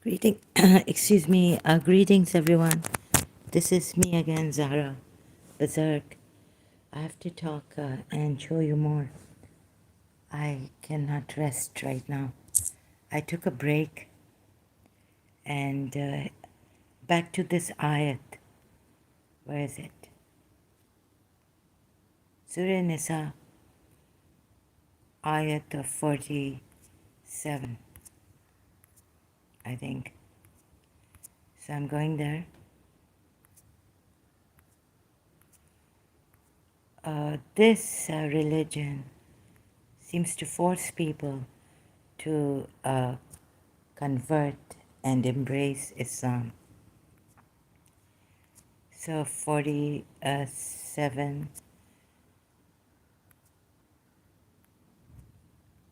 Greeting, excuse me, greetings everyone. This is me again, Zahra Berserk. I have to talk and show you more. I cannot rest right now. I took a break and back to this ayat. Where is it? Surah Nisa, ayat of 47, I think. So I'm going there. This religion seems to force people to convert and embrace Islam. So 47,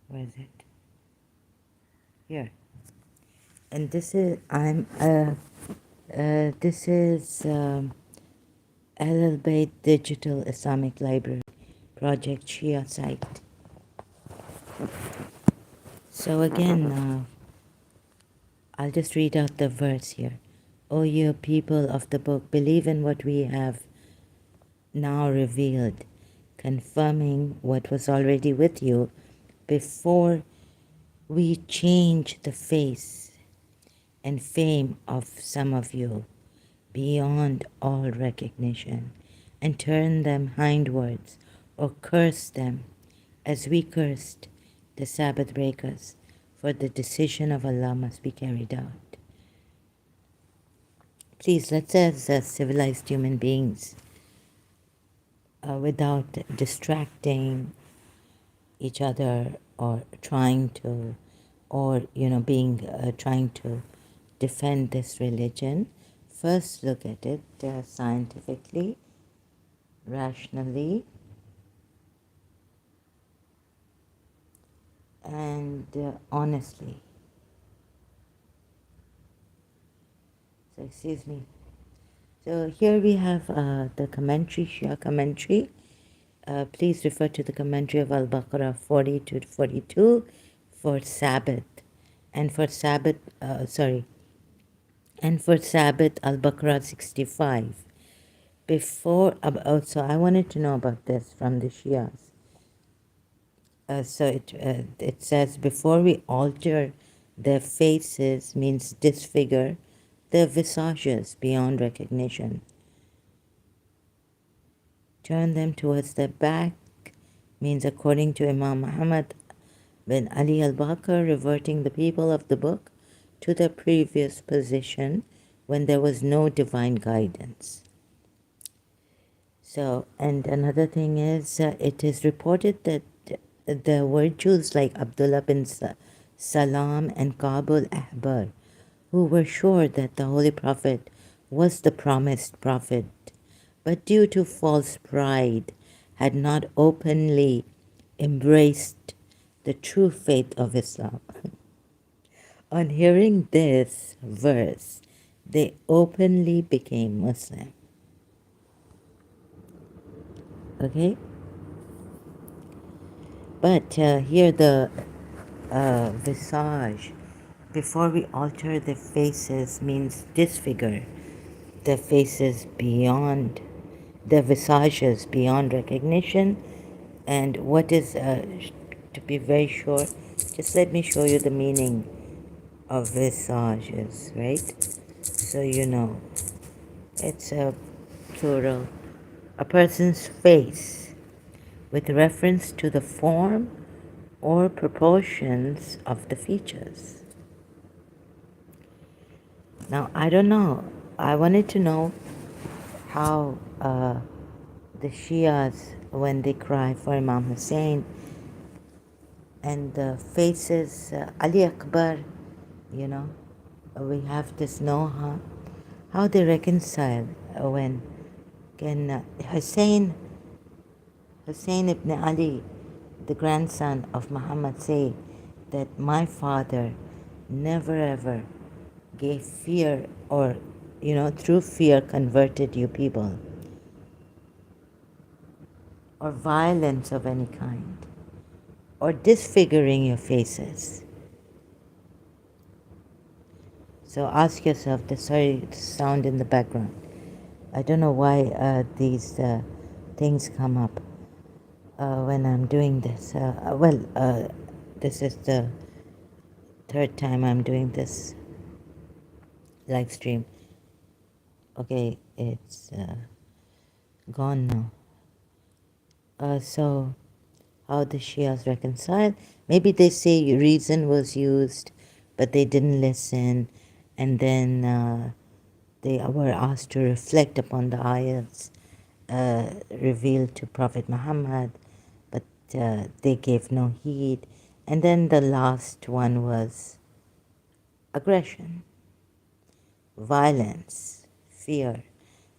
where is it? Here. And this is, this is Al-Bayt Digital Islamic Library Project Shia site. So again, I'll just read out the verse here. O you people of the book, believe in what we have now revealed, confirming what was already with you before we change the face and fame of some of you beyond all recognition and turn them hindwards or curse them as we cursed the Sabbath breakers, for the decision of Allah must be carried out. Please, let's as civilized human beings, without distracting each other or trying to, or being trying to defend this religion, first look at it scientifically, rationally, and honestly. So excuse me. So here we have the commentary, Shia commentary. Please refer to the commentary of Al-Baqarah 40 to 42 for Sabbath. And for Sabbath, and for Sabbath, Al-Baqarah 65. Before, so I wanted to know about this from the Shias. So it says, before we alter their faces, means disfigure their visages beyond recognition. Turn them towards their back, means according to Imam Muhammad bin Ali al-Bakr, reverting the people of the book to their previous position when there was no divine guidance. So, and another thing is, it is reported that the virtues like Abdullah bin Salam and Kabul Ahbar, who were sure that the Holy Prophet was the promised prophet, but due to false pride had not openly embraced the true faith of Islam. On hearing this verse, they openly became Muslim. Okay? But here the visage, before we alter the faces, means disfigure the faces beyond, the visages beyond recognition. And what is, to be very sure, just let me show you the meaning of visages, right? So you know, it's a plural, a person's face with reference to the form or proportions of the features. Now, I don't know. I wanted to know how the Shias, when they cry for Imam Hussein, and the faces, Ali Akbar, we have this Noha, how they reconcile when can Hussein ibn Ali, the grandson of Muhammad, say that my father never ever gave fear or, through fear converted you people, or violence of any kind, or disfiguring your faces. So ask yourself, the sorry sound in the background. I don't know why these things come up when I'm doing this. This is the third time I'm doing this live stream. Okay, it's gone now. So, how the Shias reconciled? Maybe they say reason was used, but they didn't listen, and then they were asked to reflect upon the ayats revealed to Prophet Muhammad, but they gave no heed. And then the last one was aggression, violence, fear,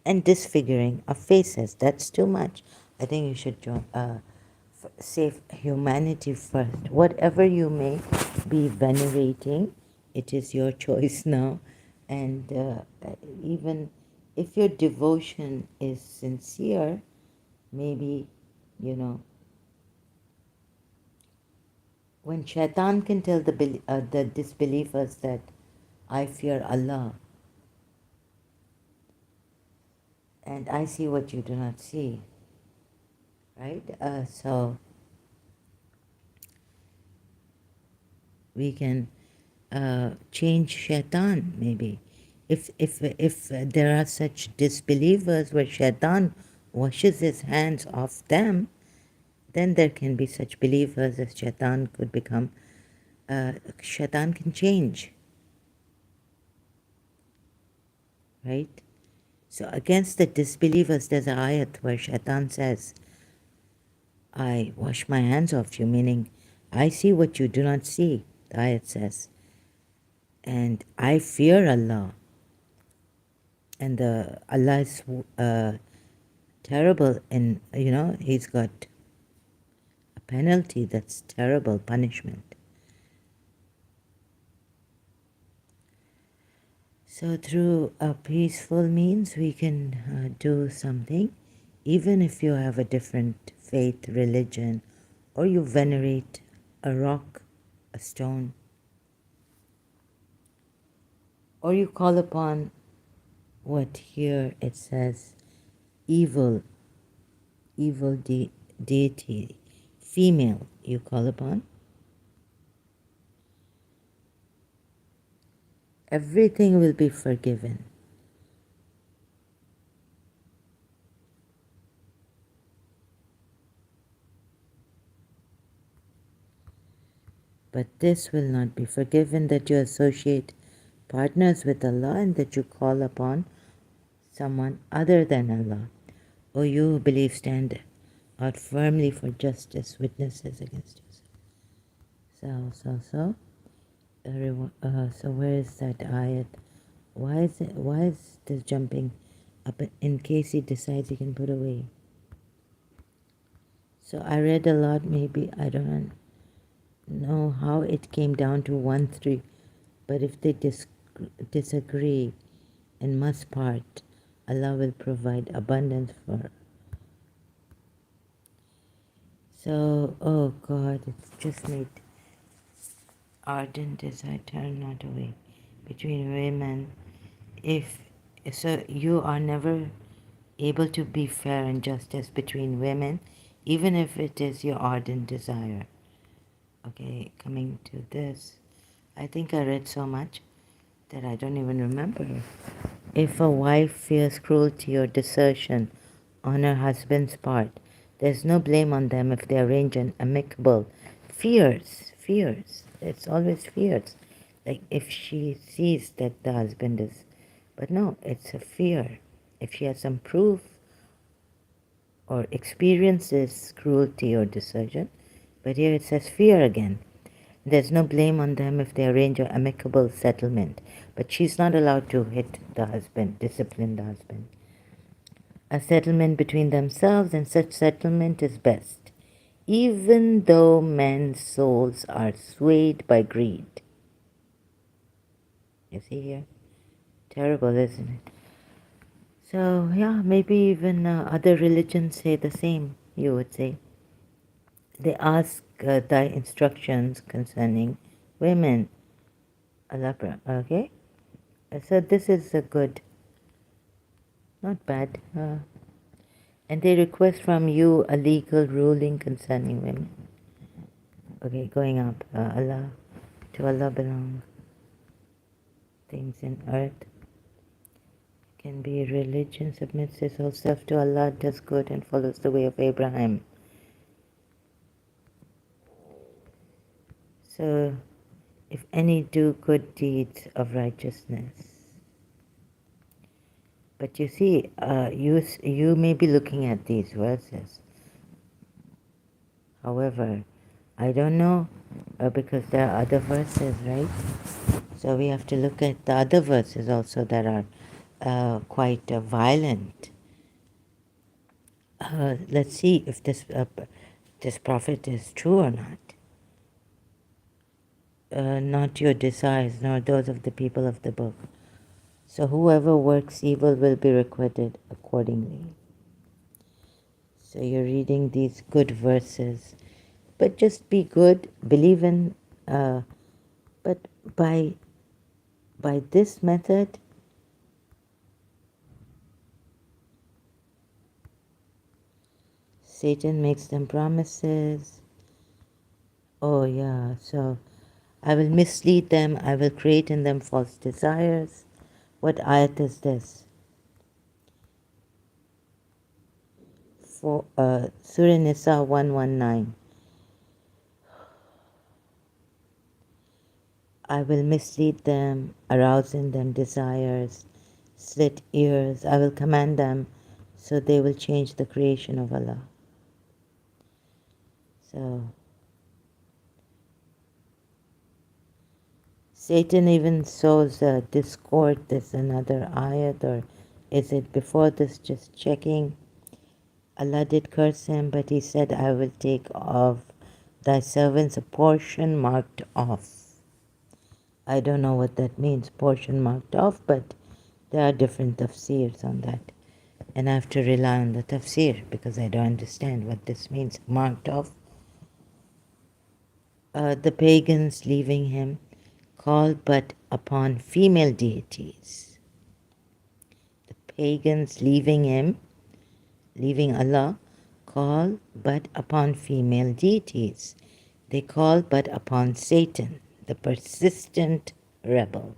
and disfiguring of faces. That's too much. I think you should save humanity first. Whatever you may be venerating, it is your choice now. And even if your devotion is sincere, maybe, you know, when shaitan can tell the disbelievers that I fear Allah and I see what you do not see, right? So we can change shaitan maybe. If there are such disbelievers where shaitan washes his hands off them, then there can be such believers as shaitan could become, shaitan can change, right? So against the disbelievers, there's an ayat where shaitan says, I wash my hands off you, meaning I see what you do not see, the ayat says. And I fear Allah. And Allah is terrible, and He's got a penalty that's terrible, punishment. So through a peaceful means, we can do something, even if you have a different faith, religion, or you venerate a rock, a stone, or you call upon what here it says, evil deity, female, you call upon. Everything will be forgiven. But this will not be forgiven, that you associate partners with Allah and that you call upon someone other than Allah. O you who believe, stand out firmly for justice, witnesses against yourself. So where is that ayat? Why is this jumping up in case he decides he can put away? So I read a lot, maybe I don't know how it came down to 1-3, but if they disagree and must part, Allah will provide abundance for. So, oh God, it's just made ardent as I turn not away between women. If so, you are never able to be fair and justice between women, even if it is your ardent desire. Okay, coming to this, I think I read so much that I don't even remember. If a wife fears cruelty or desertion on her husband's part, there's no blame on them if they arrange an amicable. Fears. It's always fears. Like if she sees that the husband is, but no, it's a fear. If she has some proof or experiences cruelty or desertion, but here it says fear again. There's no blame on them if they arrange an amicable settlement, but she's not allowed to hit the husband, discipline the husband. A settlement between themselves, and such settlement is best, even though men's souls are swayed by greed. You see here? Terrible, isn't it? So, yeah, maybe even other religions say the same, you would say. They ask thy instructions concerning women. Allah, okay? So this is a good, not bad. And they request from you a legal ruling concerning women. Okay, going up. To Allah belong things in earth. Can be religion, submits his whole self to Allah, does good and follows the way of Abraham. So, if any do good deeds of righteousness. But you see, you may be looking at these verses. However, I don't know because there are other verses, right? So we have to look at the other verses also that are quite violent. Let's see if this prophet is true or not. Not your desires, nor those of the people of the book. So whoever works evil will be requited accordingly. So you're reading these good verses, but just be good, believe in. But by this method, Satan makes them promises. Oh yeah, so I will mislead them. I will create in them false desires. What ayat is this? For Surah Nisa 119. I will mislead them, arouse in them desires, slit ears. I will command them so they will change the creation of Allah. So Satan even sows discord. There's another ayat, or is it before this? Just checking. Allah did curse him, but he said, I will take of thy servants a portion marked off. I don't know what that means, portion marked off, but there are different tafsirs on that. And I have to rely on the tafsir because I don't understand what this means, marked off. The pagans leaving him call but upon female deities. The pagans leaving him, leaving Allah, call but upon female deities. They call but upon Satan, the persistent rebel.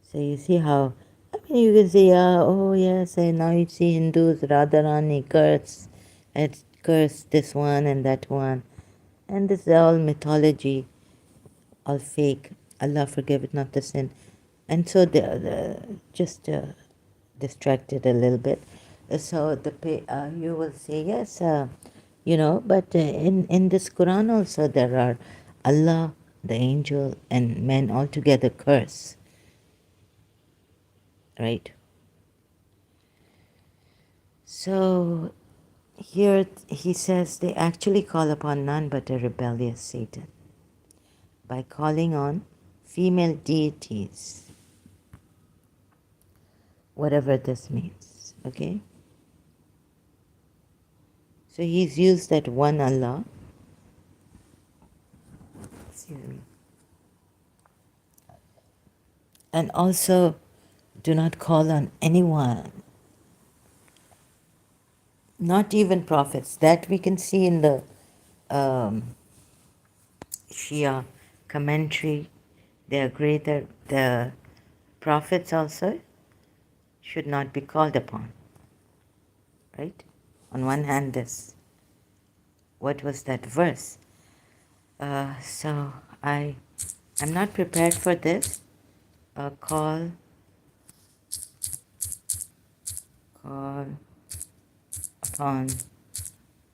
So you see how, I mean, you can say, oh yes, and now you see Hindus, Radharani curse this one and that one. And this is all mythology, all fake. Allah forgive it not the sin. And so they just distracted a little bit. So you will say, yes, but in this Quran also there are Allah, the angel, and men all together curse. Right? So here he says they actually call upon none but a rebellious Satan by calling on female deities, whatever this means. Okay? So he's used that one Allah. Excuse me. And also, do not call on anyone, not even prophets. That we can see in the Shia commentary. They agree that the prophets also should not be called upon. Right? On one hand, what was that verse? So I'm not prepared for this. Call upon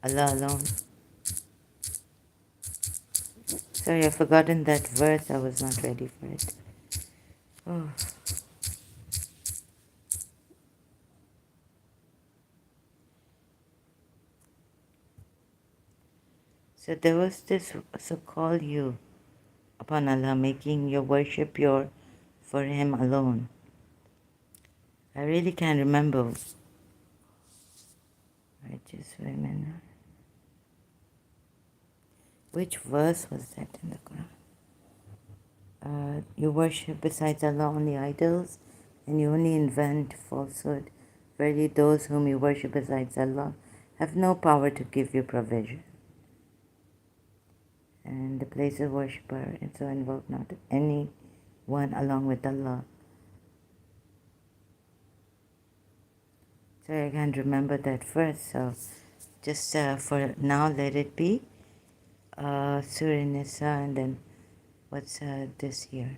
Allah alone. Sorry, I've forgotten that verse. I was not ready for it. Oh. So there was this, so call you upon Allah, making your worship pure for Him alone. I really can't remember. Righteous women. Which verse was that in the Quran? You worship besides Allah only idols, and you only invent falsehood. Verily, those whom you worship besides Allah have no power to give you provision. And the place of worshipper, and so invoke not any one along with Allah. So I can't remember that verse, so just for now let it be Surah Nisa, and then what's this here?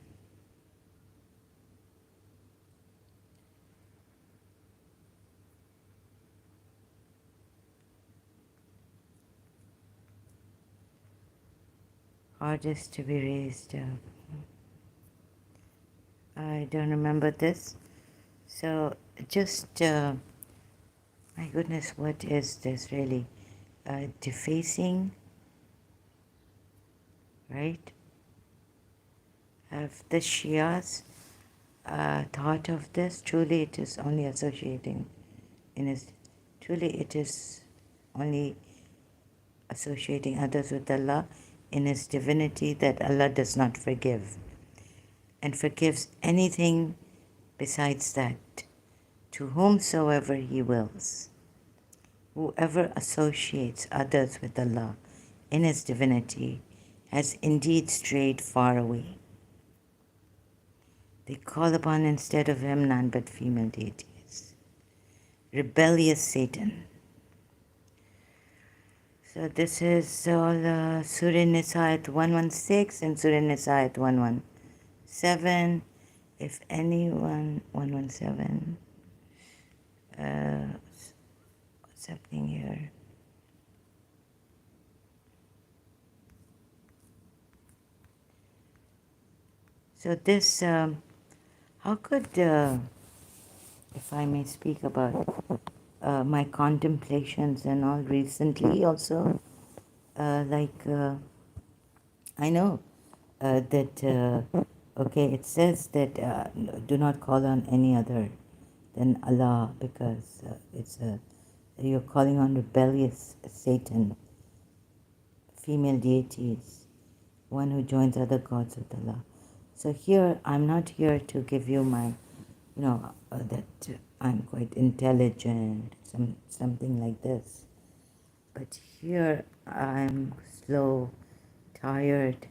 Hardest to be raised. I don't remember this. So just, my goodness, what is this really? Defacing, right? Have the Shias thought of this? Truly it is only associating in his, truly it is only associating others with Allah in his divinity that Allah does not forgive and forgives anything besides that to whomsoever he wills. Whoever associates others with Allah in his divinity has indeed strayed far away. They call upon instead of him none but female deities. Rebellious Satan. So this is all Surah Nisa ayat 116 and Surah Nisa ayat 117. If anyone, 117, what's happening here? So this, how could, if I may speak about my contemplations and all recently also, I know that, okay, it says that do not call on any other than Allah because you're calling on rebellious Satan, female deities, one who joins other gods with Allah. So here, I'm not here to give you my, that I'm quite intelligent, something like this. But here, I'm slow, tired.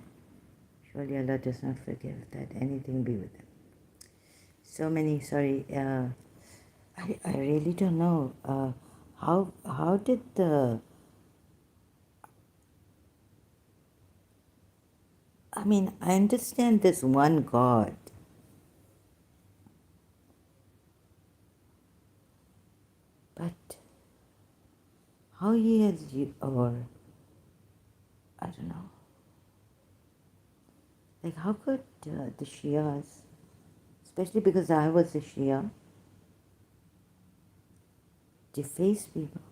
Surely Allah does not forgive that anything be with him. So many, sorry, I really don't know. How did I understand this one God, but how he has you, or I don't know. Like, how could the Shias, especially because I was a Shia, deface people?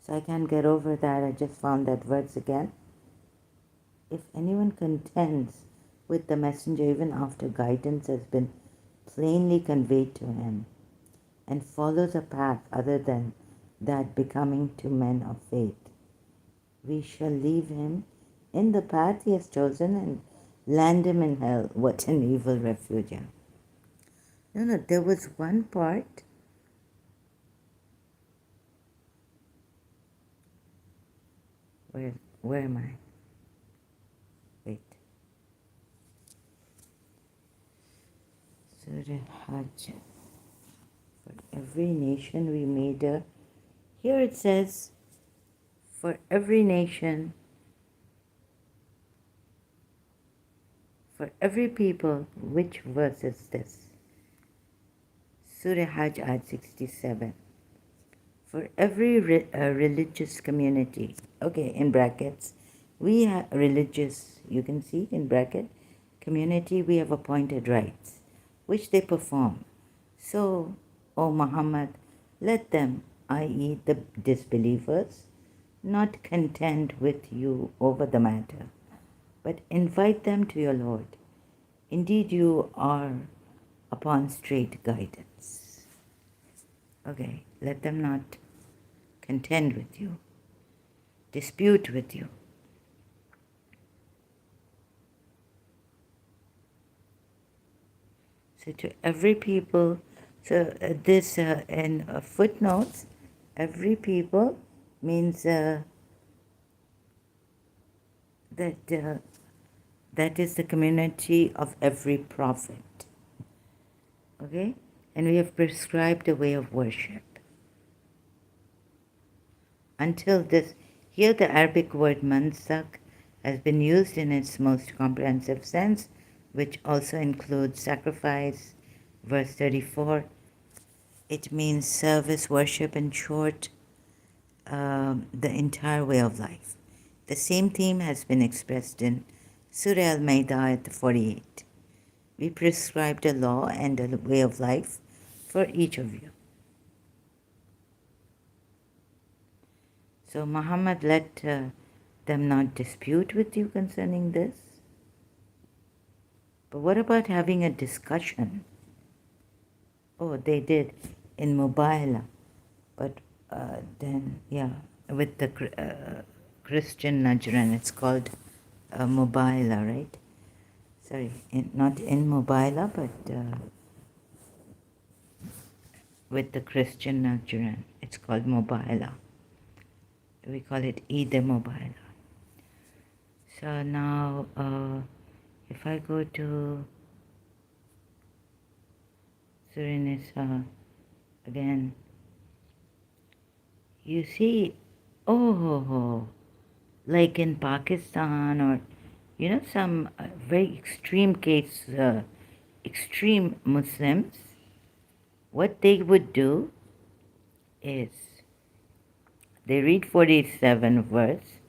So I can't get over that. I just found that verse again. If anyone contends with the messenger even after guidance has been plainly conveyed to him and follows a path other than that becoming to men of faith, we shall leave him in the path he has chosen and land him in hell. What an evil refuge. No, there was one part where am I? Wait. Surah Hajj. For every nation we made a... Here it says, for every nation, for every people. Which verse is this? Surah Hajj ayat 67. For every religious community, okay, in brackets, we have religious, you can see in bracket, community, we have appointed rites, which they perform. So, O Muhammad, let them, i.e. the disbelievers, not contend with you over the matter, but invite them to your Lord. Indeed, you are upon straight guidance. Okay, let them not contend with you, dispute with you. So to every people, so this in footnotes, every people means that that is the community of every prophet. Okay? And we have prescribed a way of worship. Until this, here the Arabic word mansak has been used in its most comprehensive sense, which also includes sacrifice. Verse 34, it means service, worship, in short, the entire way of life. The same theme has been expressed in Surah Al-Ma'idah at 48. We prescribed a law and a way of life for each of you. So Muhammad let them not dispute with you concerning this. But what about having a discussion? Oh, they did in Mubahala. But then, yeah, with the Christian Najran, it's called Mubahala, right? Sorry, not in Mubahala, but with the Christian Najran, it's called Mubahala. We call it Eid Mubahala. So now, if I go to Surah Nisa again, you see, oh, like in Pakistan or, some very extreme case, extreme Muslims, what they would do is they read 47 verse,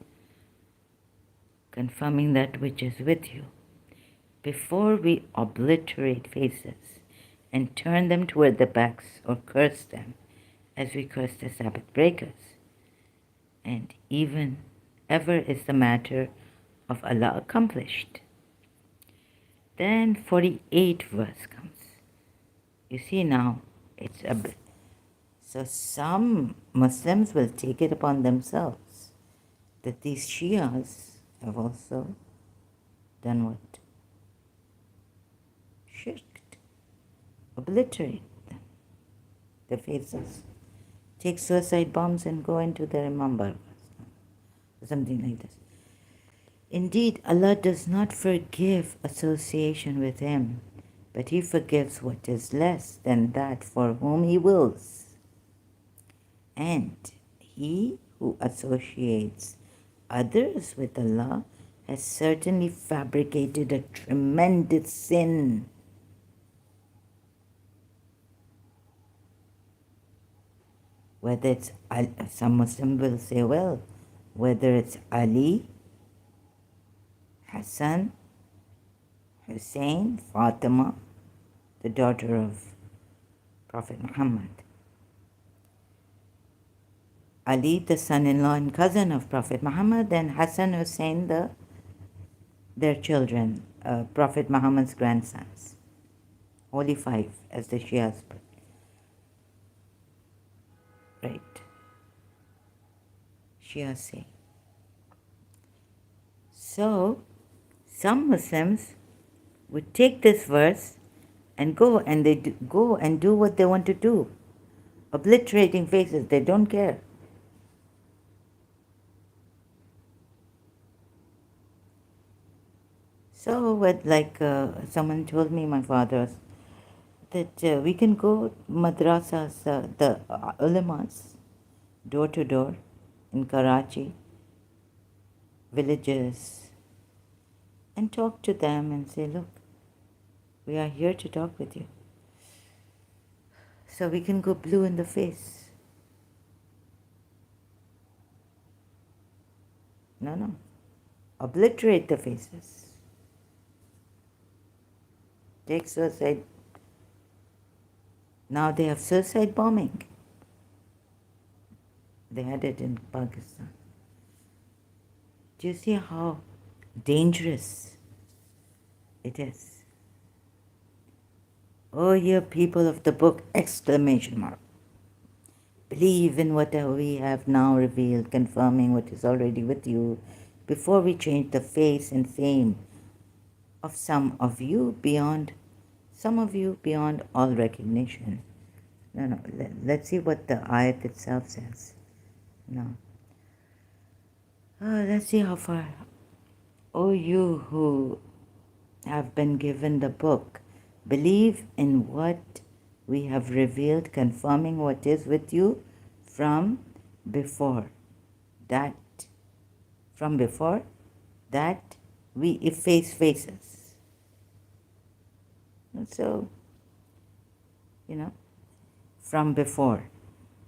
confirming that which is with you. Before we obliterate faces and turn them toward the backs or curse them as we curse the Sabbath breakers, and even ever is the matter of Allah accomplished. Then 48 verse comes. You see now, it's a bit. So some Muslims will take it upon themselves that these Shias have also done what? Shirked. Obliterate them, their faces. Take suicide bombs and go into their Imam Bargas, or something like this. Indeed, Allah does not forgive association with Him, but He forgives what is less than that for whom He wills. And he who associates others with Allah has certainly fabricated a tremendous sin. Whether it's, some Muslim will say, well, whether it's Ali, Hassan, Hussein, Fatima, the daughter of Prophet Muhammad, Ali, the son-in-law and cousin of Prophet Muhammad, and Hassan, Hussein, their children, Prophet Muhammad's grandsons. Holy five, as the Shias put. Right. Shia say. So, some Muslims would take this verse and go and go and do what they want to do, obliterating faces. They don't care. So, someone told me, my father, that we can go madrasas, the ulamas, door to door in Karachi, villages, and talk to them and say, look, we are here to talk with you. So we can go blue in the face. No. Obliterate the faces. Take suicide. Now they have suicide bombing. They had it in Pakistan. Do you see how dangerous it is? Oh, ye people of the book! ! Believe in what we have now revealed, confirming what is already with you, before we change the face and fame of some of you beyond some of you beyond all recognition. No, let's see what the ayat itself says. No. Let's see how far. O you who have been given the book, believe in what we have revealed, confirming what is with you from before that, from before that we efface faces. And so, from before.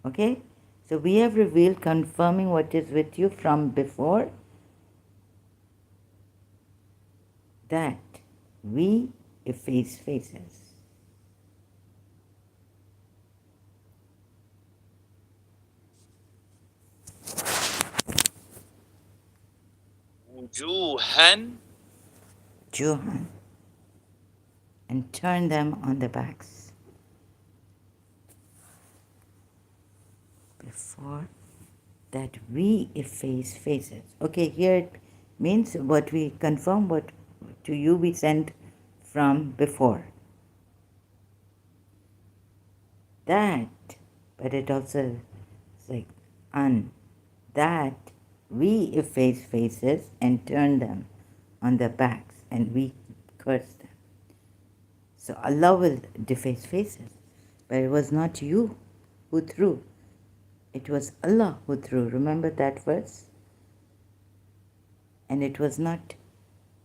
Okay? So we have revealed, confirming what is with you from before that we efface faces. وجوها Juhan, and turn them on their backs. Before that we efface faces. Okay, here it means what we confirm, what to you we sent from before. That, but it also is like that we efface faces and turn them on their backs and we curse them. So Allah will deface faces, but it was not you who threw. It was Allah who threw. Remember that verse? And it was not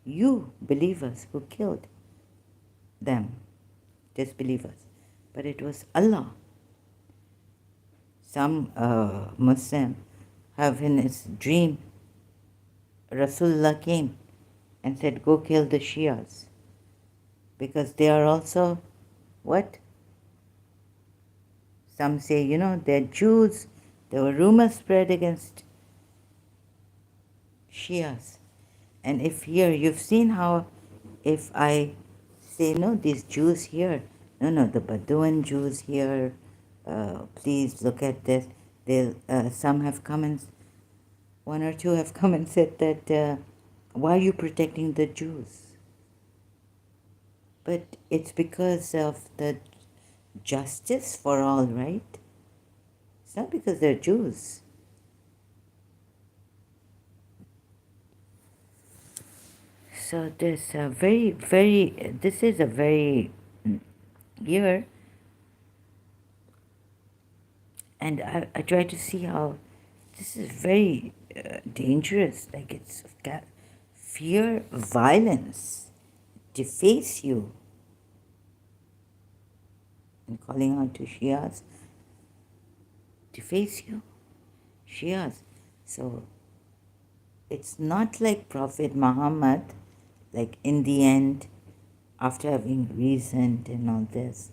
you, believers, who killed them, disbelievers, but it was Allah. Some Muslim have in his dream, Rasulullah came and said, go kill the Shias, because they are also, what? Some say, they're Jews. There were rumors spread against Shias. And if here, you've seen how if I say, no, these Jews here, no, the Bedouin Jews here, please look at this. Some have come and, one or two have come and said that, why are you protecting the Jews? But it's because of the justice for all, right? It's not because they're Jews. So this this is a very here, and I try to see how this is very dangerous. Like it's fear, violence, deface you, and calling out to Shias, deface you, Shias. So it's not like Prophet Muhammad, like in the end, after having reasoned and all this,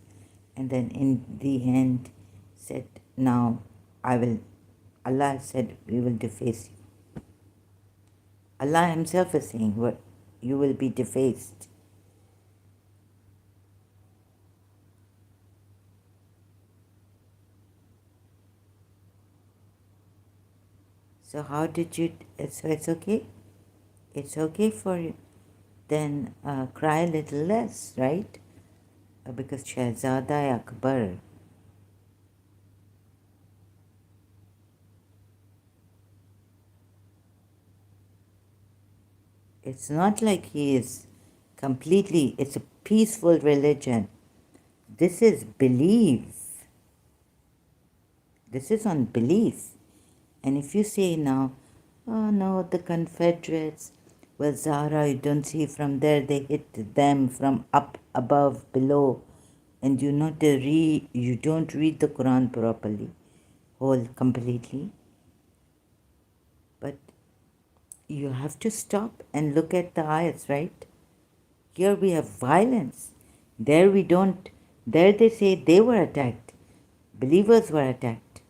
and then in the end said, now Allah said, we will deface you. Allah himself is saying, what, you will be defaced. So how did you, so it's okay? It's okay for you. Then cry a little less, right? Because Shahzada Akbar, it's not like he is completely, it's a peaceful religion. This is belief. This is on belief. And if you say now, oh no, the Confederates, well, Zahra, you don't see from there, they hit them from up, above, below, and you don't read the Quran properly, whole, completely. But you have to stop and look at the ayats, right? Here we have violence. There we don't. There they say they were attacked. Believers were attacked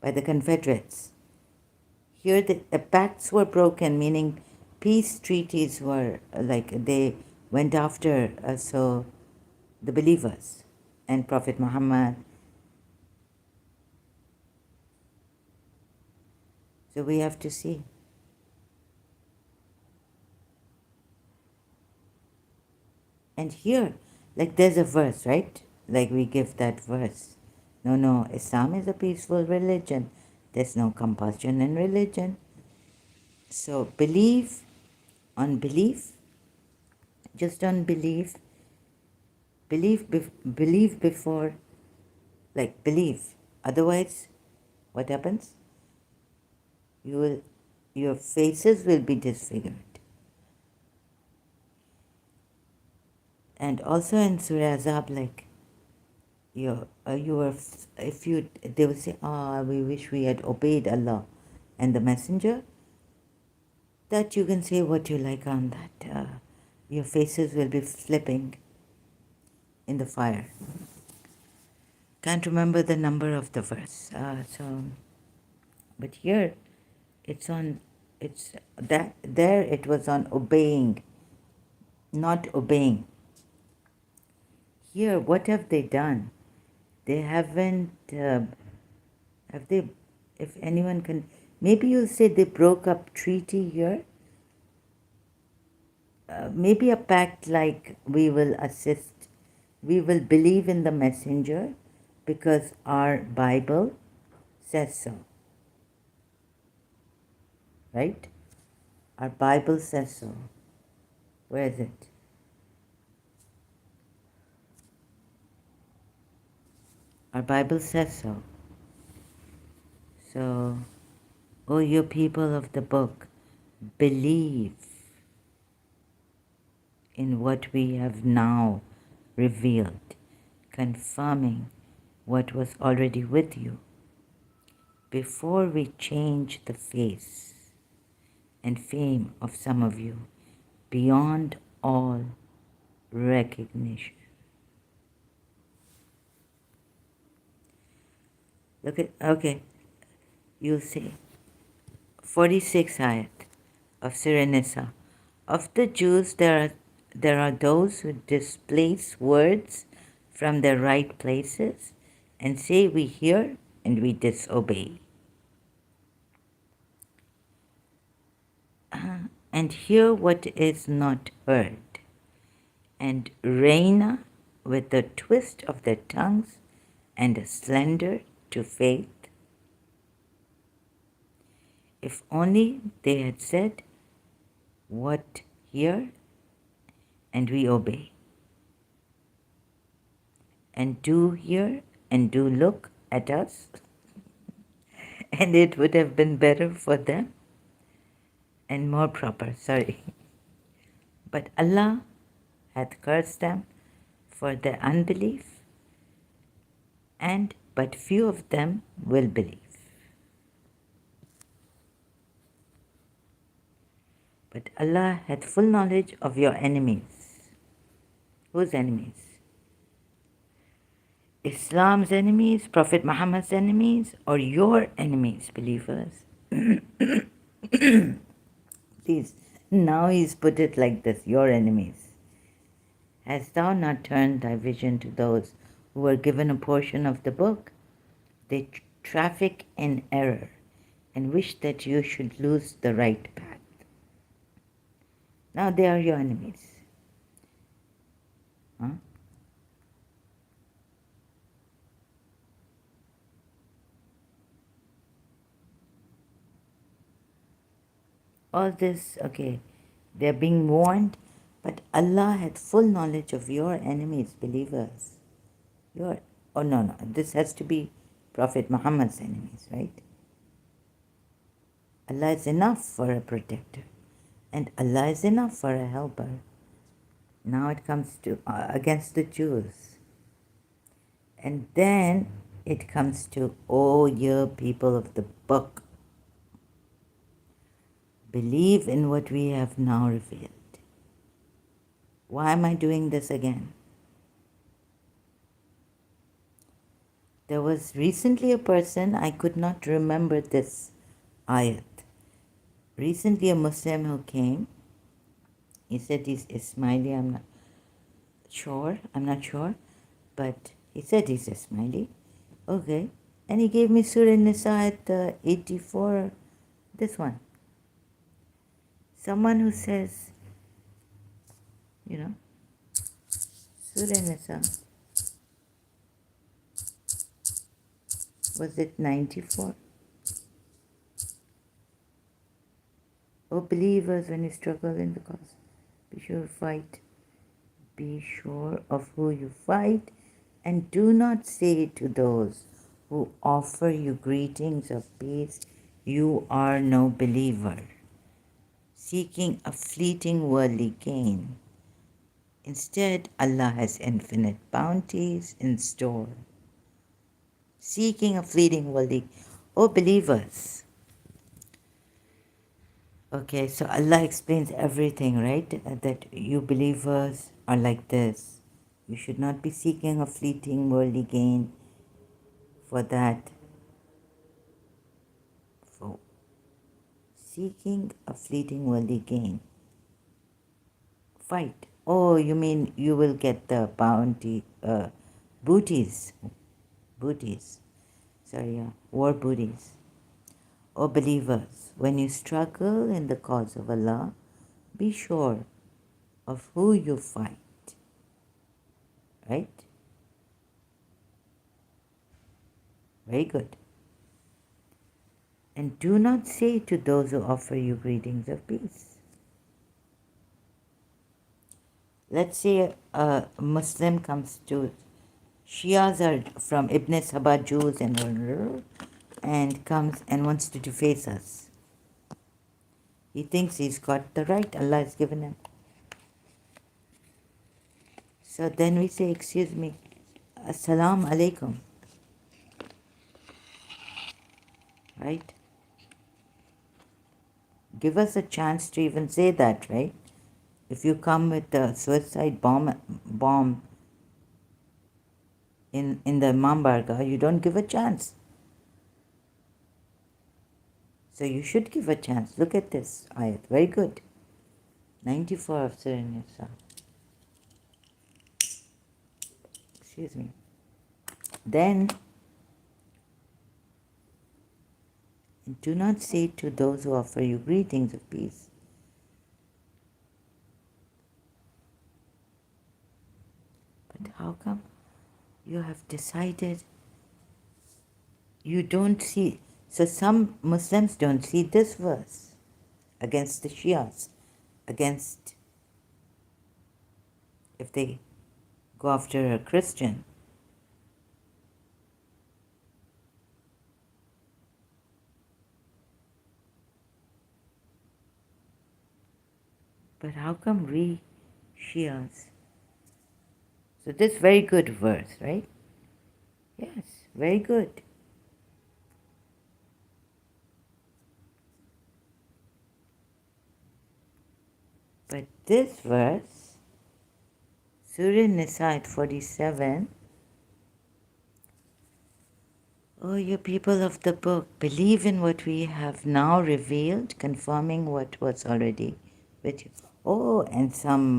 by the Confederates. Here the pacts were broken, meaning peace treaties were like they went after so the believers and Prophet Muhammad. So we have to see. And here, Like there's a verse, right? Like we give that verse. No, Islam is a peaceful religion. There's no compulsion in religion. So believe, unbelief, just unbelief, believe before, like believe. Otherwise, what happens? Your faces will be disfigured. And also in Surah Azab, like you were, if you, they will say, we wish we had obeyed Allah and the Messenger. That you can say what you like on that. Your faces will be flipping in the fire. Can't remember the number of the verse. But here, it's that there it was on obeying, not obeying. Here, what have they done? They haven't. Have they? If anyone can, maybe you'll say they broke up treaty here. Maybe a pact like we will assist, we will believe in the messenger because our Bible says so. Right? Our Bible says so. Where is it? Our Bible says so. So, O you people of the book, believe in what we have now revealed, confirming what was already with you, before we change the face and fame of some of you beyond all recognition. Look at, okay, you'll see. 46 ayat of Surah Nisa. Of the Jews, there are those who displace words from their right places and say we hear and we disobey. And hear what is not heard, and reign with a twist of their tongues and a slender to faith. If only they had said, what hear and we obey, and do hear and do look at us, and it would have been better for them and more proper, sorry. But Allah hath cursed them for their unbelief, and but few of them will believe. But Allah hath full knowledge of your enemies. Whose enemies? Islam's enemies, Prophet Muhammad's enemies, or your enemies, believers? Please, now he's put it like this, your enemies. Hast thou not turned thy vision to those who were given a portion of the book? They traffic in error and wish that you should lose the right path. Now they are your enemies. Huh? All this, okay, they're being warned, but Allah had full knowledge of your enemies, believers. No, this has to be Prophet Muhammad's enemies, right? Allah is enough for a protector, and Allah is enough for a helper. Now it comes to against the Jews. And then it comes to, O ye people of the book, believe in what we have now revealed. Why am I doing this again? There was recently a person, I could not remember this ayat. Recently a Muslim who came, he said he's Ismaili, I'm not sure, but he said he's Ismaili. Okay. And he gave me Surah Nisa at 84, this one. Someone who says, Surah Nisa. Was it 94? O believers, when you struggle in the cause, be sure to fight. Be sure of who you fight, and do not say to those who offer you greetings of peace, you are no believer, seeking a fleeting worldly gain. Instead, Allah has infinite bounties in store. Seeking a fleeting worldly, O believers. Okay, so Allah explains everything, right? That you believers are like this. You should not be seeking a fleeting worldly gain for that. For seeking a fleeting worldly gain. Fight. Oh, you mean you will get the bounty, booties. Booties. Sorry, yeah, war booties. O believers, when you struggle in the cause of Allah, be sure of who you fight. Right? Very good. And do not say to those who offer you greetings of peace. Let's say a Muslim comes to Shias are from Ibn Sabah Jews and comes and wants to deface us. He thinks he's got the right Allah has given him. So then we say, excuse me, Assalamu alaikum. Right? Give us a chance to even say that, right? If you come with a suicide bomb in the Imam Barga, you don't give a chance. So you should give a chance. Look at this ayat. Very good. 94 of Surah Nisa. Excuse me. Then, do not say to those who offer you greetings of peace. But how come you have decided you don't see? So some Muslims don't see this verse against the Shias, against if they go after a Christian. But how come we Shias? So this very good verse, right? Yes, very good. But this verse, Surah Nisa at 47, O you people of the book, believe in what we have now revealed, confirming what was already with you. Oh, and some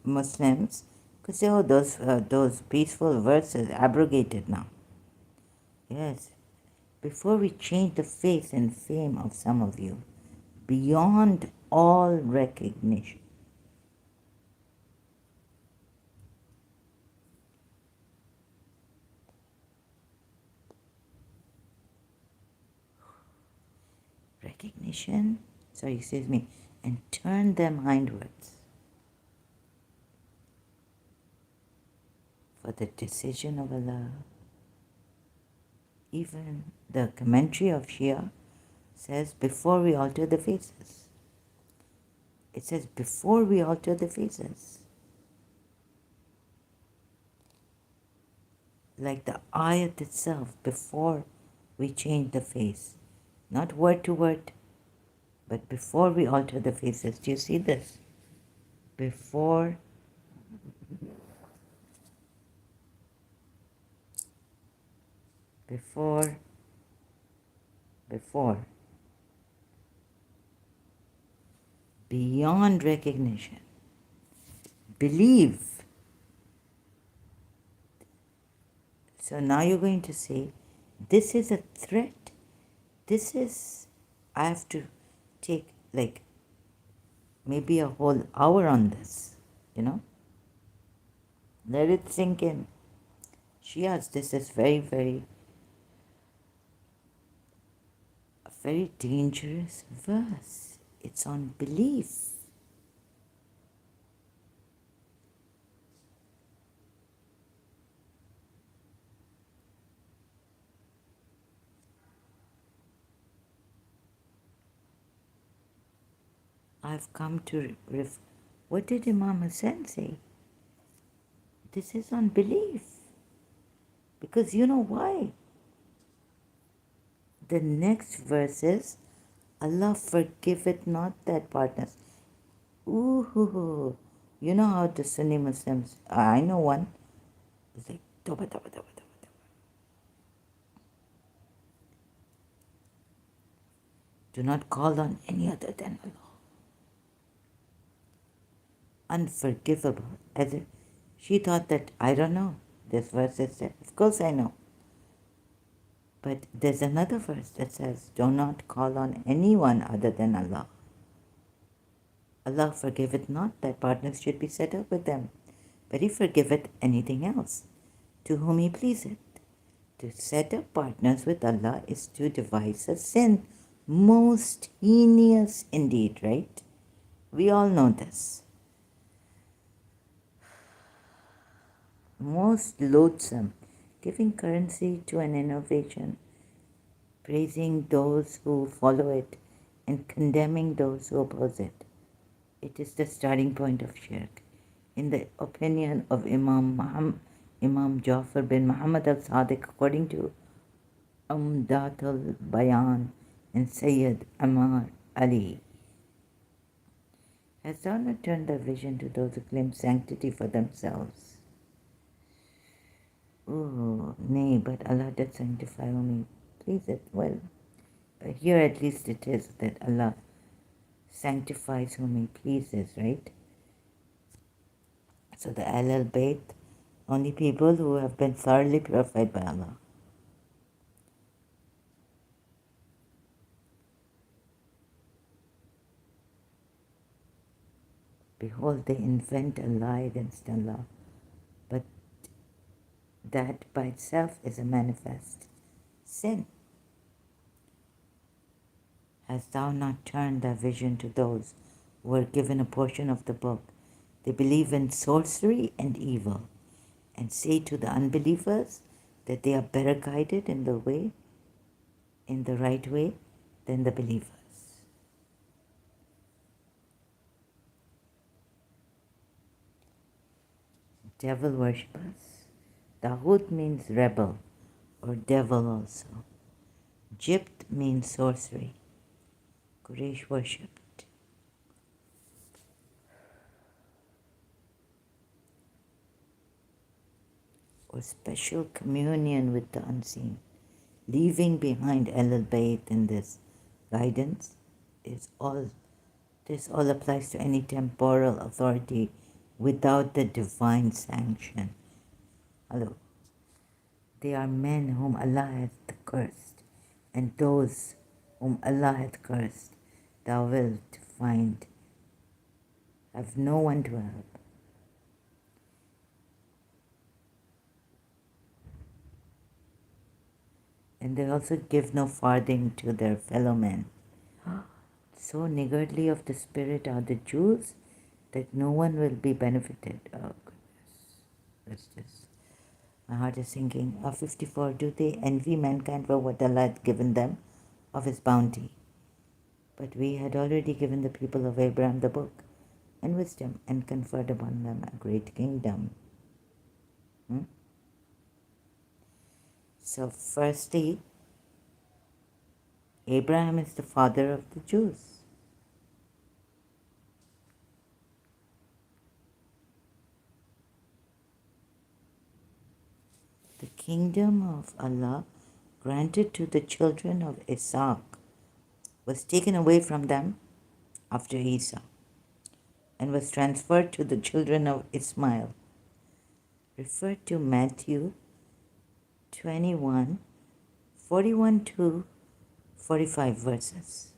Muslims could say, oh, those peaceful verses abrogated now. Yes, before we change the face and fame of some of you, beyond all recognition. Recognition, and turn them hindwards for the decision of Allah. Even the commentary of Shia says, before we alter the faces. It says, before we alter the faces. Like the ayat itself, before we change the face. Not word to word, but before we alter the faces. Do you see this? Before beyond recognition. Believe. So now you're going to say, this is a threat. I have to take like maybe a whole hour on this, Let it sink in. Shias, this is a very dangerous verse. It's on belief. I've come to what did Imam Hussain say? This is on belief. Because you know why? The next verse is, Allah forgiveth not that partners. Ooh, you know how the Sunni Muslims, I know one, it's like, toba, toba, toba, toba, toba. Do not call on any other than Allah. Unforgivable. As if she thought that, I don't know, this verse is said. Of course I know. But there's another verse that says, do not call on anyone other than Allah. Allah forgiveth not that partners should be set up with them, but He forgiveth anything else, to whom He pleaseth. To set up partners with Allah is to devise a sin, most heinous indeed, right? We all know this. Most loathsome, giving currency to an innovation, praising those who follow it, and condemning those who oppose it. It is the starting point of shirk. In the opinion of Imam Jafar bin Muhammad al-Sadiq, according to Umdat al-Bayan and Sayyid Amar Ali, hast thou not turned thy vision to those who claim sanctity for themselves? Oh, nay, but Allah doth sanctify whom He pleaseth. Well, here at least it is that Allah sanctifies whom He pleases, right? So the Ahlul Bayt, only people who have been thoroughly purified by Allah. Behold, they invent a lie against Allah, but that by itself is a manifest sin. Hast thou not turned thy vision to those who were given a portion of the book? They believe in sorcery and evil, and say to the unbelievers that they are better guided in the right way, than the believers. Devil worshippers. Taghut means rebel or devil also. Jibt means sorcery. Quraysh worshipped. Or special communion with the unseen. Leaving behind Ahlul Bayt in this guidance is all. This all applies to any temporal authority without the divine sanction. Hello. They are men whom Allah hath cursed, and those whom Allah hath cursed, thou wilt find have no one to help. And they also give no farthing to their fellow men. So niggardly of the spirit are the Jews that no one will be benefited. Oh goodness. What's this? My heart is sinking. 54. Do they envy mankind for what Allah had given them of His bounty? But we had already given the people of Abraham the book and wisdom and conferred upon them a great kingdom. So firstly, Abraham is the father of the Jews. The kingdom of Allah granted to the children of Isaac was taken away from them after Isa and was transferred to the children of Ismail. Refer to Matthew 21, 41 to 45 verses.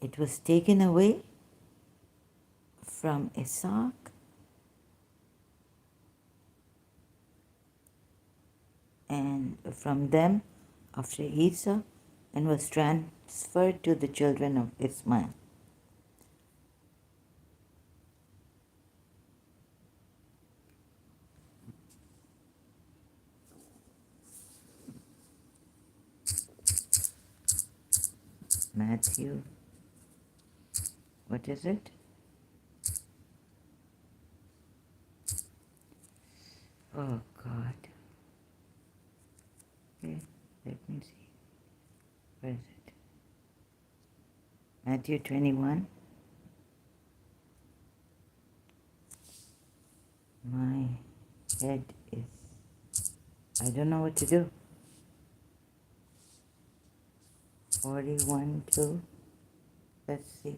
it was taken away from Isaac and from them after Esau and was transferred to the children of Ismail. Matthew, what is it? Oh God. Okay, let me see. Where is it? Matthew 21. My head is, I don't know what to do. 41 to, let's see.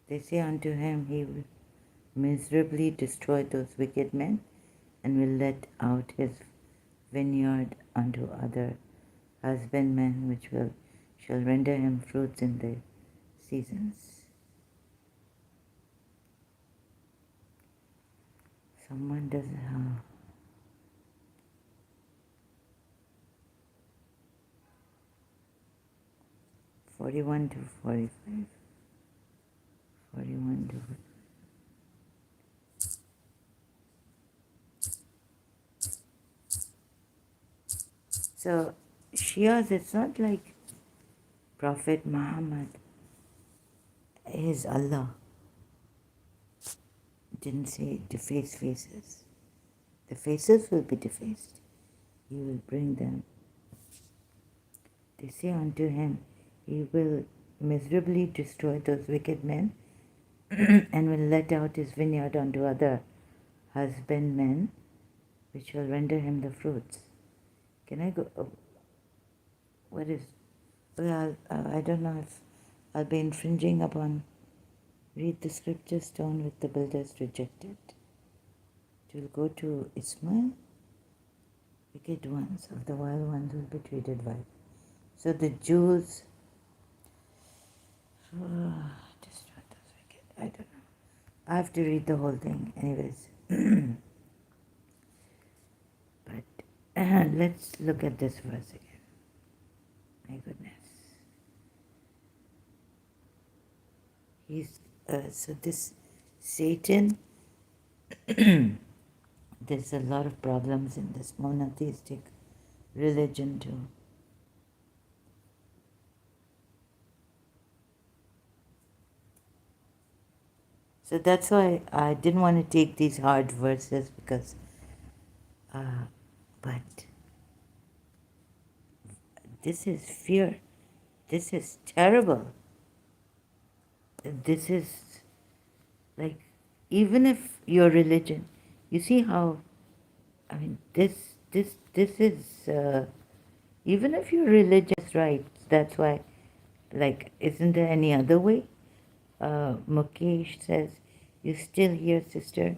They say unto him, he will miserably destroy those wicked men and will let out his vineyard unto other husbandmen, which shall render him fruits in their seasons. Someone does 41 to 45. 41 to 45. So Shias, it's not like Prophet Muhammad is Allah. Didn't say deface faces. The faces will be defaced. He will bring them. They say unto him, he will miserably destroy those wicked men and will let out his vineyard unto other husbandmen, which will render him the fruits. Can I go? Oh, what is? Well, I don't know if I'll be infringing upon. Read the scripture, stone with the builders rejected. It will go to Ismail. Wicked ones of the wild ones will be treated well. So the Jews destroy those wicked. I don't know. I have to read the whole thing, anyways. But let's look at this verse again. My goodness. So this Satan, there's a lot of problems in this monotheistic religion too. So that's why I didn't want to take these hard verses because, but this is fear. This is terrible. This is like, even if your religion, you see how, I mean, this is, even if your religion is right, that's why, like, isn't there any other way? Mukesh says, you still here, sister?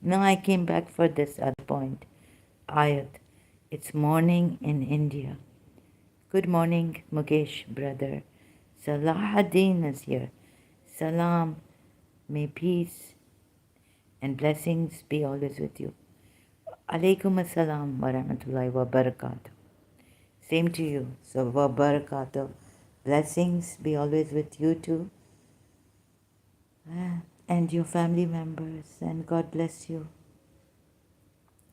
No, I came back for this other point. Ayat, it's morning in India. Good morning, Mukesh, brother. Salahuddin is here. Salam, may peace and blessings be always with you. Alaikum assalam wa rahmatullahi wa barakatuh. Same to you. So, wa barakatuh. Blessings be always with you too. And your family members. And God bless you.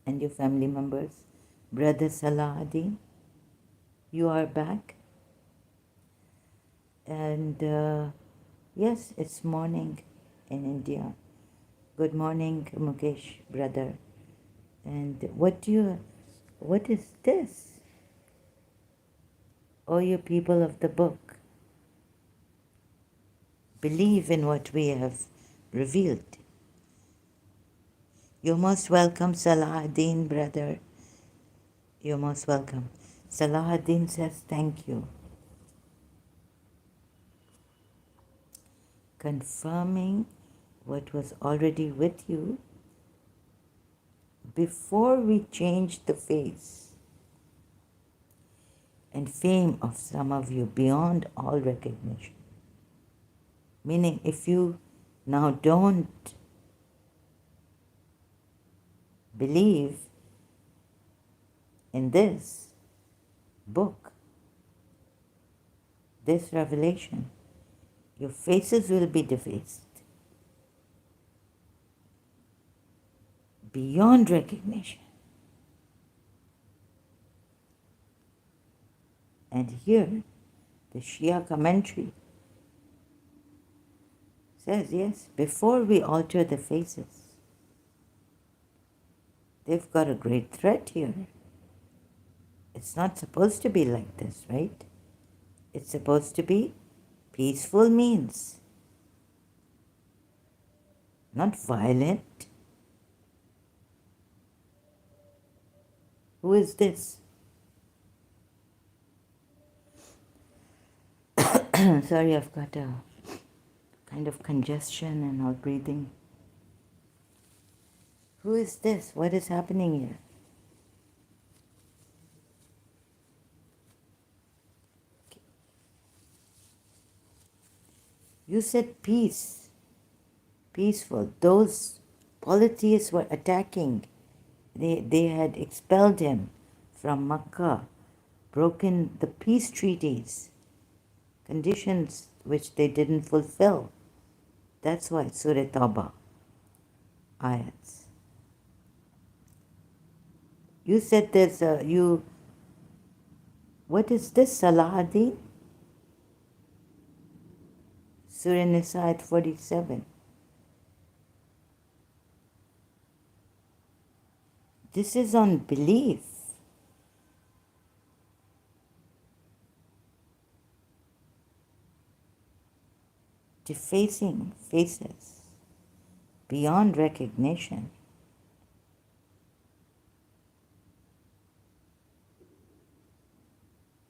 And your family members. Brother Salahuddin, you are back. And yes, it's morning in India. Good morning, Mukesh, brother. And what is this? Oh, you people of the book, believe in what we have revealed. You're most welcome, Salahuddin, brother. You're most welcome. Salahuddin says thank you. Confirming what was already with you before we changed the face. and fame of some of you beyond all recognition. Meaning, if you now don't believe in this book, this revelation, your faces will be defaced beyond recognition. And here, the Shia commentary says, yes, before we alter the faces, they've got a great threat here. It's not supposed to be like this, right? It's supposed to be peaceful means, not violent. Who is this? Sorry, I've got a kind of congestion and all breathing. Who is this? What is happening here? You said peace, peaceful. Those polytheists were attacking. They had expelled him from Makkah, broken the peace treaties, conditions which they didn't fulfill. That's why Surah Tawbah, ayats. You said there's what is this, Salahuddin? Surah Nisa ayat 47. This is on belief. Defacing faces beyond recognition.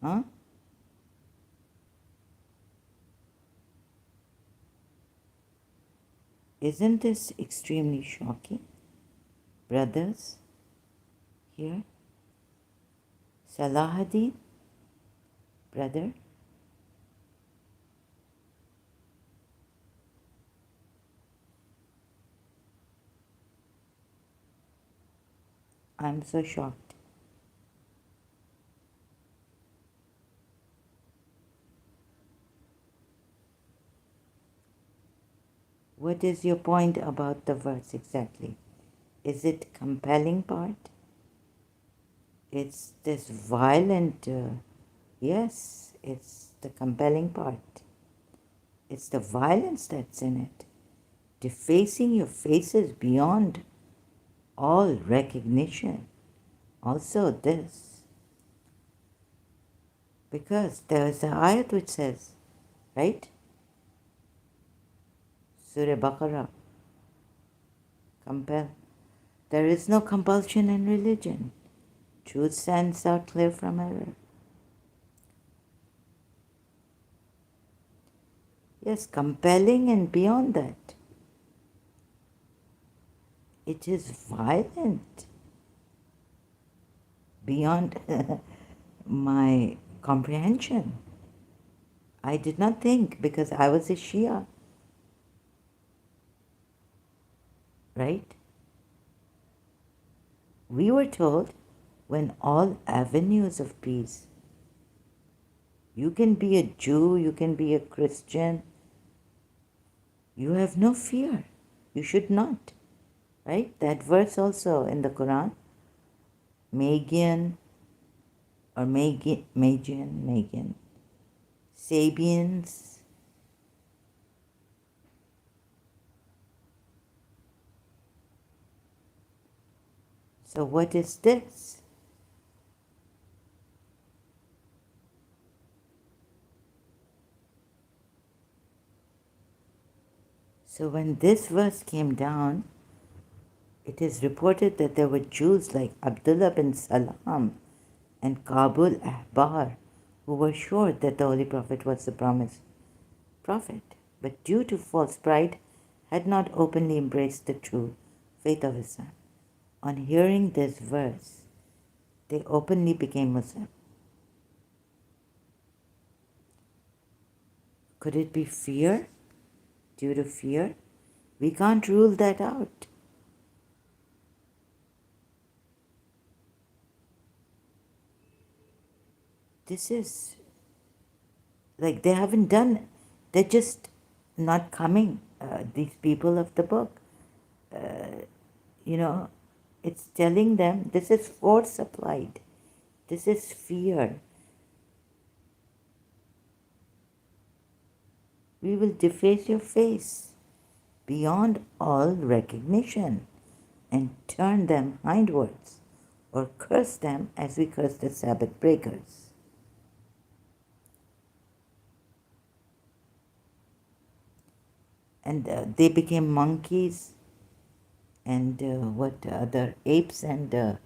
Huh? Isn't this extremely shocking? Brothers, here, Salahuddin, brother, I'm so shocked. What is your point about the verse exactly? Is it compelling part? It's this violent, yes, it's the compelling part. It's the violence that's in it. Defacing your faces beyond all recognition. Also this. Because there is an ayat which says, right? Surah Baqarah. Compel. There is no compulsion in religion. Truth stands out clear from error. Yes, compelling and beyond that. It is violent. Beyond my comprehension. I did not think because I was a Shia. Right? We were told when all avenues of peace, you can be a Jew, you can be a Christian, you have no fear. You should not. Right? That verse also in the Quran, Magian, Sabians. So what is this? So when this verse came down, it is reported that there were Jews like Abdullah bin Salam and Kabul Ahbar who were sure that the Holy Prophet was the promised prophet, but due to false pride had not openly embraced the true faith of Islam. On hearing this verse, they openly became Muslim. Could it be fear? Due to fear? We can't rule that out. This is like they haven't done, they're just not coming, these people of the book. You know, it's telling them this is force applied, this is fear. We will deface your face beyond all recognition and turn them hindwards, or curse them as we curse the Sabbath breakers. And they became monkeys and what other apes and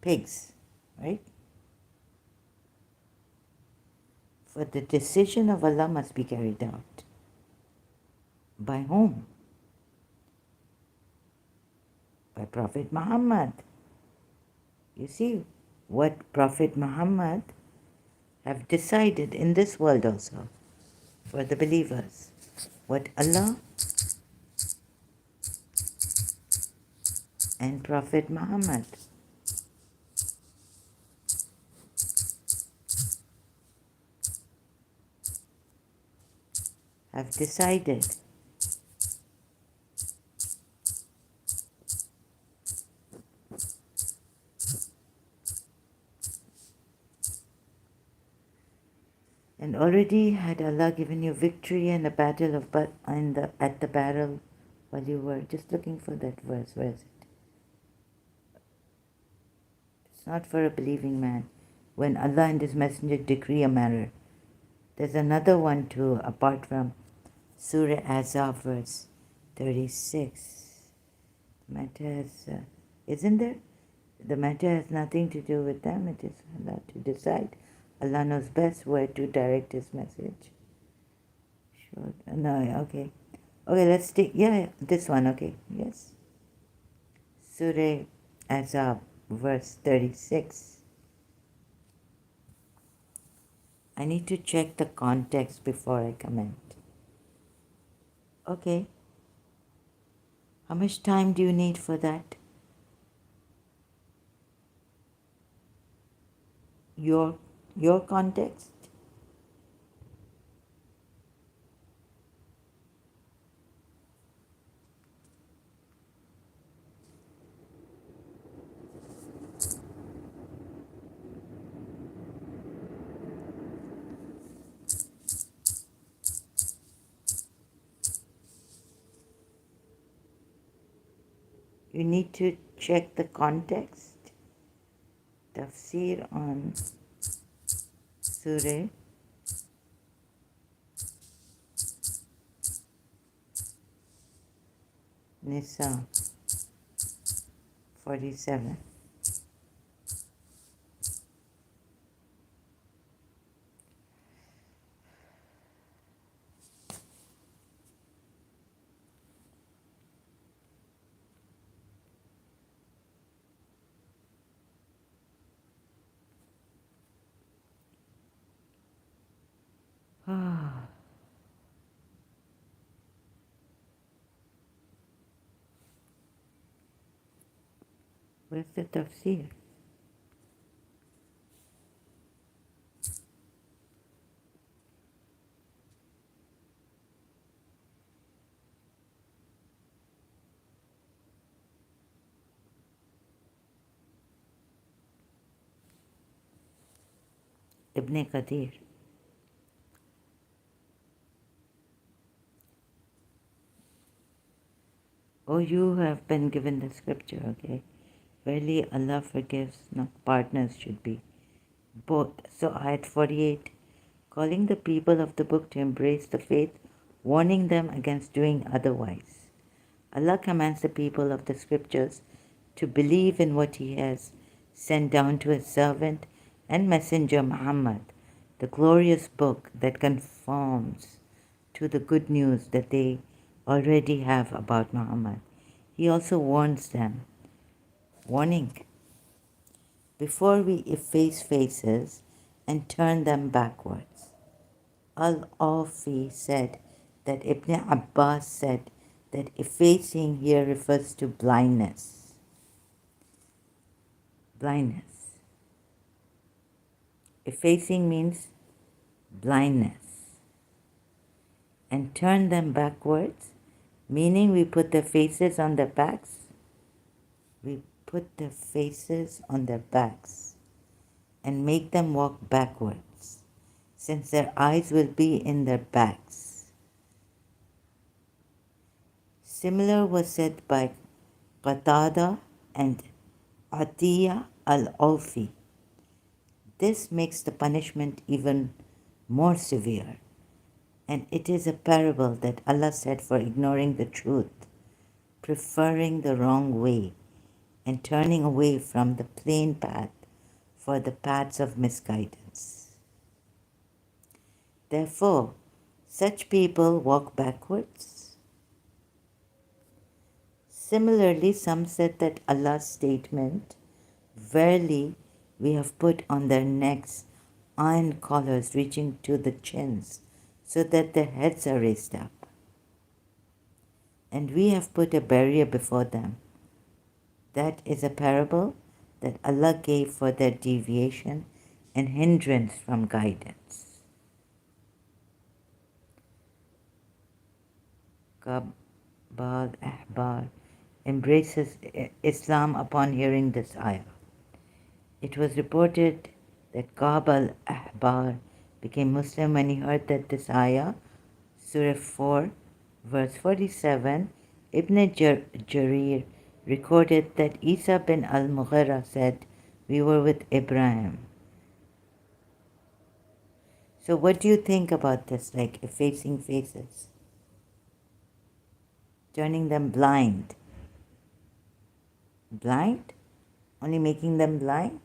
pigs, right? For the decision of Allah must be carried out. By whom? By Prophet Muhammad. You see what Prophet Muhammad have decided in this world also for the believers. What Allah and Prophet Muhammad have decided. And already had Allah given you victory in the battle of at the battle while you were just looking for that verse. Where is it? It's not for a believing man. When Allah and His Messenger decree a matter. There's another one too, apart from Surah Azab verse 36. The matter has, isn't there? The matter has nothing to do with them. It is Allah to decide. Allah knows best where to direct His message. Sure. No, okay. Okay, let's take, this one, okay. Yes. Surah Azab, verse 36. I need to check the context before I comment. Okay. How much time do you need for that? Your context? You need to check the context. Tafsir on Surah Nisa 47. Where's the tafsir? Ibn Kathir. Oh, you have been given the scripture, okay. Verily Allah forgives, not partners should be. Both. So Ayat 48, calling the people of the book to embrace the faith, warning them against doing otherwise. Allah commands the people of the scriptures to believe in what He has sent down to His servant and messenger Muhammad, the glorious book that conforms to the good news that they already have about Muhammad. He also warns them, warning, before we efface faces and turn them backwards. al-Awfi said that Ibn Abbas said that effacing here refers to blindness. Blindness. Effacing means blindness. And turn them backwards, meaning we put their faces on their backs. We put their faces on their backs and make them walk backwards, since their eyes will be in their backs. Similar was said by Qatada and Atiyah al-Awfi. This makes the punishment even more severe, and it is a parable that Allah said for ignoring the truth, preferring the wrong way, and turning away from the plain path for the paths of misguidance. Therefore, such people walk backwards. Similarly, some said that Allah's statement, "Verily, we have put on their necks iron collars reaching to the chins, so that their heads are raised up. And we have put a barrier before them." That is a parable that Allah gave for their deviation and hindrance from guidance. Ka'b al-Ahbar embraces Islam upon hearing this ayah. It was reported that Ka'b al-Ahbar became Muslim when he heard that this ayah, Surah 4, verse 47, Ibn Jarir recorded that Isa bin al-Mughira said, "We were with Ibrahim." So what do you think about this, like effacing faces? Turning them blind. Blind? Only making them blind?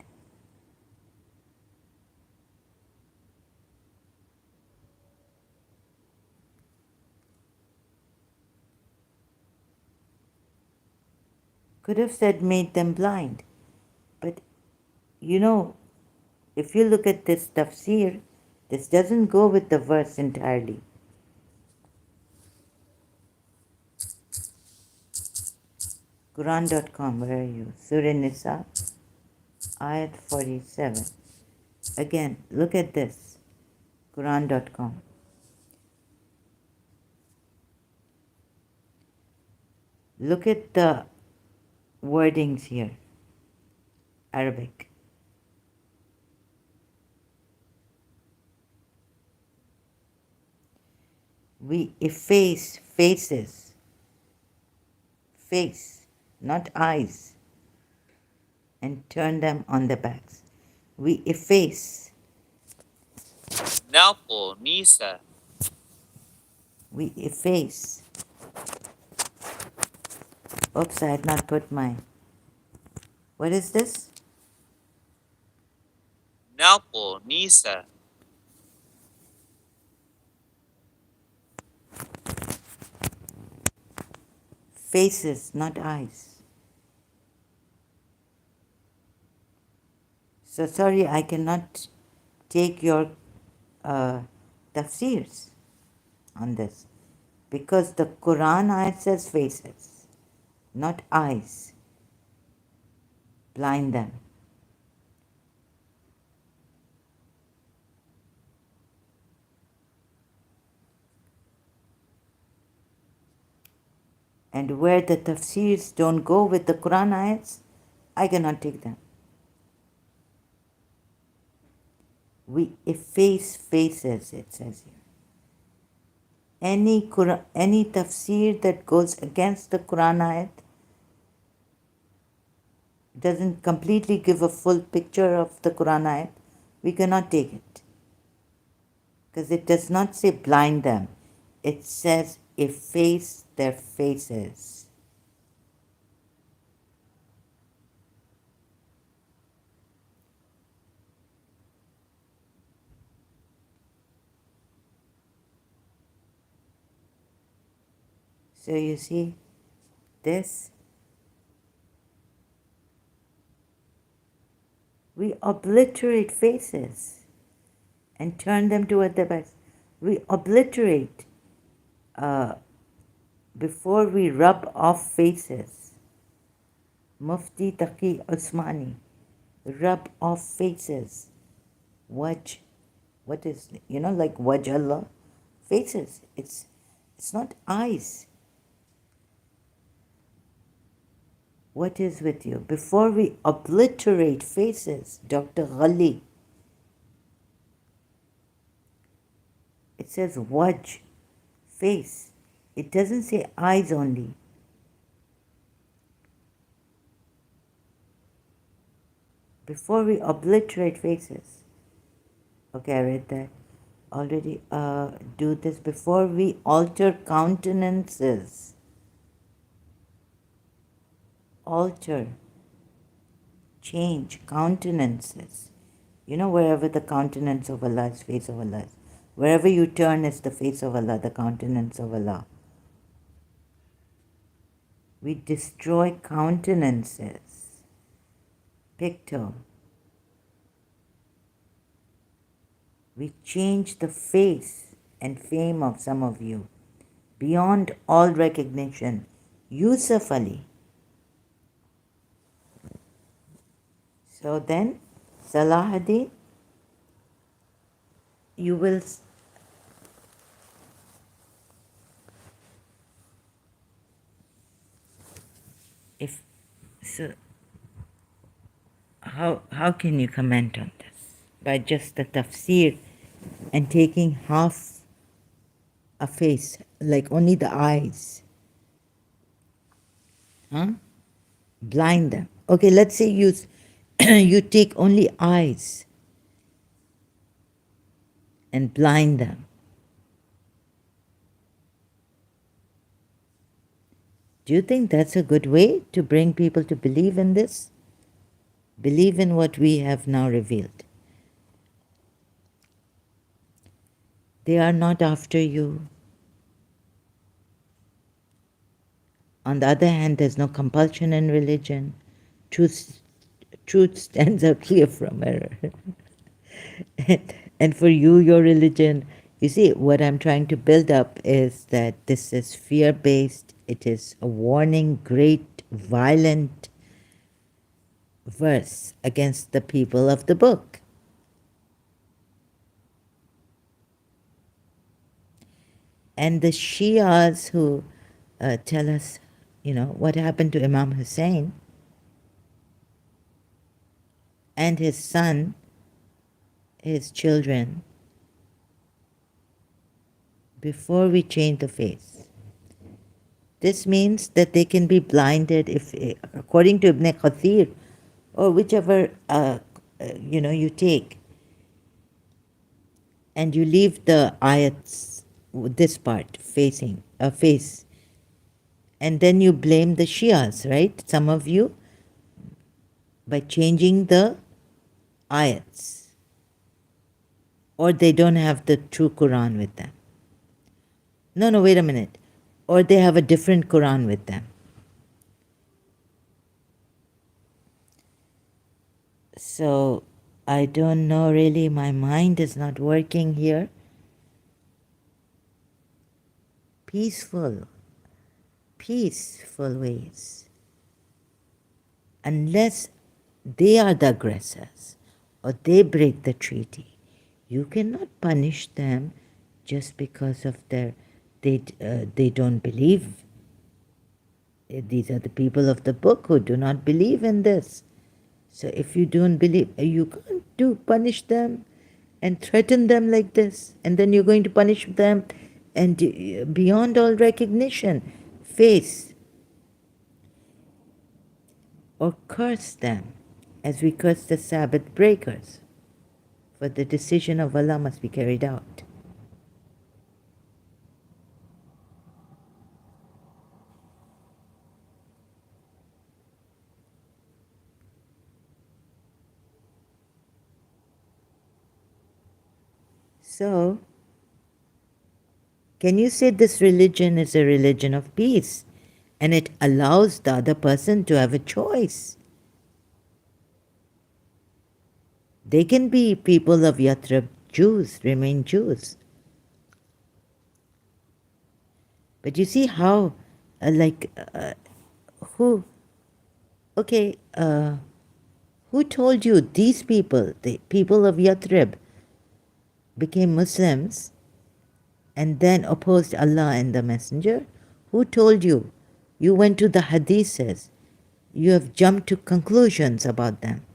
Could have said made them blind. But you know, if you look at this tafsir, this doesn't go with the verse entirely. Quran.com, where are you? Surah Nisa, Ayat 47. Again, look at this. Quran.com. Look at the wordings here. Arabic. We efface faces. Face, not eyes. And turn them on the backs. We efface. Napo Nisa. We efface. Oops, I had not put my. What is this? Napo Nisa. Faces, not eyes. So sorry, I cannot take your tafsirs on this, because the Quran ayat says faces, not eyes. Blind them. And where the tafsirs don't go with the Quran ayats, I cannot take them. We efface faces, it says here. Any tafsir that goes against the Quran ayat doesn't completely give a full picture of the Quran ayat, we cannot take it. Because it does not say blind them. It says efface their faces. So you see, this, we obliterate faces and turn them toward the backs. We obliterate before we rub off faces. Mufti Taqi Usmani, rub off faces. Wajh, what is, like Wajh Allah? Faces. It's not eyes. What is with you? Before we obliterate faces, Dr. Ghali, it says Wajh, face. It doesn't say eyes only. Before we obliterate faces. Okay, I read that already. Do this before we alter countenances. Alter, change countenances. Wherever the countenance of Allah is, face of Allah is. Wherever you turn is the face of Allah, the countenance of Allah. We destroy countenances. Picture. We change the face and fame of some of you beyond all recognition. Yusuf Ali. So then, Salahuddin, you will if so how can you comment on this? By just the tafsir and taking half a face, like only the eyes. Huh? Blind them. Okay, let's say you you take only eyes and blind them. Do you think that's a good way to bring people to believe in this? Believe in what we have now revealed. They are not after you. On the other hand, there's no compulsion in religion. Truth stands out clear from error. And for you, your religion, you see, what I'm trying to build up is that this is fear-based. It is a warning, great, violent verse against the people of the book. And the Shias who tell us, what happened to Imam Hussein and his son, his children, before we change the face. This means that they can be blinded if, according to Ibn Kathir, or whichever, you take, and you leave the ayats, this part, facing, a face, and then you blame the Shias, right? Some of you, by changing the ayats, or they don't have the true Quran with them. No, wait a minute. Or they have a different Quran with them. So, I don't know really, my mind is not working here. Peaceful ways. Unless they are the aggressors or they break the treaty, you cannot punish them just because of they don't believe. These are the people of the book who do not believe in this. So if you don't believe, you can't punish them and threaten them like this, and then you're going to punish them and beyond all recognition, face or curse them as we curse the Sabbath breakers, for the decision of Allah must be carried out. So, can you say this religion is a religion of peace and it allows the other person to have a choice? They can be people of Yathrib, Jews, remain Jews. But you see how, like, who, okay, who told you these people, the people of Yathrib, became Muslims and then opposed Allah and the Messenger? Who told you? You went to the hadiths. You have jumped to conclusions about them.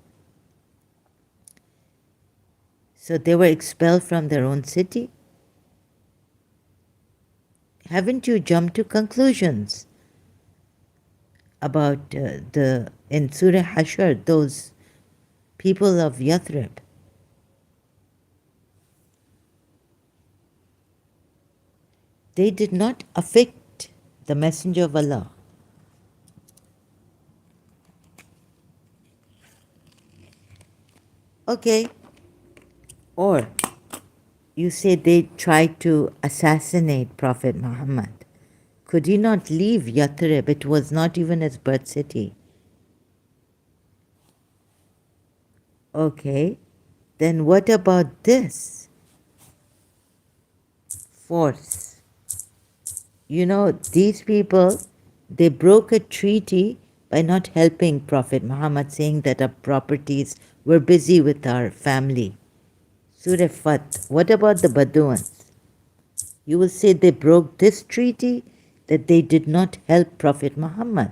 So they were expelled from their own city. Haven't you jumped to conclusions about in Surah Hashr, those people of Yathrib? They did not affect the Messenger of Allah. Okay. Or you say they tried to assassinate Prophet Muhammad. Could he not leave Yathrib? It was not even his birth city. Okay. Then what about this? Force. You know, these people, they broke a treaty by not helping Prophet Muhammad, saying that our properties were busy with our family. Surah Fat. What about the Bedouins? You will say they broke this treaty, that they did not help Prophet Muhammad.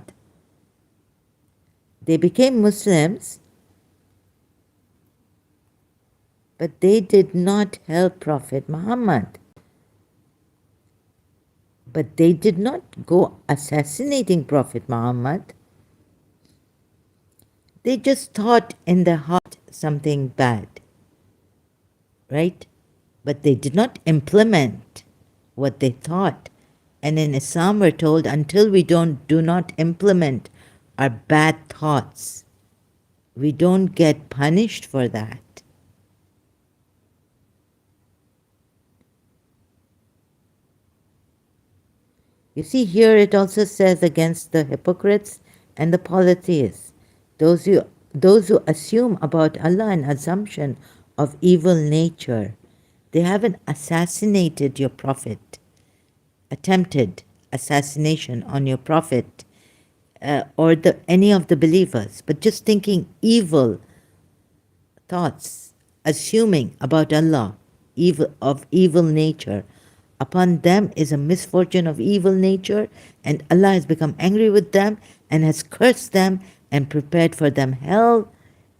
They became Muslims, but they did not help Prophet Muhammad. But they did not go assassinating Prophet Muhammad. They just thought in their heart something bad, right? But they did not implement what they thought. And in Islam, we're told until we do not implement our bad thoughts, we don't get punished for that. You see, here it also says against the hypocrites and the polytheists, those who assume about Allah an assumption of evil nature. They haven't assassinated your prophet, attempted assassination on your prophet, or any of the believers, but just thinking evil thoughts, assuming about Allah, evil nature. Upon them is a misfortune of evil nature, and Allah has become angry with them and has cursed them and prepared for them hell,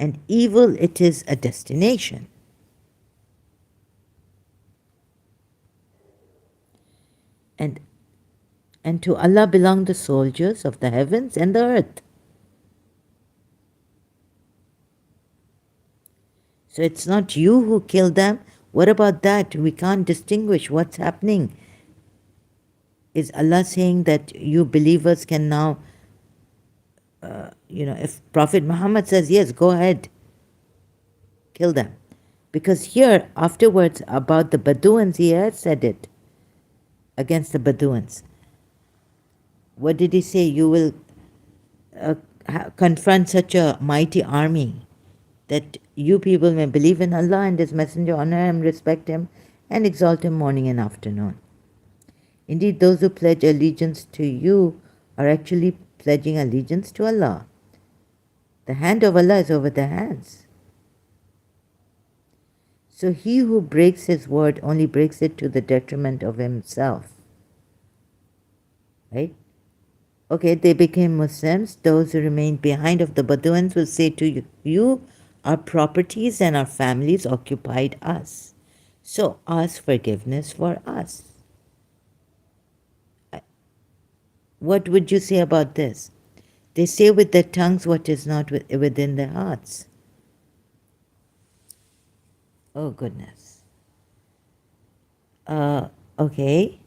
and evil it is a destination. And to Allah belong the soldiers of the heavens and the earth. So it's not you who killed them. What about that? We can't distinguish what's happening. Is Allah saying that you believers can now, if Prophet Muhammad says, yes, go ahead, kill them. Because here, afterwards, about the Bedouins, he has said it against the Bedouins. What did he say? You will confront such a mighty army that you people may believe in Allah and His Messenger, honor Him, respect Him, and exalt Him morning and afternoon. Indeed, those who pledge allegiance to you are actually pledging allegiance to Allah. The hand of Allah is over their hands. So he who breaks his word only breaks it to the detriment of himself. Right? Okay, they became Muslims. Those who remained behind of the Bedouins will say to you, our properties and our families occupied us. So ask forgiveness for us. What would you say about this? They say with their tongues what is not within their hearts. Oh, goodness. Okay.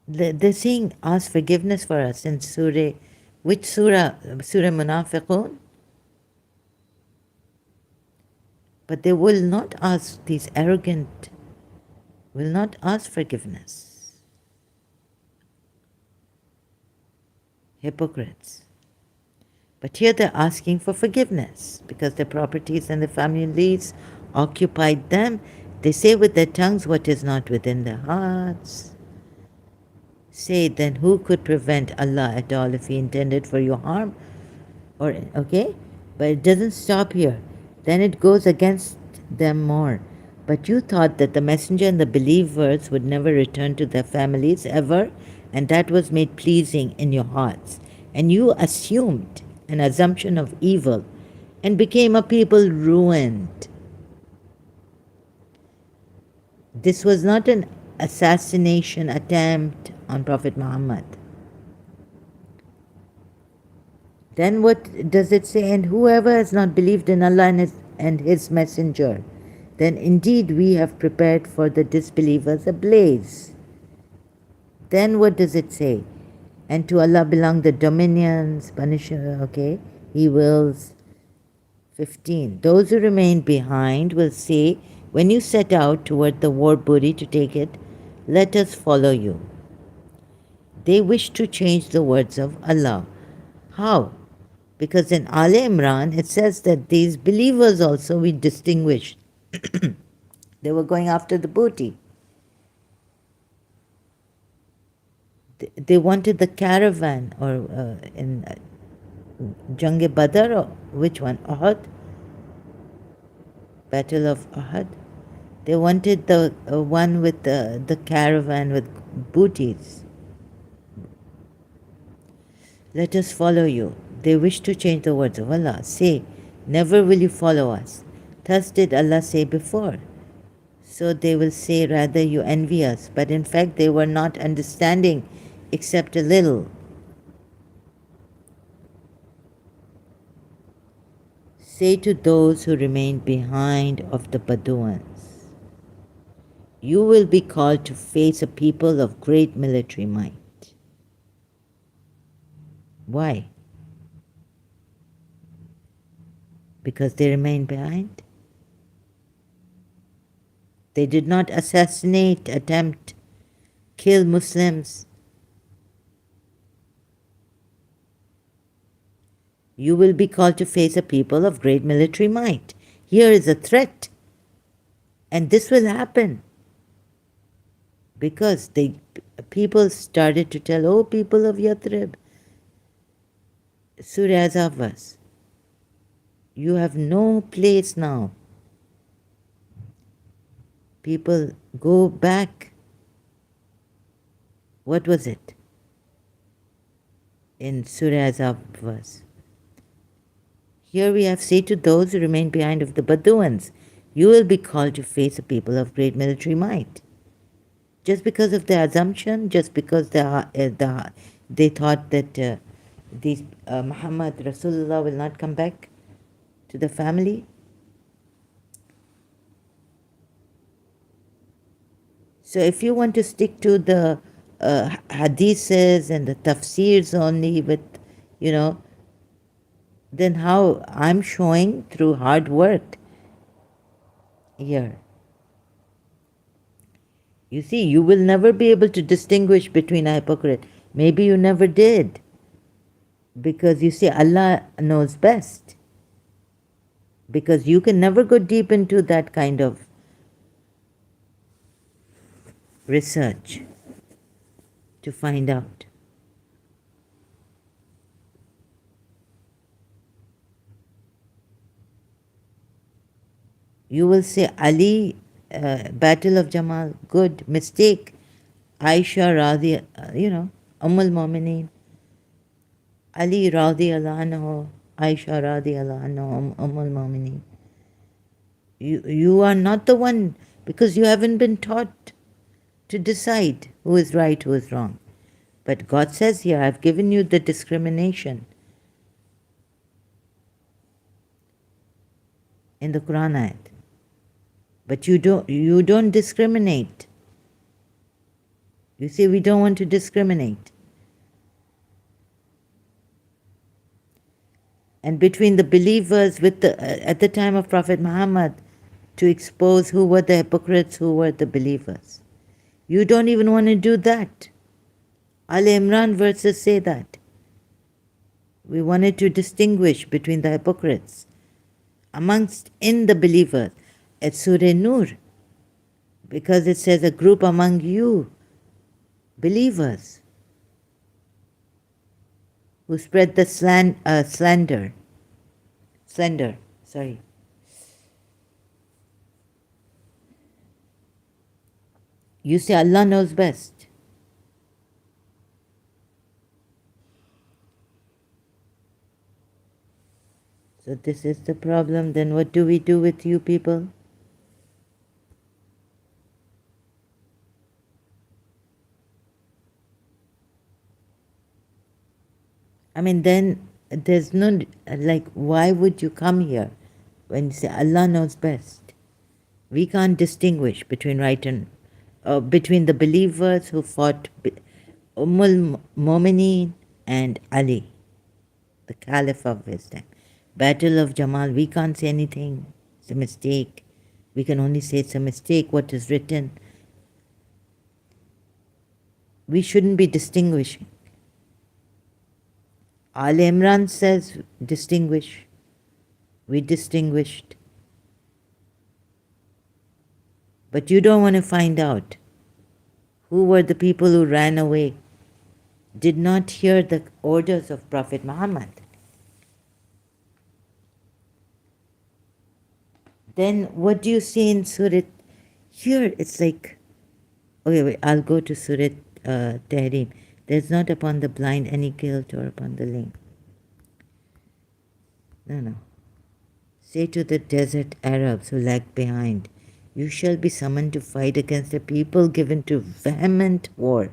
They're saying, ask forgiveness for us in Surah, which Surah? Surah Munafiqun? But they will not ask, these arrogant, will not ask forgiveness. Hypocrites. But here they're asking for forgiveness because their properties and their families occupied them. They say with their tongues what is not within their hearts. say, then who could prevent Allah at all if He intended for your harm? Or, okay? But it doesn't stop here. Then it goes against them more. But you thought that the messenger and the believers would never return to their families ever, and that was made pleasing in your hearts. And you assumed an assumption of evil and became a people ruined. This was not an assassination attempt on Prophet Muhammad. Then what does it say? And whoever has not believed in Allah and his messenger, then indeed we have prepared for the disbelievers a blaze. Then what does it say? And to Allah belong the dominions, punishment, okay? He wills. 15. Those who remain behind will say, when you set out toward the war booty to take it, let us follow you. They wish to change the words of Allah. How? Because in Al Imran it says that these believers also we distinguished. They were going after the booty. They wanted the caravan, or in Jang-e Badr, or which one? Uhud? Battle of Uhud. They wanted the one with the caravan with booties. Let us follow you. They wish to change the words of Allah. Say, never will you follow us. Thus did Allah say before. So they will say, rather you envy us. But in fact they were not understanding except a little. Say to those who remain behind of the Bedouins, you will be called to face a people of great military might. Why? Because they remain behind? They did not assassinate, attempt, kill Muslims. You will be called to face a people of great military might. Here is a threat. And this will happen. Because people started to tell, oh, people of Yathrib, Surah Azab was, you have no place now. People, go back. What was it? In Surah Azab was. Here we have, say to those who remain behind of the Bedouins, you will be called to face a people of great military might. Just because of the assumption, just because they thought that Muhammad Rasulullah will not come back to the family. So if you want to stick to the hadiths and the tafsirs only with, then how I'm showing through hard work here. You see, you will never be able to distinguish between a hypocrite. Maybe you never did. Because you see, Allah knows best. Because you can never go deep into that kind of research to find out. You will say, Ali, Battle of Jamal, good, mistake. Aisha Radhi, Ummul Mu'mineen. Ali Radhiyallahu anhu, Aisha Radhiyallahu anhu, Ummul Mu'mineen. You are not the one, because you haven't been taught to decide who is right, who is wrong. But God says here, I've given you the discrimination in the Quran ayat. But you don't discriminate. You see, we don't want to discriminate. And between the believers at the time of Prophet Muhammad, to expose who were the hypocrites, who were the believers. You don't even want to do that. Al Imran verses say that. We wanted to distinguish between the hypocrites in the believers. At Surah Nur, because it says a group among you, believers. who spread the slender, sorry. You say Allah knows best. So this is the problem. Then what do we do with you people? I mean, then there's no, like, why would you come here when you say Allah knows best? We can't distinguish between right and, between the believers who fought Ummul Mu'mineen and Ali, the Caliph of his time. Battle of Jamal, we can't say anything. It's a mistake. We can only say it's a mistake, what is written. We shouldn't be distinguishing. Al Imran says distinguish. We distinguished. But you don't want to find out who were the people who ran away, did not hear the orders of Prophet Muhammad. Then what do you see in Surah? Here it's like, okay, wait, I'll go to Surah Tahrim. There's not upon the blind any guilt or upon the lame. No. Say to the desert Arabs who lag behind, you shall be summoned to fight against a people given to vehement war.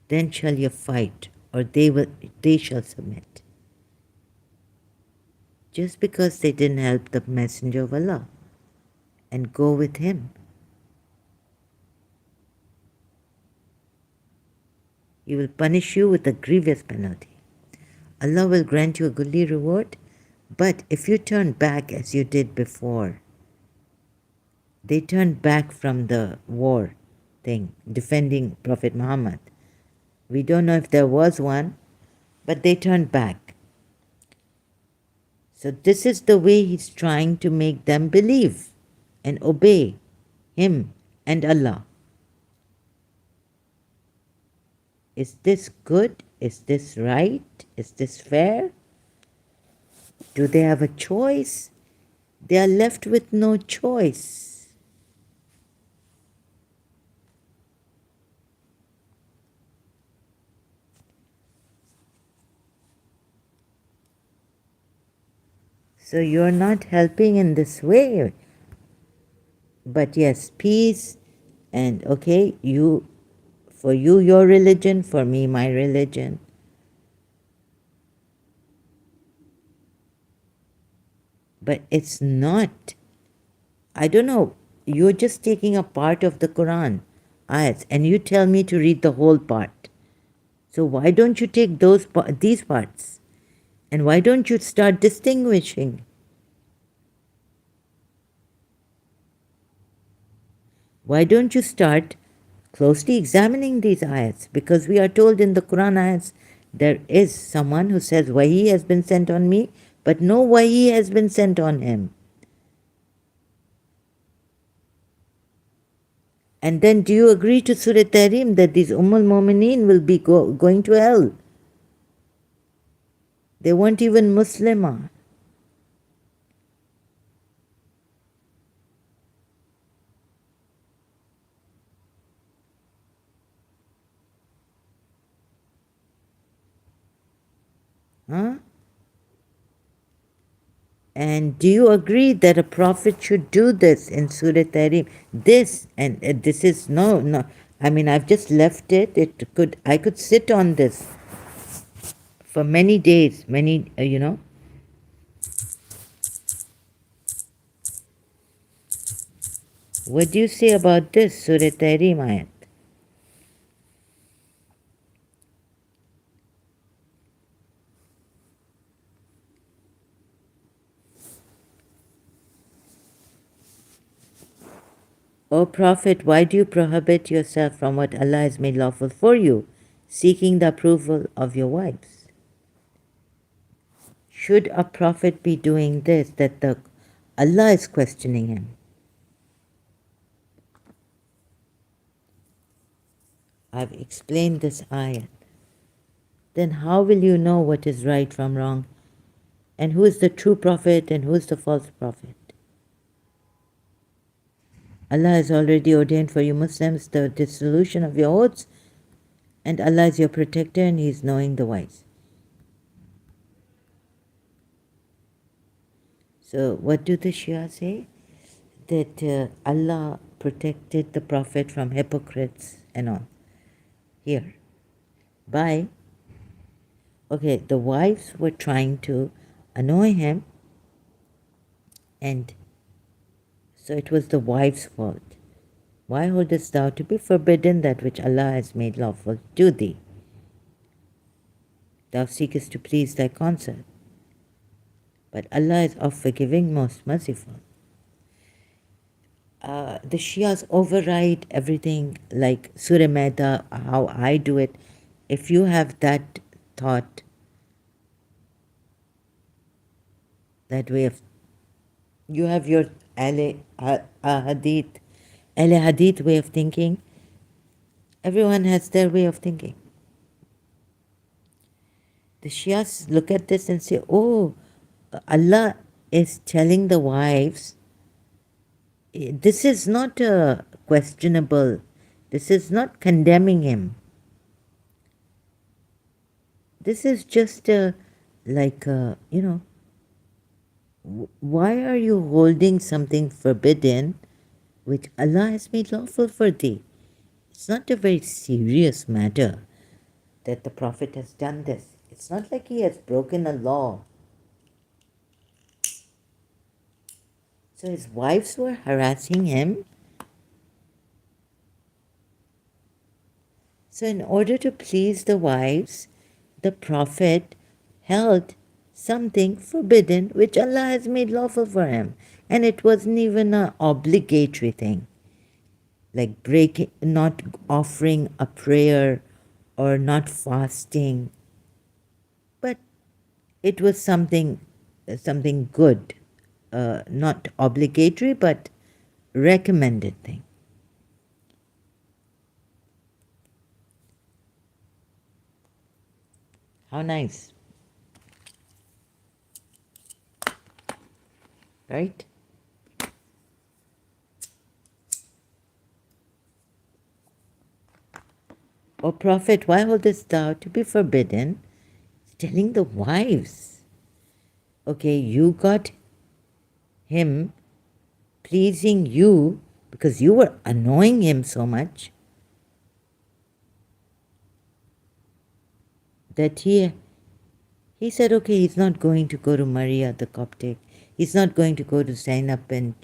Then shall you fight, or they shall submit. Just because they didn't help the Messenger of Allah and go with him. He will punish you with a grievous penalty. Allah will grant you a goodly reward, but if you turn back as you did before, they turned back from the war thing, defending Prophet Muhammad. We don't know if there was one, but they turned back. So this is the way he's trying to make them believe and obey him and Allah. Is this good? Is this right? Is this fair? Do they have a choice? They are left with no choice. So you're not helping in this way. But yes, peace and okay, for you your religion, for me my religion. But it's not. I don't know. You're just taking a part of the Quran, ayats, and you tell me to read the whole part. So why don't you take these parts? And why don't you start distinguishing? Why don't you start closely examining these ayats? Because we are told in the Quran ayats, there is someone who says, Wahi has been sent on me, but no Wahi has been sent on him. And then do you agree to Surah Tahrim that these Ummul Mu'mineen will be going to hell? They weren't even Muslimah. Huh? And do you agree that a prophet should do this in Surah Tahrim? This, and this is no. I mean, I've just left it. I could sit on this for many days, What do you say about this, Surah Tahrim ayat? O Prophet, why do you prohibit yourself from what Allah has made lawful for you, seeking the approval of your wives? Should a prophet be doing this, that Allah is questioning him? I've explained this ayat. then how will you know what is right from wrong? And who is the true prophet and who is the false prophet? Allah has already ordained for you Muslims the dissolution of your oaths, and Allah is your protector and He is knowing the wise. So what do the Shia say? That Allah protected the Prophet from hypocrites and all. Here. By, okay, the wives were trying to annoy him, and so it was the wife's fault. Why holdest thou to be forbidden that which Allah has made lawful to thee? Thou seekest to please thy consort. But Allah is of forgiving, most merciful. The Shias override everything like Surah Maida, how I do it. If you have that thought, that way of, you have your Hadith, Hadith way of thinking. Everyone has their way of thinking. The Shias look at this and say, oh, Allah is telling the wives, this is not questionable, this is not condemning him. This is just why are you holding something forbidden which Allah has made lawful for thee? It's not a very serious matter that the Prophet has done this. It's not like he has broken a law. So his wives were harassing him. So in order to please the wives, the Prophet held something forbidden which Allah has made lawful for him. And it wasn't even an obligatory thing. Like not offering a prayer or not fasting. But it was something good. Not obligatory, but recommended thing. How nice. Right? O Prophet, why holdest thou to be forbidden? Telling the wives. Okay, you got him pleasing you because you were annoying him so much that he said, okay, he's not going to go to Maria the Coptic. He's not going to go to Zainab and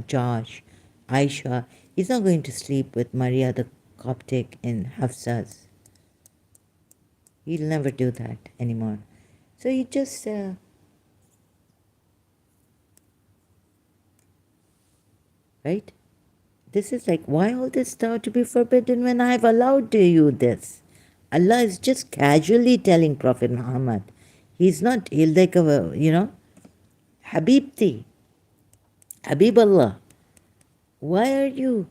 Josh, Aisha. He's not going to sleep with Maria the Coptic in Hafsa's. He'll never do that anymore. So he just right? This is like, why all this thou to be forbidden when I have allowed to you this? Allah is just casually telling Prophet Muhammad. He's like a, Habibti, Habib Allah. Why are you?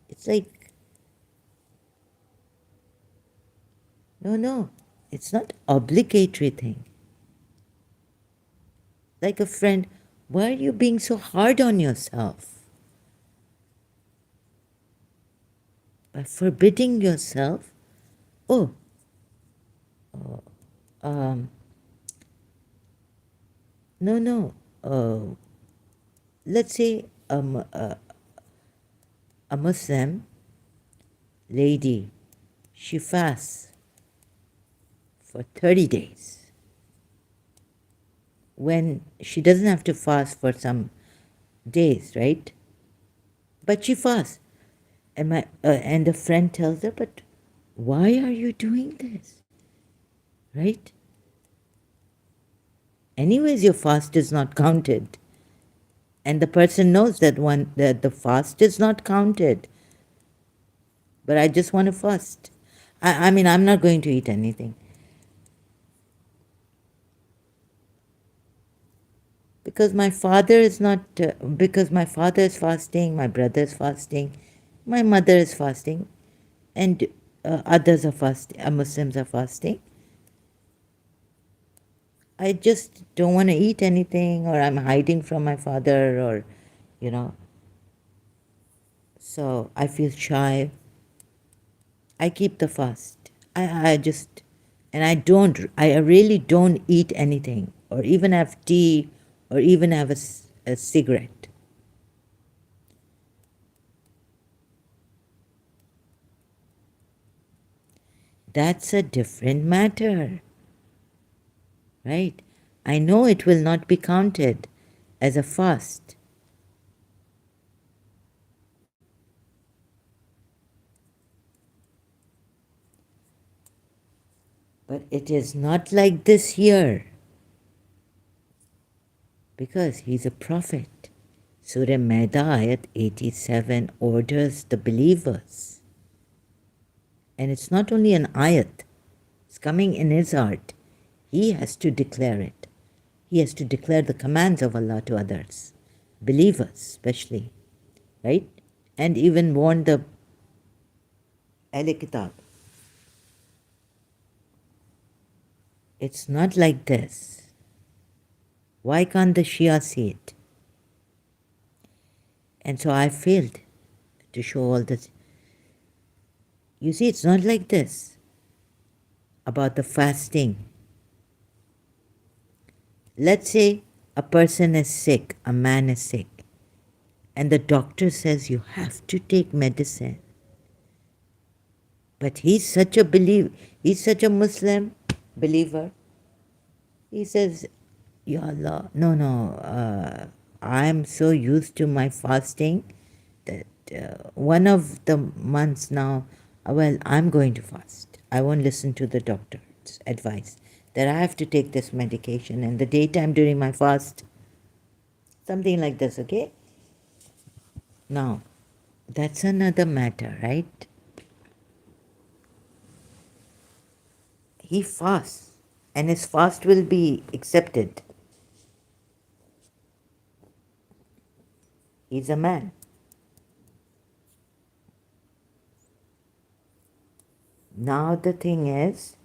It's like, no, it's not obligatory thing. Like a friend, why are you being so hard on yourself? By forbidding yourself, no. Let's say a Muslim lady, she fasts for 30 days. When she doesn't have to fast for some days, right? But she fasts. And a friend tells her, but why are you doing this? Right? Anyways, your fast is not counted. And the person knows that the fast is not counted. But I just want to fast. I mean, I'm not going to eat anything. Because my father is fasting, my brother is fasting, my mother is fasting, and others are fasting, Muslims are fasting. I just don't want to eat anything, or I'm hiding from my father, or, you know, so I feel shy. I keep the fast. I just, and I really don't eat anything, or even have tea, or even have a cigarette. That's a different matter, right? I know it will not be counted as a fast. But it is not like this here, because he's a prophet. Surah Maida Ayat 87 orders the believers. And it's not only an ayat, it's coming in his heart. He has to declare it. He has to declare the commands of Allah to others, believers especially, right? And even warn the Ahl Kitab. It's not like this. Why can't the Shia see it? And so I failed to show all this. You see, it's not like this about the fasting. Let's say a person is sick, a man is sick, and the doctor says you have to take medicine. But he's such a Muslim believer. He says, Ya Allah, no, I'm so used to my fasting that one of the months now, well, I'm going to fast. I won't listen to the doctor's advice that I have to take this medication in the daytime during my fast. Something like this, okay? Now, that's another matter, right? He fasts, and his fast will be accepted. He's a man. Now, the thing is,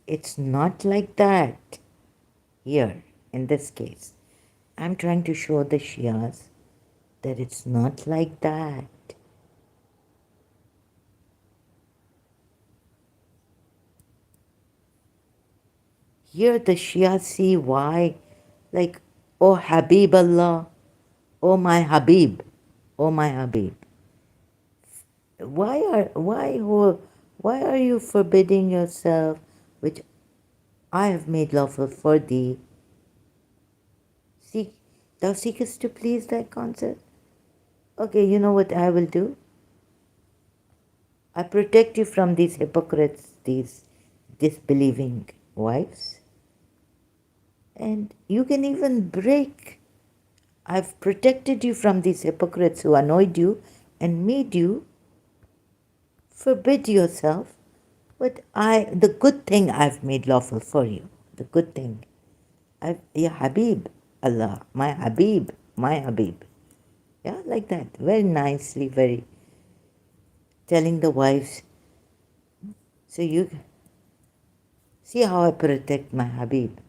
it's not like that here in this case. I'm trying to show the Shias that it's not like that. Here, the Shias see why, like, oh Habib Allah, oh my Habib, oh my Habib. Why are you forbidding yourself, which I have made lawful for thee? Seek, thou seekest to please thy consort. Okay, you know what I will do? I protect you from these hypocrites, these disbelieving wives. And you can even break. I've protected you from these hypocrites who annoyed you and made you forbid yourself. But the good thing I've made lawful for you. The good thing. Ya Habib, Allah, my Habib, my Habib. Yeah, like that. Very nicely, very telling the wives. So you see how I protect my Habib.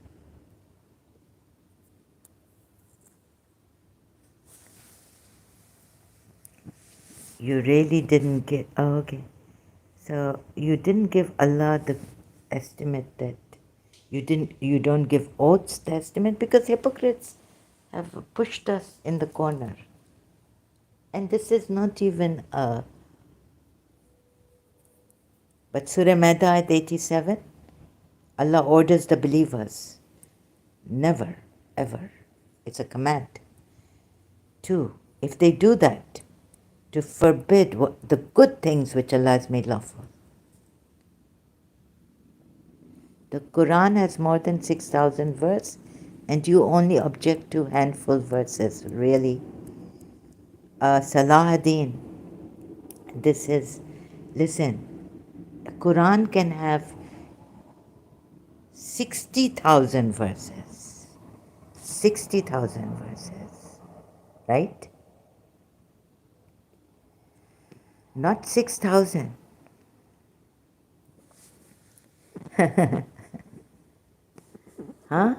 You really didn't get. Oh, okay. So you didn't give Allah the estimate that you don't give oaths the estimate because hypocrites have pushed us in the corner. And this is not even a. But Surah Maida at 87, Allah orders the believers never, ever. It's a command. Two, if they do that, to forbid the good things which Allah has made lawful. The Quran has more than 6,000 verses, and you only object to handful verses. Really, Salahuddin, this is, listen, Quran can have 60,000 verses. 60,000 verses, right? Not 6,000. Huh?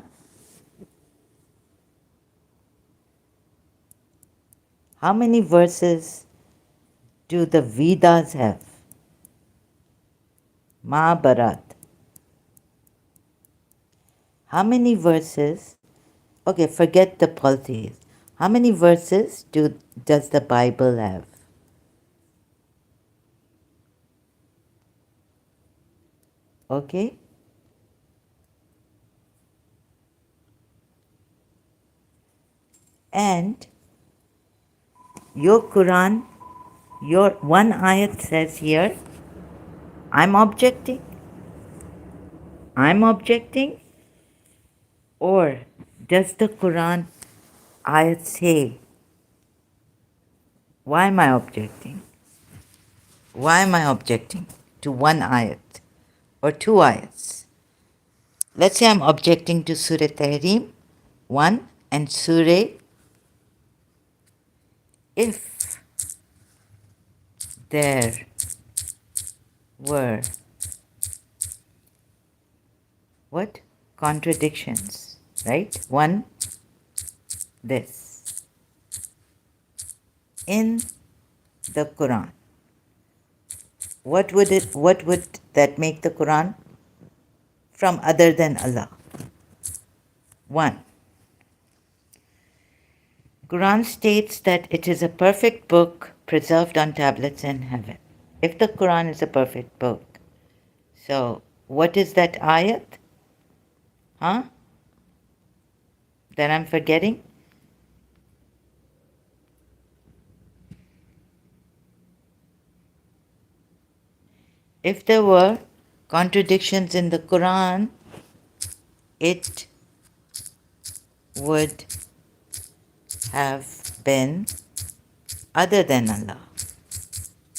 How many verses do the Vedas have? Mahabharat. How many verses? Okay, forget the polytheists. How many verses does the Bible have? Okay? And your Quran, your one ayat says here, I'm objecting. I'm objecting. Or does the Quran ayat say, why am I objecting? Why am I objecting to one ayat or two ayats? Let's say I'm objecting to Surah Tahrim 1 and Surah if there were what? Contradictions, right? One, this. In the Quran. What would that make the Quran from other than Allah? One, Quran states that it is a perfect book preserved on tablets in heaven. If the Quran is a perfect book, so what is that ayat? Huh? That I'm forgetting? If there were contradictions in the Quran, it would have been other than Allah.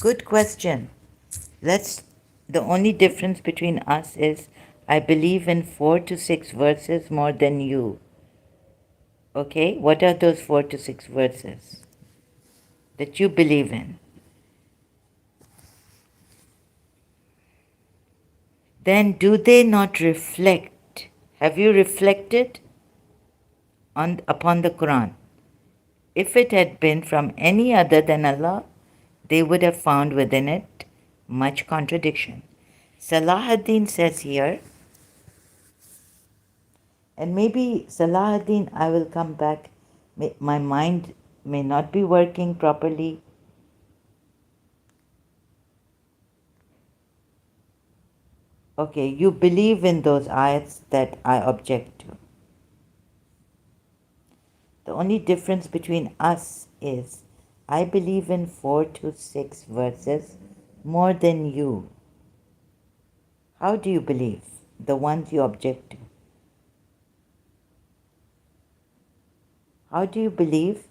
Good question. The only difference between us is I believe in 4 to 6 verses more than you. Okay? What are those 4 to 6 verses that you believe in? Then do they not reflect? Have you reflected upon the Quran? If it had been from any other than Allah, they would have found within it much contradiction. Salahuddin says here, and maybe Salahuddin, I will come back. My mind may not be working properly. Okay, you believe in those ayats that I object to. The only difference between us is I believe in 4 to 6 verses more than you. How do you believe? The ones you object to. How do you believe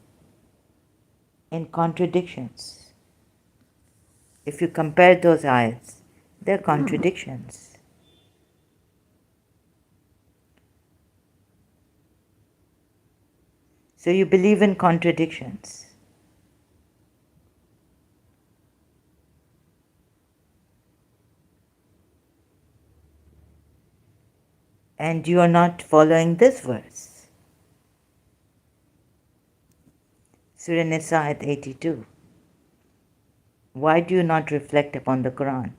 in contradictions? If you compare those ayats, they're contradictions. So you believe in contradictions. And you are not following this verse. Surah Nisa at 82. Why do you not reflect upon the Quran?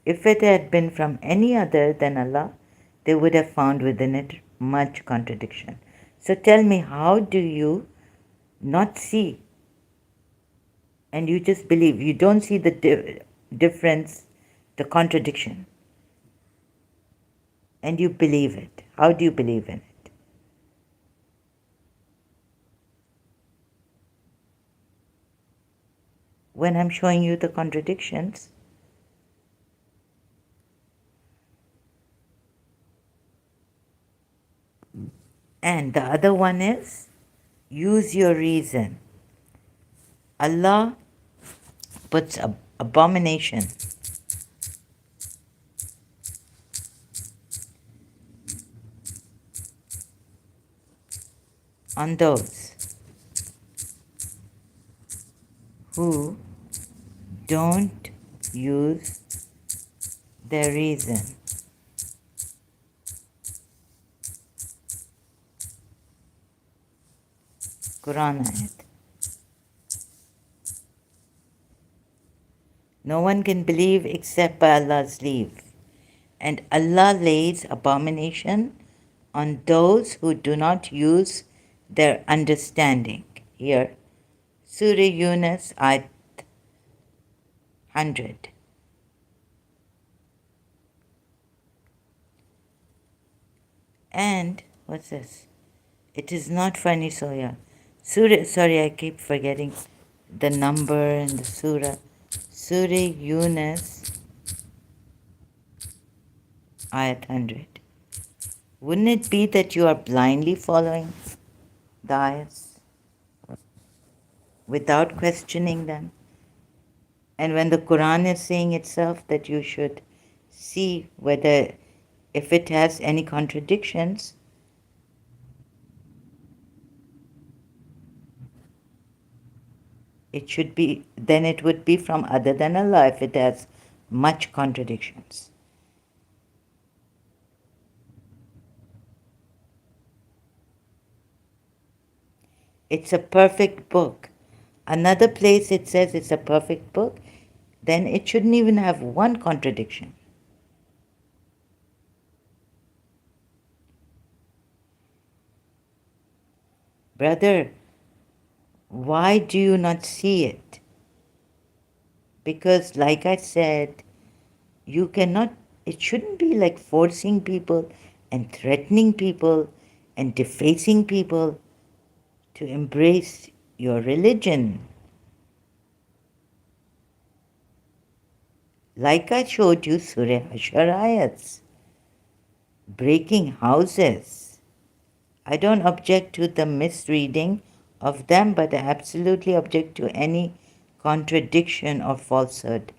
If it had been from any other than Allah, they would have found within it much contradiction. So tell me, how do you not see and you just believe? You don't see the difference, the contradiction, and you believe it. How do you believe in it? When I'm showing you the contradictions, and the other one is use your reason. Allah puts abomination on those who don't use their reason. Quran ayat. No one can believe except by Allah's leave. And Allah lays abomination on those who do not use their understanding. Here, Surah Yunus, Ayat 100. And, what's this? It is not funny, Soya. Surah, sorry, I keep forgetting the number and the surah. Surah Yunus, Ayat 100. Wouldn't it be that you are blindly following the ayats without questioning them? And when the Quran is saying itself that you should see whether, if it has any contradictions, it should be, then it would be from other than Allah if it has much contradictions. It's a perfect book. Another place it says it's a perfect book, then it shouldn't even have one contradiction. Brother, why do you not see it? Because, like I said, you cannot, it shouldn't be like forcing people and threatening people and defacing people to embrace your religion. Like I showed you Surah Asharayats, breaking houses. I don't object to the misreading of them, but I absolutely object to any contradiction or falsehood.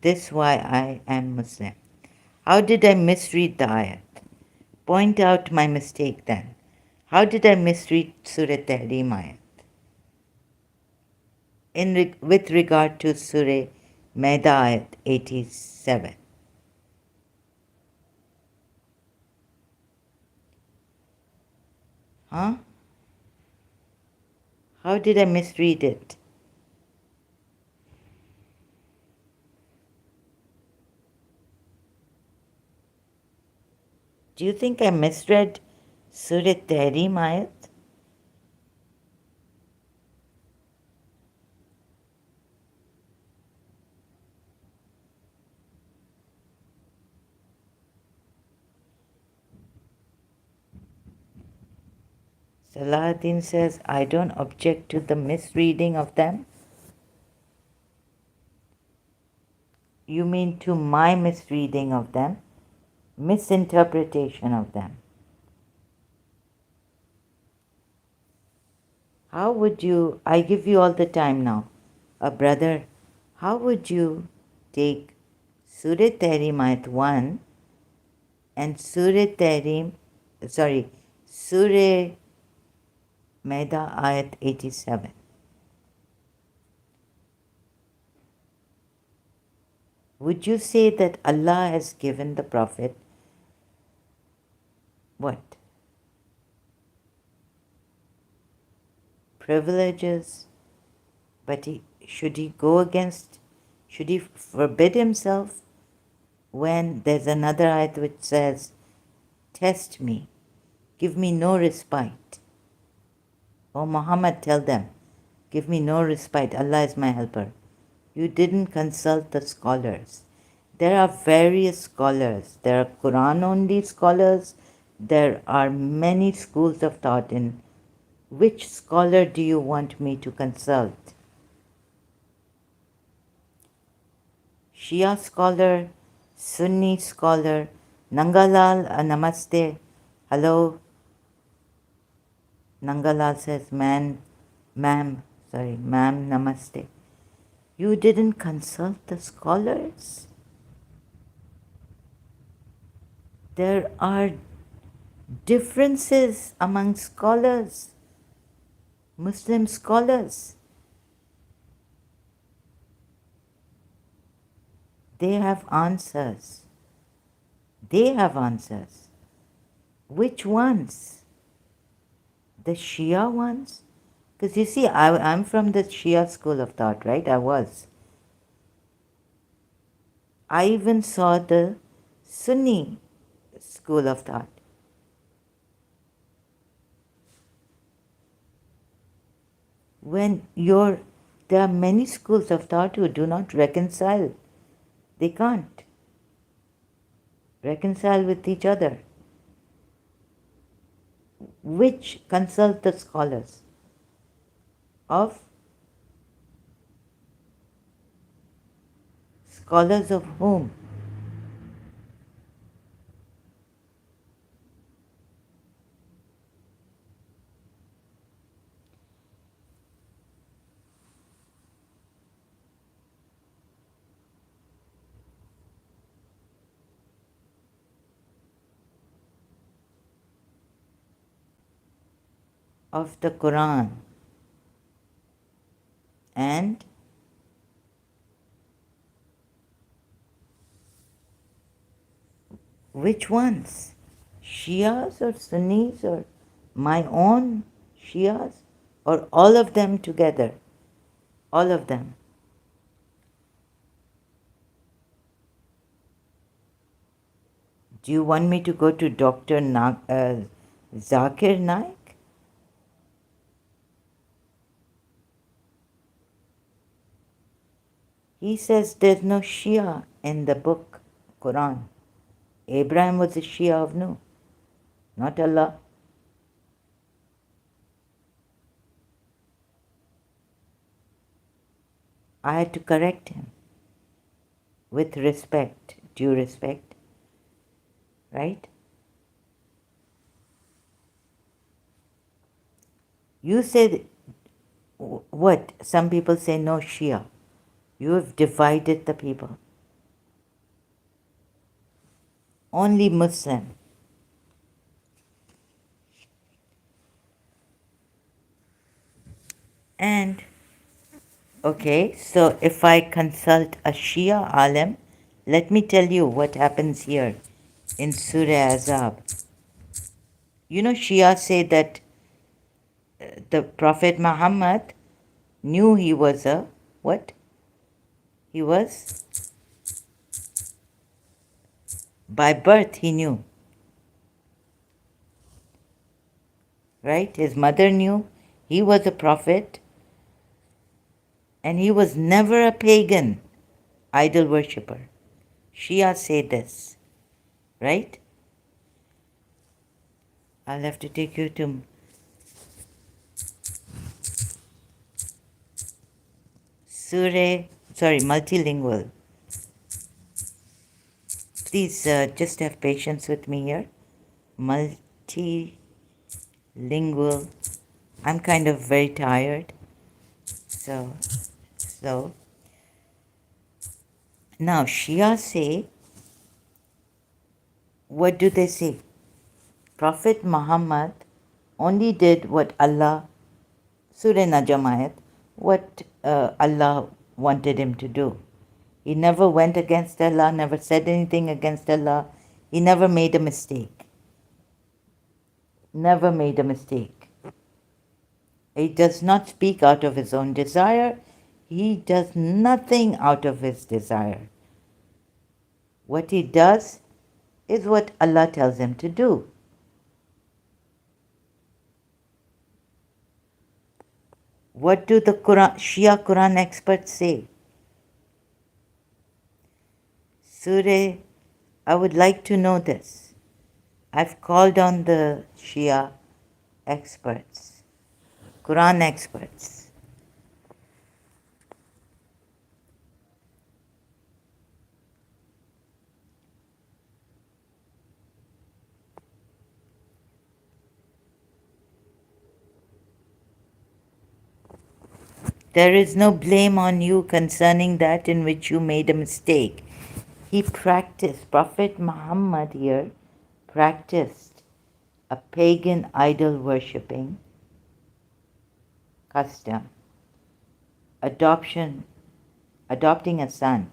This is why I am Muslim. How did I misread the ayat? Point out my mistake then. How did I misread Surah Tahrim ayat? With regard to Surah Maida ayat 87. Huh? How did I misread it? Do you think I misread Surah Tahrim ayat? Salahuddin says, I don't object to the misreading of them. You mean to my misreading of them, misinterpretation of them. How would you, I give you all the time now, brother, how would you take Surah Tahrim ayat 1 and Surah Maida ayat 87? Would you say that Allah has given the Prophet what? Privileges, but should he forbid himself when there's another ayat which says, test me, give me no respite. O Muhammad, tell them, give me no respite, Allah is my helper. You didn't consult the scholars. There are various scholars. There are Quran-only scholars. There are many schools of thought. In which scholar do you want me to consult? Shia scholar, Sunni scholar, Nangalal, namaste. Hello. Nangalal says, ma'am, namaste. You didn't consult the scholars? There are differences among scholars, Muslim scholars. They have answers. They have answers. Which ones? The Shia ones? Because you see, I'm from the Shia school of thought, right? I was. I even saw the Sunni school of thought. There are many schools of thought who do not reconcile. They can't reconcile with each other. Which consult the scholars of whom? Of the Quran. And which ones? Shias or Sunnis or my own Shias or all of them together? All of them. Do you want me to go to Dr. Zakir Naik? He says there's no Shia in the book Quran. Abraham was a Shia of Nuh, not Allah. I had to correct him with respect, due respect, right? You said what? Some people say no Shia. You have divided the people. Only Muslim. And okay, so if I consult a Shia alim, let me tell you what happens here in Surah Azab. You know, Shia say that the Prophet Muhammad knew he was a what? He was, by birth he knew, right? His mother knew he was a prophet and he was never a pagan idol worshipper. Shia say this, right? I'll have to take you to multilingual. Please just have patience with me here. Multilingual. I'm kind of very tired. So now Shia say, what do they say? Prophet Muhammad only did what Allah, Surah Najm ayat, what Allah wanted him to do. He never went against Allah, never said anything against Allah. He never made a mistake. Never made a mistake. He does not speak out of his own desire. He does nothing out of his desire. What he does is what Allah tells him to do. What do the Shia Quran experts say? Surah, I would like to know this. I've called on the Shia experts, Quran experts. There is no blame on you concerning that in which you made a mistake. He practiced, Prophet Muhammad here practiced a pagan idol worshipping custom, adopting a son.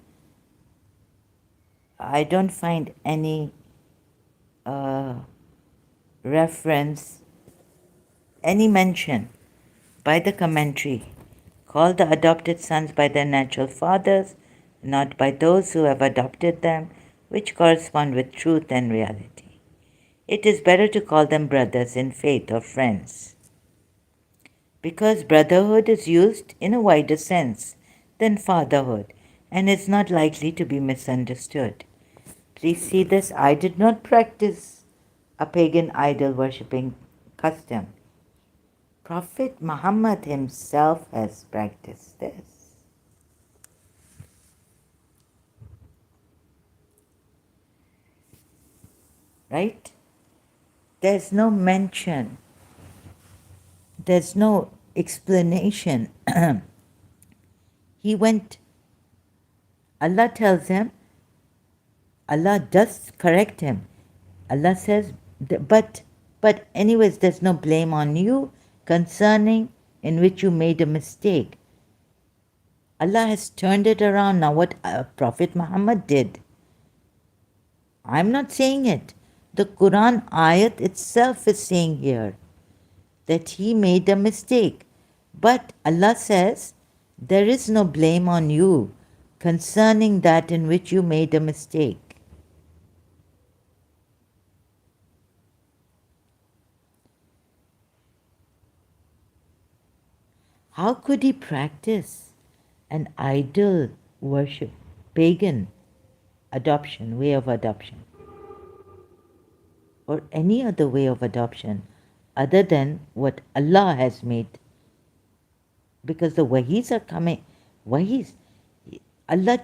I don't find any reference, any mention by the commentary. Call the adopted sons by their natural fathers, not by those who have adopted them, which correspond with truth and reality. It is better to call them brothers in faith or friends, because brotherhood is used in a wider sense than fatherhood and is not likely to be misunderstood. Please see this. I did not practice a pagan idol worshipping custom. Prophet Muhammad himself has practiced this. Right? There's no mention, there's no explanation. He went, Allah tells him, Allah does correct him. Allah says, but anyways, there's no blame on you concerning in which you made a mistake. Allah has turned it around. Now, what Prophet Muhammad did, I'm not saying it. The Quran ayat itself is saying here that he made a mistake. But Allah says, there is no blame on you concerning that in which you made a mistake. How could he practice an idol worship, pagan adoption, way of adoption, or any other way of adoption other than what Allah has made? Because the wahis are coming, wahis. Allah,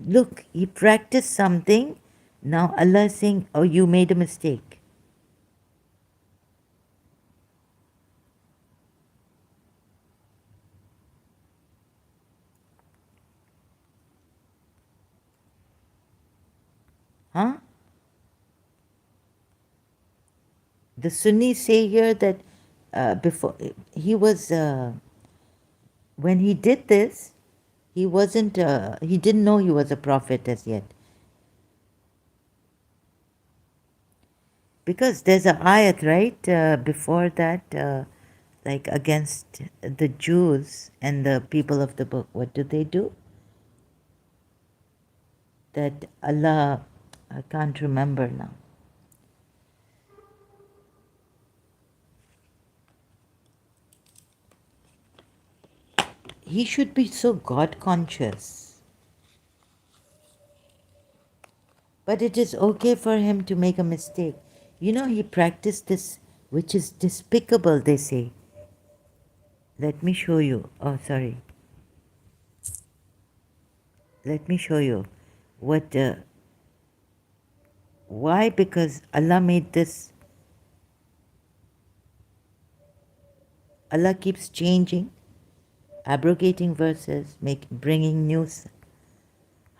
look, he practiced something. Now Allah is saying, oh, you made a mistake. Huh? The Sunnis say here that before he was, when he did this, he wasn't, he didn't know he was a prophet as yet. Because there's a ayat, right, before that, like against the Jews and the people of the book. What do they do? That Allah, I can't remember now. He should be so God conscious. But it is okay for him to make a mistake. You know, he practiced this, which is despicable, they say. Let me show you. Oh, sorry. Let me show you. What, why? Because Allah made this. Allah keeps changing, abrogating verses, bringing news.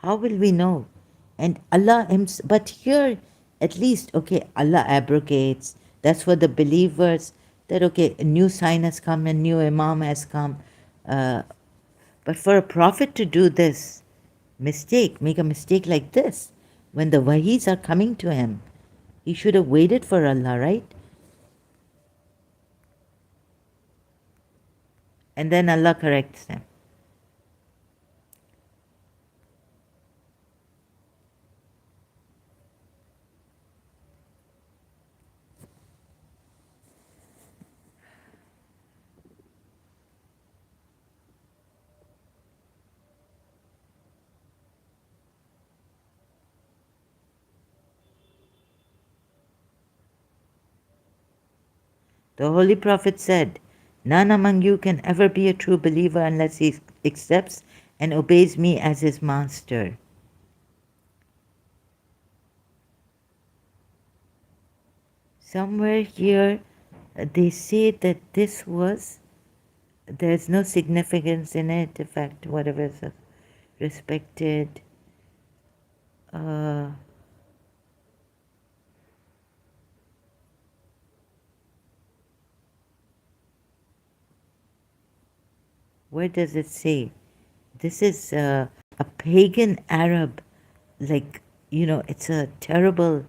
How will we know? And Allah himself, but here at least, okay, Allah abrogates. That's for the believers, that okay, a new sign has come, a new imam has come. But for a prophet to do this make a mistake like this, when the wahis are coming to him, he should have waited for Allah, right? And then Allah corrects them. The Holy Prophet said, none among you can ever be a true believer unless he accepts and obeys me as his master. Somewhere here they say that this was, there's no significance in it. In fact, whatever is respected. Where does it say? This is a pagan Arab, like, you know, it's a terrible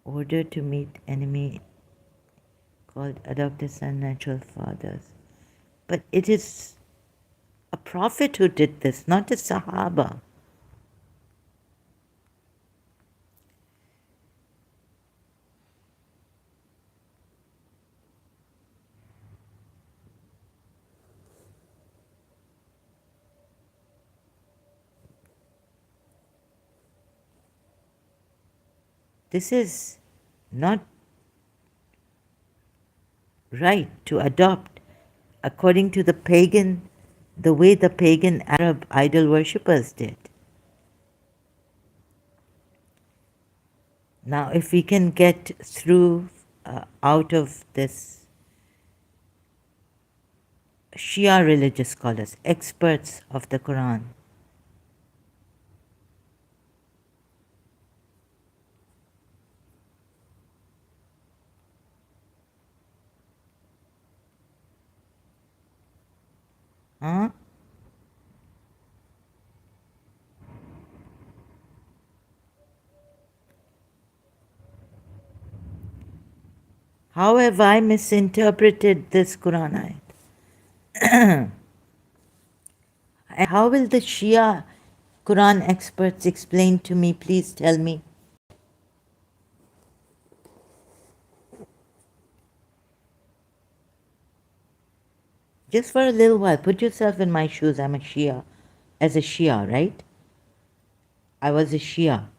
order to meet enemy called adopted son, natural fathers. But it is A prophet who did this, not a Sahaba. This is not right to adopt according to the way the pagan Arab idol worshippers did. Now, if we can get through out of this Shia religious scholars, experts of the Quran, huh? How have I misinterpreted this Quran ayat? How will the Shia Quran experts explain to me? Please tell me. Just for a little while, put yourself in my shoes. I'm a Shia. As a Shia, right? I was a Shia.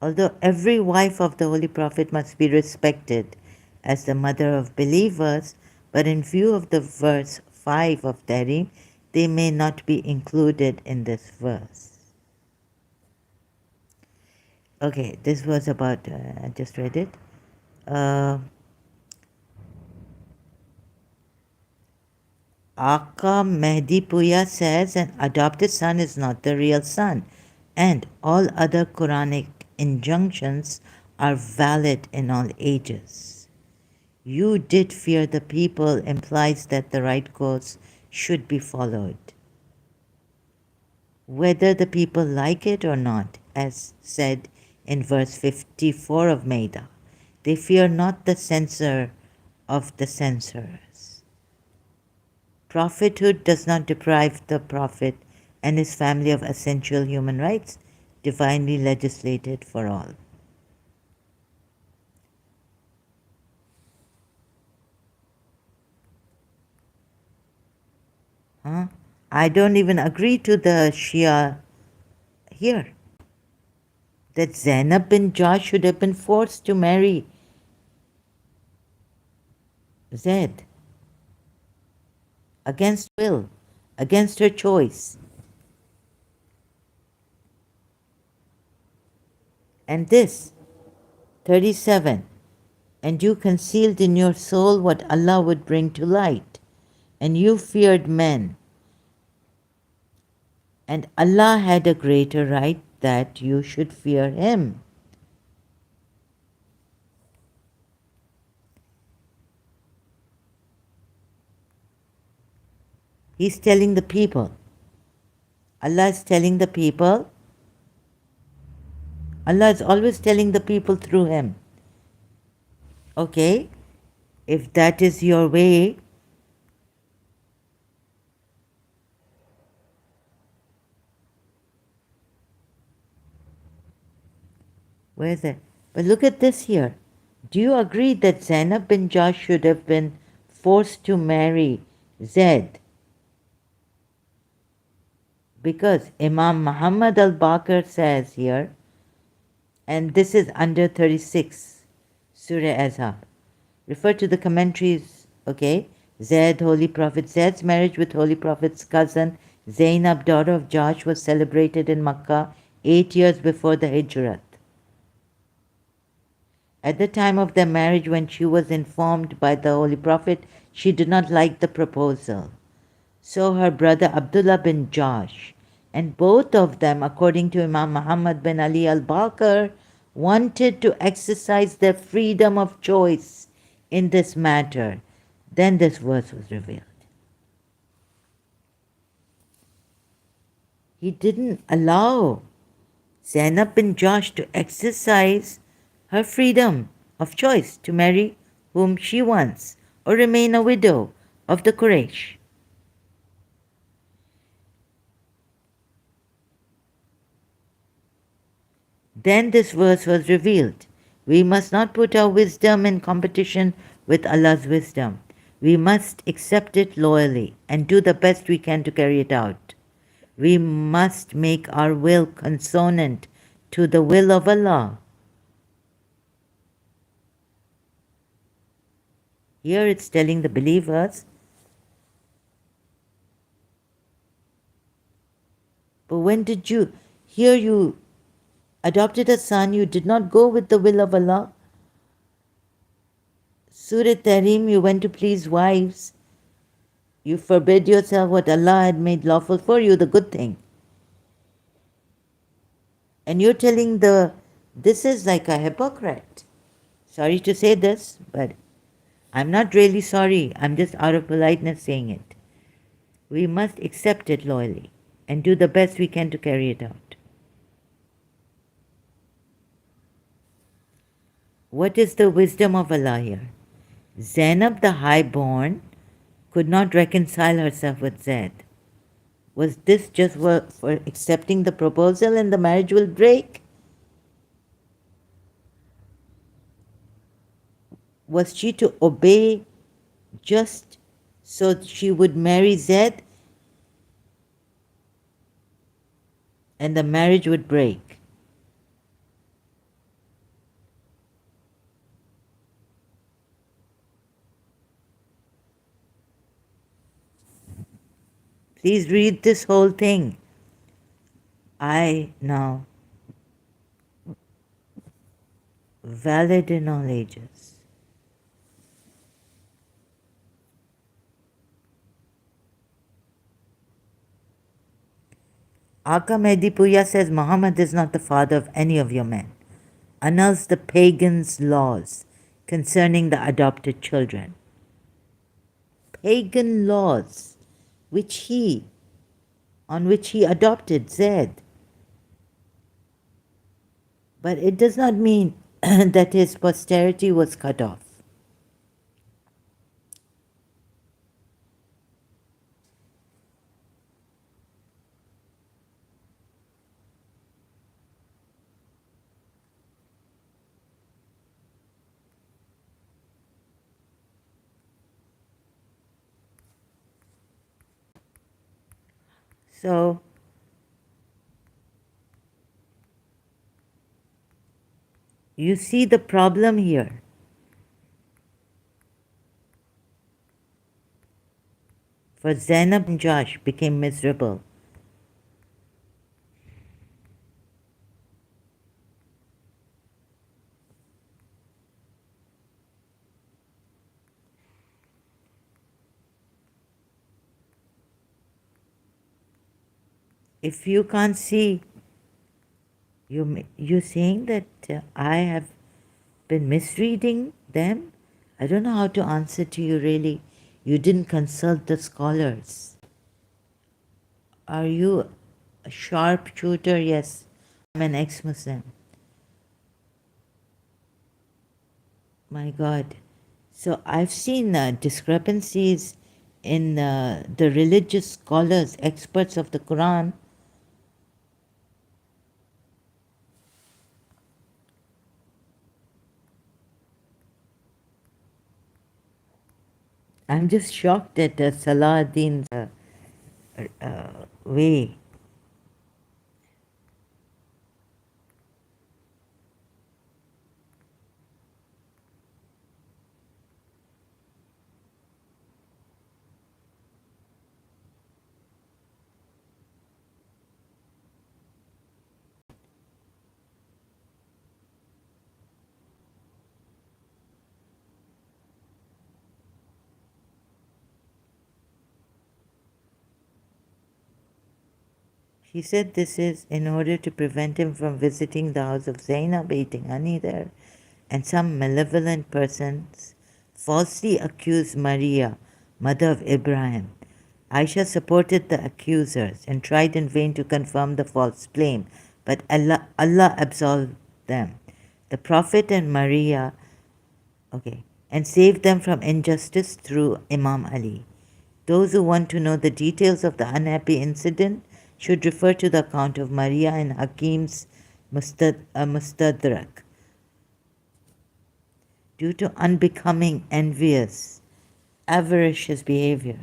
Although every wife of the Holy Prophet must be respected as the mother of believers, but in view of the verse 5 of Tahrim, they may not be included in this verse. Okay, this was about, I just read it. Aka Mehdi Puya says an adopted son is not the real son, and all other Quranic injunctions are valid in all ages. You did fear the people implies that the right course should be followed, whether the people like it or not, as said in verse 54 of Maida. They fear not the censor of the censors. Prophethood does not deprive the prophet and his family of essential human rights divinely legislated for all. Huh? I don't even agree to the Shia here that Zainab bin Jahsh should have been forced to marry Zaid against will, against her choice. And this, 37, and you concealed in your soul what Allah would bring to light, and you feared men, and Allah had a greater right that you should fear Him. He's telling the people. Allah is telling the people. Allah is always telling the people through Him. Okay, if that is your way, where is it? But look at this here. Do you agree that Zainab bin Jahsh should have been forced to marry Zaid? Because Imam Muhammad al-Baqir says here, and this is under 36, Surah Azhar. Refer to the commentaries, okay? Zaid, Holy Prophet Zaid's marriage with Holy Prophet's cousin Zainab, daughter of Jahsh, was celebrated in Makkah 8 years before the Hijrat. At the time of their marriage, when she was informed by the Holy Prophet, she did not like the proposal. So her brother Abdullah bin Jahsh, and both of them, according to Imam Muhammad bin Ali al-Baqir, wanted to exercise their freedom of choice in this matter. Then this verse was revealed. He didn't allow Zainab bin Josh to exercise her freedom of choice to marry whom she wants or remain a widow of the Quraysh. Then this verse was revealed. We must not put our wisdom in competition with Allah's wisdom. We must accept it loyally and do the best we can to carry it out. We must make our will consonant to the will of Allah. Here it's telling the believers, but when did you, here you adopted a son, you did not go with the will of Allah. Surah Tahrim, you went to please wives. You forbid yourself what Allah had made lawful for you, the good thing. And you're telling this is like a hypocrite. Sorry to say this, but I'm not really sorry. I'm just out of politeness saying it. We must accept it loyally and do the best we can to carry it out. What is the wisdom of Allah here? Zainab the highborn could not reconcile herself with Zaid. Was this just for accepting the proposal and the marriage will break? Was she to obey just so she would marry Zaid and the marriage would break? Please read this whole thing. I now, valid in all ages. Aka Mehdi Puya says Muhammad is not the father of any of your men. Annuls the pagans' laws concerning the adopted children. Pagan laws on which he adopted Zaid. But it does not mean that his posterity was cut off. So, you see the problem here. For Zainab and Josh became miserable. If you can't see, you're saying that I have been misreading them? I don't know how to answer to you really. You didn't consult the scholars. Are you a sharpshooter? Yes, I'm an ex-Muslim. My God. So I've seen discrepancies in the religious scholars, experts of the Quran. I'm just shocked at Salahuddin's way. He said this is in order to prevent him from visiting the house of Zainab, eating honey there, and some malevolent persons falsely accused Maria, mother of Ibrahim, Aisha supported the accusers and tried in vain to confirm the false claim, but Allah absolved them. The Prophet and Maria, okay, and saved them from injustice through Imam Ali. Those who want to know the details of the unhappy incident should refer to the account of Maria and Hakim's Mustadrak. Due to unbecoming, envious, avaricious behavior,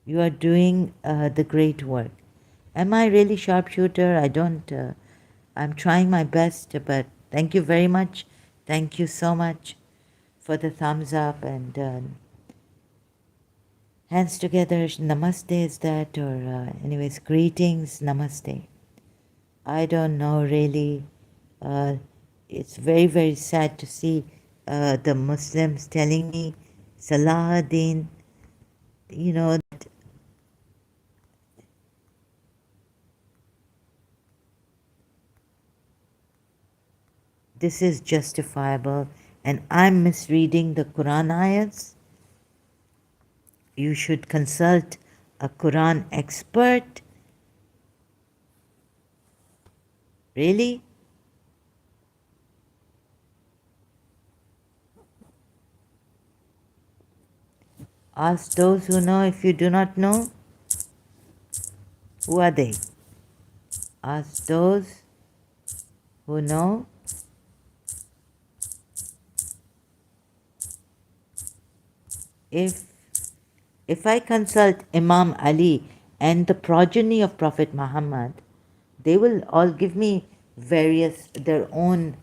you are doing the great work. Am I really sharpshooter? I don't. I'm trying my best, but thank you very much. Thank you so much for the thumbs up and hands together. Namaste is that, or anyways, greetings. Namaste. I don't know really. Uh, it's very, very sad to see the Muslims telling me, Salahuddin, you know, this is justifiable and I'm misreading the Quran ayats. You should consult a Quran expert. Really? Ask those who know. If you do not know, who are they? Ask those who know. If I consult Imam Ali and the progeny of Prophet Muhammad, they will all give me various their own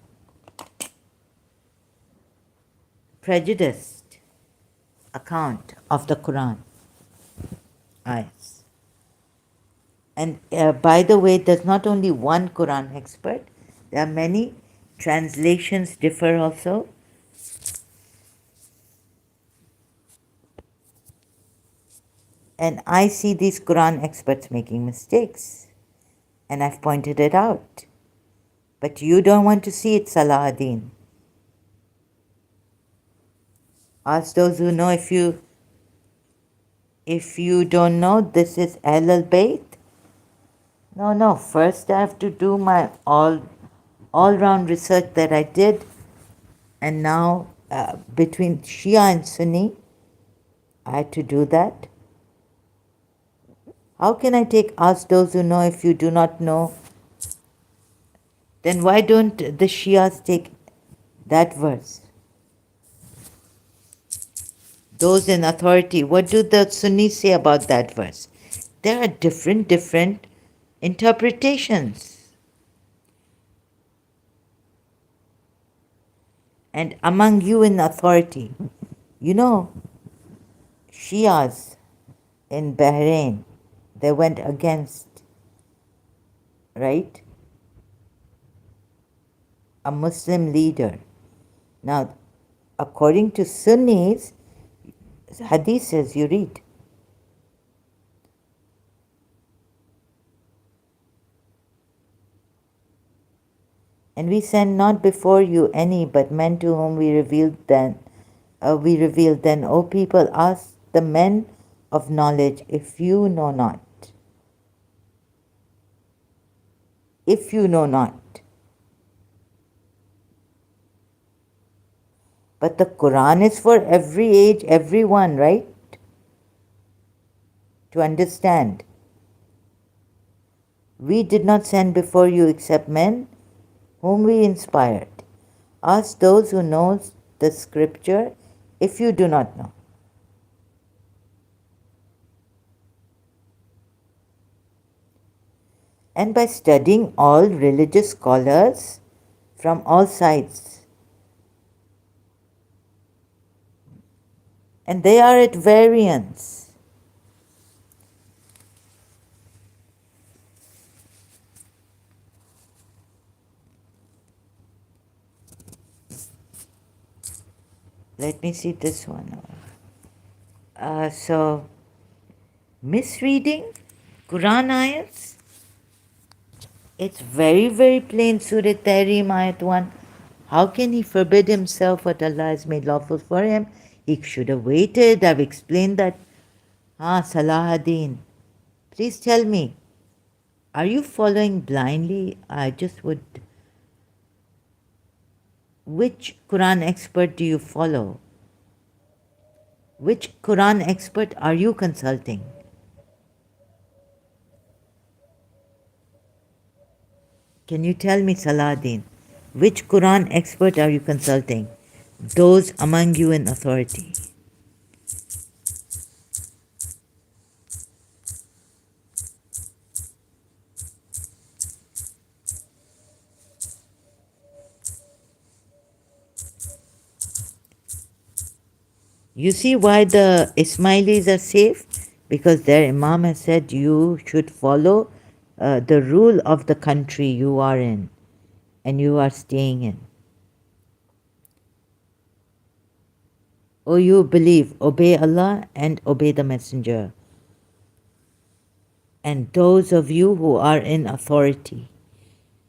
prejudiced account of the Quran ayats. And by the way, there's not only one Quran expert, there are many. Translations differ also. And I see these Quran experts making mistakes. And I've pointed it out. But you don't want to see it, Salahuddin. Ask those who know. If you don't know, this is Ahl al-Bayt. No. First I have to do my all-round research that I did. And now between Shia and Sunni, I had to do that. How can I take ask those who know if you do not know? Then why don't the Shias take that verse? Those in authority, what do the Sunnis say about that verse? There are different interpretations. And among you in authority, you know, Shias in Bahrain, they went against, right, a Muslim leader. Now, according to Sunnis, Hadith says you read. And we send not before you any but men to whom we revealed then, O people, ask the men of knowledge if you know not. If you know not. But the Quran is for every age, everyone, right? To understand. We did not send before you except men whom we inspired. Ask those who know the scripture if you do not know. And by studying all religious scholars from all sides. And they are at variance. Let me see this one. So, misreading Quran ayats. It's very, very plain. Surah Tahrim, Ayat 1. How can he forbid himself what Allah has made lawful for him? He should have waited. I've explained that Salahuddin, please tell me, are you following blindly? I just would. Which Quran expert do you follow? Which Quran expert are you consulting? Can you tell me, Salahuddin, which Quran expert are you consulting? Those among you in authority. You see why the Ismailis are safe? Because their Imam has said you should follow the rule of the country you are in and you are staying in. O you believe, obey Allah and obey the Messenger. And those of you who are in authority.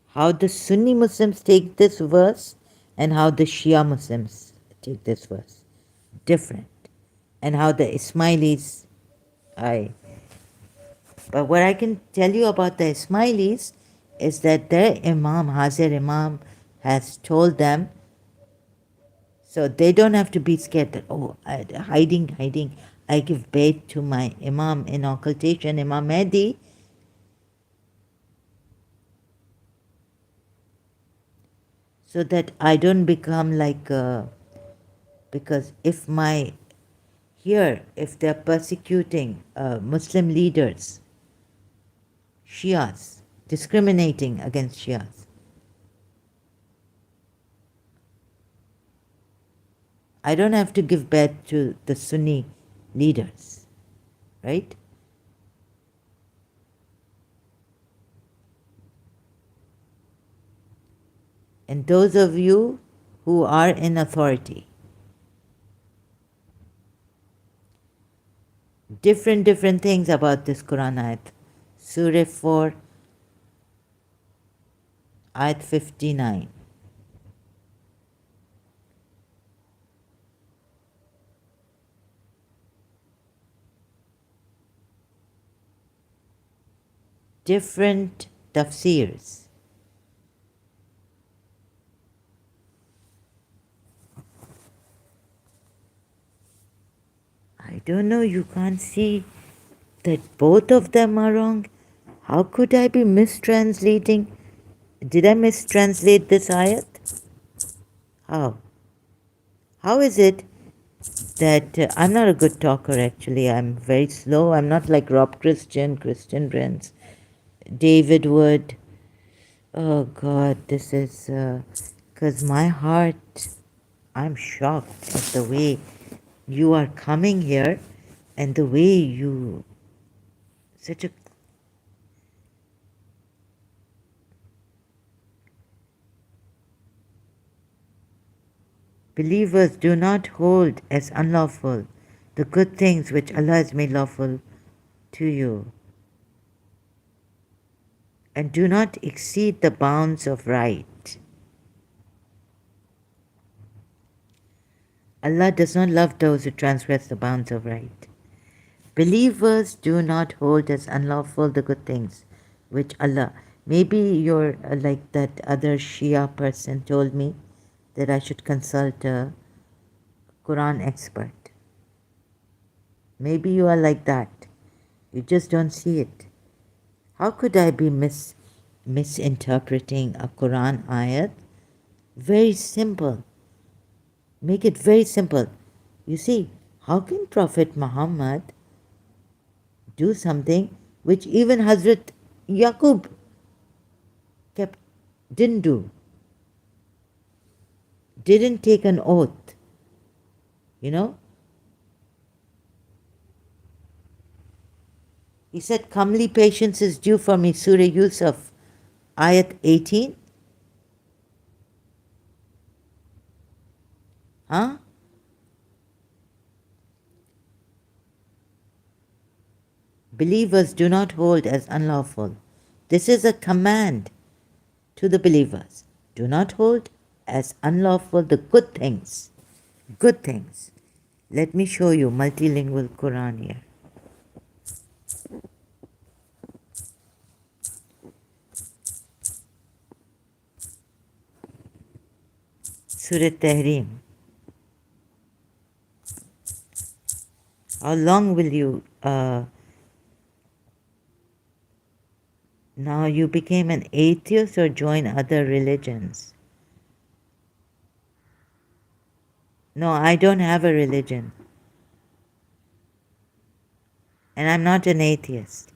How the Sunni Muslims take this verse and how the Shia Muslims take this verse. Different. And how the Ismailis, but what I can tell you about the Ismailis is that their Imam, Hazir Imam, has told them, so they don't have to be scared that, hiding. I give bait to my Imam in occultation, Imam Mehdi. So that I don't become like, because if they're persecuting Muslim leaders, Shias, discriminating against Shias, I don't have to give bait to the Sunni leaders, right? And those of you who are in authority, different things about this Quran ayat. Surah 4, ayat 59. Different tafsirs. I don't know, you can't see that both of them are wrong. How could I be mistranslating? Did I mistranslate this ayat? How? How is it that I'm not a good talker actually? I'm very slow. I'm not like Rob Christian Prince, David Wood. Oh God, this is because my heart, I'm shocked at the way you are coming here and the way you, such a, believers do not hold as unlawful the good things which Allah has made lawful to you, and do not exceed the bounds of right. Allah does not love those who transgress the bounds of right. Believers do not hold as unlawful the good things which Allah. Maybe you're like that other Shia person told me that I should consult a Quran expert. Maybe you are like that. You just don't see it. How could I be misinterpreting a Quran ayat? Very simple. Make it very simple. You see, how can Prophet Muhammad do something which even Hazrat Yaqub didn't do? Didn't take an oath, you know? He said, comely patience is due for me, Surah Yusuf, ayat 18. Huh? Believers do not hold as unlawful. This is a command to the believers. Do not hold as unlawful the good things. Good things. Let me show you multilingual Quran here. Surah Tahrim. How long will you, now you became an atheist or join other religions? No, I don't have a religion. And I'm not an atheist.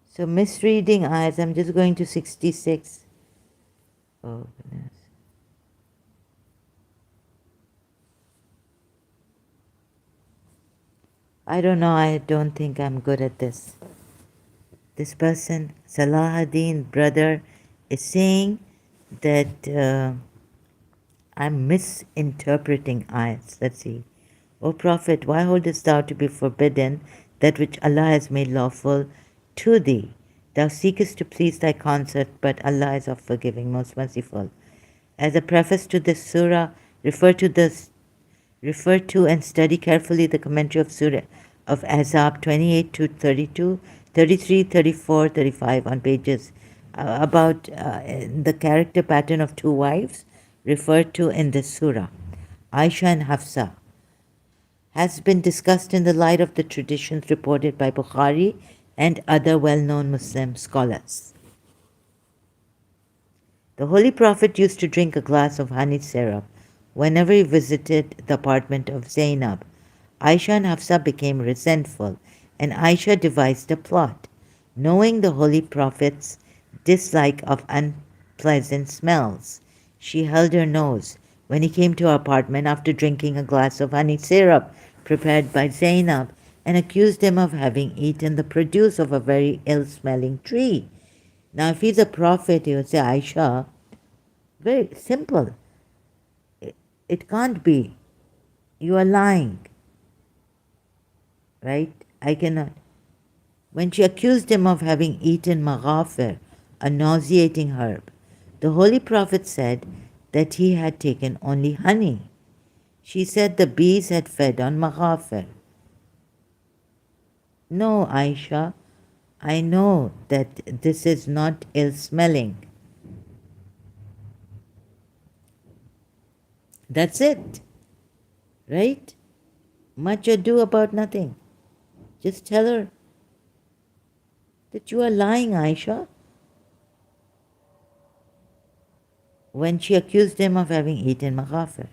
So misreading ayats, I'm just going to 66. Oh, goodness. I don't know, I don't think I'm good at this. This person, Salahuddin, brother, is saying that I'm misinterpreting ayats. Let's see. O Prophet, why holdest thou to be forbidden that which Allah has made lawful to thee? Thou seekest to please thy consort, but Allah is of forgiving, most merciful. As a preface to this surah, refer to and study carefully the commentary of Surah of Ahzab 28 to 32, 33, 34, 35 on pages about the character pattern of two wives referred to in this surah, Aisha and Hafsa, has been discussed in the light of the traditions reported by Bukhari and other well-known Muslim scholars. The Holy Prophet used to drink a glass of honey syrup whenever he visited the apartment of Zainab. Aisha and Hafsa became resentful, and Aisha devised a plot. Knowing the Holy Prophet's dislike of unpleasant smells, she held her nose when he came to her apartment after drinking a glass of honey syrup prepared by Zainab and accused him of having eaten the produce of a very ill-smelling tree. Now, if he's a prophet, he would say, Aisha, very simple. It can't be. You are lying. Right? I cannot. When she accused him of having eaten maghafir, a nauseating herb, the Holy Prophet said that he had taken only honey. She said the bees had fed on maghafir. No, Aisha, I know that this is not ill-smelling. That's it. Right? Much ado about nothing. Just tell her that you are lying, Aisha. When she accused him of having eaten maghafir,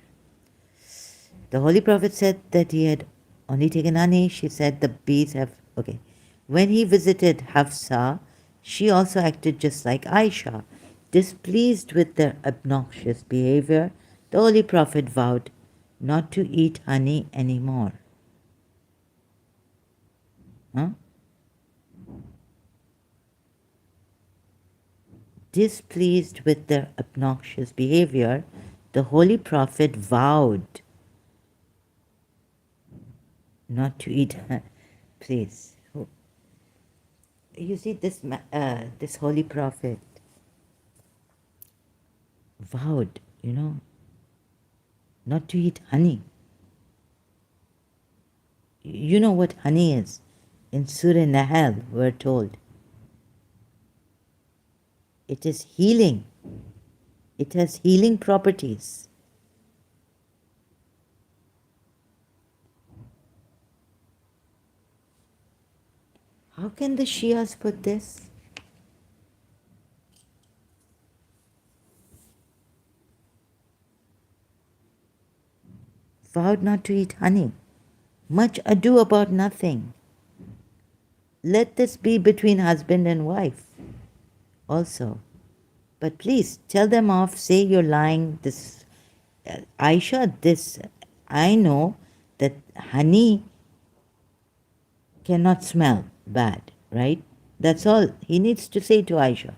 the Holy Prophet said that he had only taken honey. She said the bees have. Okay. When he visited Hafsa, she also acted just like Aisha. Displeased with their obnoxious behavior, the Holy Prophet vowed not to eat honey anymore. Huh? Displeased with their obnoxious behavior, the Holy Prophet vowed not to eat. Please. You see, this Holy Prophet vowed, not to eat honey. You know what honey is? In Surah Nahl, we're told. It is healing. It has healing properties. How can the Shias put this? Vowed not to eat honey. Much ado about nothing. Let this be between husband and wife also. But please tell them off, say you're lying. This, Aisha, this, I know that honey cannot smell bad, right? That's all he needs to say to Aisha.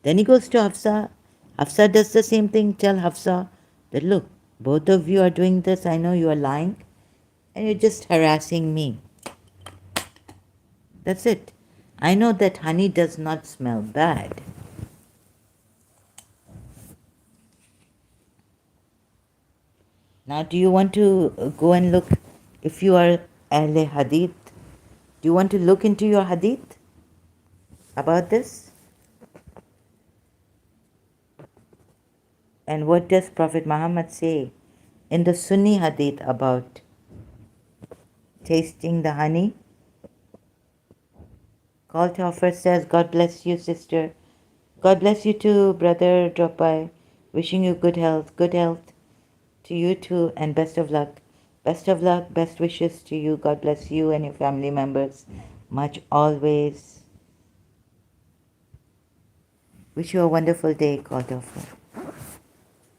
Then he goes to Hafsa. Hafsa does the same thing. Tell Hafsa that, look, both of you are doing this. I know you are lying. and you're just harassing me. That's it. I know that honey does not smell bad. Now, do you want to go and look, if you are Ahle Hadith, do you want to look into your Hadith about this? And what does Prophet Muhammad say in the Sunni Hadith about tasting the honey? Call to offer says, God bless you, sister. God bless you too, brother. Drop by. Wishing you good health. Good health to you too, and best of luck. Best of luck, best wishes to you. God bless you and your family members. Much always. Wish you a wonderful day, Call to offer.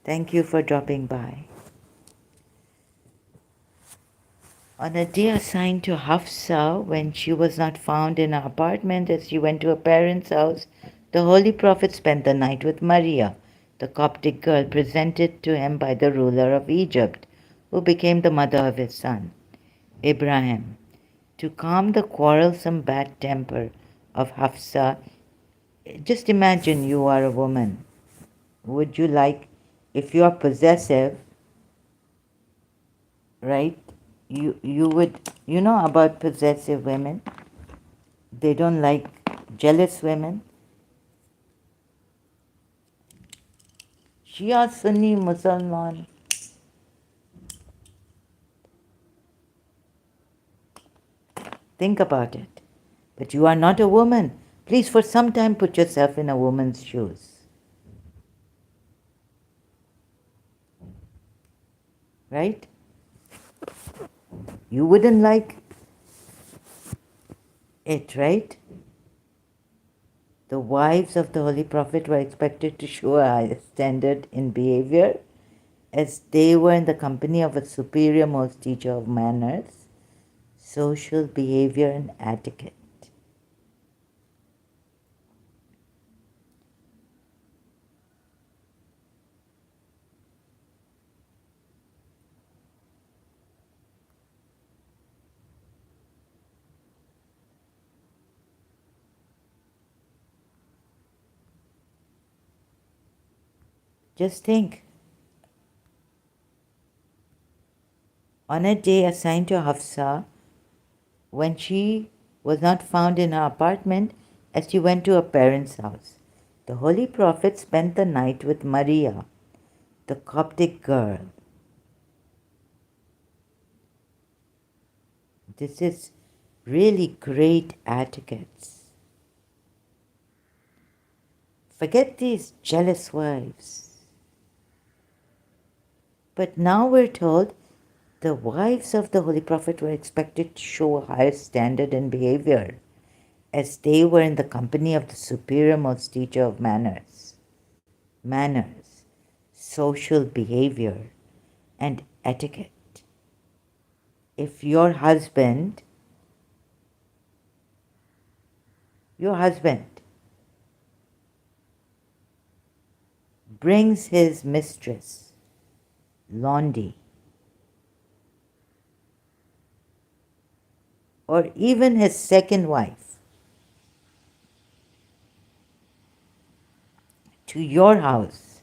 Thank you for dropping by. On a day assigned to Hafsa, when she was not found in her apartment as she went to her parents' house, the Holy Prophet spent the night with Maria, the Coptic girl presented to him by the ruler of Egypt, who became the mother of his son, Ibrahim. To calm the quarrelsome bad temper of Hafsa, just imagine you are a woman. Would you like, if you are possessive, right? You would, you know about possessive women. They don't like jealous women. Shia, Sunni, Musalman. Think about it. But you are not a woman. Please, for some time, put yourself in a woman's shoes. Right? You wouldn't like it, right? The wives of the Holy Prophet were expected to show a high standard in behavior as they were in the company of a superior most teacher of manners, social behavior, and etiquette. Just think, on a day assigned to Hafsa, when she was not found in her apartment as she went to her parents' house, the Holy Prophet spent the night with Maria, the Coptic girl. This is really great etiquettes. Forget these jealous wives. But now we're told the wives of the Holy Prophet were expected to show a higher standard in behavior as they were in the company of the superior most teacher of manners, social behavior, and etiquette. If your husband brings his mistress, Londi, or even his second wife, to your house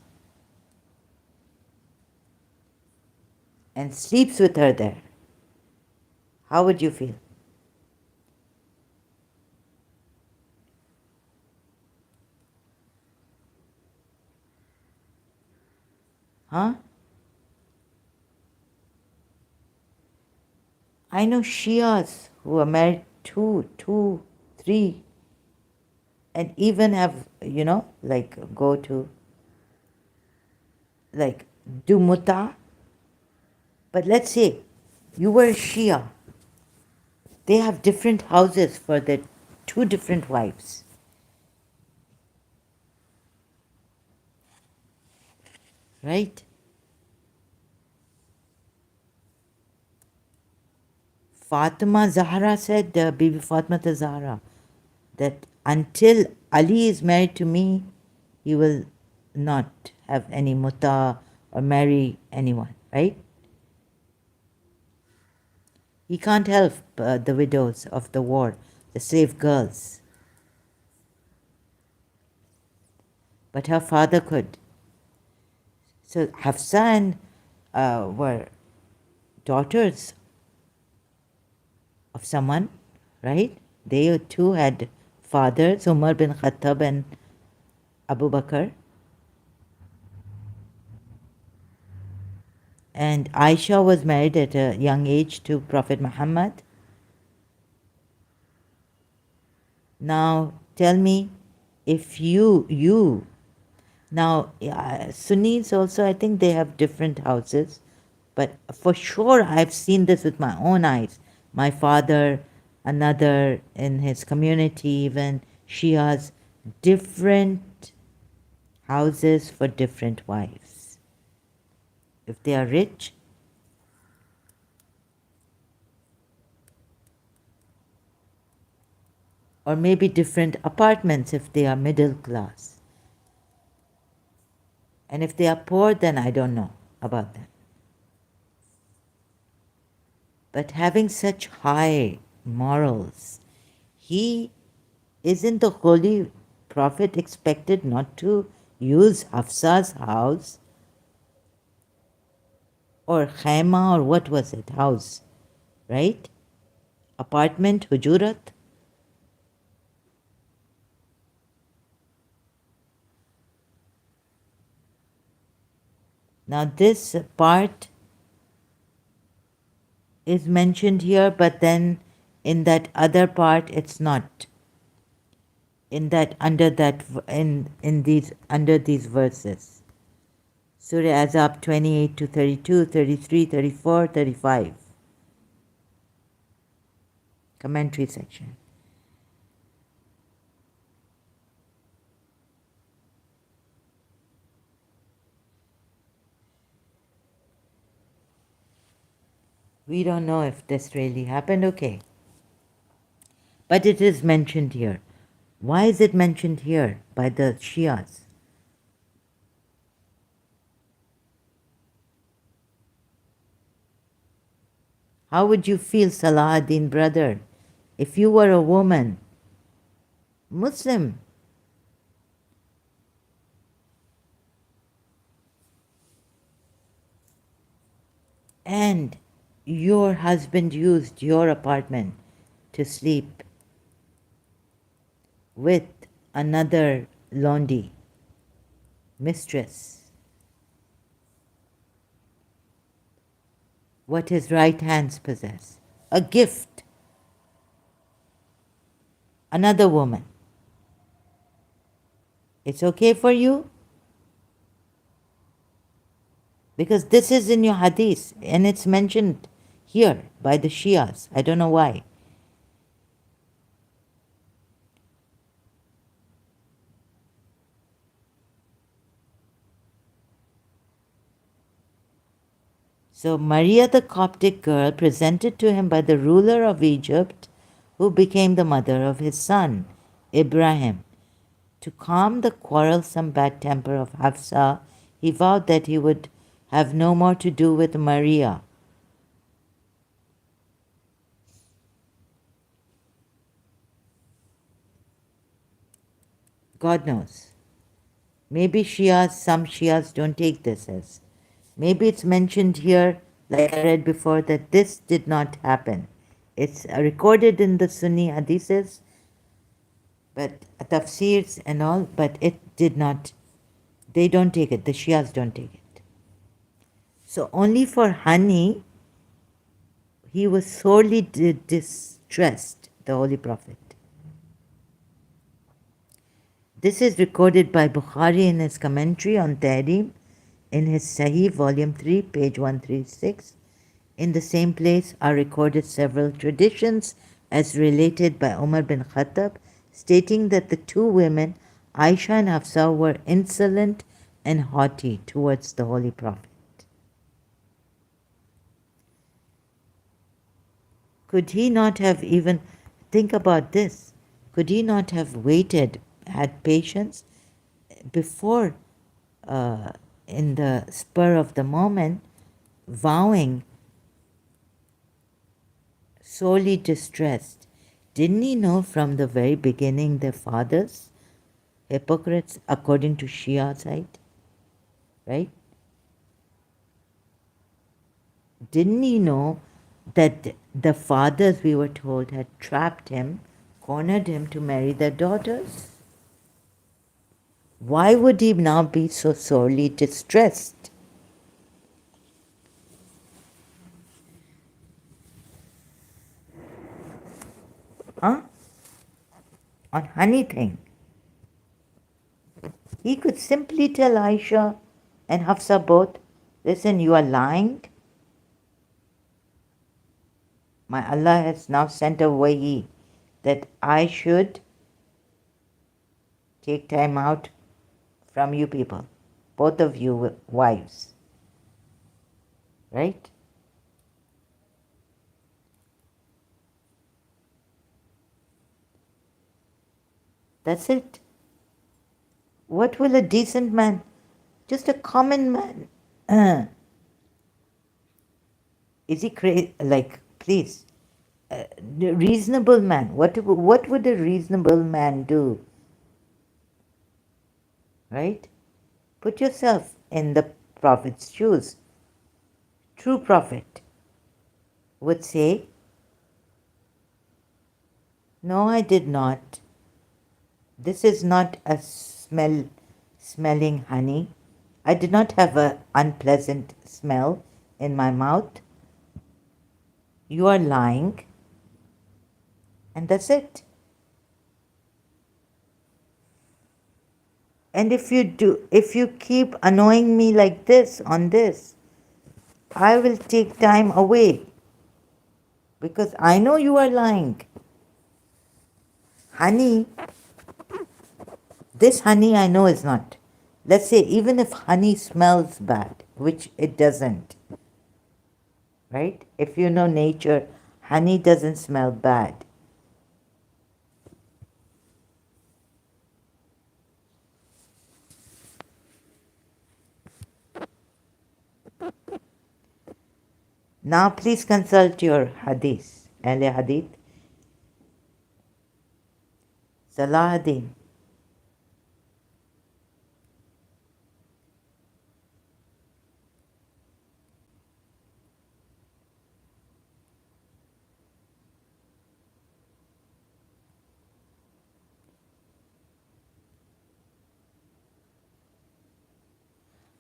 and sleeps with her there, how would you feel? Huh? I know Shias who are married two, three, and even have, like go to, like do muta. But let's say you were a Shia. They have different houses for their two different wives. Right? Fatima Zahra said, Bibi Fatima Zahra, that until Ali is married to me, he will not have any muta or marry anyone, right? He can't help the widows of the war, the slave girls. But her father could. So Hafsa and were daughters of someone, right? They too had fathers, Umar bin Khattab and Abu Bakr. And Aisha was married at a young age to Prophet Muhammad. Now tell me, if you now Sunnis also, I think they have different houses, but for sure I've seen this with my own eyes. My father, another in his community, even Shias, different houses for different wives. If they are rich, or maybe different apartments if they are middle class. And if they are poor, then I don't know about them. But having such high morals, he isn't the holy prophet expected not to use Hafsa's house or Khaima, or what was it? House, right? Apartment, Hujurat. Now, this part is mentioned here, but then in that other part, it's not. In that, under that, in these, under these verses. Surah Azab 28 to 32, 33, 34, 35. Commentary section. We don't know if this really happened, okay. But it is mentioned here. Why is it mentioned here by the Shias? How would you feel, Salahuddin brother, if you were a woman, Muslim, and your husband used your apartment to sleep with another Londi, mistress? What his right hands possess? A gift, another woman. It's okay for you? Because this is in your hadith and it's mentioned here by the Shias. I don't know why. So Maria, the Coptic girl, presented to him by the ruler of Egypt, who became the mother of his son, Ibrahim. To calm the quarrelsome bad temper of Hafsa, he vowed that he would have no more to do with Maria. God knows. Maybe Shias, some Shias don't take this as. Maybe it's mentioned here, like I read before, that this did not happen. It's recorded in the Sunni hadiths, but tafsirs and all, but it did not. They don't take it. The Shias don't take it. So only for honey, he was sorely distressed, the Holy Prophet. This is recorded by Bukhari in his commentary on Tahrim in his Sahih, volume 3, page 136. In the same place are recorded several traditions as related by Umar bin Khattab, stating that the two women, Aisha and Hafsa, were insolent and haughty towards the Holy Prophet. Could he not have even, think about this, could he not have waited, had patience before, in the spur of the moment, vowing sorely distressed. Didn't he know from the very beginning their fathers? Hypocrites according to Shia side, right? Didn't he know that the fathers, we were told, had trapped him, cornered him to marry their daughters? Why would he now be so sorely distressed? Huh? On anything. He could simply tell Aisha and Hafsa both, listen, you are lying. My Allah has now sent a wahi that I should take time out from you people, both of you wives, right? That's it. What will a decent man, just a common man, is he crazy? Like, please, reasonable man. What would a reasonable man do? Right? Put yourself in the Prophet's shoes. True Prophet would say, no, I did not. This is not a smelling honey. I did not have an unpleasant smell in my mouth. You are lying. And that's it. And if you keep annoying me like this on this, I will take time away because I know you are lying. Honey, this honey I know is not. Let's say even if honey smells bad, which it doesn't, right? If you know nature, honey doesn't smell bad. Now please consult your hadith, Ahle Hadith, Salahuddin.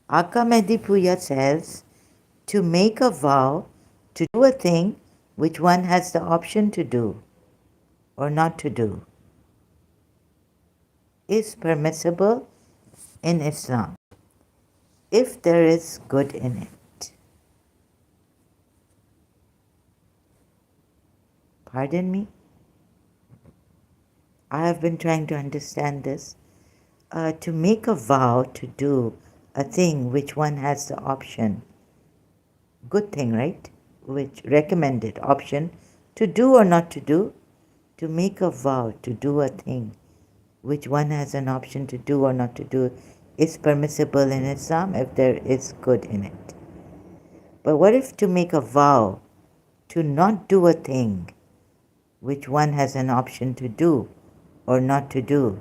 Aka Mehdi Puya says to make a vow to do a thing which one has the option to do or not to do is permissible in Islam if there is good in it. Pardon me? I have been trying to understand this. To make a vow to do a thing which one has the option, good thing, right? Which recommended option to do or not to do. To make a vow to do a thing which one has an option to do or not to do is permissible in Islam if there is good in it. But what if to make a vow to not do a thing which one has an option to do or not to do?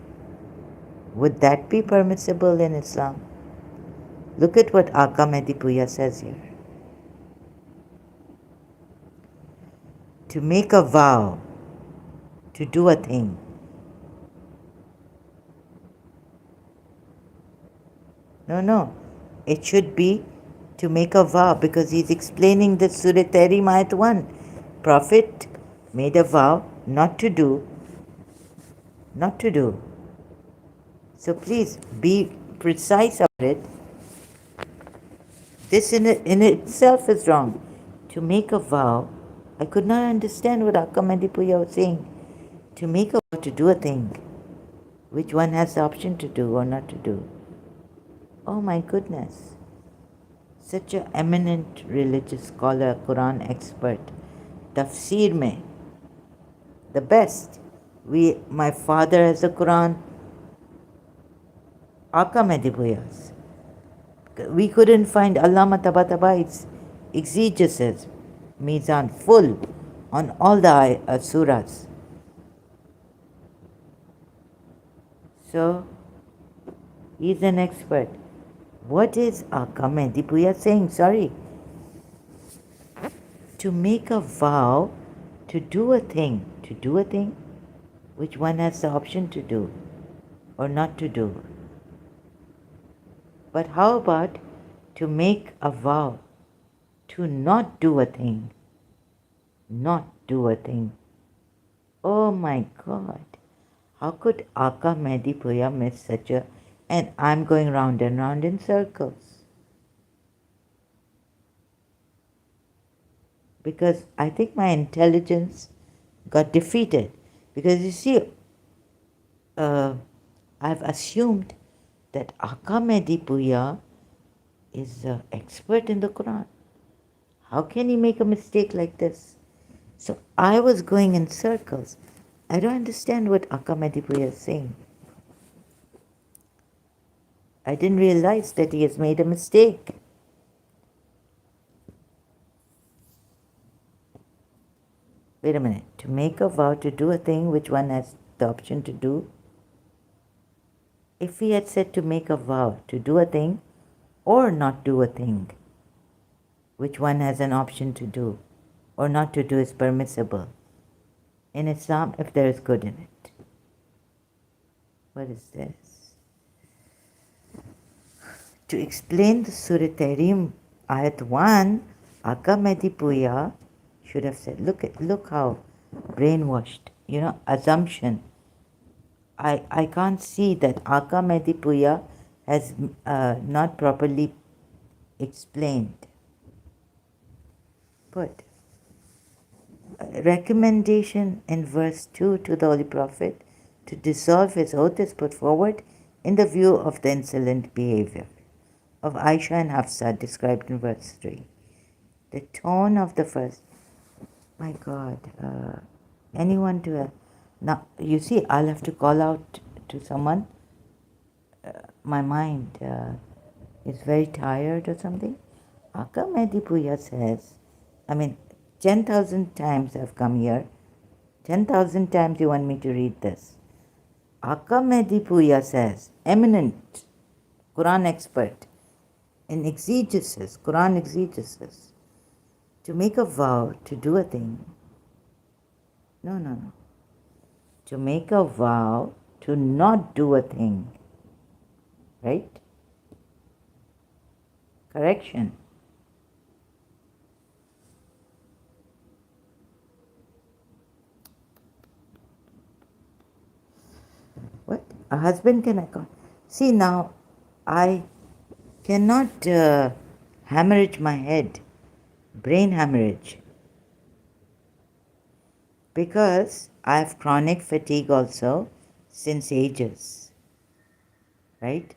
Would that be permissible in Islam? Look at what Aka Mehdi Puya says here. To make a vow to do a thing. No. It should be to make a vow because he's explaining the Surah Tahrim Ayat 1. Prophet made a vow not to do. So please be precise about it. This in itself is wrong. To make a vow, I could not understand what Aka Mehdi Puya was saying. To make a vow to do a thing which one has the option to do or not to do. Oh my goodness. Such an eminent religious scholar, Quran expert. Tafsir mein. The best. My father has a Quran. Aka Mehdi Puya's. We couldn't find Allama Tabatabai exegesis, Mizan, full on all the surahs. So he's an expert. What is Aka Mehdipuya saying? Sorry. To make a vow to do a thing. To do a thing which one has the option to do or not to do. But how about to make a vow to not do a thing? Not do a thing. Oh my God. How could Aka Mehdipuya miss such a... And I'm going round and round in circles. Because I think my intelligence got defeated. Because you see, I've assumed that Aka Mehdipuya is an expert in the Quran. How can he make a mistake like this? So I was going in circles. I don't understand what Aka Mehdipuya is saying. I didn't realize that he has made a mistake. Wait a minute. To make a vow to do a thing which one has the option to do. If he had said to make a vow to do a thing or not do a thing, which one has an option to do or not to do is permissible in Islam if there is good in it. What is this? To explain the Surah Tahrim, Ayat 1, Aka Mehdipuya should have said, look how brainwashed, assumption. I can't see that Aka Mehdipuya has not properly explained. But recommendation in verse 2 to the Holy Prophet to dissolve his oath is put forward in the view of the insolent behavior of Aisha and Hafsa described in verse 3. The tone of the first, my God, anyone to, now you see, I'll have to call out to someone. My mind is very tired or something. Aka Mehdipuya says, 10,000 times I've come here. 10,000 times you want me to read this. Aka Mehdipuya says, eminent Quran expert in exegesis, Quran exegesis, to make a vow to do a thing. No. To make a vow to not do a thing. Right? Correction. What? A husband can account. See, now I cannot hemorrhage my head, brain hemorrhage, because I have chronic fatigue also since ages. Right?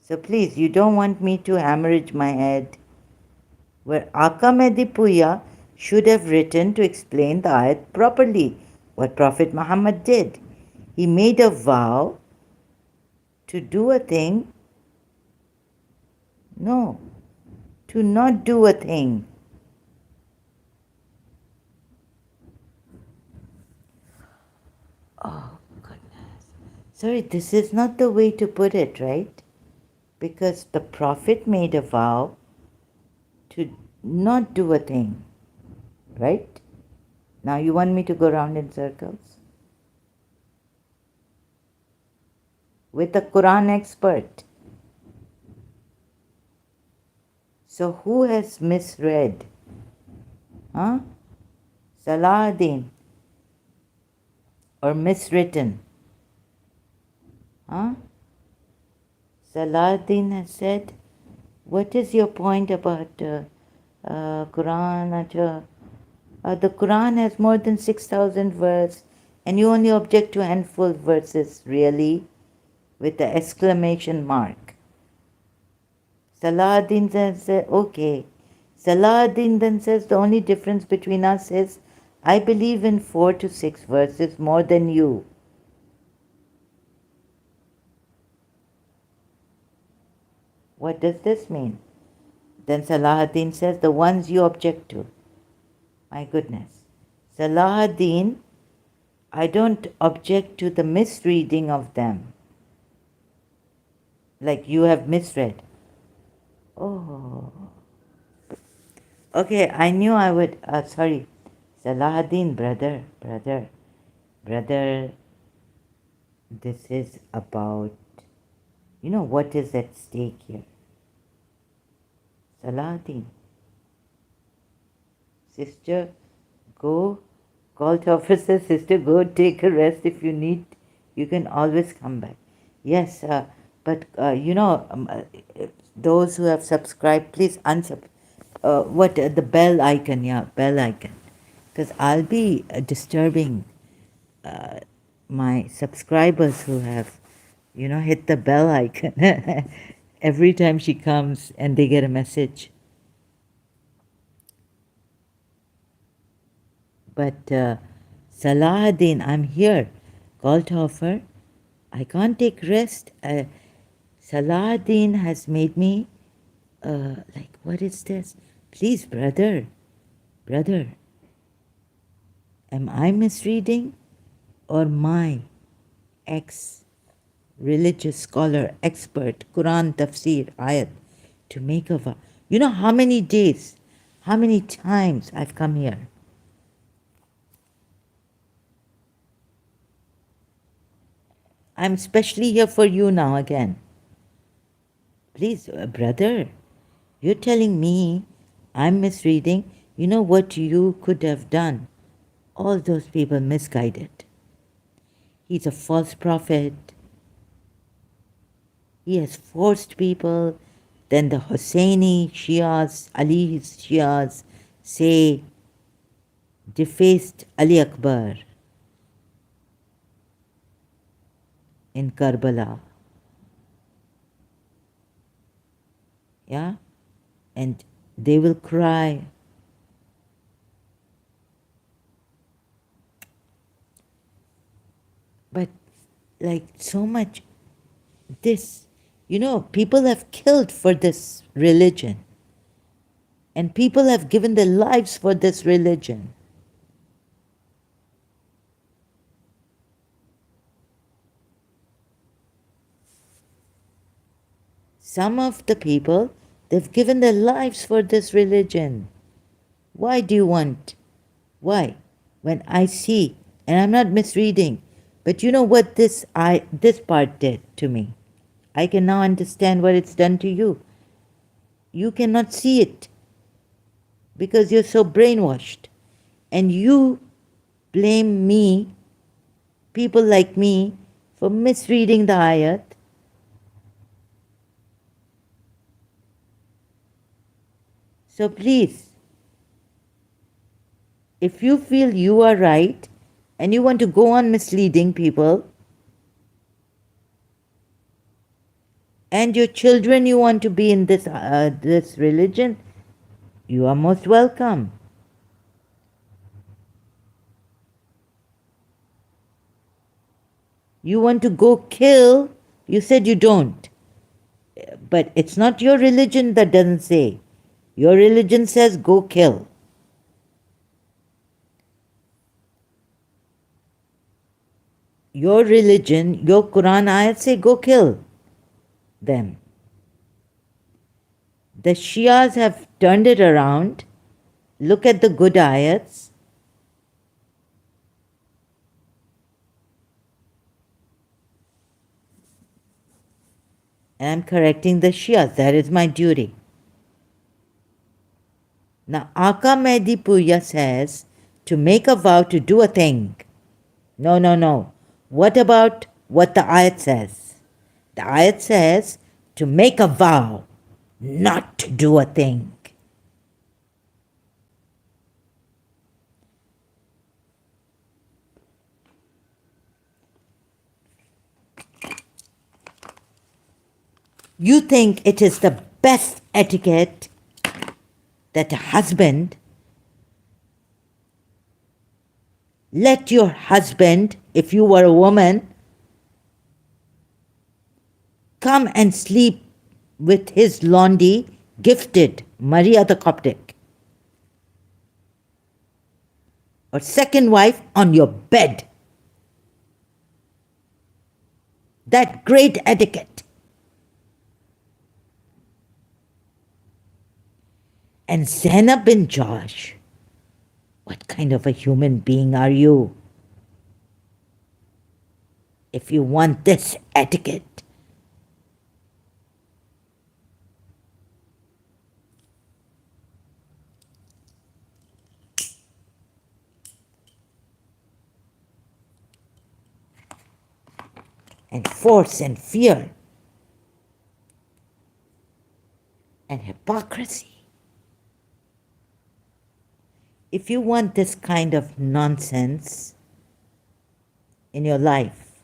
So please, you don't want me to hemorrhage my head. Where Aka Mehdipuya should have written to explain the ayat properly, what Prophet Muhammad did. He made a vow to do a thing. No, to not do a thing. Oh, goodness. Sorry, this is not the way to put it, right? Because the Prophet made a vow to not do a thing, right? Now you want me to go round in circles? With a Quran expert. So who has misread? Huh? Salahuddin. Or miswritten? Huh? Salahuddin has said, what is your point about Quran? The Quran has more than 6,000 verses and you only object to a handful of verses, really? With the exclamation mark. Salahuddin says, okay. Salahuddin then says, the only difference between us is I believe in 4 to 6 verses more than you. What does this mean? Then Salahuddin says, the ones you object to. My goodness. Salahuddin, I don't object to the misreading of them. Like you have misread. Oh. Okay, I knew I would. Sorry. Salahuddin, brother, this is about, what is at stake here? Salahuddin, sister, go, call to officer, sister, go take a rest if you need. You can always come back. Yes, but those who have subscribed, please the bell icon, yeah, bell icon. Because I'll be disturbing my subscribers who have, hit the bell icon every time she comes and they get a message. But Salahuddin, I'm here. Call to offer. I can't take rest. Salahuddin has made me, what is this? Please, brother, am I misreading? Or my ex-religious scholar, expert, Quran, tafsir, ayat, to make a vow? You know how many days, how many times I've come here? I'm especially here for you now again. Please, brother, you're telling me I'm misreading. You know what you could have done? All those people misguided. He's a false prophet. He has forced people. Then the Husseini Shias, Ali's Shias say, defaced Ali Akbar in Karbala. Yeah? And they will cry. But like so much, people have killed for this religion. And people have given their lives for this religion. Some of the people, they've given their lives for this religion. Why do you want? Why? When I see, and I'm not misreading, but you know what this part did to me? I can now understand what it's done to you. You cannot see it because you're so brainwashed. And you blame me, people like me, for misreading the ayat. So please, if you feel you are right and you want to go on misleading people, and your children you want to be in this religion, you are most welcome. You want to go kill, you said you don't. But it's not your religion that doesn't say. Your religion says go kill. Your religion, your Quran ayat say go kill them. The Shias have turned it around. Look at the good ayats. And I'm correcting the Shias. That is my duty. Now, Aka Mehdi Puya says to make a vow to do a thing. No. What about what the ayat says? The ayat says to make a vow, not to do a thing. You think it is the best etiquette that a husband let your husband, if you were a woman, come and sleep with his Londi, gifted Maria the Coptic. or second wife on your bed. That great etiquette. And Zainab bin Josh, what kind of a human being are you? If you want this etiquette. And force and fear and hypocrisy. If you want this kind of nonsense in your life,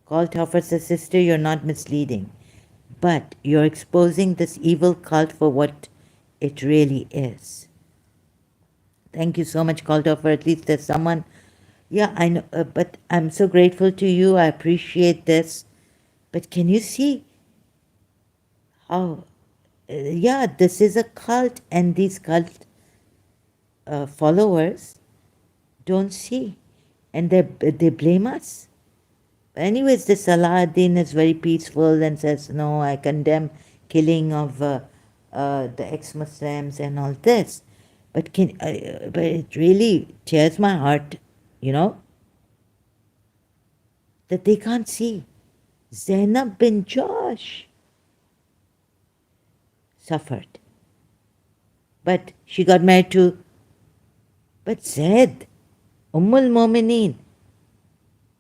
Cult says, sister, you're not misleading, but you're exposing this evil cult for what it really is. Thank you so much, Cult. At least there's someone. Yeah, I know, but I'm so grateful to you. I appreciate this. But can you see how, yeah, this is a cult, and these cult followers don't see, and they blame us. Anyways, this Salahuddin is very peaceful and says, no, I condemn killing of the ex-Muslims and all this. But but it really tears my heart, you know, that they can't see. Zainab bin Josh suffered. But she got married to, but Zaid, Ummul Momineen,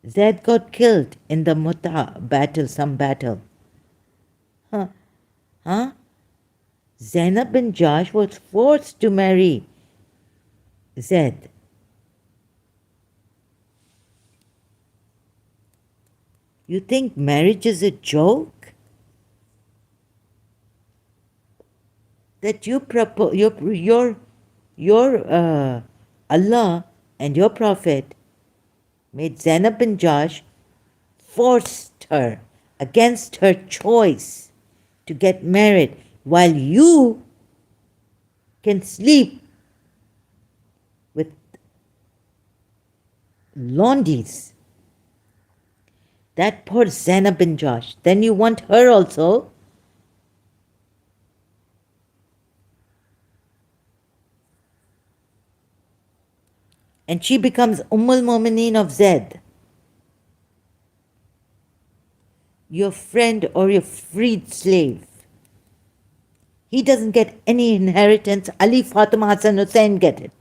Zaid got killed in the Muta battle, some battle. Huh? Huh? Zainab bin Josh was forced to marry Zaid. You think marriage is a joke? That you propose, your Allah and your Prophet made Zainab bin Josh, forced her against her choice to get married, while you can sleep with Londis. That poor Zainab bin Josh. Then you want her also. And she becomes Ummul Momineen of Zaid. Your friend or your freed slave. He doesn't get any inheritance. Ali, Fatima, Hassan, Hussein get it.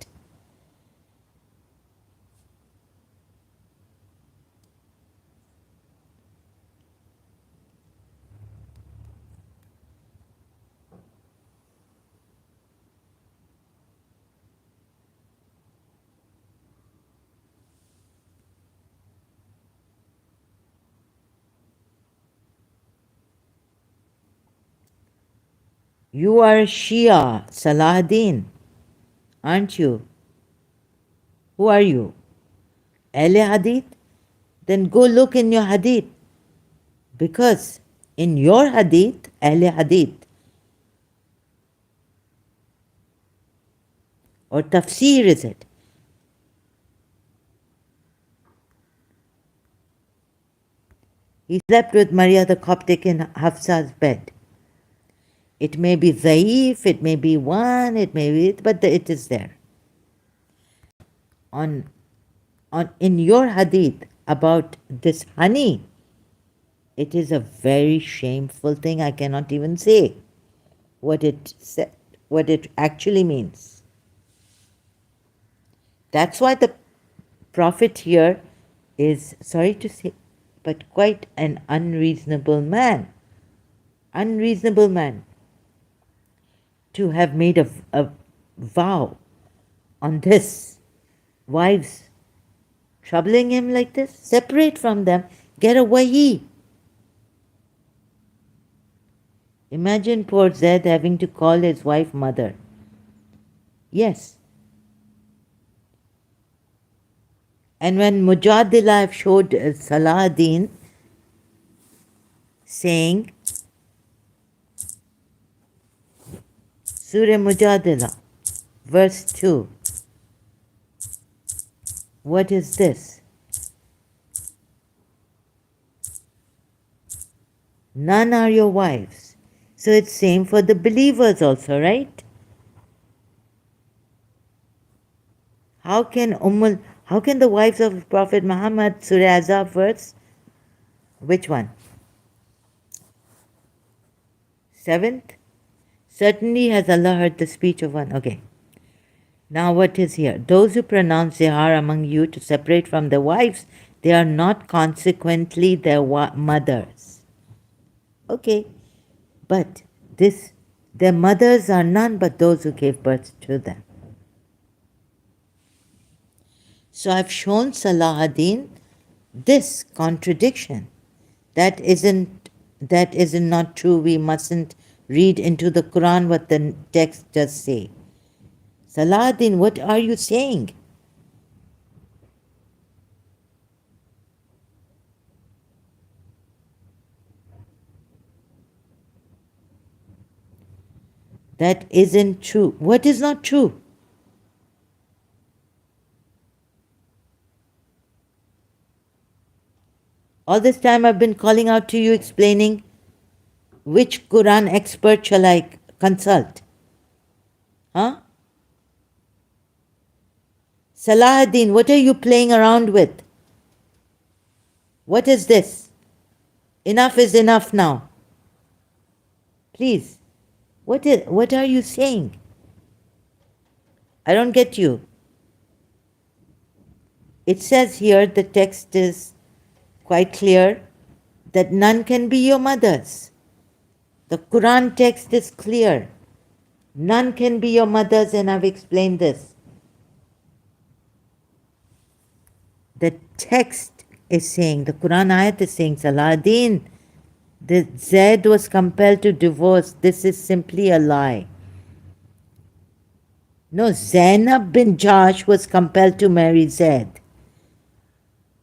You are a Shia, Salahuddin, aren't you? Who are you? Ahle Hadith? Then go look in your Hadith. Because in your Hadith, Ahle Hadith, or tafsir is it? He slept with Maria the Coptic in Hafsa's bed. It may be zaif, it may be one, it may be, but it is there. In your hadith about this honey, it is a very shameful thing. I cannot even say what it actually means. That's why the Prophet here is, sorry to say, but quite an unreasonable man. Unreasonable man to have made a vow on this. Wives troubling him like this, separate from them, get away. Imagine poor Zaid having to call his wife mother. Yes. And when Mujadila showed Salahuddin saying, Surah Mujadila, verse 2. What is this? None are your wives. So it's same for the believers also, right? How can the wives of Prophet Muhammad, Surah Azab verse? Which one? 7th? Certainly has Allah heard the speech of one. Okay. Now what is here? Those who pronounce zihar among you to separate from their wives, they are not consequently their mothers. Okay. But their mothers are none but those who gave birth to them. So I've shown Salahuddin this contradiction. That isn't not true. We mustn't read into the Quran what the text does say. Salahuddin, what are you saying? That isn't true. What is not true? All this time I've been calling out to you, explaining which Quran expert shall I consult. Huh? Salahuddin, what are you playing around with? What is this? Enough is enough now. Please. What are you saying? I don't get you. It says here, the text is quite clear, that none can be your mothers. The Quran text is clear. None can be your mothers, and I've explained this. The text is saying, the Quran ayat is saying, Salahuddin, the Zaid was compelled to divorce. This is simply a lie. No, Zainab bin Jahsh was compelled to marry Zaid.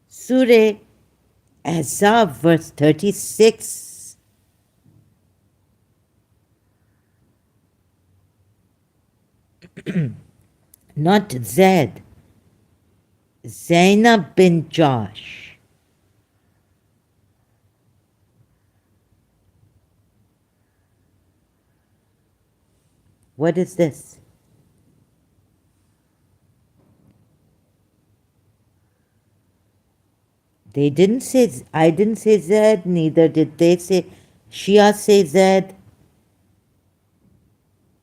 Surah Ahzab, verse 36. Not Zaid. Zainab bin Jahsh. What is this? They didn't say, I didn't say Zaid, neither did they say, Shia say Zaid.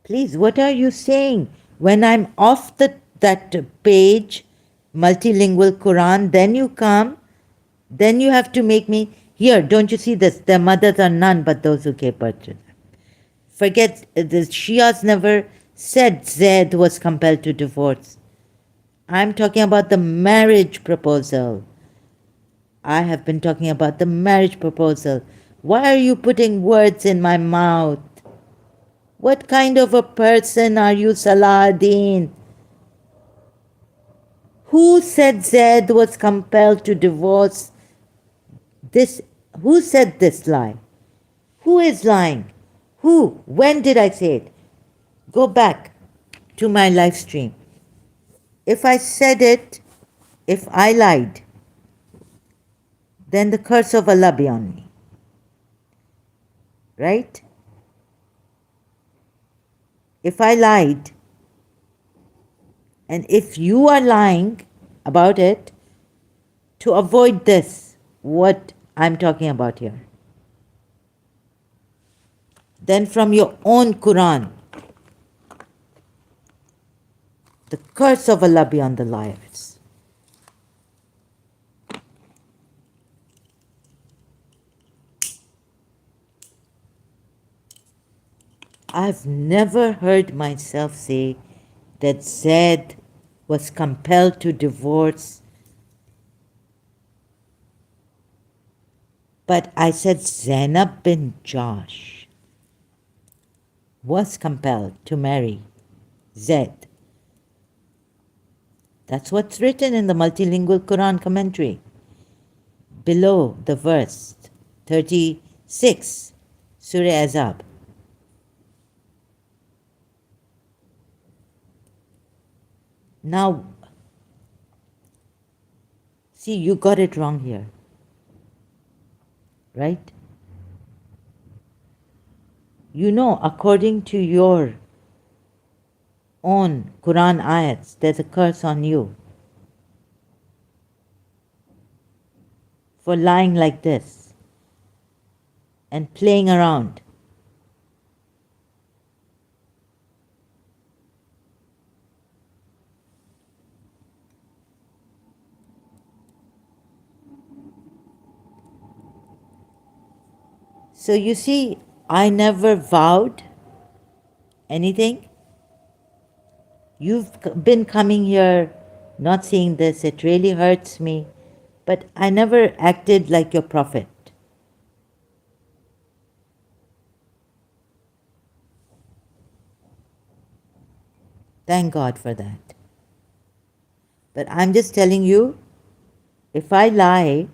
Please, what are you saying? When I'm off that page, multilingual Quran, then you come, then you have to make me, here, don't you see this? Their mothers are none but those who gave birth to them. Forget, the Shias never said Zaid was compelled to divorce. I'm talking about the marriage proposal. I have been talking about the marriage proposal. Why are you putting words in my mouth? What kind of a person are you, Salahuddin? Who said Zaid was compelled to divorce this? Who said this lie? Who is lying? Who? When did I say it? Go back to my live stream. If I said it, if I lied, then the curse of Allah be on me. Right? If I lied, and if you are lying about it, to avoid this, what I'm talking about here, then from your own Quran, the curse of Allah be on the liars. I've never heard myself say that Zaid was compelled to divorce, but I said Zainab bin Jahsh was compelled to marry Zaid. That's what's written in the multilingual Quran commentary below the verse 36, Surah Azab. Now, see, you got it wrong here, right? You know, according to your own Quran ayats, there's a curse on you for lying like this and playing around. So you see, I never vowed anything. You've been coming here not seeing this, it really hurts me, but I never acted like your prophet. Thank God for that. But I'm just telling you, if I lie,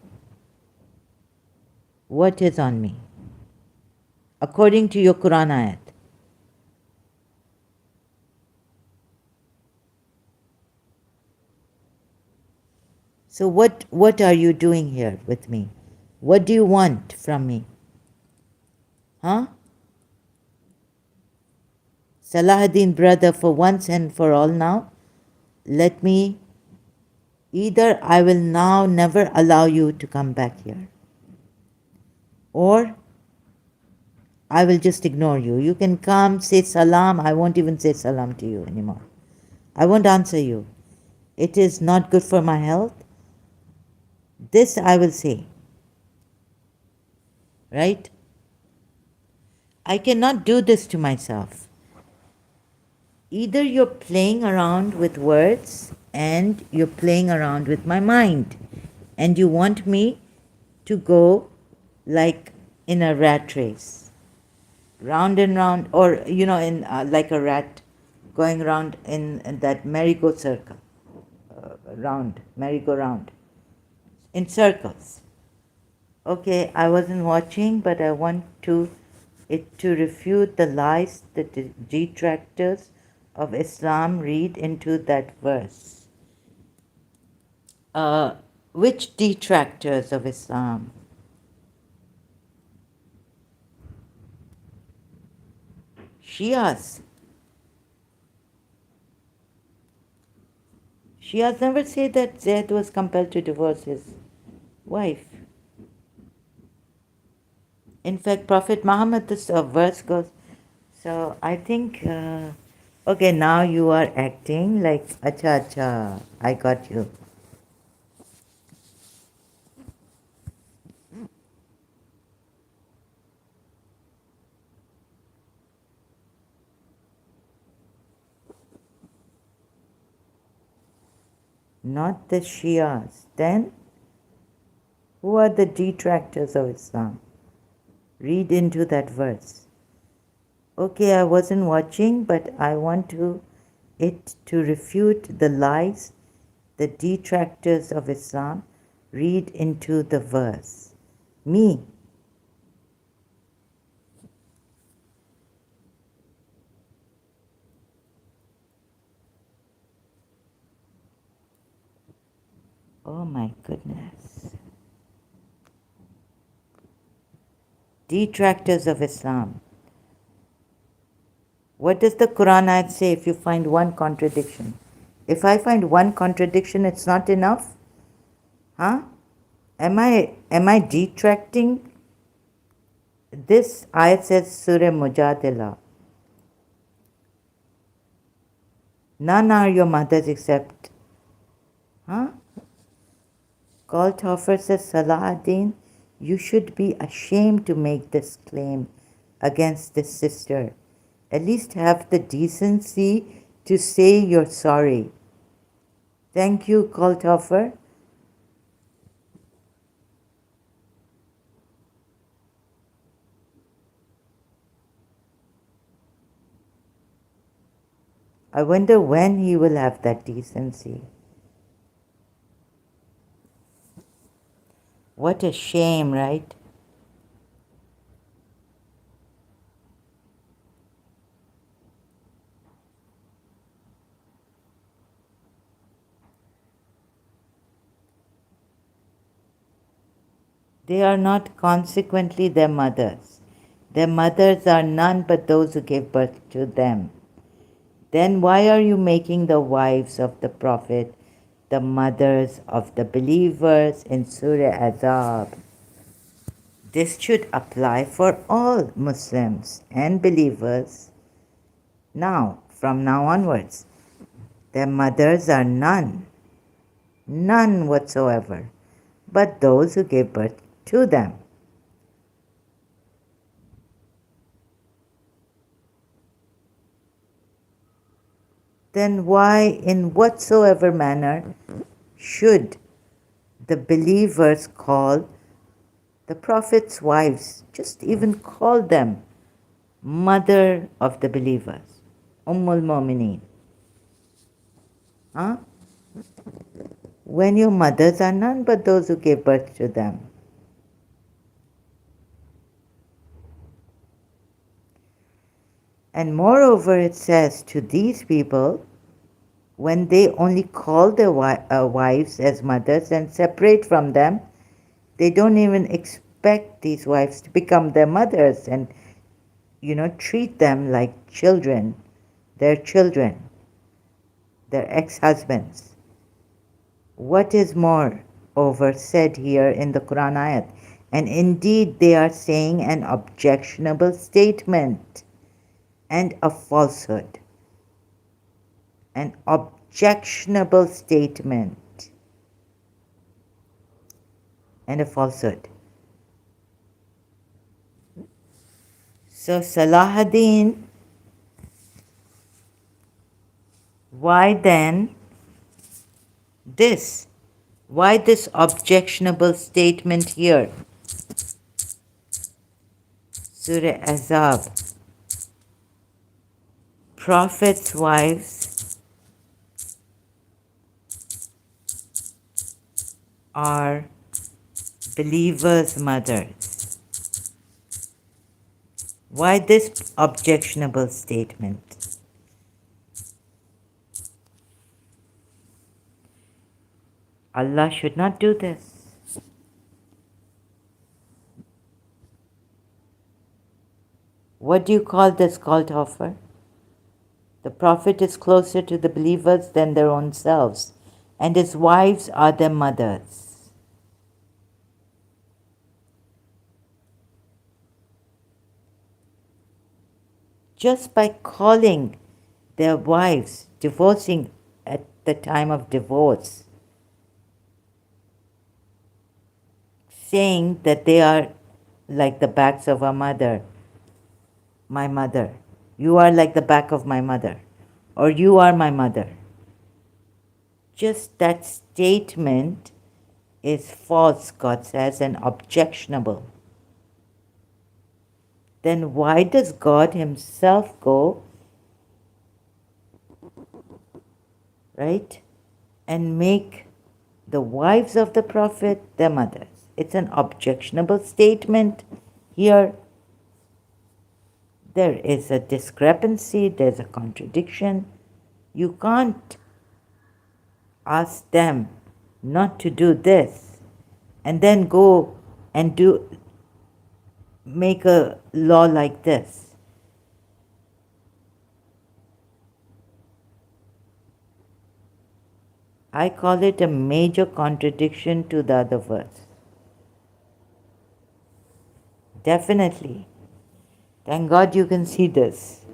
what is on me? According to your Quran ayat. So what are you doing here with me? What do you want from me? Huh? Salahuddin brother, for once and for all now, let me, either I will now never allow you to come back here, or I will just ignore you. You can come, say salam, I won't even say salam to you anymore. I won't answer you. It is not good for my health. This I will say, right? I cannot do this to myself. Either you're playing around with words and you're playing around with my mind, and you want me to go like in a rat race, round and round, or in like a rat going around in that merry-go circle, round, merry-go-round, in circles. Okay, I wasn't watching, but I want it to refute the lies that the detractors of Islam read into that verse. Which detractors of Islam? Shias. Shias never say that Zayd was compelled to divorce his wife. In fact, Prophet Muhammad, this verse goes, so I think, okay, now you are acting like, acha, acha, I got you. Not the Shias. Then, who are the detractors of Islam? Read into that verse. Okay, I wasn't watching, but I want it to refute the lies the detractors of Islam read into the verse. Me. Oh my goodness. Detractors of Islam. What does the Quran ayat say if you find one contradiction? If I find one contradiction, it's not enough? Huh? Am I detracting? This ayat says Surah Mujadila. None are your mothers except. Huh? Goldhofer says, Salahuddin, you should be ashamed to make this claim against this sister. At least have the decency to say you're sorry. Thank you, Goldhofer. I wonder when he will have that decency. What a shame, right? They are not consequently their mothers. Their mothers are none but those who gave birth to them. Then why are you making the wives of the Prophet the mothers of the believers in Surah Azab? This should apply for all Muslims and believers now, from now onwards. Their mothers are none whatsoever, but those who gave birth to them. Then why, in whatsoever manner, should the believers call the Prophet's wives, just even call them mother of the believers, Ummul Mu'mineen? Huh? When your mothers are none but those who gave birth to them. And moreover, it says to these people, when they only call their wives as mothers and separate from them, they don't even expect these wives to become their mothers and, treat them like children, their ex-husbands. What is moreover said here in the Quran ayat? And indeed they are saying an objectionable statement and a falsehood. An objectionable statement and a falsehood. So Salahuddin, why then this? Why this objectionable statement here? Surah Azab. Prophets' wives are believers' mothers. Why this objectionable statement? Allah should not do this. What do you call this cult offer? The Prophet is closer to the believers than their own selves, and his wives are their mothers. Just by calling their wives, divorcing at the time of divorce, saying that they are like the backs of a mother, my mother. You are like the back of my mother, or you are my mother. Just that statement is false, God says, and objectionable. Then why does God himself go, right, and make the wives of the Prophet their mothers? It's an objectionable statement here. There is a discrepancy, there's a contradiction. You can't ask them not to do this and then go and make a law like this. I call it a major contradiction to the other verse. Definitely. Thank God you can see this.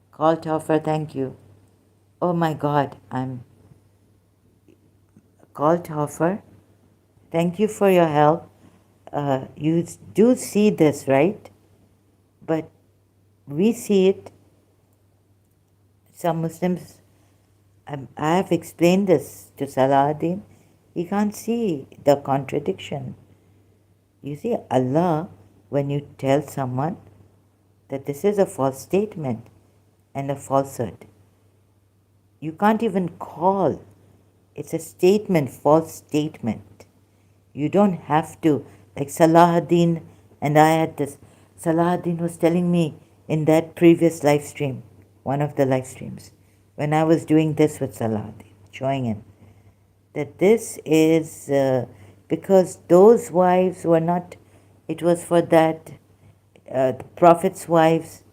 Call Toffer, thank you. Oh my God, I'm Call Toffer. Thank you for your help. You do see this, right? But we see it. Some Muslims, I have explained this to Salahuddin. He can't see the contradiction. You see, Allah, when you tell someone that this is a false statement and a falsehood, you can't even call. It's a statement, false statement. You don't have to, like Salahuddin and Ayat, this. Salahuddin was telling me in that previous live stream, one of the live streams, when I was doing this with Salahuddin, showing him. that this is because those wives were not, it was for that the Prophet's wives,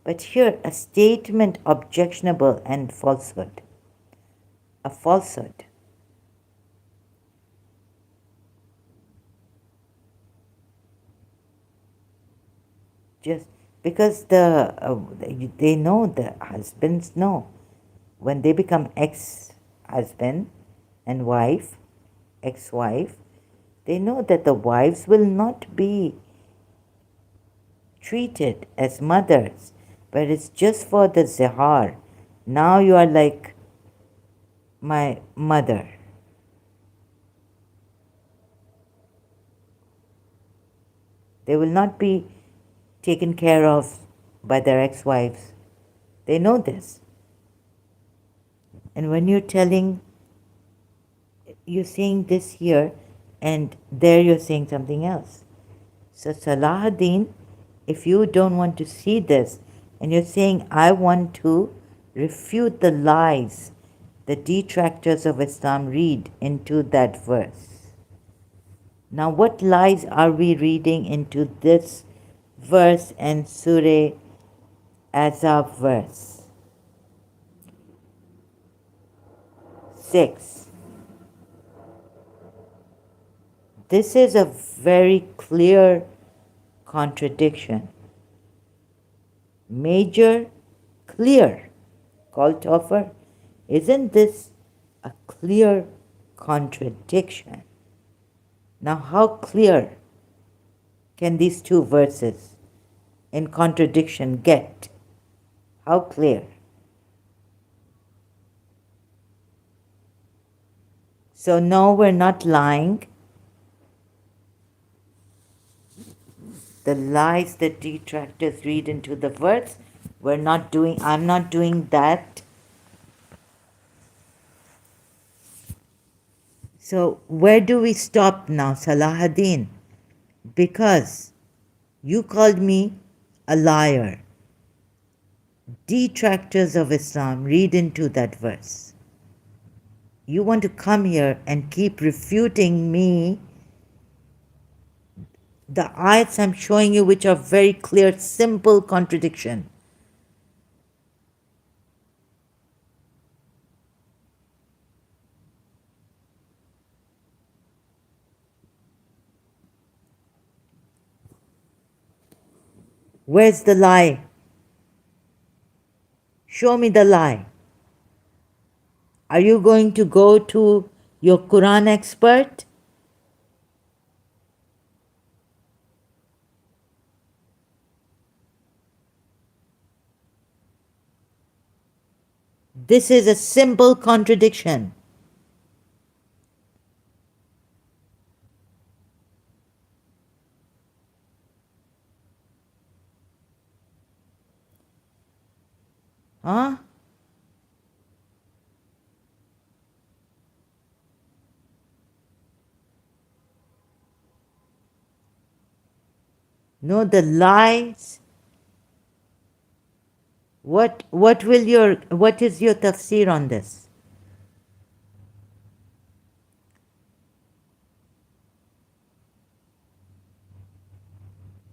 but here a statement objectionable and falsehood, a falsehood. Just because they know, the husbands know, when they become ex-husband and wife, ex-wife, they know that the wives will not be treated as mothers, but it's just for the zihar. Now you are like my mother. They will not be taken care of by their ex-wives. They know this. And when you're saying this here, and there you're saying something else. So Salahuddin, if you don't want to see this, and you're saying, I want to refute the lies the detractors of Islam read into that verse. Now, what lies are we reading into this verse and Surah Azab verse 6? This is a very clear contradiction. Major, clear. Call Topher, isn't this a clear contradiction? Now, how clear can these two verses in contradiction get? How clear? So, no, we're not lying. The lies that detractors read into the verse, I'm not doing that. So, where do we stop now, Salahuddin? Because you called me a liar. Detractors of Islam read into that verse. You want to come here and keep refuting me, the ayats I'm showing you, which are very clear, simple contradiction. Where's the lie? Show me the lie. Are you going to go to your Quran expert? This is a simple contradiction. Huh? No, the lies. What is your tafsir on this?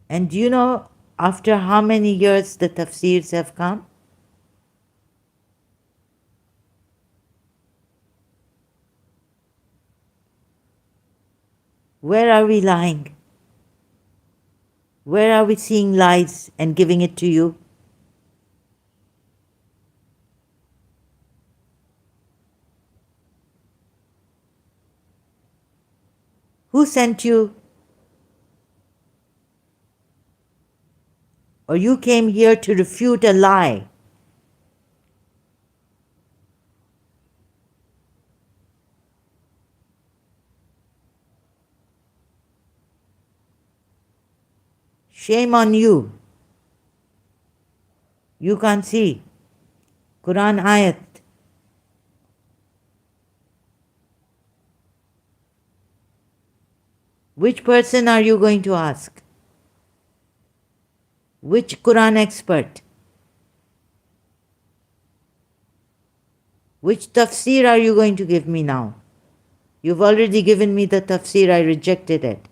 And do you know after how many years the tafsirs have come? Where are we lying? Where are we seeing lies and giving it to you? Who sent you? Or you came here to refute a lie? Shame on you. You can't see. Quran ayat. Which person are you going to ask? Which Quran expert? Which tafsir are you going to give me now? You've already given me the tafsir, I rejected it.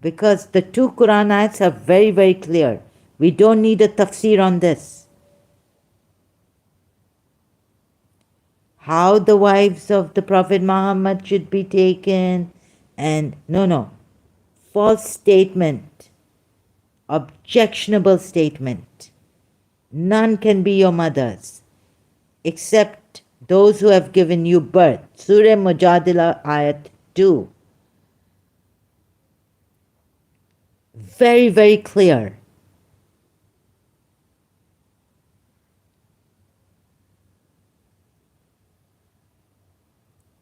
Because the two Quran ayats are very, very clear. We don't need a tafsir on this. How the wives of the Prophet Muhammad should be taken, and no. False statement, objectionable statement. None can be your mothers except those who have given you birth. Surah Mujadila Ayat 2. Very, very clear.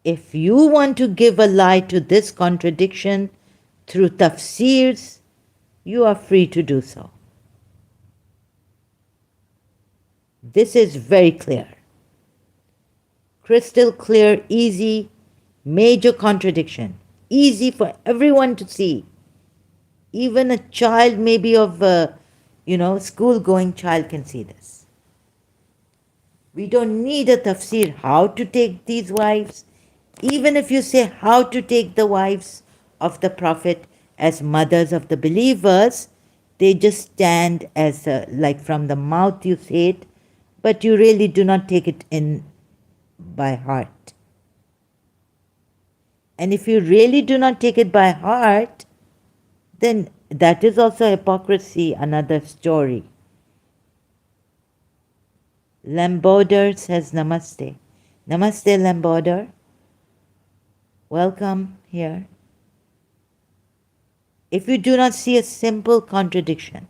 If you want to give a lie to this contradiction through tafsirs, you are free to do so. This is very clear. Crystal clear, easy, major contradiction. Easy for everyone to see. Even a child, maybe of a, school-going child can see this. We don't need a tafsir how to take these wives. Even if you say how to take the wives of the Prophet as mothers of the believers, they just stand as like from the mouth you say it, but you really do not take it in by heart. And if you really do not take it by heart, then that is also hypocrisy, another story. Lambodar says namaste. Namaste, Lambodar. Welcome here. If you do not see a simple contradiction,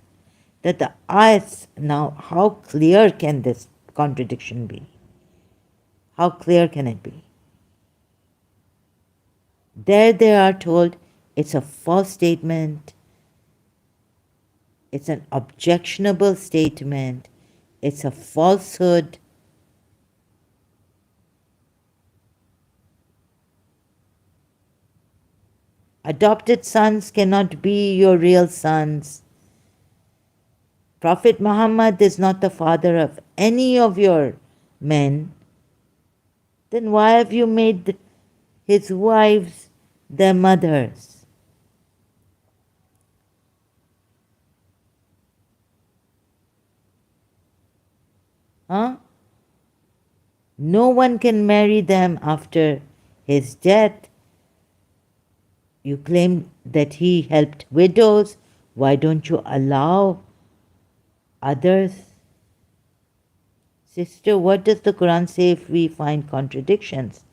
that the ayats, now how clear can this contradiction be? How clear can it be? There they are told it's a false statement, it's an objectionable statement, it's a falsehood. Adopted sons cannot be your real sons. Prophet Muhammad is not the father of any of your men. Then why have you made his wives their mothers? Huh? No one can marry them after his death. You claim that he helped widows. Why don't you allow others? Sister, what does the Quran say if we find contradictions?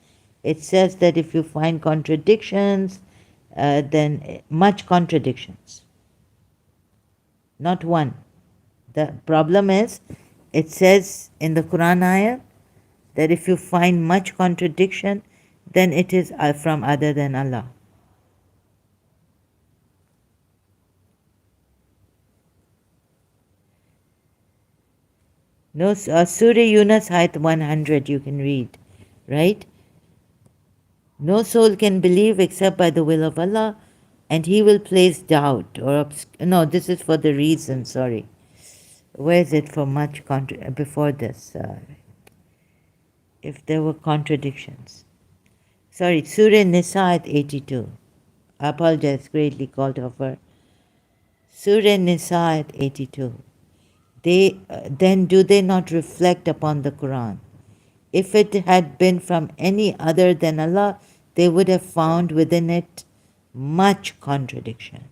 It says that if you find contradictions, then much contradictions. Not one. The problem is, it says in the Quran ayah that if you find much contradiction, then it is from other than Allah. No, Surah Yunus, Ayat 100, you can read, right? No soul can believe except by the will of Allah, and He will place doubt or no, this is for the reason, sorry. Where is it for much before this? If there were contradictions. Sorry, Surah Nisa, Ayat 82. I apologize, greatly called over. Surah Nisa, Ayat 82. Then do they not reflect upon the Quran? If it had been from any other than Allah, they would have found within it much contradiction.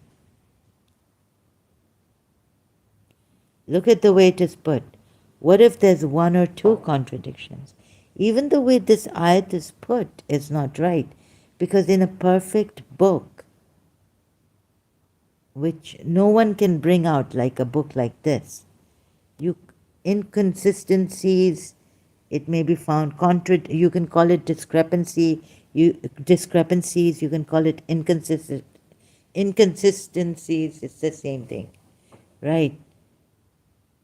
Look at the way it is put. What if there's one or two contradictions? Even the way this ayat is put is not right, because in a perfect book, which no one can bring out like a book like this, inconsistencies, it may be found you can call it discrepancies, you can call it inconsistencies, it's the same thing, right?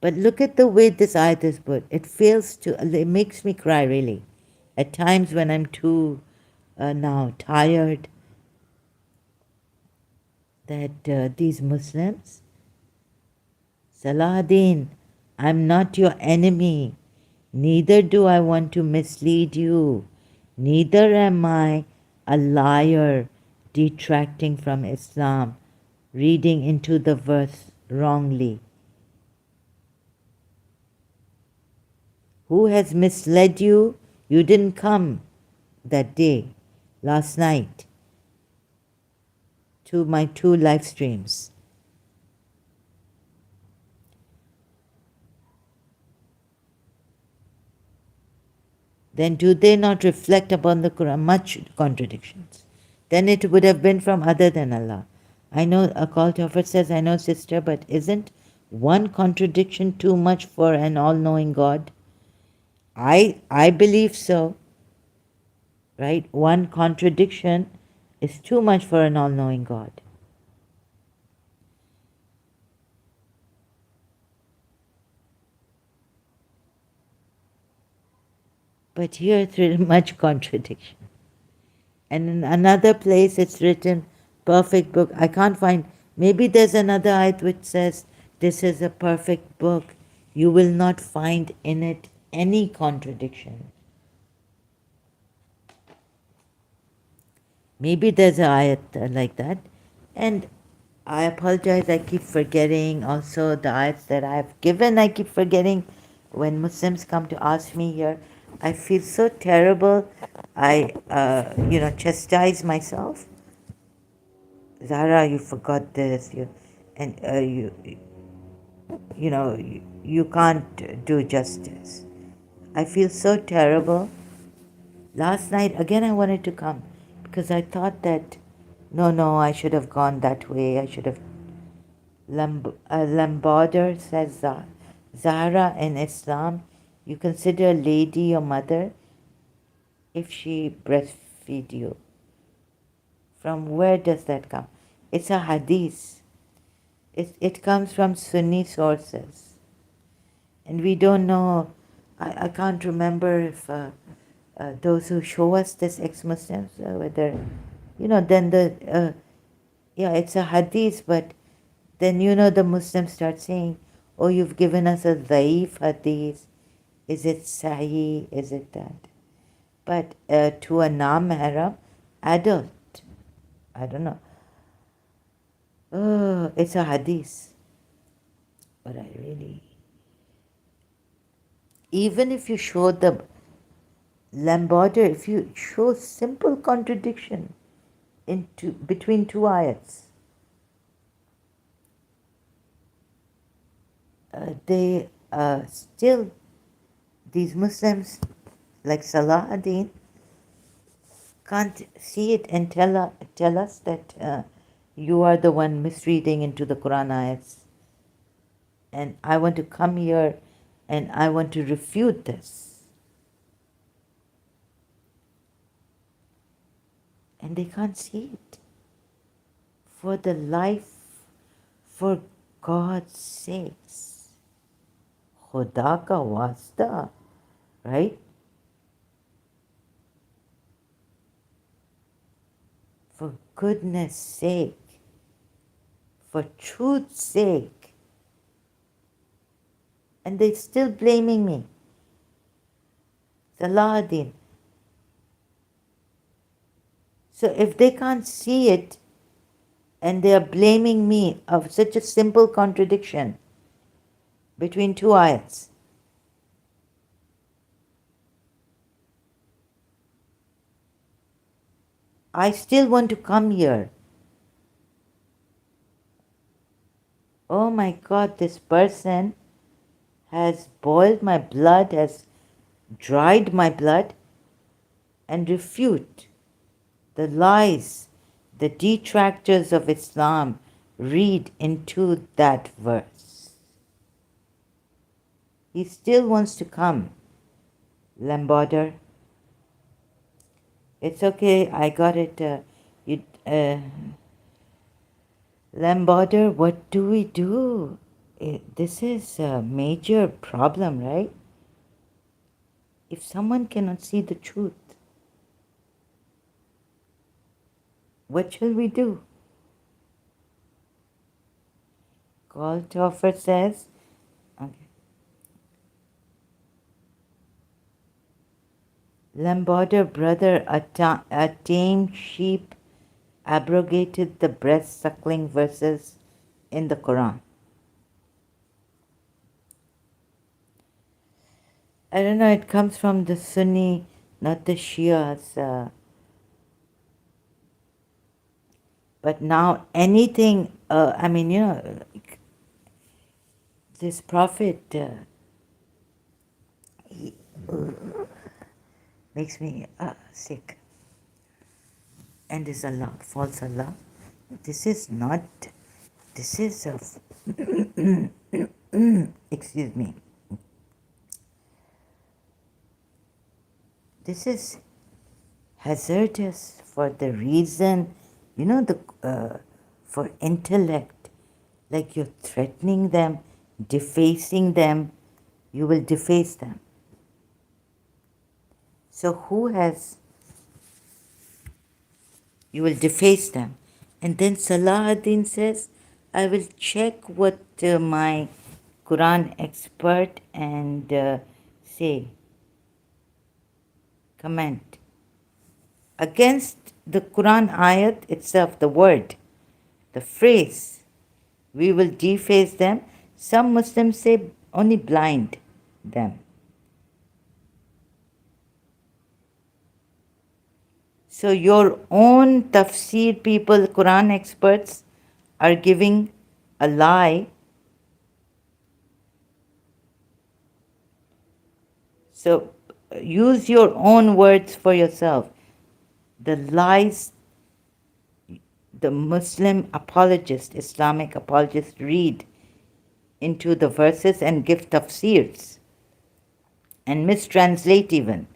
But look at the way this ayat is put. It makes me cry really. At times when I'm too now tired, that these Muslims, Salahuddin, I'm not your enemy. Neither do I want to mislead you. Neither am I a liar detracting from Islam, reading into the verse wrongly. Who has misled you? You didn't come that day, last night, to my 2 live streams. Then do they not reflect upon the Quran? Much contradictions. Then it would have been from other than Allah. I know a call to offer says, I know sister, but isn't one contradiction too much for an all-knowing God? I believe so, right? One contradiction is too much for an all-knowing God. But here it's written much contradiction. And in another place it's written perfect book. I can't find, maybe there's another ayat which says this is a perfect book. You will not find in it any contradiction. Maybe there's an ayat like that. And I apologize, I keep forgetting also the ayats that I've given. I keep forgetting when Muslims come to ask me here. I feel so terrible. I, chastise myself. Zara, you forgot this. And you can't do justice. I feel so terrible. Last night, again, I wanted to come because I thought that, no, I should have gone that way. I should have. Lambarder says, Zahra, in Islam, you consider a lady your mother if she breastfeed you. From where does that come? It's a hadith. It comes from Sunni sources. And we don't know, I can't remember if those who show us this ex-Muslims, whether, then it's a hadith, but then the Muslims start saying, oh, you've given us a dhaif hadith. Is it sahih? Is it that? But to a non-mahram adult, I don't know. Oh, it's a hadith. But I really, even if you show the Lambarder, if you show simple contradiction between two ayats, they still, these Muslims like Salah ad-Din can't see it and tell us that you are the one misreading into the Quran ayats. And I want to come here and I want to refute this. And they can't see it. For the life, for God's sakes. Khuda ka wasta, right? For goodness sake, for truth's sake. And they're still blaming me. Salah ad-Din. So if they can't see it and they are blaming me of such a simple contradiction between two ayats, I still want to come here. Oh my God, this person has boiled my blood, has dried my blood, and refute the lies the detractors of Islam read into that verse. He still wants to come, Lambarder. It's okay, I got it. Lambarder, what do we do? This is a major problem, right? If someone cannot see the truth, what shall we do? Call to offer says, okay. Lamborder brother, a tame sheep abrogated the breast suckling verses in the Quran. I don't know, it comes from the Sunni, not the Shias. But now anything, I mean, this prophet he makes me sick. And is Allah, false Allah. This is not, this is a, excuse me, this is hazardous for the reason, for intellect, like you're threatening them, defacing them, you will deface them. So you will deface them. And then Salah ad-Din says, I will check what my Quran expert and say, comment. Against the Quran ayat itself, the word, the phrase, we will deface them. Some Muslims say only blind them. So your own tafsir people, Quran experts, are giving a lie. So use your own words for yourself. The lies the Muslim apologists, Islamic apologists read into the verses and give tafsirs and mistranslate even.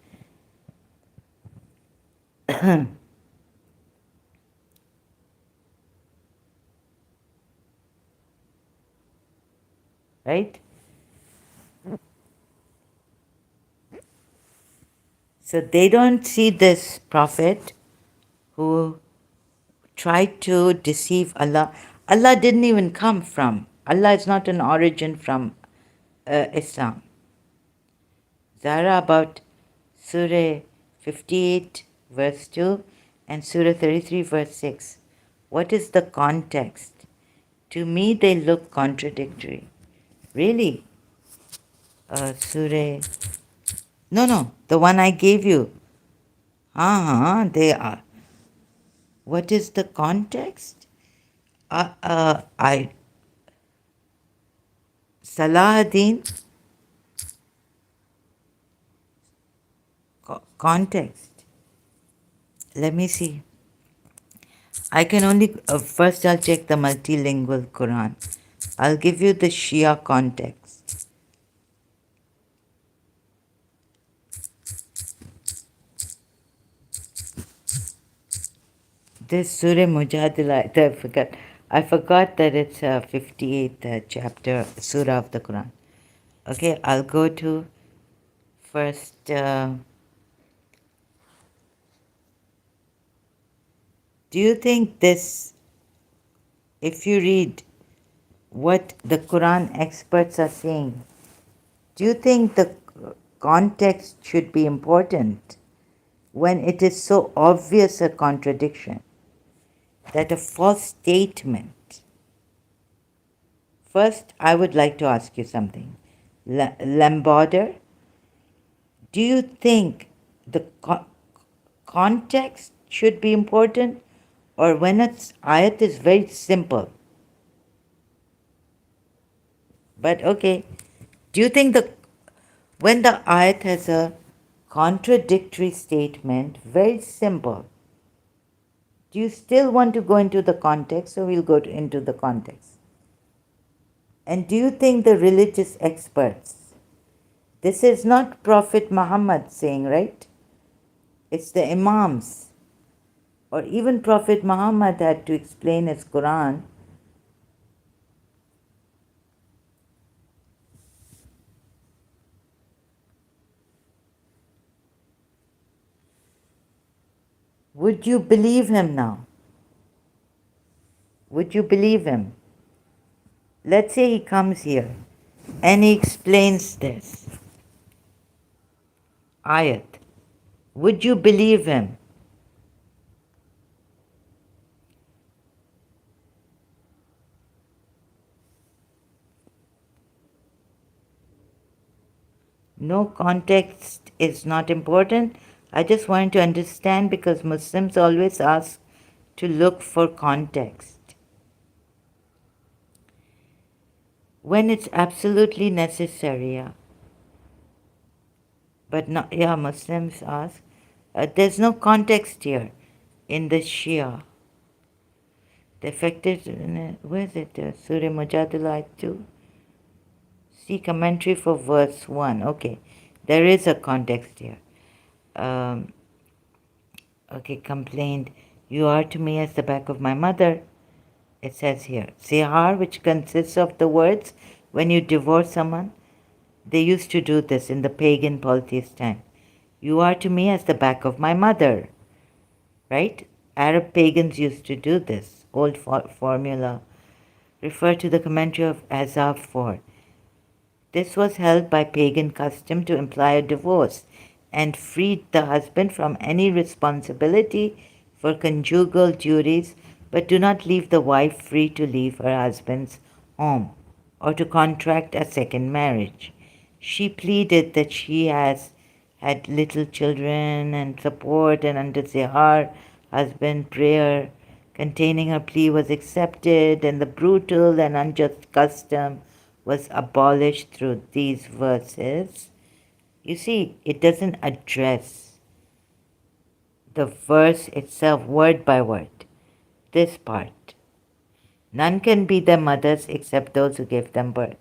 Right? So they don't see this prophet who tried to deceive Allah. Allah didn't even come from, Allah is not an origin from Islam. Zara, about Surah 58 verse 2 and Surah 33 verse 6. What is the context? To me they look contradictory. Really? Surah... No, the one I gave you. They are. What is the context? Salah ad-Din, context. Let me see. I can only, first I'll check the multilingual Quran. I'll give you the Shia context. This Surah Mujadila, I forgot that it's a 58th chapter, Surah of the Quran. Okay, I'll go to first, do you think this, if you read what the Quran experts are saying, do you think the context should be important when it is so obvious a contradiction that a false statement? First, I would like to ask you something. Lamborder, do you think the context should be important, or when its ayat is very simple? But okay, do you think when the ayat has a contradictory statement, very simple, do you still want to go into the context, or we'll go into the context? And do you think the religious experts, this is not Prophet Muhammad saying, right? It's the Imams. Or even Prophet Muhammad had to explain his Quran. Would you believe him now? Would you believe him? Let's say he comes here and he explains this ayat. Would you believe him? No, context is not important. I just wanted to understand because Muslims always ask to look for context. When it's absolutely necessary, yeah. But not, yeah, Muslims ask. There's no context here in the Shia. The affected, where is it? Surah Mujadala 2. See commentary for verse 1. Okay, there is a context here. Um, okay, complained, you are to me as the back of my mother. It says here, Zihar, which consists of the words when you divorce someone. They used to do this in the pagan polytheist time. You are to me as the back of my mother. Right? Arab pagans used to do this. Old formula. Refer to the commentary of Azab 4. This was held by pagan custom to imply a divorce and freed the husband from any responsibility for conjugal duties, but do not leave the wife free to leave her husband's home or to contract a second marriage. She pleaded that she has had little children and support, and under Zihar, husband prayer containing her plea was accepted, and the brutal and unjust custom was abolished through these verses. You see, it doesn't address the verse itself word by word. This part. None can be their mothers except those who gave them birth.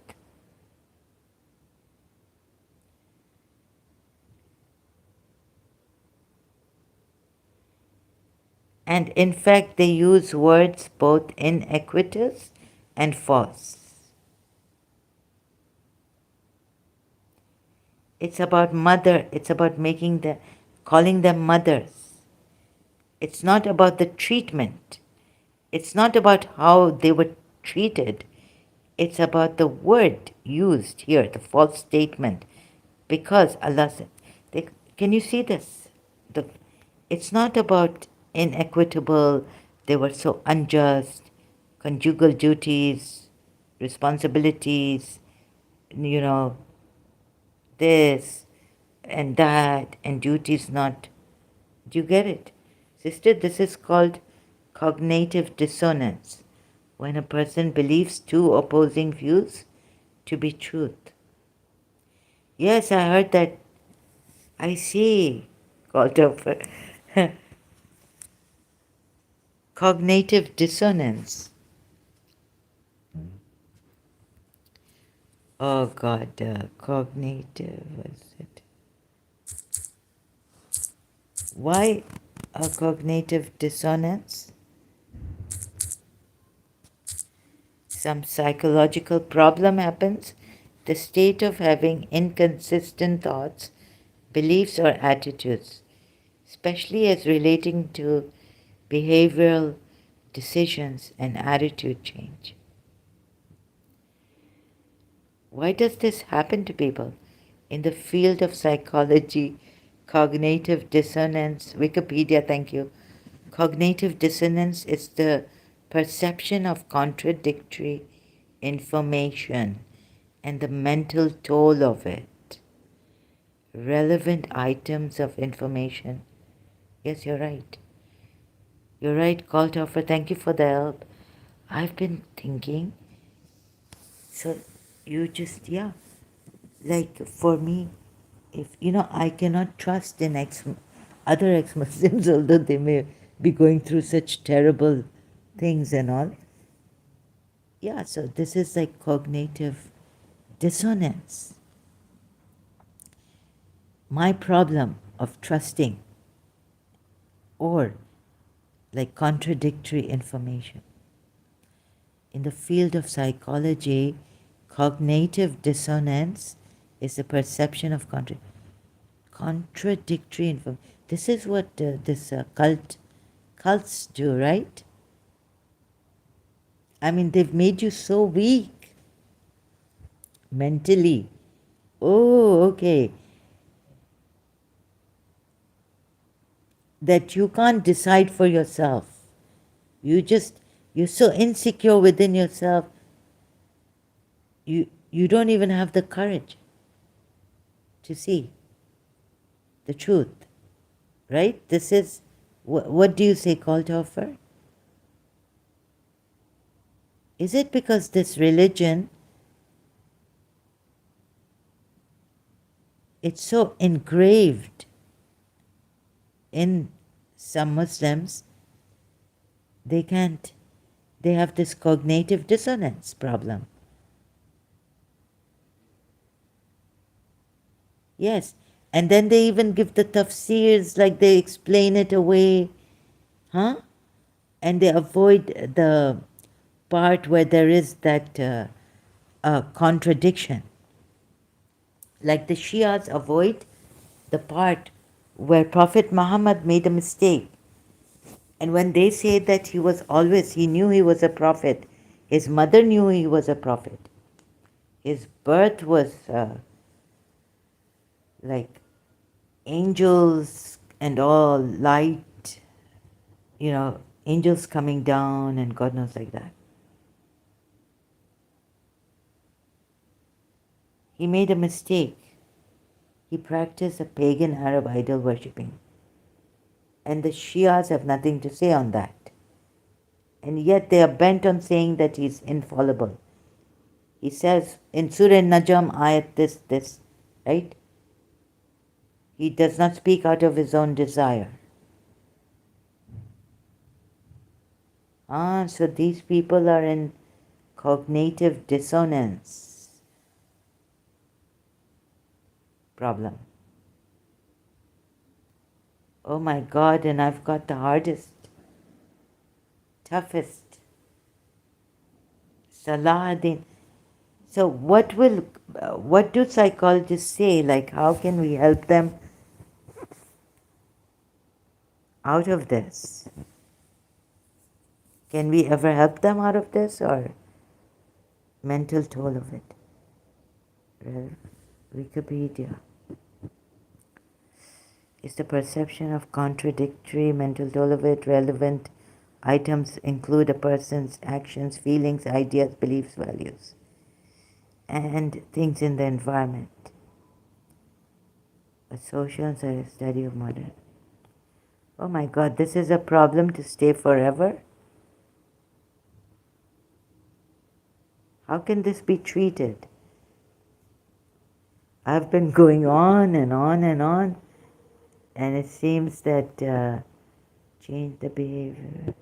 And in fact, they use words both iniquitous and false. It's about mother, it's about calling them mothers. It's not about the treatment. It's not about how they were treated. It's about the word used here, the false statement. Because Allah said, can you see this? It's not about inequitable, they were so unjust, conjugal duties, responsibilities, you know, this and that, and duties not. Do you get it? Sister, this is called cognitive dissonance, when a person believes two opposing views to be truth. Yes, I heard that. I see, called over. Cognitive dissonance. Oh God, cognitive, what's it? Why a cognitive dissonance? Some psychological problem happens. The state of having inconsistent thoughts, beliefs, or attitudes, especially as relating to behavioral decisions and attitude change. Why does this happen to people? In the field of psychology, cognitive dissonance, Wikipedia, thank you. Cognitive dissonance is the perception of contradictory information and the mental toll of it. Relevant items of information. Yes, you're right. You're right, Kaltoffer. Thank you for the help. I've been thinking. So you just, yeah. Like for me, if I cannot trust in other ex-Muslims, although they may be going through such terrible things and all. Yeah, so this is like cognitive dissonance. My problem of trusting or like contradictory information. In the field of psychology, cognitive dissonance is the perception of contradictory information. This is what this cults do, right? I mean, they've made you so weak mentally. Oh, okay. that you can't decide for yourself. You're so insecure within yourself, you don't even have the courage to see the truth, right? This is, what do you say, Kalthofer? Is it because this religion, it's so engraved in some Muslims, they can't, they have this cognitive dissonance problem? Yes. And then they even give the tafsirs, like they explain it away, huh? And they avoid the part where there is that contradiction. Like the Shias avoid the part where Prophet Muhammad made a mistake. And when they say that he was always, he knew he was a prophet, his mother knew he was a prophet, his birth was like angels and all light, angels coming down and God knows like that. He made a mistake. He practiced a pagan Arab idol worshipping. And the Shias have nothing to say on that. And yet they are bent on saying that he's infallible. He says in Surah Najm, Ayat this, right? He does not speak out of his own desire. So these people are in cognitive dissonance problem. Oh my God, and I've got the hardest, toughest. Salahuddin. So what do psychologists say? Like, how can we help them out of this? Can we ever help them out of this, or mental toll of it? Wikipedia. Is the perception of contradictory mental toll of it relevant? Items include a person's actions, feelings, ideas, beliefs, values, and things in the environment. A social study of modern. Oh my God, this is a problem to stay forever? How can this be treated? I've been going on and on and on, and it seems that change the behavior.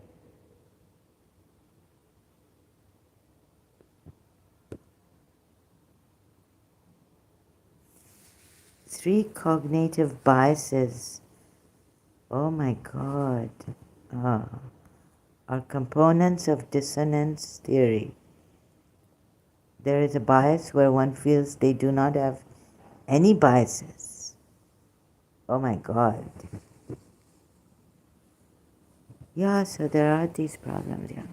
Three cognitive biases, oh my God, are components of dissonance theory. There is a bias where one feels they do not have any biases. Oh my God. Yeah, so there are these problems, yeah.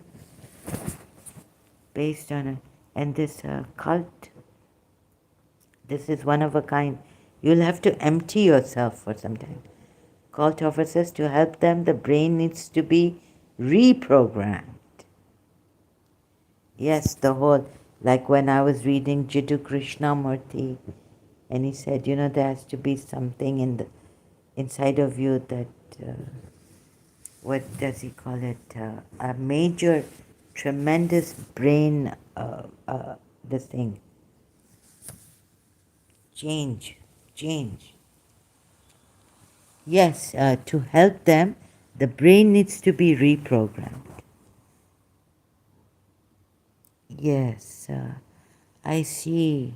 Based on and this cult, this is one of a kind. You'll have to empty yourself for some time. Cult officers, to help them, the brain needs to be reprogrammed. Yes, the whole, like when I was reading Jiddu Krishnamurti, and he said, there has to be something inside of you that, what does he call it? A major, tremendous brain, this thing. Change. Yes, to help them, the brain needs to be reprogrammed. Yes, I see.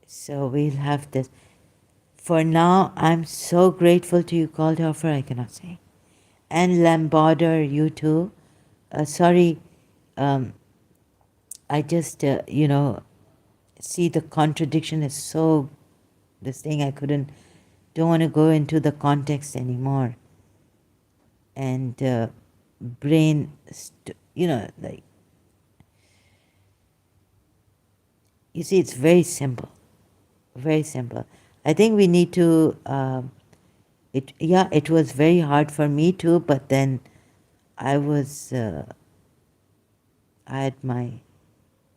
So we'll have this. For now, I'm so grateful to you, Goldhofer, I cannot say. And Lambarder, you too. Sorry, I just, see the contradiction is so, this thing I don't want to go into the context anymore. And brain, like, you see, it's very simple. Very simple. I think we need to it was very hard for me too, but then I was, I had my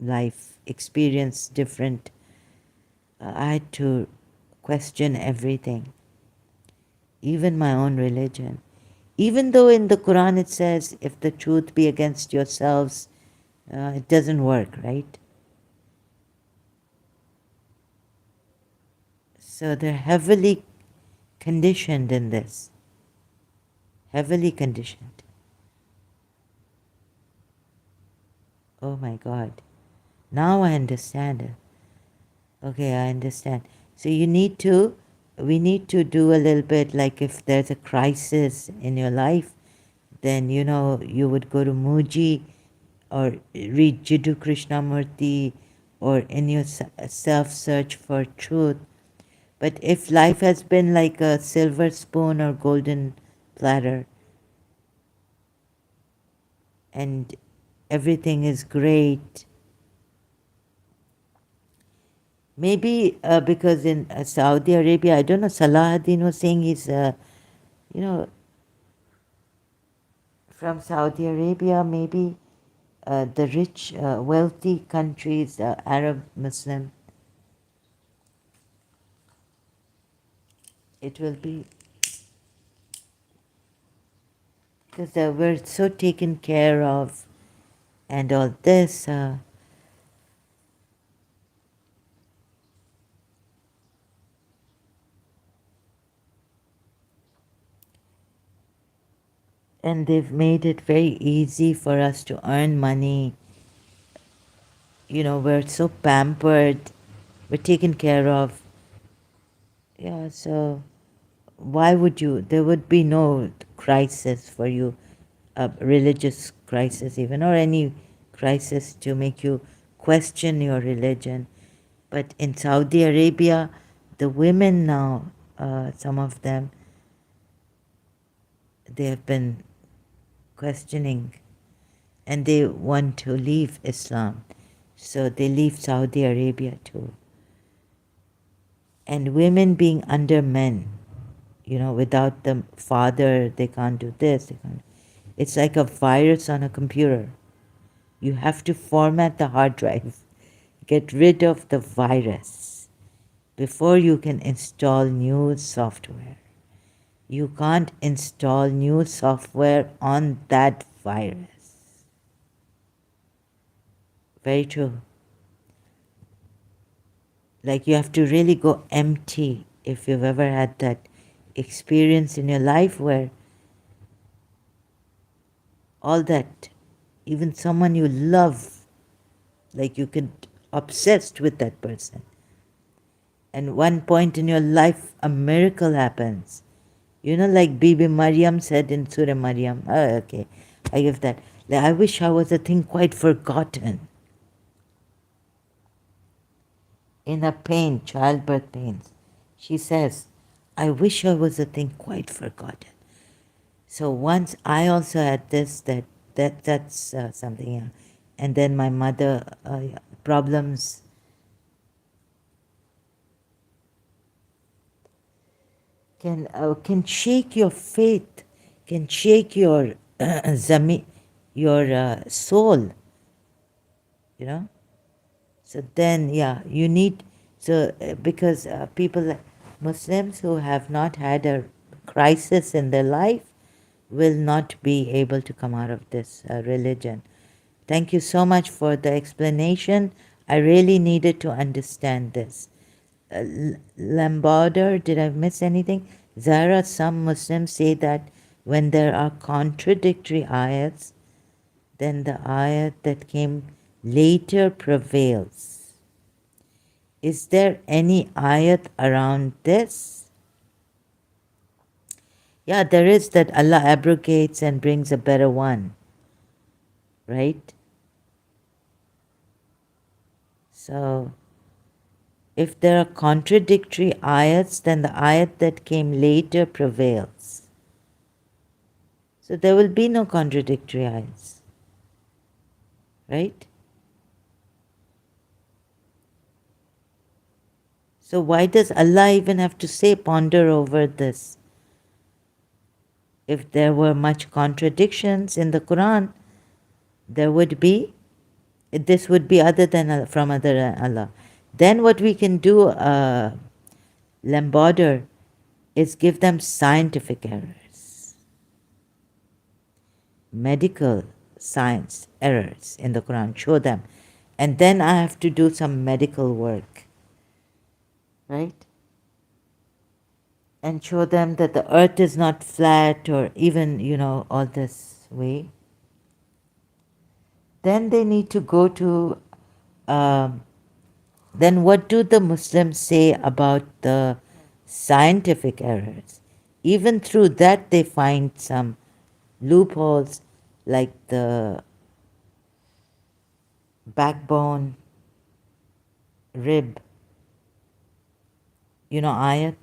life experience different. I had to question everything, even my own religion. Even though in the Quran it says, if the truth be against yourselves, it doesn't work, right? So they're heavily conditioned in this, heavily conditioned. Oh my God. Now I understand it. Okay, I understand. So we need to do a little bit like if there's a crisis in your life, then you would go to Muji or read Jiddu Krishnamurti or in your self search for truth. But if life has been like a silver spoon or golden platter and everything is great, maybe because in Saudi Arabia, I don't know, Salahuddin was saying he's, you know, from Saudi Arabia, maybe the rich, wealthy countries, Arab, Muslim, it will be because we're so taken care of and all this. And they've made it very easy for us to earn money. We're so pampered, we're taken care of. Yeah, so why would you? There would be no crisis for you, a religious crisis even, or any crisis to make you question your religion. But in Saudi Arabia, the women now, some of them, they have been questioning and they want to leave Islam. So they leave Saudi Arabia too. And women being under men, without the father, they can't do this. They can't. It's like a virus on a computer. You have to format the hard drive, get rid of the virus before you can install new software. You can't install new software on that virus. Very true. Like you have to really go empty if you've ever had that experience in your life where all that, even someone you love, like you get obsessed with that person. And one point in your life, a miracle happens. Like Bibi Maryam said in Surah Maryam. Oh, okay, I give that. Like, I wish I was a thing quite forgotten. In her pain, childbirth pains, she says, I wish I was a thing quite forgotten. So once I also had this, that's something else. And then my mother, problems can shake your faith, can shake your your soul, you know. So then, yeah, you need because people, Muslims who have not had a crisis in their life, will not be able to come out of this religion. Thank you so much for the explanation. I really needed to understand this. Lambarder, did I miss anything? Zara, some Muslims say that when there are contradictory ayats, then the ayat that came later prevails. Is there any ayat around this? Yeah, there is, that Allah abrogates and brings a better one, right? So, if there are contradictory ayats, then the ayat that came later prevails. So there will be no contradictory ayats, right? So why does Allah even have to say ponder over this? If there were much contradictions in the Quran, there would be, this would be other than from other than Allah. Then what we can do, Lamborder, is give them scientific errors, medical science errors in the Quran, show them. And then I have to do some medical work, right? And show them that the earth is not flat or even, all this way. Then they need to go to, then what do the Muslims say about the scientific errors? Even through that, they find some loopholes, like the backbone, rib, ayat.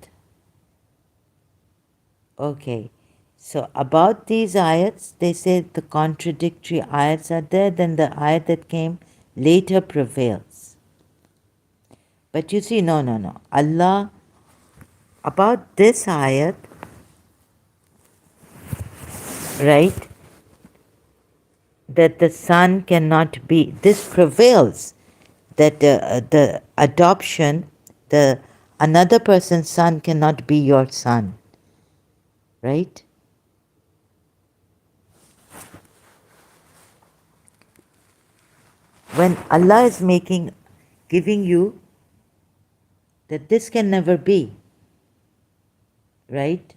Okay. So about these ayats, they say the contradictory ayats are there, then the ayat that came later prevails. But you see, no. Allah, about this ayat, right, that the son cannot be, this prevails, that the adoption, the another person's son cannot be your son, right? When Allah is giving you that this can never be, right?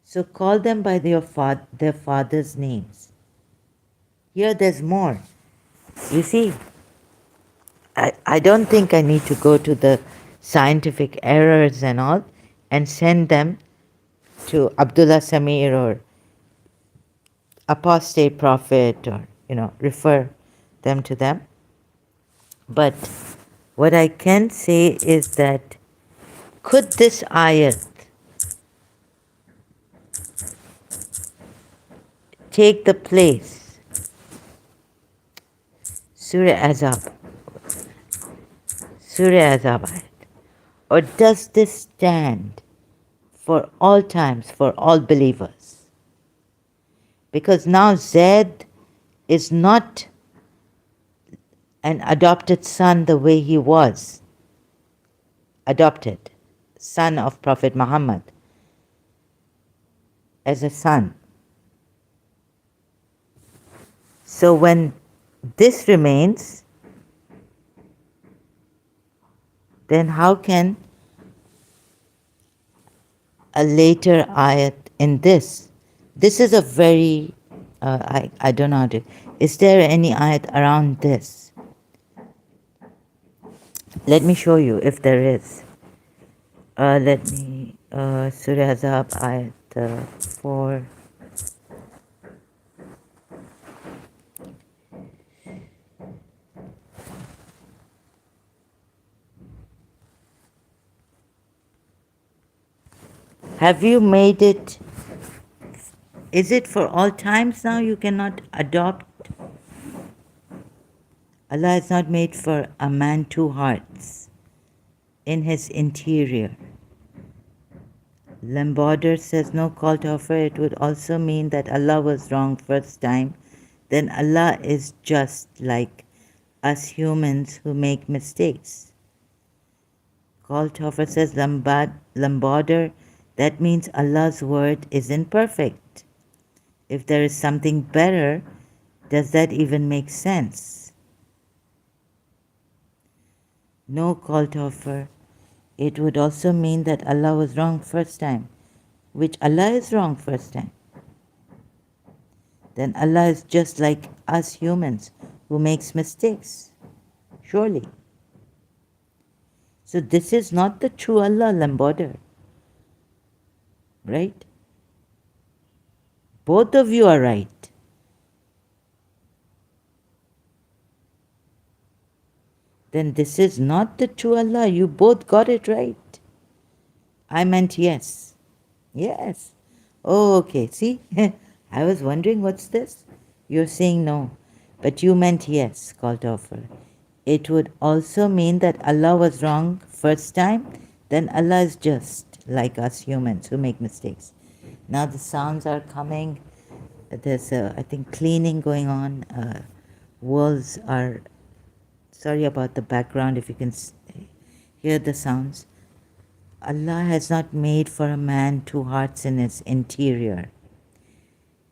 So call them by their father's names. Here there's more. You see, I don't think I need to go to the scientific errors and all and send them to Abdullah Samir or apostate prophet or, refer them to them. But what I can say is that could this ayat take the place, Surah Azab ayat, or does this stand for all times, for all believers? Because now Zaid is not an adopted son the way he was adopted, son of Prophet Muhammad, as a son. So when this remains, then how can a later ayat in this? This is a very, I don't know how to, is there any ayat around this? Let me show you if there is. Let me, Surah Azab ayat 4. Have you made it? Is it for all times now you cannot adopt? Allah has not made for a man two hearts in his interior. Lamborder says no call to offer. It would also mean that Allah was wrong first time. Then Allah is just like us humans who make mistakes. Call to offer says Lamborder, that means Allah's word is imperfect. If there is something better, does that even make sense? No call to offer. It would also mean that Allah was wrong first time, which Allah is wrong first time. Then Allah is just like us humans who makes mistakes, surely. So this is not the true Allah, Lamborder, right? Both of you are right. Then this is not the true Allah. You both got it right. I meant yes. Yes. Oh, okay. See, I was wondering what's this? You're saying no. But you meant yes, call to offer. It would also mean that Allah was wrong first time, then Allah is just like us humans who make mistakes. Now the sounds are coming. There's, I think, cleaning going on. Wolves are, sorry about the background if you can hear the sounds. Allah has not made for a man two hearts in his interior.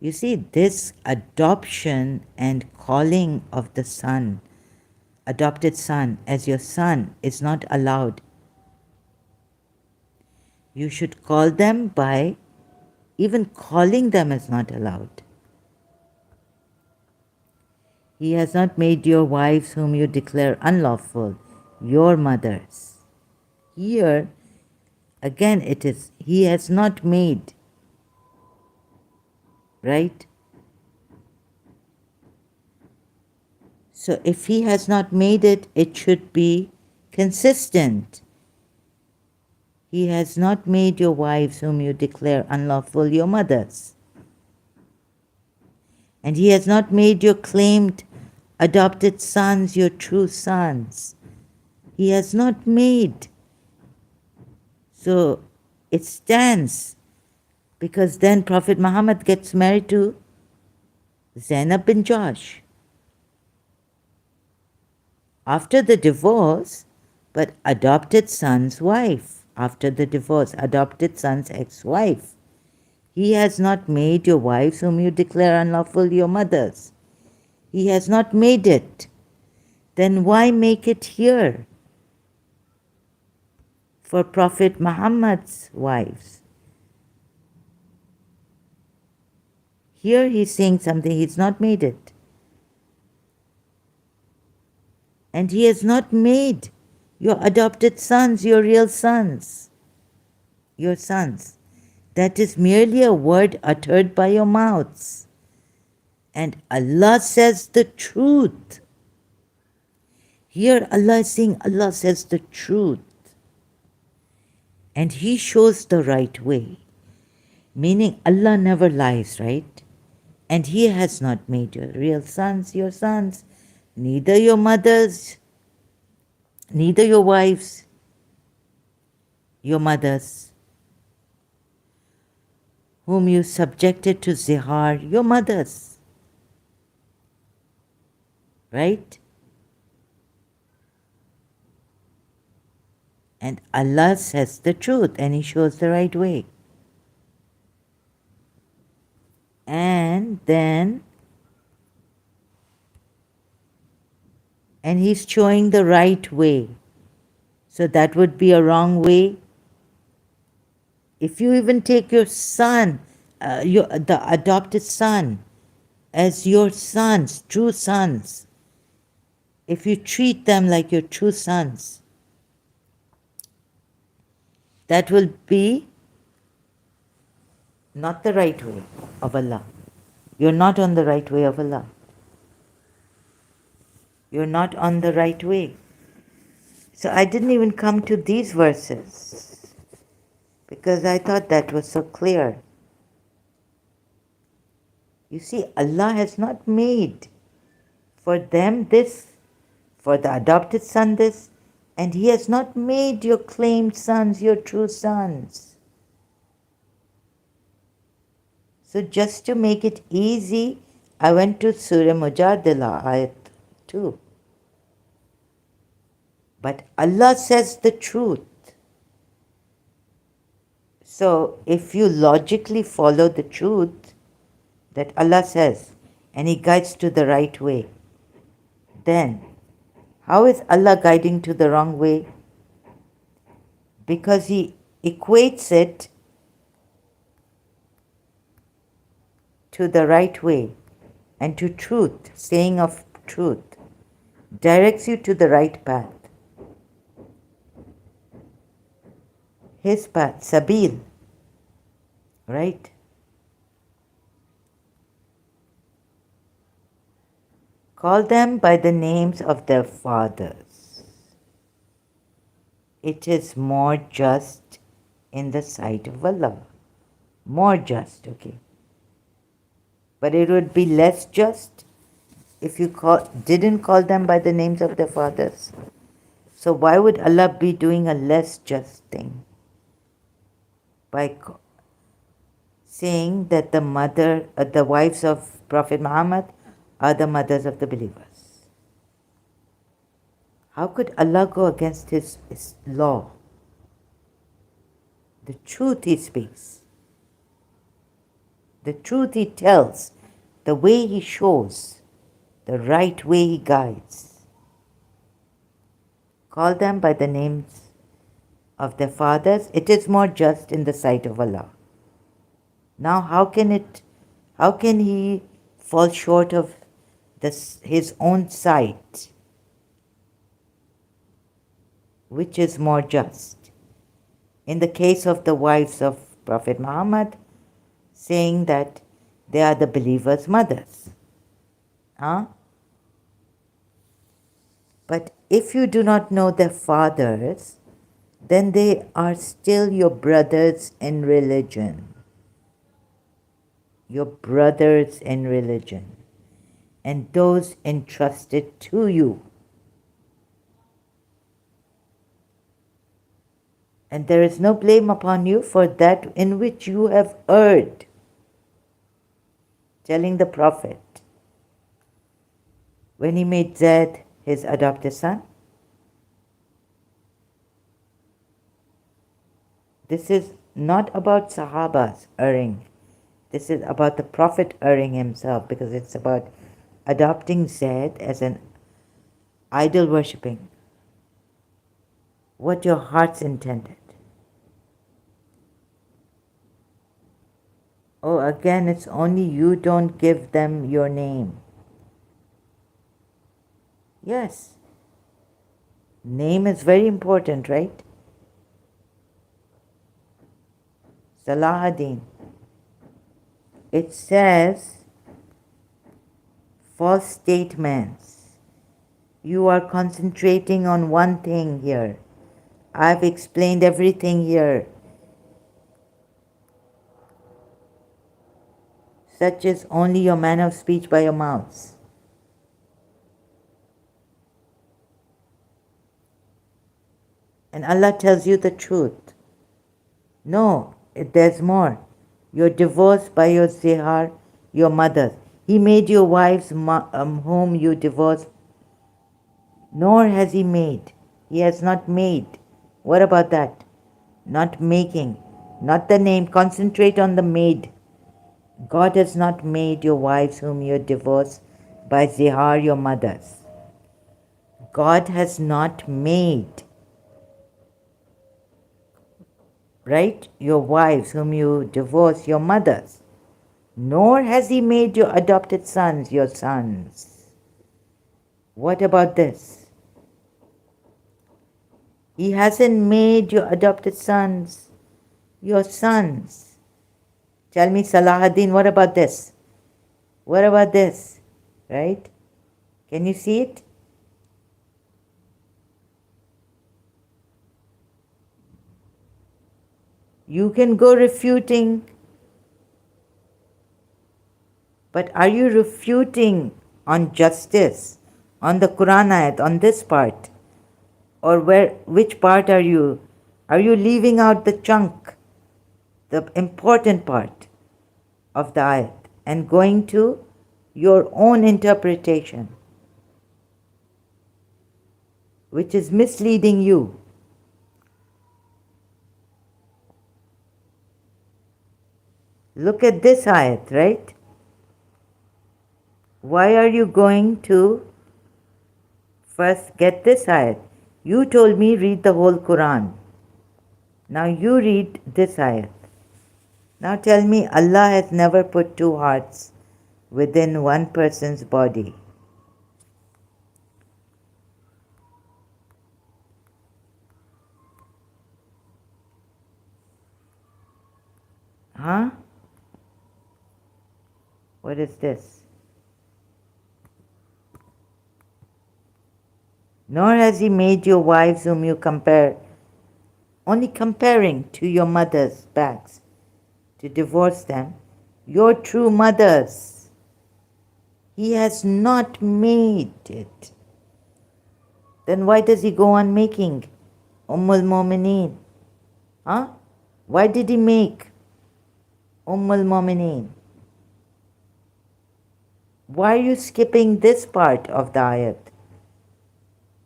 You see, this adoption and calling of the son, adopted son, as your son is not allowed. You should call them by, even calling them is not allowed. He has not made your wives whom you declare unlawful, your mothers. Here, again it is, he has not made, right? So if he has not made it, it should be consistent. He has not made your wives whom you declare unlawful your mothers. And he has not made your claimed adopted sons your true sons. He has not made. So it stands, because then Prophet Muhammad gets married to Zainab bin Josh after the divorce, but adopted son's wife. After the divorce, adopted son's ex-wife. He has not made your wives whom you declare unlawful your mothers. He has not made it. Then why make it here for Prophet Muhammad's wives? Here he's saying something, he's not made it. And he has not made your adopted sons your real sons, your sons. That is merely a word uttered by your mouths. And Allah says the truth. Here Allah is saying, Allah says the truth. And He shows the right way. Meaning Allah never lies, right? And He has not made your real sons your sons, neither your mothers, neither your wives, your mothers, whom you subjected to zihar, your mothers. Right? And Allah says the truth and He shows the right way. And then, and He's showing the right way. So that would be a wrong way. If you even take your son, the adopted son, as your sons, true sons, if you treat them like your true sons, that will be not the right way of Allah. You're not on the right way of Allah. You're not on the right way. So I didn't even come to these verses because I thought that was so clear. You see, Allah has not made for them this, for the adopted son this, and He has not made your claimed sons your true sons. So just to make it easy, I went to Surah Mujadila, Ayat 2. But Allah says the truth. So if you logically follow the truth that Allah says, and He guides to the right way, then how is Allah guiding to the wrong way? Because He equates it to the right way and to truth, saying of truth, directs you to the right path. His path, Sabil, right? Call them by the names of their fathers. It is more just in the sight of Allah. More just, okay. But it would be less just if you didn't call them by the names of their fathers. So why would Allah be doing a less just thing? by saying that the wives of Prophet Muhammad are the mothers of the believers. How could Allah go against his law? The truth he speaks, the truth he tells, the way he shows, the right way he guides. Call them by the names of their fathers. It is more just in the sight of Allah. Now how can he fall short of his own sight? Which is more just? In the case of the wives of Prophet Muhammad, saying that they are the believers' mothers. Huh? But if you do not know their fathers, then they are still your brothers in religion. Your brothers in religion. And those entrusted to you. And there is no blame upon you for that in which you have erred. Telling the Prophet, when he made Zaid his adopted son, this is not about Sahabas erring. This is about the Prophet erring himself, because it's about adopting Zaid as an idol worshipping. What your hearts intended. Oh, again, it's only you don't give them your name. Yes. Name is very important, right? Salahuddin. It says, false statements. You are concentrating on one thing here. I've explained everything here. Such is only your manner of speech by your mouths. And Allah tells you the truth. No, there's more. You're divorced by your zihar, your mothers. He made your wives whom you divorced, nor has he made. He has not made. What about that? Not making. Not the name. Concentrate on the made. God has not made your wives whom you divorced by zihar, your mothers. God has not made, right, your wives whom you divorce, your mothers. Nor has he made your adopted sons your sons. What about this? He hasn't made your adopted sons your sons. Tell me, Salahuddin, what about this? What about this? Right? Can you see it? You can go refuting, but are you refuting on justice, on the Quran ayat, on this part? Or which part are you? Are you leaving out the chunk, the important part of the ayat, and going to your own interpretation, which is misleading you? Look at this ayat, right? Why are you going to first get this ayat? You told me read the whole Quran. Now you read this ayat. Now tell me, Allah has never put two hearts within one person's body. Huh? What is this? Nor has he made your wives whom you compare, only comparing to your mothers' backs, to divorce them, your true mothers. He has not made it. Then why does he go on making Ummul Mumineen? Huh? Why did he make al-Mu'mineen? Why are you skipping this part of the ayat?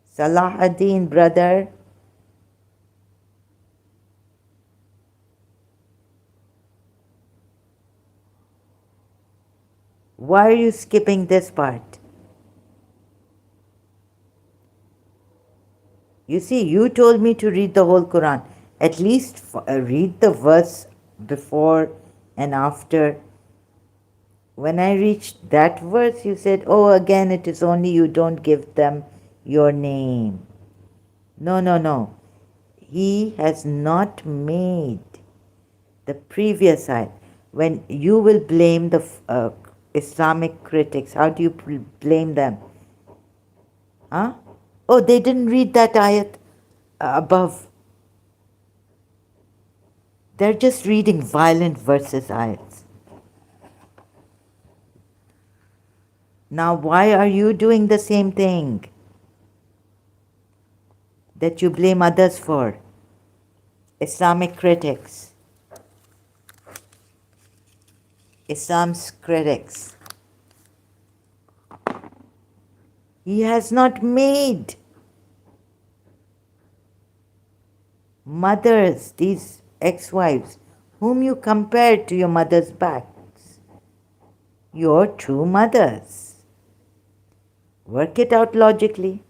Salah ad-Din, brother. Why are you skipping this part? You see, you told me to read the whole Quran. At least read the verse before and after. When I reached that verse, you said, oh, again, it is only you don't give them your name. No, no, no. He has not made the previous ayat. When you will blame the Islamic critics, how do you blame them? Huh? Oh, they didn't read that ayat above. They're just reading violent verses ayats. Now, why are you doing the same thing that you blame others for? Islamic critics. Islam's critics. He has not made mothers, these ex-wives, whom you compared to your mother's backs, your true mothers. Work it out logically.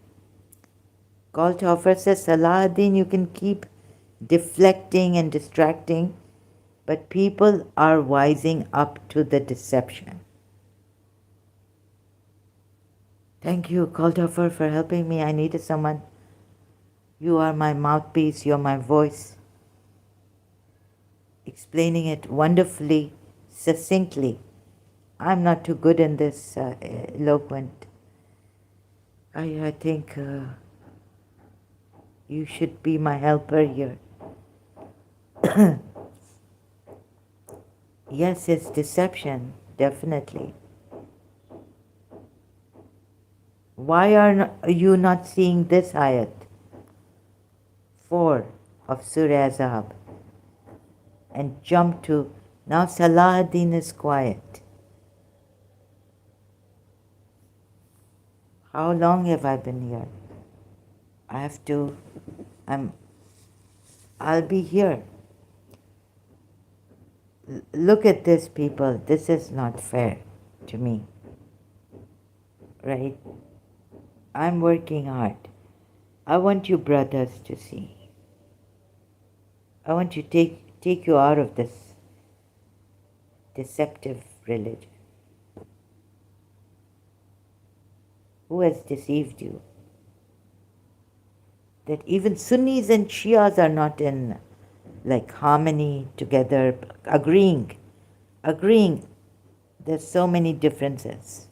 Galt Hoffer says, Salahuddin, you can keep deflecting and distracting, but people are wising up to the deception. Thank you, Galt Hoffer, for helping me. I needed someone. You are my mouthpiece, you're my voice. Explaining it wonderfully, succinctly. I'm not too good in this eloquent. I think you should be my helper here. Yes, it's deception, definitely. Why are you not seeing this ayat? 4 of Surah Azab. And jump to, now Salahuddin is quiet. How long have I been here? I have to, I'll be here. Look at this, people. This is not fair to me. Right? I'm working hard. I want you brothers to see. I want to take you out of this deceptive religion. Who has deceived you? That even Sunnis and Shias are not in like harmony together, agreeing. There's so many differences.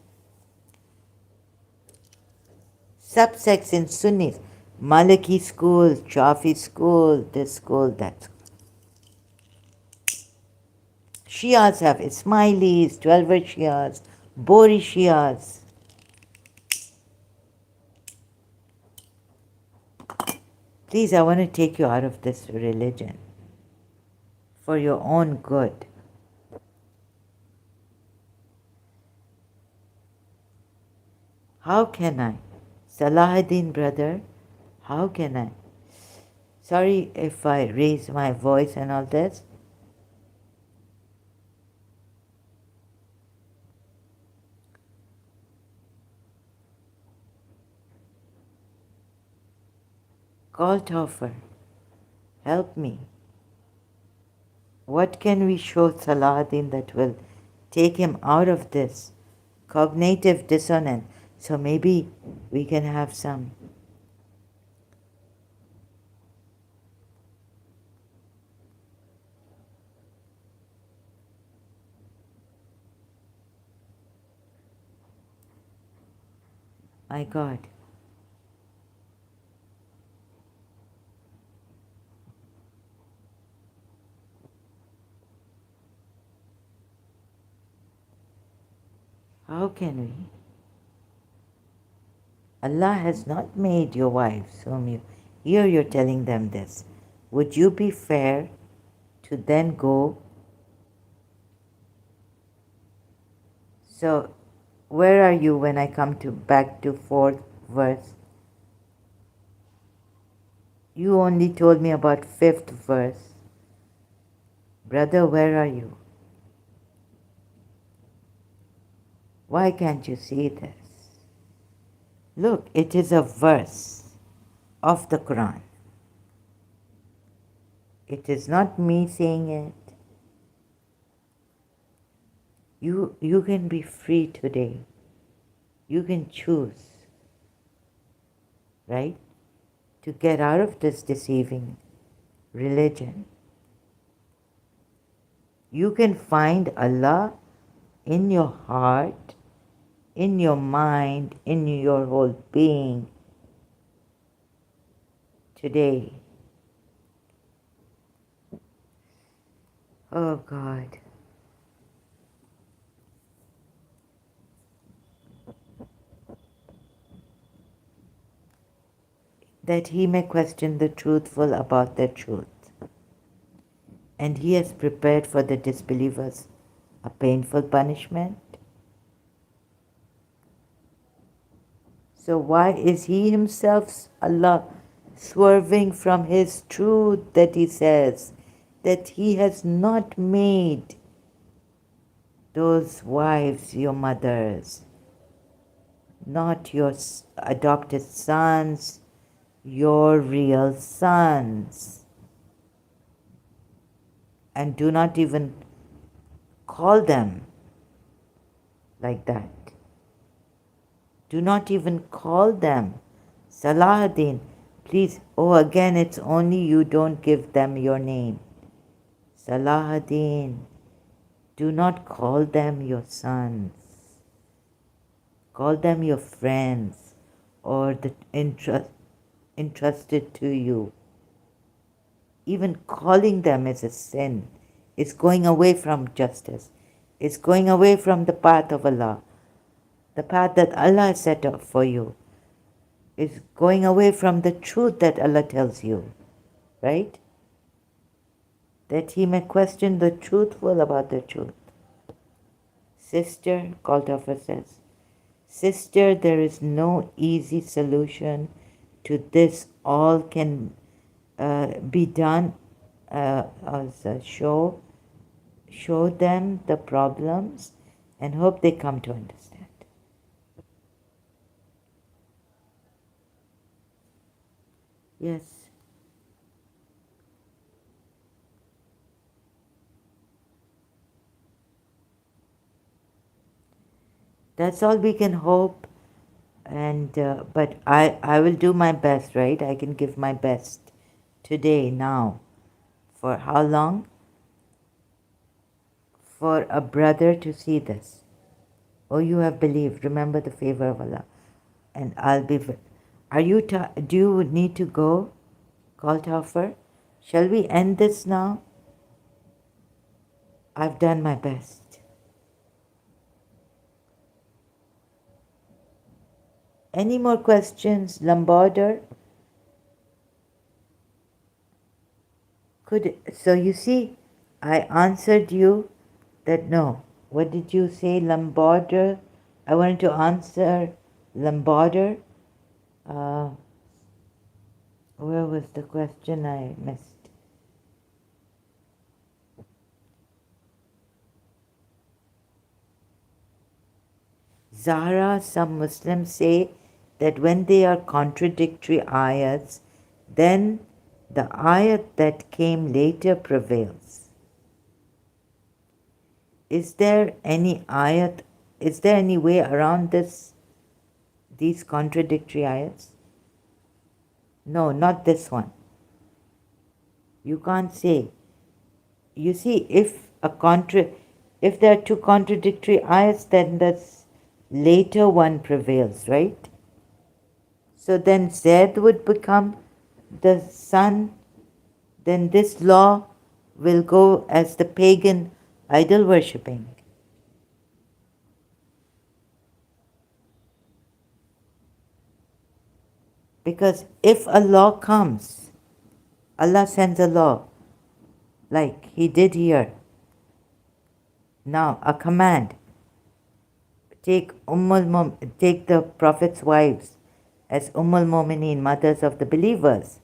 Subsects in Sunnis, Maliki school, Shafi school, this school, that school. Shias have Ismailis, Twelver Shias, Bori Shias. Please, I want to take you out of this religion for your own good. How can I? Salahuddin, brother, how can I? Sorry if I raise my voice and all this. Goldhofer, help me. What can we show Salahuddin that will take him out of this cognitive dissonance? So maybe we can have some. My God. How can we? Allah has not made your wives whom you. Here you're telling them this. Would you be fair to then go. So where are you when I come to back to fourth verse? You only told me about fifth verse. Brother, where are you? Why can't you see this? Look, it is a verse of the Quran. It is not me saying it. You can be free today. You can choose, right? To get out of this deceiving religion. You can find Allah in your heart, in your mind, in your whole being today. Oh God. That he may question the truthful about their truth. And he has prepared for the disbelievers a painful punishment. So why is he himself, Allah, swerving from his truth that he says that he has not made those wives your mothers, not your adopted sons, your real sons. And do not even call them like that. Do not even call them Salahuddin. Please, oh, again, it's only you don't give them your name. Salahuddin. Do not call them your sons. Call them your friends or the entrusted to you. Even calling them is a sin. It's going away from justice. It's going away from the path of Allah. The path that Allah has set up for you is going away from the truth that Allah tells you, right? That he may question the truthful about the truth. Sister, Kaltafa says, Sister, there is no easy solution to this. All can be done as a show them the problems and hope they come to understand. Yes. That's all we can hope. And but I will do my best, right? I can give my best today, now. For how long? For a brother to see this. Oh, you have believed. Remember the favor of Allah. And I'll be... Are you... do you need to go, Kalthofer? Shall we end this now? I've done my best. Any more questions, Lombarder? So you see, I answered you that no. What did you say, Lombarder? I wanted to answer Lombarder. Where was the question I missed? Zahra, some Muslims say that when they are contradictory ayats, then the ayat that came later prevails. Is there any ayat, is there any way around these contradictory ayats? No, not this one. You can't say. You see, if there are two contradictory ayats, then the later one prevails, right? So then Zaid would become the son. Then this law will go as the pagan idol worshipping. Because if a law comes, Allah sends a law, like he did here. Now, a command, take the Prophet's wives as Mu'mineen, mothers of the believers,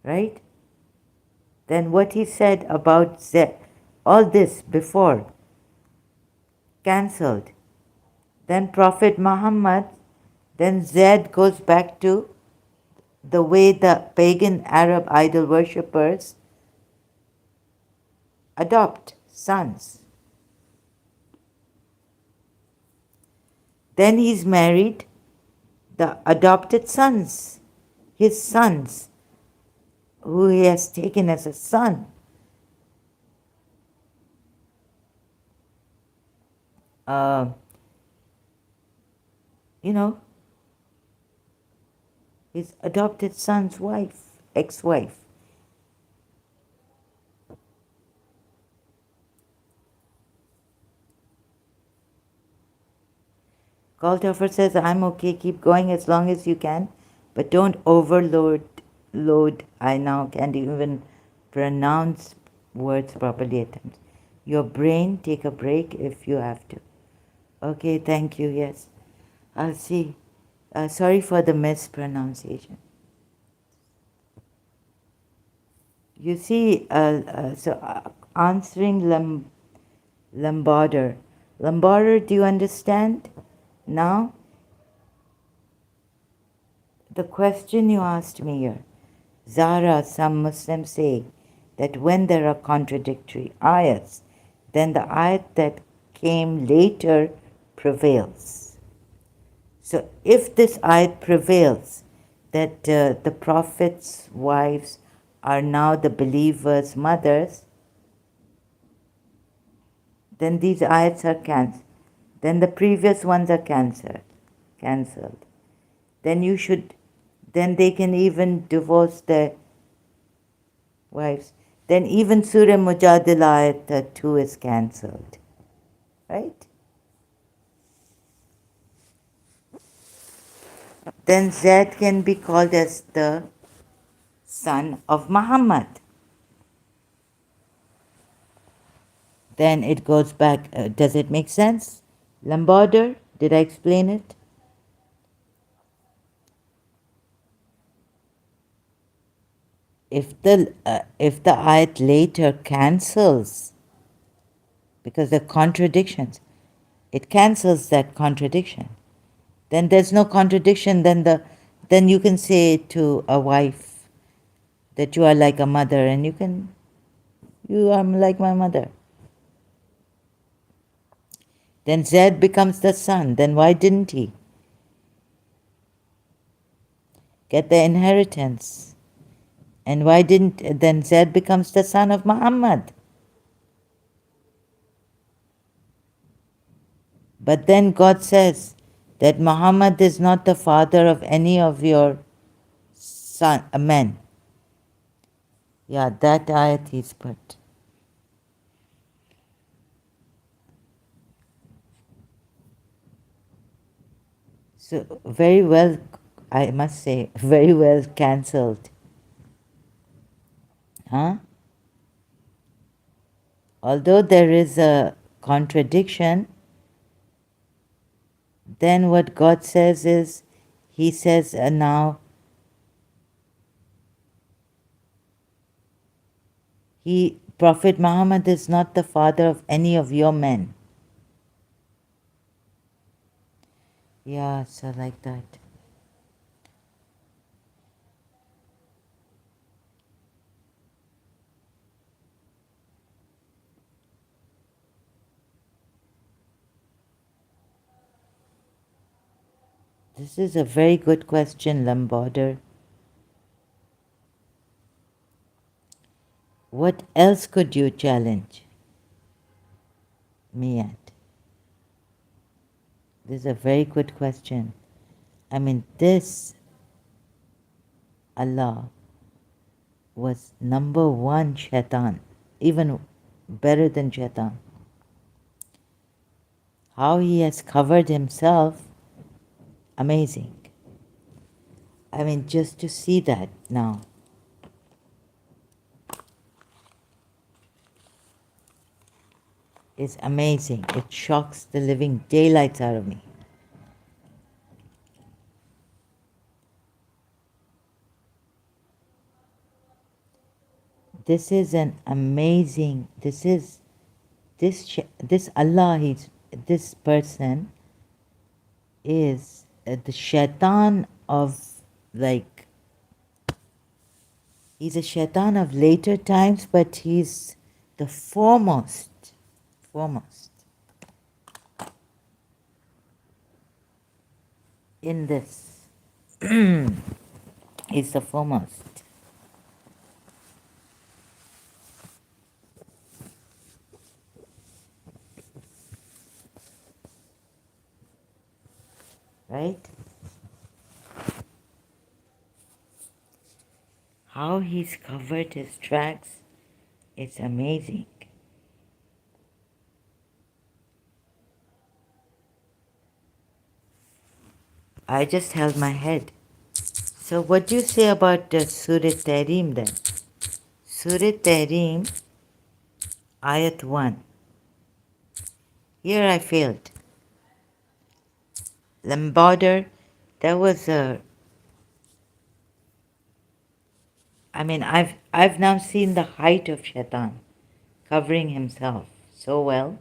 right? Then what he said about all this before, cancelled. Then Prophet Muhammad, then Zaid goes back to the way the pagan Arab idol worshippers adopt sons. Then he's married the adopted sons, his sons, who he has taken as a son. Uh, you know, his adopted son's wife, ex-wife. Kaltoffer says, I'm okay, keep going as long as you can, but don't load. I now can't even pronounce words properly at times. Your brain, take a break if you have to. Okay, thank you, yes. I'll see. Sorry for the mispronunciation. You see, answering Lombarder. Lombarder, do you understand now? The question you asked me here. Zara, some Muslims say that when there are contradictory ayats, then the ayat that came later prevails. So if this ayat prevails, that the Prophet's wives are now the believers' mothers, then these ayats are cancelled. Then the previous ones are cancelled. Then they can even divorce their wives. Then even Surah Mujadila ayat 2 is cancelled. Right? Then Zaid can be called as the son of Muhammad. Then it goes back. Does it make sense? Lombarder, did I explain it? If the ayat later cancels, because the contradictions, it cancels that contradiction. Then there's no contradiction. Then you can say to a wife that you are like a mother, and you are like my mother. Then Zaid becomes the son. Then why didn't he get the inheritance? And why didn't then Zaid becomes the son of Muhammad? But then God says that Muhammad is not the father of any of your men. Yeah, that ayat he's put. So very well, I must say, very well cancelled. Huh? Although there is a contradiction, then what God says is, he says now, Prophet Muhammad is not the father of any of your men. Yeah, so like that. This is a very good question, Lombarder. What else could you challenge me at? This is a very good question. I mean, this Allah was number one shaitan, even better than shaitan. How he has covered himself, amazing. I mean, just to see that now. is amazing. It shocks the living daylights out of me. This is an amazing, this Allah, this person is the shaitan of, like, he's a shaitan of later times, but he's the foremost in this. He's the foremost. Right? How he's covered his tracks, it's amazing. I just held my head. So what do you say about Surah Tahrim then? Surah Tahrim, Ayat 1. Here I failed. Lamborder, that was a... I mean, I've now seen the height of Shaitan, covering himself so well.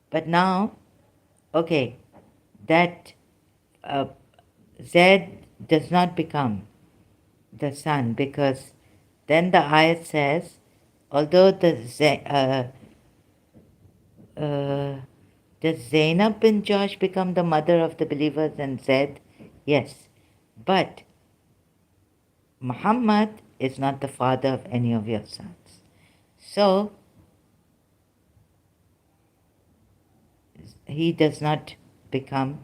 But now, okay, that Z does not become the son, because then the ayat says, although does Zainab bin Josh become the mother of the believers and Zaid? Yes. But Muhammad is not the father of any of your sons. So he does not become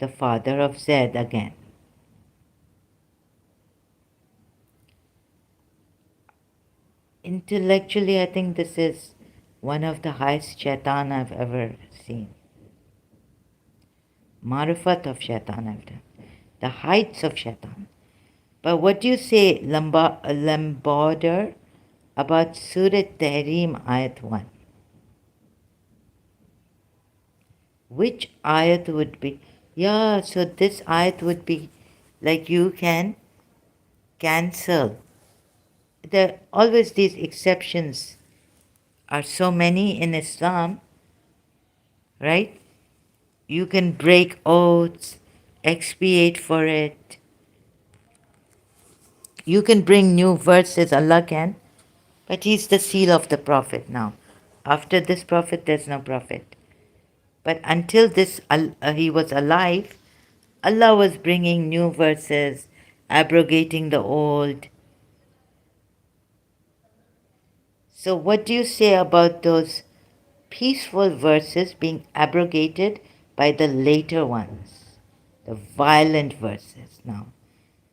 the father of Zaid again. Intellectually, I think this is one of the highest shaitan I've ever seen. Marifat of shaitan I've done. The heights of shaitan. But what do you say, Lamborder, about Surah Tahrim Ayat 1? Which ayat would be? Yeah, so this ayat would be like you can cancel. There are always these exceptions, are so many in Islam, right? You can break oaths, expiate for it. You can bring new verses, Allah can, but He's the seal of the Prophet now. After this Prophet, there's no Prophet. But until he was alive, Allah was bringing new verses, abrogating the old. So what do you say about those peaceful verses being abrogated by the later ones, the violent verses now?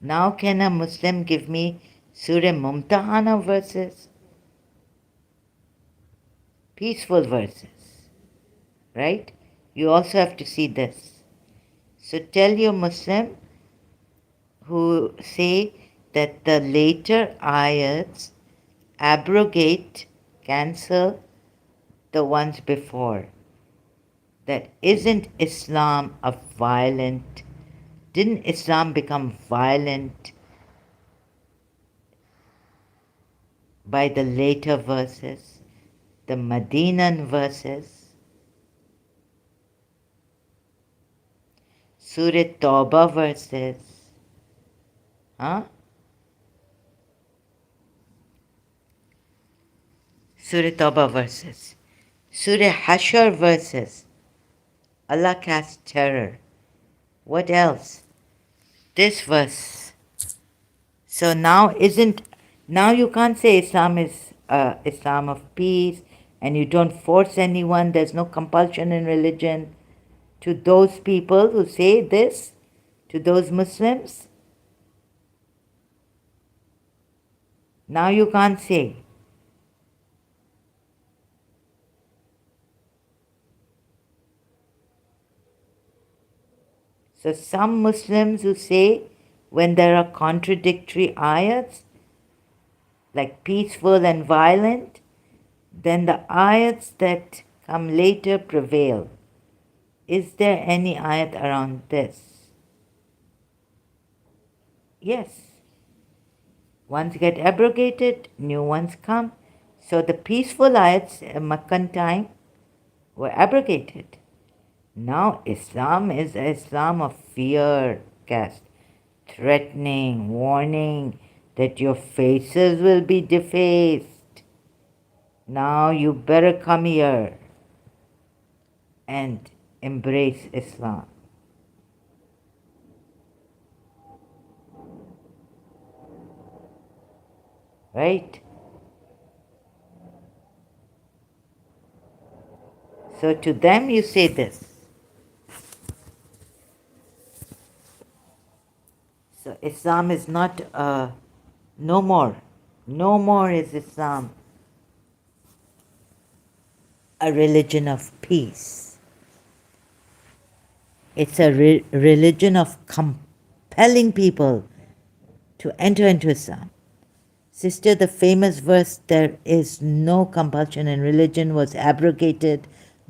Now can a Muslim give me Surah Mumtahana verses? Peaceful verses, right? You also have to see this. So tell your Muslim who say that the later ayats abrogate, cancel the ones before. That isn't Islam a violent? Didn't Islam become violent by the later verses, the Medinan verses? Surah Tawbah verses? Huh? Surah Tawbah verses. Surah Hashar verses. Allah casts terror. What else? This verse. So now you can't say Islam is Islam of peace, and you don't force anyone. There's no compulsion in religion. To those people who say this, to those Muslims, now you can't say. So some Muslims who say when there are contradictory ayats, like peaceful and violent, Then the ayats that come later prevail. Is there any ayat around this? Yes. Ones get abrogated, new ones come. So the peaceful ayats in Meccan time were abrogated. Now Islam is an Islam of fear, caste, threatening, warning that your faces will be defaced. Now you better come here and embrace Islam. Right? So to them you say this. So Islam is not no more. No more is Islam a religion of peace. It's a religion of compelling people to enter into Islam. Sister, the famous verse, there is no compulsion in religion, was abrogated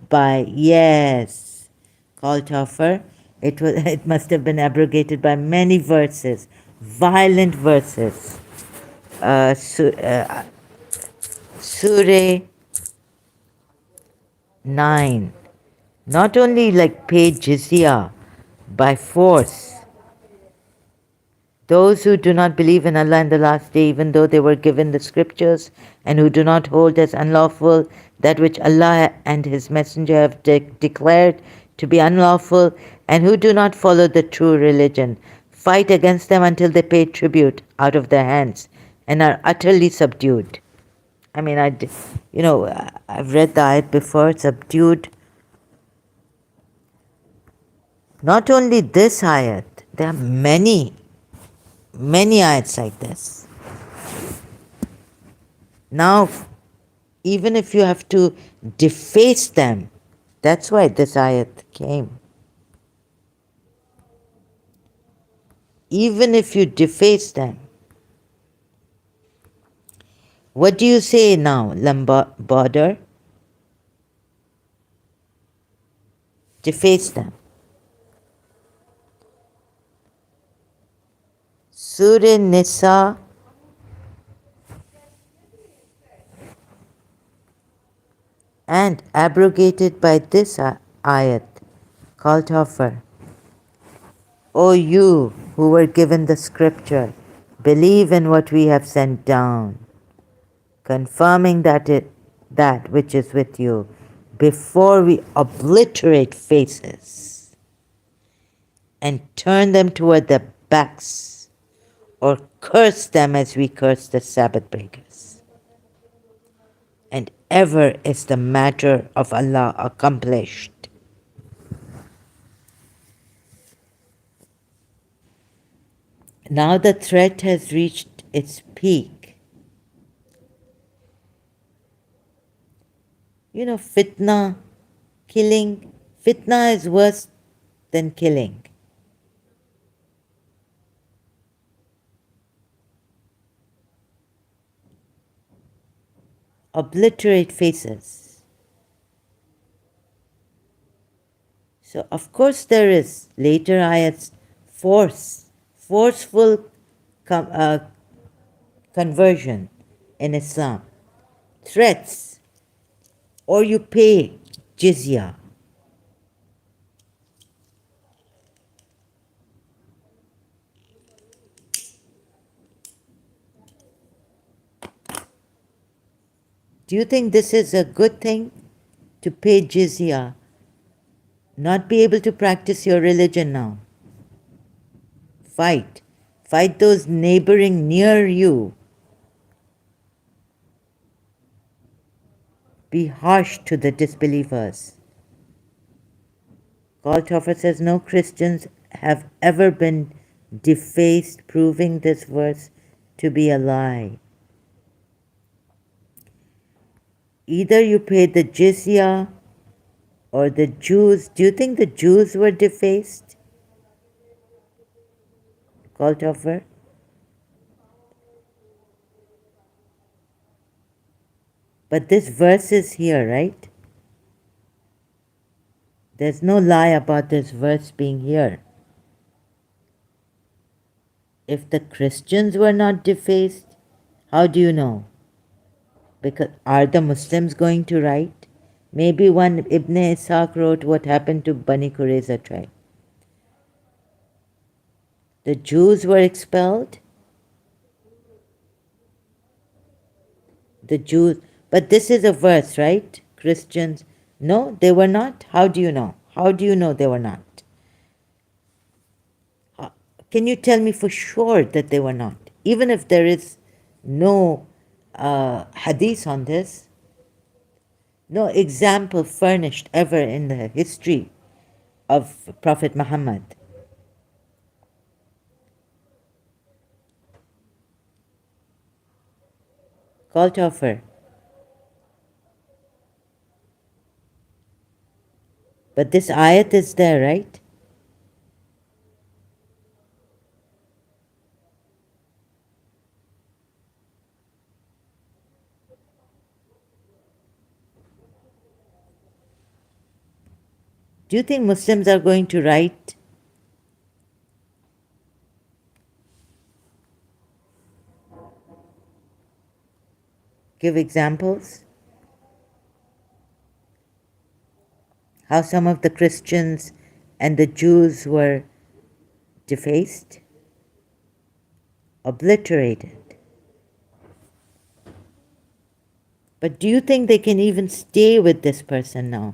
by, yes, Kalthofer. It must have been abrogated by many verses, violent verses. Surah 9. Not only like pay jizya by force, those who do not believe in Allah in the last day, even though they were given the scriptures, and who do not hold as unlawful that which Allah and His Messenger have declared to be unlawful, and who do not follow the true religion, fight against them until they pay tribute out of their hands and are utterly subdued. I mean, I've read the ayat before, subdued. Not only this ayat, there are many ayats like this. Now, even if you have to deface them, that's why this ayat came. Even if you deface them, what do you say now, Lamborder? Deface them. Surah Nisa and abrogated by this ayat, called offer. O you who were given the scripture, believe in what we have sent down, confirming that which is with you, before we obliterate faces and turn them toward the backs, or curse them as we curse the Sabbath breakers. And ever is the matter of Allah accomplished. Now the threat has reached its peak. You know, fitna, killing. Fitna is worse than killing. Obliterate faces. So of course there is later ayats forceful conversion in Islam, threats, or you pay jizya. Do you think this is a good thing to pay jizya, not be able to practice your religion now? Fight those neighboring near you. Be harsh to the disbelievers. Goldhofer says no Christians have ever been defaced, proving this verse to be a lie. Either you pay the jizya or the Jews. Do you think the Jews were defaced? But this verse is here, right? There's no lie about this verse being here. If the Christians were not defaced, how do you know? Because are the Muslims going to write? Maybe one Ibn Ishaq wrote what happened to Bani Qurayza tribe. The Jews were expelled. The Jews, but this is a verse, right? Christians, no, they were not. How do you know? How do you know they were not? Can you tell me for sure that they were not? Even if there is no hadith on this, no example furnished ever in the history of Prophet Muhammad. Call to offer. But this ayat is there, right? Do you think Muslims are going to write? Give examples? How some of the Christians and the Jews were defaced, obliterated. But do you think they can even stay with this person now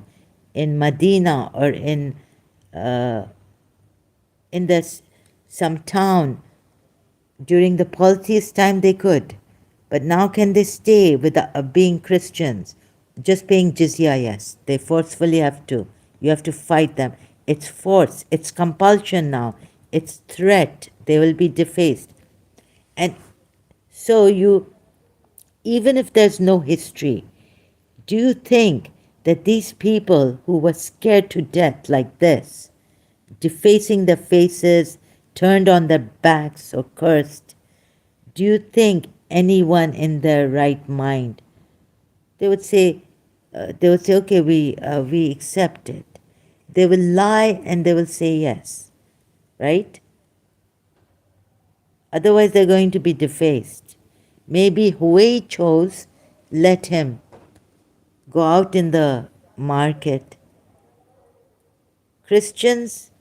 in Medina or in this some town? During the polytheist time they could, but now can they stay with being Christians? Just paying jizya, yes. They forcefully have to. You have to fight them. It's force. It's compulsion now. It's threat. They will be defaced. And so even if there's no history, do you think that these people who were scared to death like this, defacing their faces, turned on their backs or cursed, do you think anyone in their right mind, they would say, okay, we accept it. They will lie and they will say yes, right? Otherwise, they're going to be defaced. Maybe Huwei chose, let him go out in the market. Christians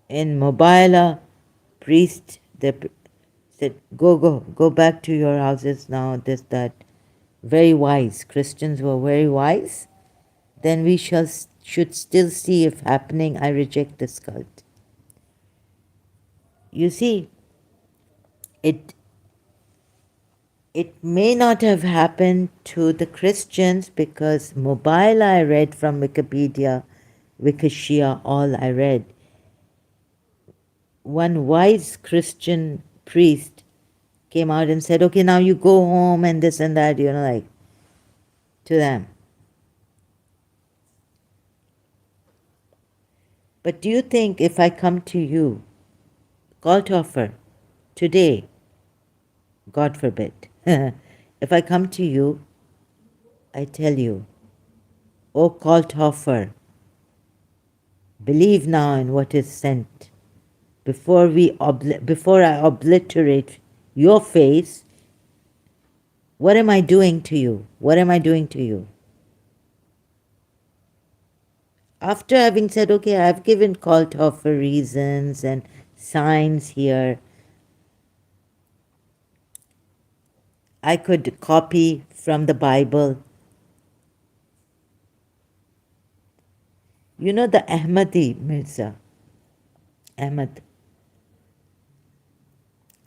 in Mobila, priest, they said, go back to your houses now, this, that. Very wise. Christians were very wise. Then we should still see if happening, I reject this cult. You see, it may not have happened to the Christians because Mobile I read from Wikipedia, Ex-Shia, all I read. One wise Christian priest came out and said, okay, now you go home and this and that, like, to them. But do you think if I come to you, call to offer, today, God forbid, if I come to you, I tell you, O call to offer, believe now in what is sent. Before I obliterate your face, what am I doing to you? What am I doing to you? After having said, okay, I've given call to offer reasons and signs here, I could copy from the Bible. You know the Ahmadi Mirza, Ahmad,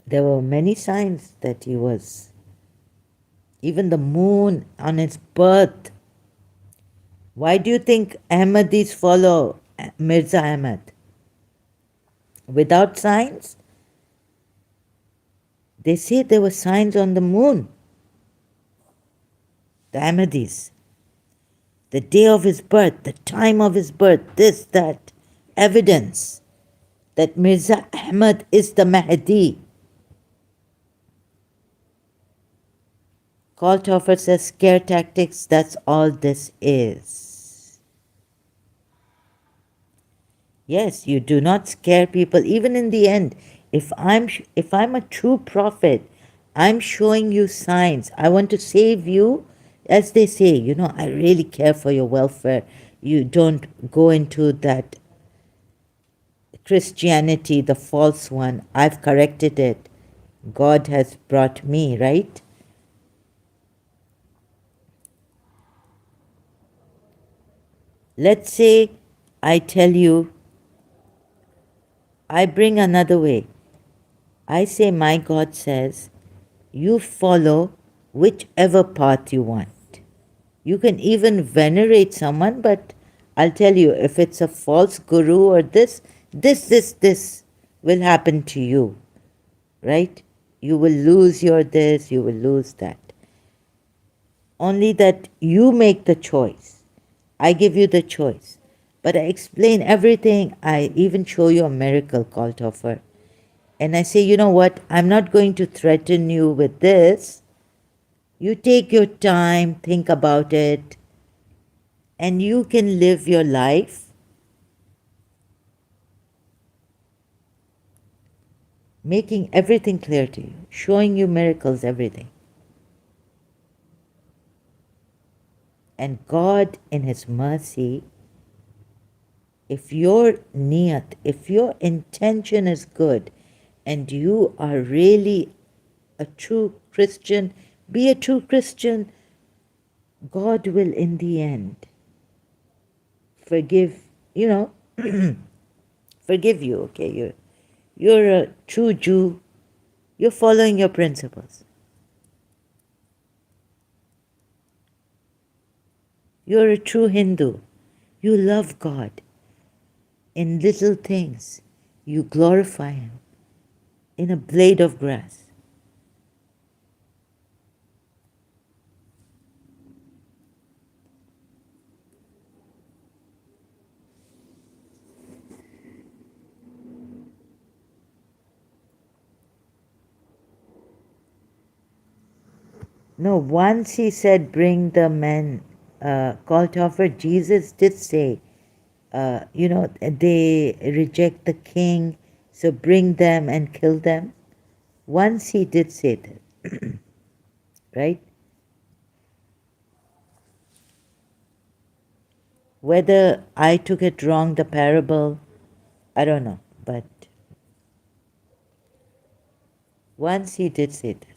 there were many signs that he was, even the moon on his birth. Why do you think Ahmadis follow Mirza Ahmad? Without signs? They say there were signs on the moon. The Ahmadis. The day of his birth, the time of his birth, this, that. Evidence that Mirza Ahmad is the Mahdi. Kalthofer says scare tactics, that's all this is. Yes, you do not scare people. Even in the end, if I'm a true prophet, I'm showing you signs. I want to save you, as they say. I really care for your welfare. You don't go into that Christianity, the false one. I've corrected it. God has brought me, right? Let's say I tell you, I bring another way. I say, my God says, you follow whichever path you want. You can even venerate someone, but I'll tell you, if it's a false guru or this will happen to you, right? You will lose your this, you will lose that. Only that you make the choice. I give you the choice. But I explain everything. I even show you a miracle called offer. And I say, you know what? I'm not going to threaten you with this. You take your time, think about it, and you can live your life making everything clear to you, showing you miracles, everything. And God, in His mercy, if your niyat, if your intention is good, and you are really a true Christian, be a true Christian, God will in the end forgive, you know, forgive you, okay? You're a true Jew, you're following your principles. You're a true Hindu, you love God. In little things, you glorify Him. In a blade of grass. No, once He said, bring the men, called to offer. Jesus did say, they reject the king, so bring them and kill them. Once He did say that, right? Whether I took it wrong, the parable, I don't know, but once He did say this.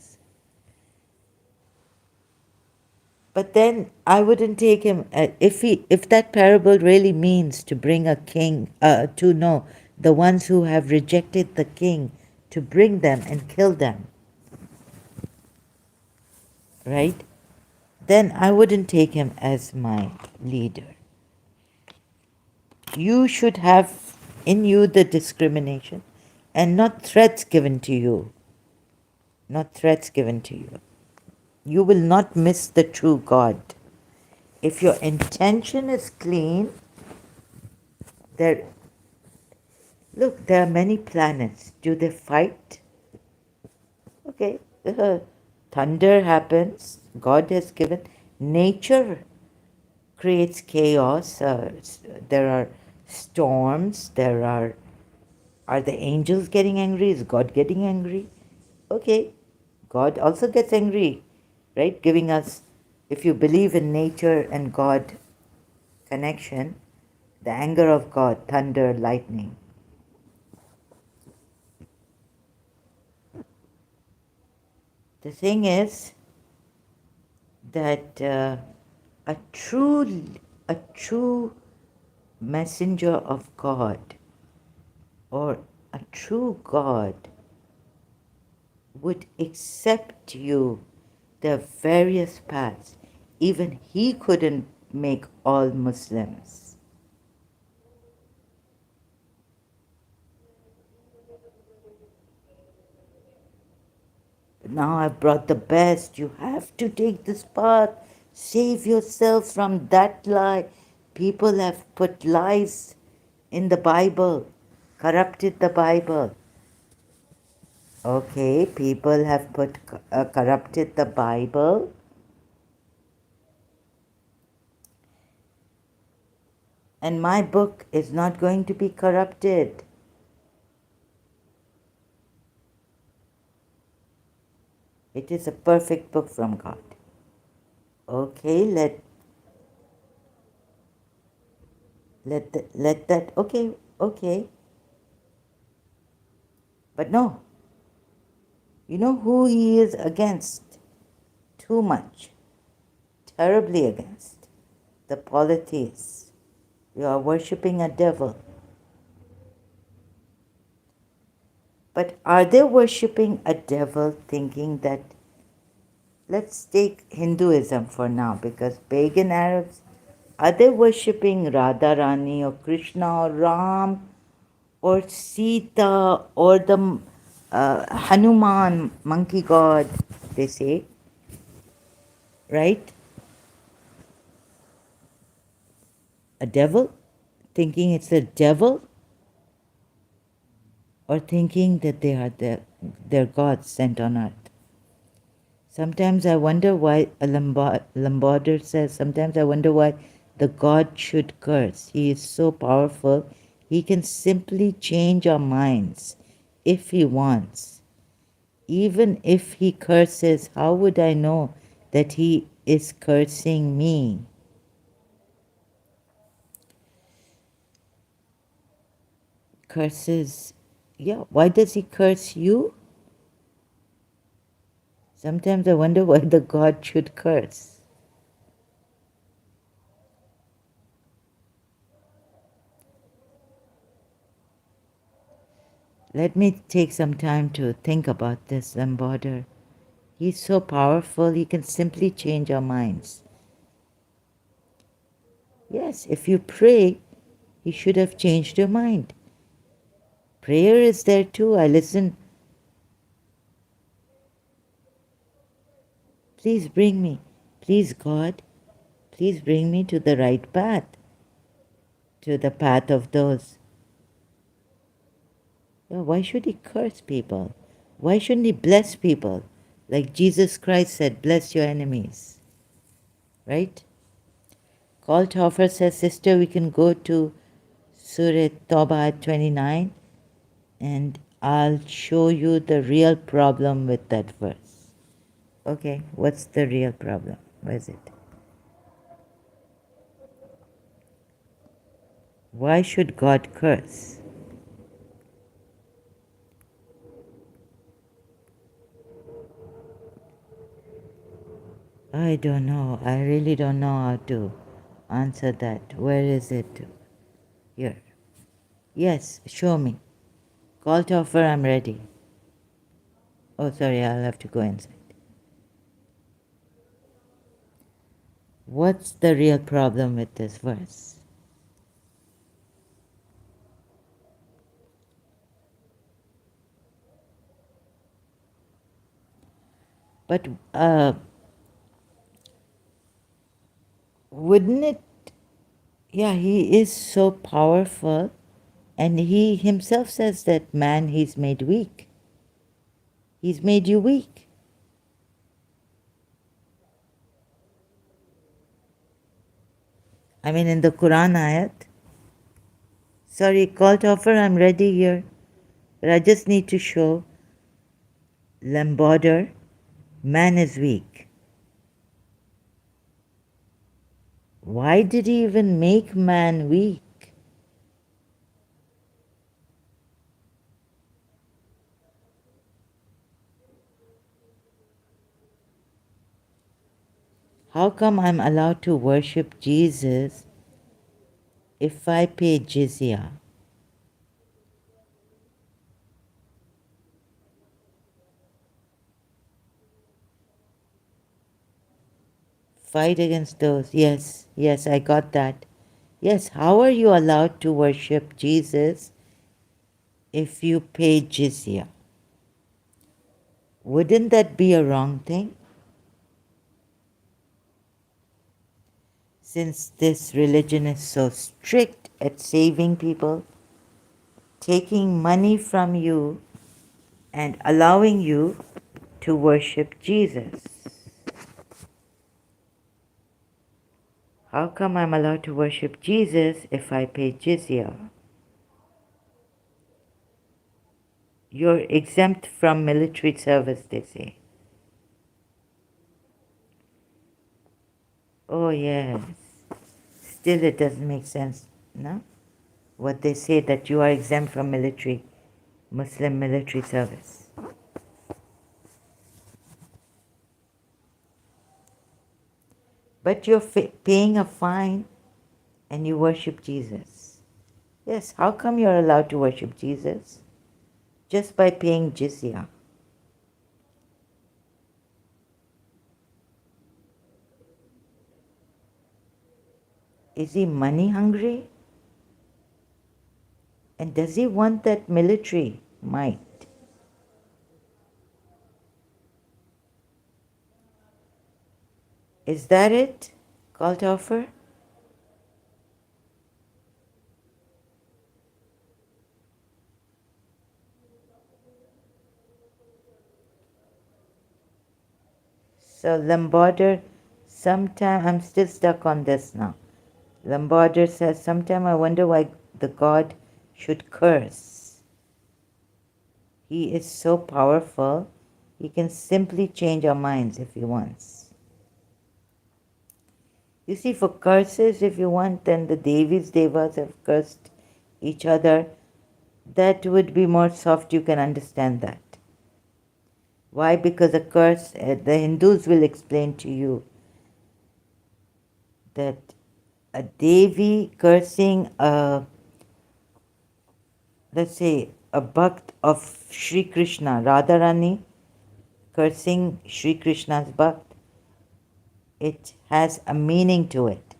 But then I wouldn't take him if that parable really means to bring a king to know the ones who have rejected the king, to bring them and kill them, right? Then I wouldn't take him as my leader. You should have in you the discrimination and not threats given to you. Not threats given to you. You will not miss the true God. If your intention is clean, there look, there are many planets. Do they fight? Okay. Thunder happens. God has given. Nature creates chaos. There are storms. Are the angels getting angry? Is God getting angry? Okay. God also gets angry, right? Giving us, if you believe in nature and God connection, the anger of God, thunder, lightning. The thing is that a true messenger of God or a true God would accept you the various paths. Even He couldn't make all Muslims. Now I've brought the best. You have to take this path. Save yourself from that lie. People have put lies in the Bible, corrupted the Bible. Okay, people have corrupted the Bible. And my book is not going to be corrupted. It is a perfect book from God. Okay, let that, okay. But no, you know who he is against? Too much. Terribly against. The polytheists. You are worshipping a devil. But are they worshipping a devil thinking that, let's take Hinduism for now, because pagan Arabs, are they worshipping Radharani or Krishna or Ram or Sita or the Hanuman, monkey god, they say, right? A devil? Thinking it's a devil? Or thinking that they are their gods sent on earth? Sometimes I wonder why Lombarder says, sometimes I wonder why the God should curse. He is so powerful. He can simply change our minds if he wants. Even if he curses, how would I know that he is cursing me? Curses, yeah, why does he curse you? Sometimes I wonder why the God should curse. Let me take some time to think about this, Lamborder. He's so powerful, he can simply change our minds. Yes, if you pray, he should have changed your mind. Prayer is there too. I listen. Please bring me. Please, God, please bring me to the right path, to the path of those. Yeah, why should he curse people? Why shouldn't he bless people? Like Jesus Christ said, bless your enemies. Right? Call Toffer says, sister, we can go to Surah Tawbah 29 and I'll show you the real problem with that verse. Okay, what's the real problem? Where is it? Why should God curse? I don't know. I really don't know how to answer that. Where is it? Here. Yes, show me. Call to offer, I'm ready. Oh, sorry, I'll have to go inside. What's the real problem with this verse? But wouldn't it? Yeah, he is so powerful, and he himself says that man he's made weak. He's made you weak. I mean, in the Quran ayat. Sorry, call to offer, I'm ready here. But I just need to show Lamborder, man is weak. Why did he even make man weak? How come I'm allowed to worship Jesus if I pay jizya? Fight against those. Yes, yes, I got that. Yes, how are you allowed to worship Jesus if you pay jizya? Wouldn't that be a wrong thing? Since this religion is so strict at saving people, taking money from you and allowing you to worship Jesus. How come I'm allowed to worship Jesus if I pay jizya? You're exempt from military service, they say. Oh, yes. Still, it doesn't make sense, no? What they say, that you are exempt from Muslim military service. But you're paying a fine and you worship Jesus. Yes, how come you're allowed to worship Jesus? Just by paying jizya. Is he money hungry? And does he want that military might? Is that it? Call to offer? So Lamborder, sometime, I'm still stuck on this now. Lamborder says, sometime I wonder why the God should curse. He is so powerful, he can simply change our minds if he wants. You see, for curses, if you want, then the Devis, Devas have cursed each other. That would be more soft, you can understand that. Why? Because a curse, the Hindus will explain to you that a Devi cursing let's say, a bhakt of Sri Krishna, Radharani, cursing Sri Krishna's bhakt, it has a meaning to it.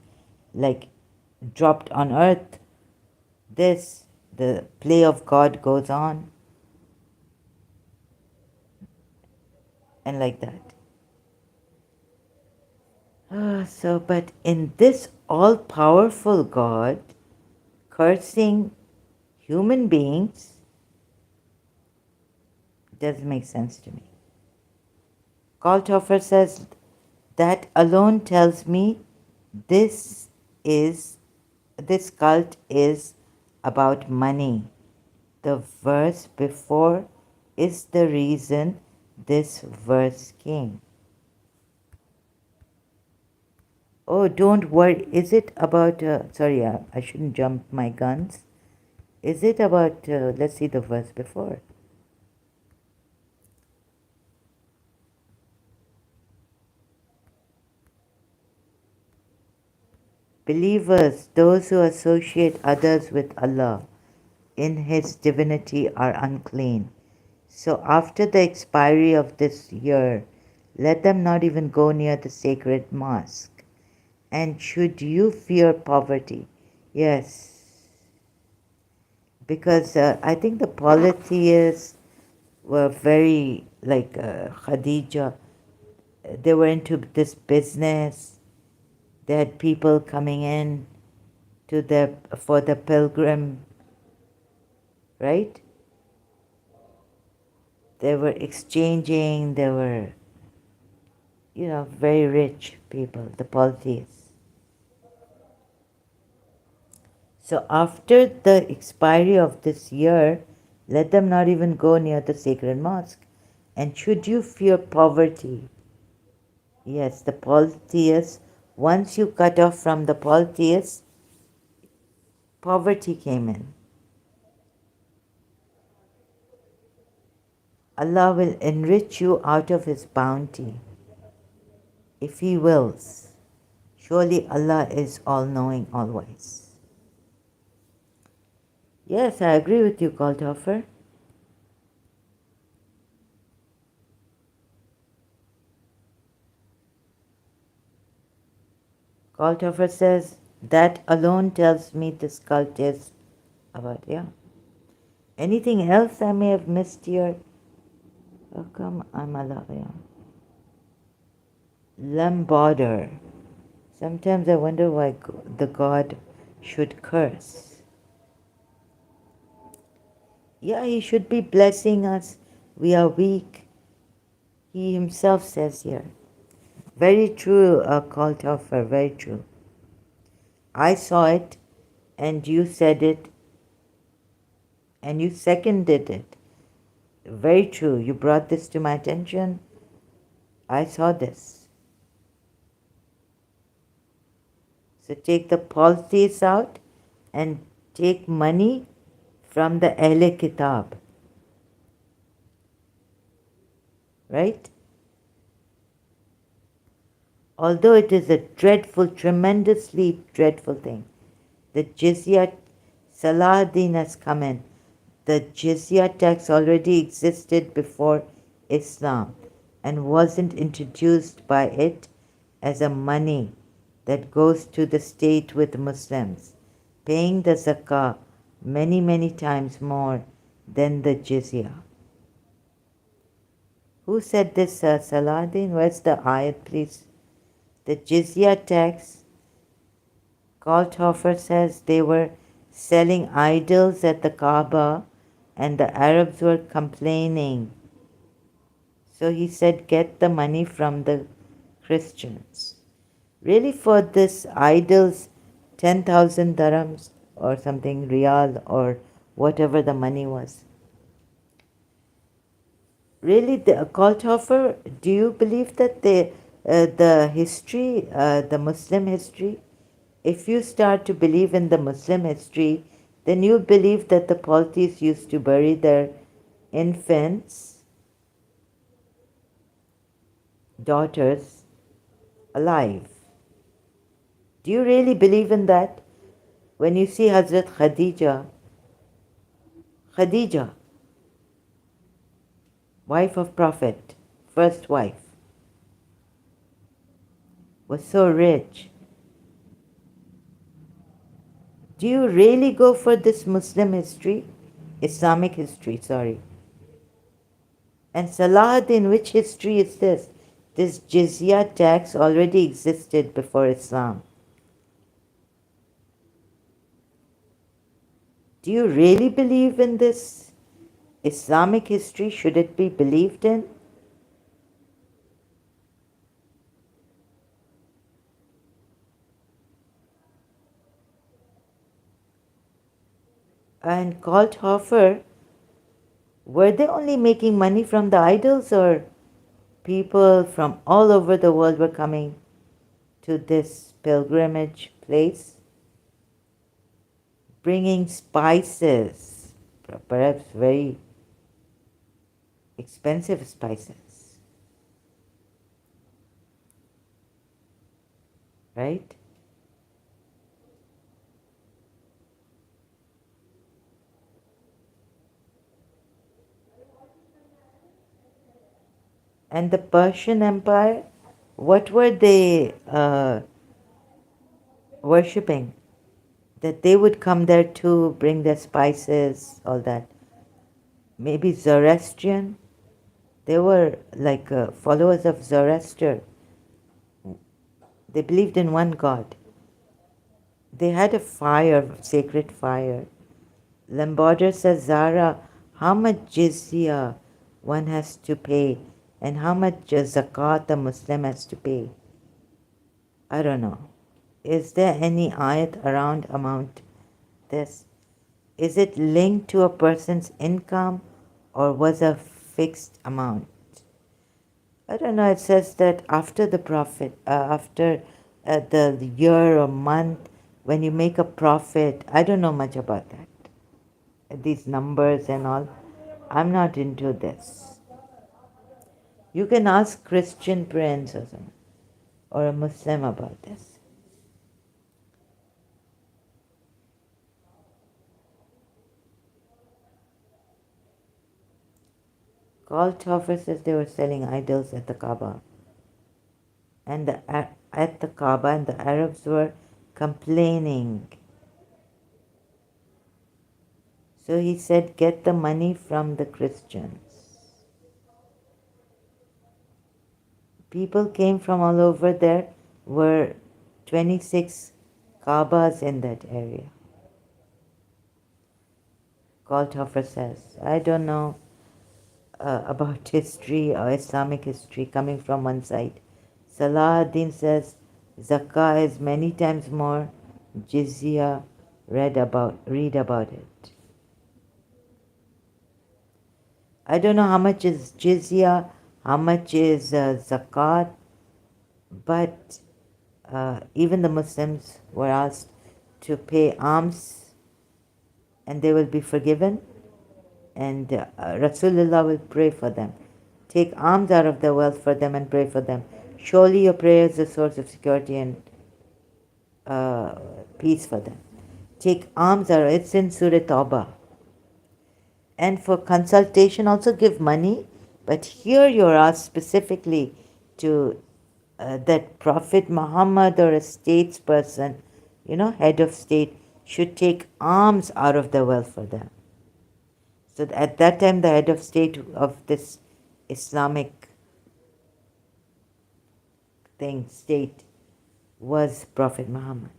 Like dropped on earth, the play of God goes on, and like that. But in this all powerful God cursing human beings doesn't make sense to me. Kalthofer says, that alone tells me this is this cult is about money. The verse before is the reason this verse came. Oh, don't worry. Is it about, sorry, I shouldn't jump my guns. Is it about, let's see the verse before. Believers, those who associate others with Allah in His divinity are unclean. So after the expiry of this year, let them not even go near the sacred mosque. And should you fear poverty? Yes, because I think the polytheists were very, like Khadija, they were into this business. They had people coming in for the pilgrim, right? They were exchanging, they were, very rich people, the polytheists. So after the expiry of this year, let them not even go near the sacred mosque. And should you fear poverty? Yes, the polytheists, once you cut off from the polytheists, poverty came in. Allah will enrich you out of His bounty if He wills. Surely Allah is all-knowing, all-wise. Yes, I agree with you, Kalthofer. Kalthofer says, that alone tells me this cult is about, yeah. Anything else I may have missed here? How come I'm allowed, yeah. Lamborder. Sometimes I wonder why the God should curse. Yeah, He should be blessing us. We are weak. He Himself says here. Very true, Kalthofer, very true. I saw it, and you said it, and you seconded it. Very true. You brought this to my attention. I saw this. So take the polytheists out and take money from the Ahle Kitab. Right? Although it is a dreadful, tremendously dreadful thing, the jizya, Salahuddin has come in. The jizya tax already existed before Islam and wasn't introduced by it as a money that goes to the state with Muslims, paying the zakah many, many times more than the jizya. Who said this, Salahuddin? Where's the ayat, please? The jizya tax, Kalthofer says they were selling idols at the Kaaba and the Arabs were complaining. So he said, get the money from the Christians. Really, for this idols, 10,000 dirhams or something, riyal or whatever the money was. Really, the Kalthofer, do you believe that the history, the Muslim history, if you start to believe in the Muslim history, then you believe that the polytheists used to bury their infants, daughters, alive. Do you really believe in that? When you see Hazrat Khadija, wife of Prophet, first wife, was so rich. Do you really go for this Muslim history? Islamic history, sorry. And Salahuddin, which history is this? This jizya tax already existed before Islam. Do you really believe in this Islamic history? Should it be believed in? And Kalthofer, were they only making money from the idols, or people from all over the world were coming to this pilgrimage place, bringing spices, perhaps very expensive spices, right? And the Persian Empire, what were they worshipping? That they would come there to bring their spices, all that. Maybe Zoroastrian? They were like followers of Zoroaster. They believed in one God. They had a fire, sacred fire. Lamborder says, Zara, how much jizya one has to pay and how much zakat a Muslim has to pay? I don't know. Is there any ayat around amount this? Is it linked to a person's income or was a fixed amount? I don't know. It says that after the profit, after the year or month, when you make a profit, I don't know much about that. These numbers and all. I'm not into this. You can ask Christian friends or something, or a Muslim about this. Kalthofer says they were selling idols at the Kaaba. And at the Kaaba, and the Arabs were complaining. So he said, get the money from the Christians. People came from all over. There were 26 Kaabas in that area. Kalthofer says, I don't know about history or Islamic history coming from one side. Salahuddin says, Zakah is many times more jizya, read about it. I don't know how much is jizya, how much is zakat, but even the Muslims were asked to pay alms and they will be forgiven, and Rasulullah will pray for them. Take alms out of their wealth for them and pray for them. Surely your prayer is a source of security and peace for them. Take alms out, it's in Surah Tawbah. And for consultation, also give money, but here you're asked specifically to that Prophet Muhammad or a statesperson, head of state, should take alms out of their wealth for them. So at that time, the head of state of this Islamic state, was Prophet Muhammad.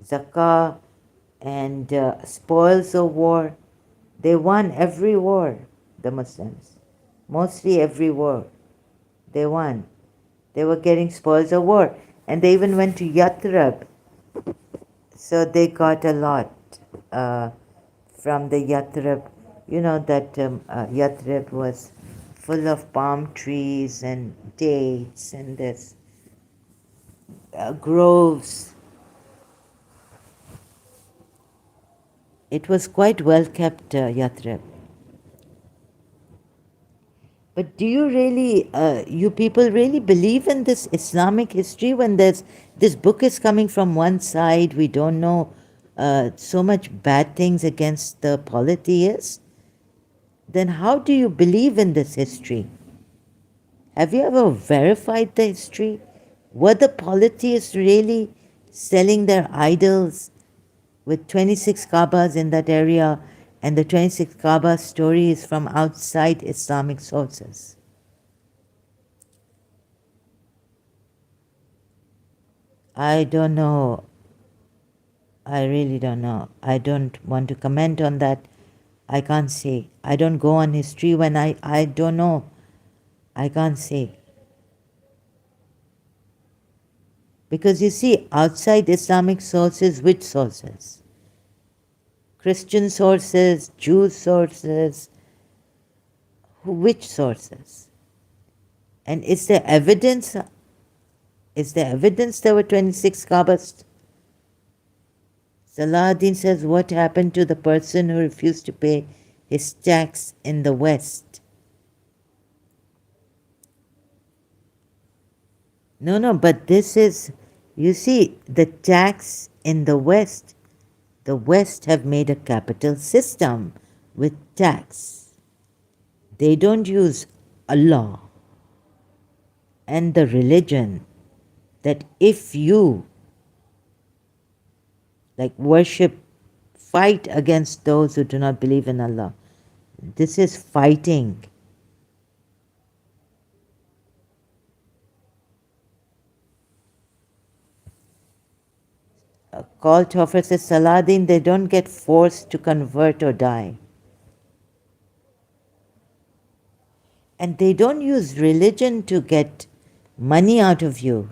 Zakah and spoils of war, they won every war, the Muslims. Mostly every war, they won. They were getting spoils of war. And they even went to Yathrib. So they got a lot from the Yathrib. You know that Yathrib was full of palm trees and dates and this groves. It was quite well kept, Yathrib. But do you really, you people really believe in this Islamic history when this book is coming from one side, we don't know so much bad things against the polytheists? Then how do you believe in this history? Have you ever verified the history? Were the polytheists really selling their idols with 26 Kaabas in that area, and the 26 Kaaba story is from outside Islamic sources? I don't know. I really don't know. I don't want to comment on that. I can't say. I don't go on history when I don't know. I can't say. Because you see, outside Islamic sources, which sources? Christian sources, Jew sources, which sources? And is there evidence? Is there evidence there were 26 Kaabas? Salahuddin says, what happened to the person who refused to pay his tax in the West? No, but this is, you see, the tax in the West have made a capital system with tax. They don't use Allah and the religion that if you fight against those who do not believe in Allah. This is fighting. A call to offer says, Salahuddin, they don't get forced to convert or die. And they don't use religion to get money out of you.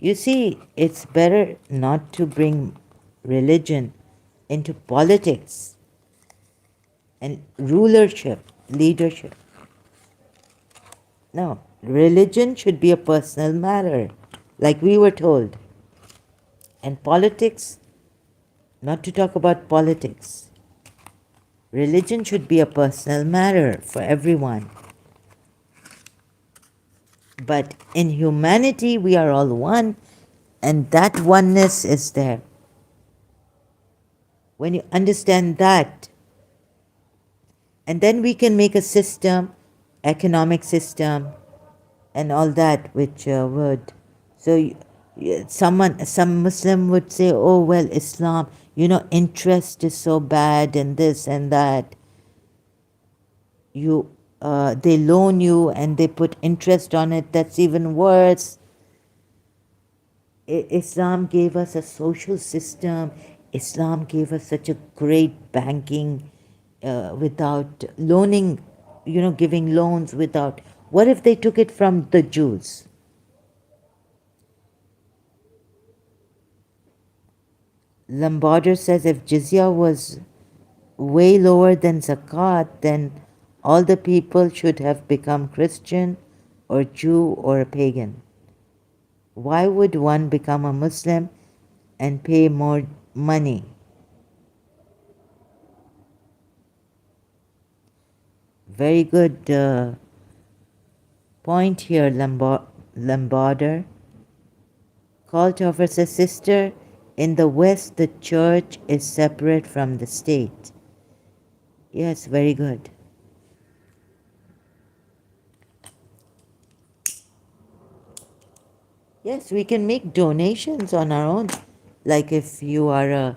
You see, it's better not to bring religion into politics and rulership, leadership. No, religion should be a personal matter, like we were told. And politics, not to talk about politics. Religion should be a personal matter for everyone. But in humanity, we are all one, and that oneness is there. When you understand that, and then we can make a system, economic system, and all that, which would. So some Muslim would say, oh, well, Islam, interest is so bad and this and that. They loan you and they put interest on it. That's even worse. Islam gave us a social system. Islam gave us such a great banking without loaning giving loans without. What if they took it from the Jews? Lombarder says if jizya was way lower than zakat, then all the people should have become Christian or Jew or a pagan. Why would one become a Muslim and pay more money? Very good point here, Lombarder. Cult offers a sister. In the West, the church is separate from the state. Yes, very good. Yes, we can make donations on our own. Like if you are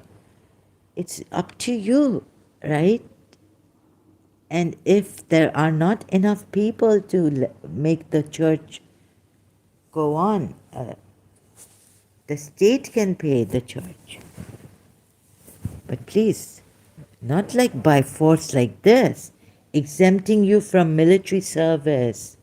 it's up to you, right? And if there are not enough people to make the church go on, the state can pay the church. But please, not like by force like this, exempting you from military service.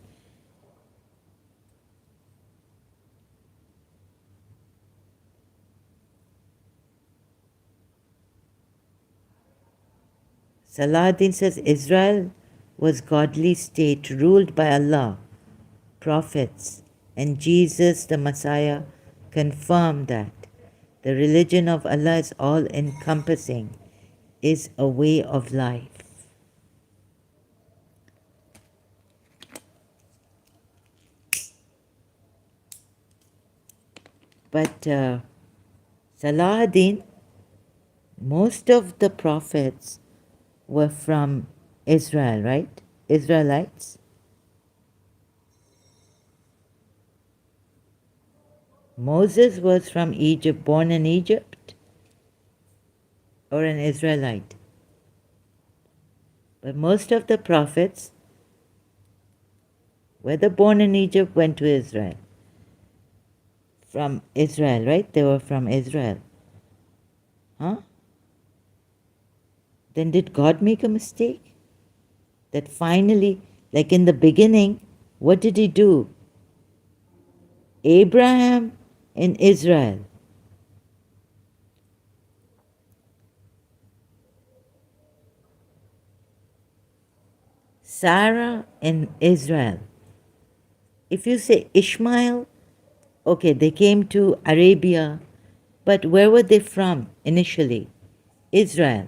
Salahuddin says Israel was godly state ruled by Allah, prophets, and Jesus the Messiah confirmed that the religion of Allah is all encompassing, is a way of life. But Salahuddin, most of the prophets were from Israel, right? Israelites. Moses was from Egypt, born in Egypt, or an Israelite. But most of the prophets, whether born in Egypt, went to Israel. From Israel, right? They were from Israel. Huh? Then did God make a mistake? That finally, like in the beginning, what did he do? Abraham in Israel. Sarah in Israel. If you say Ishmael, okay, they came to Arabia, but where were they from initially? Israel.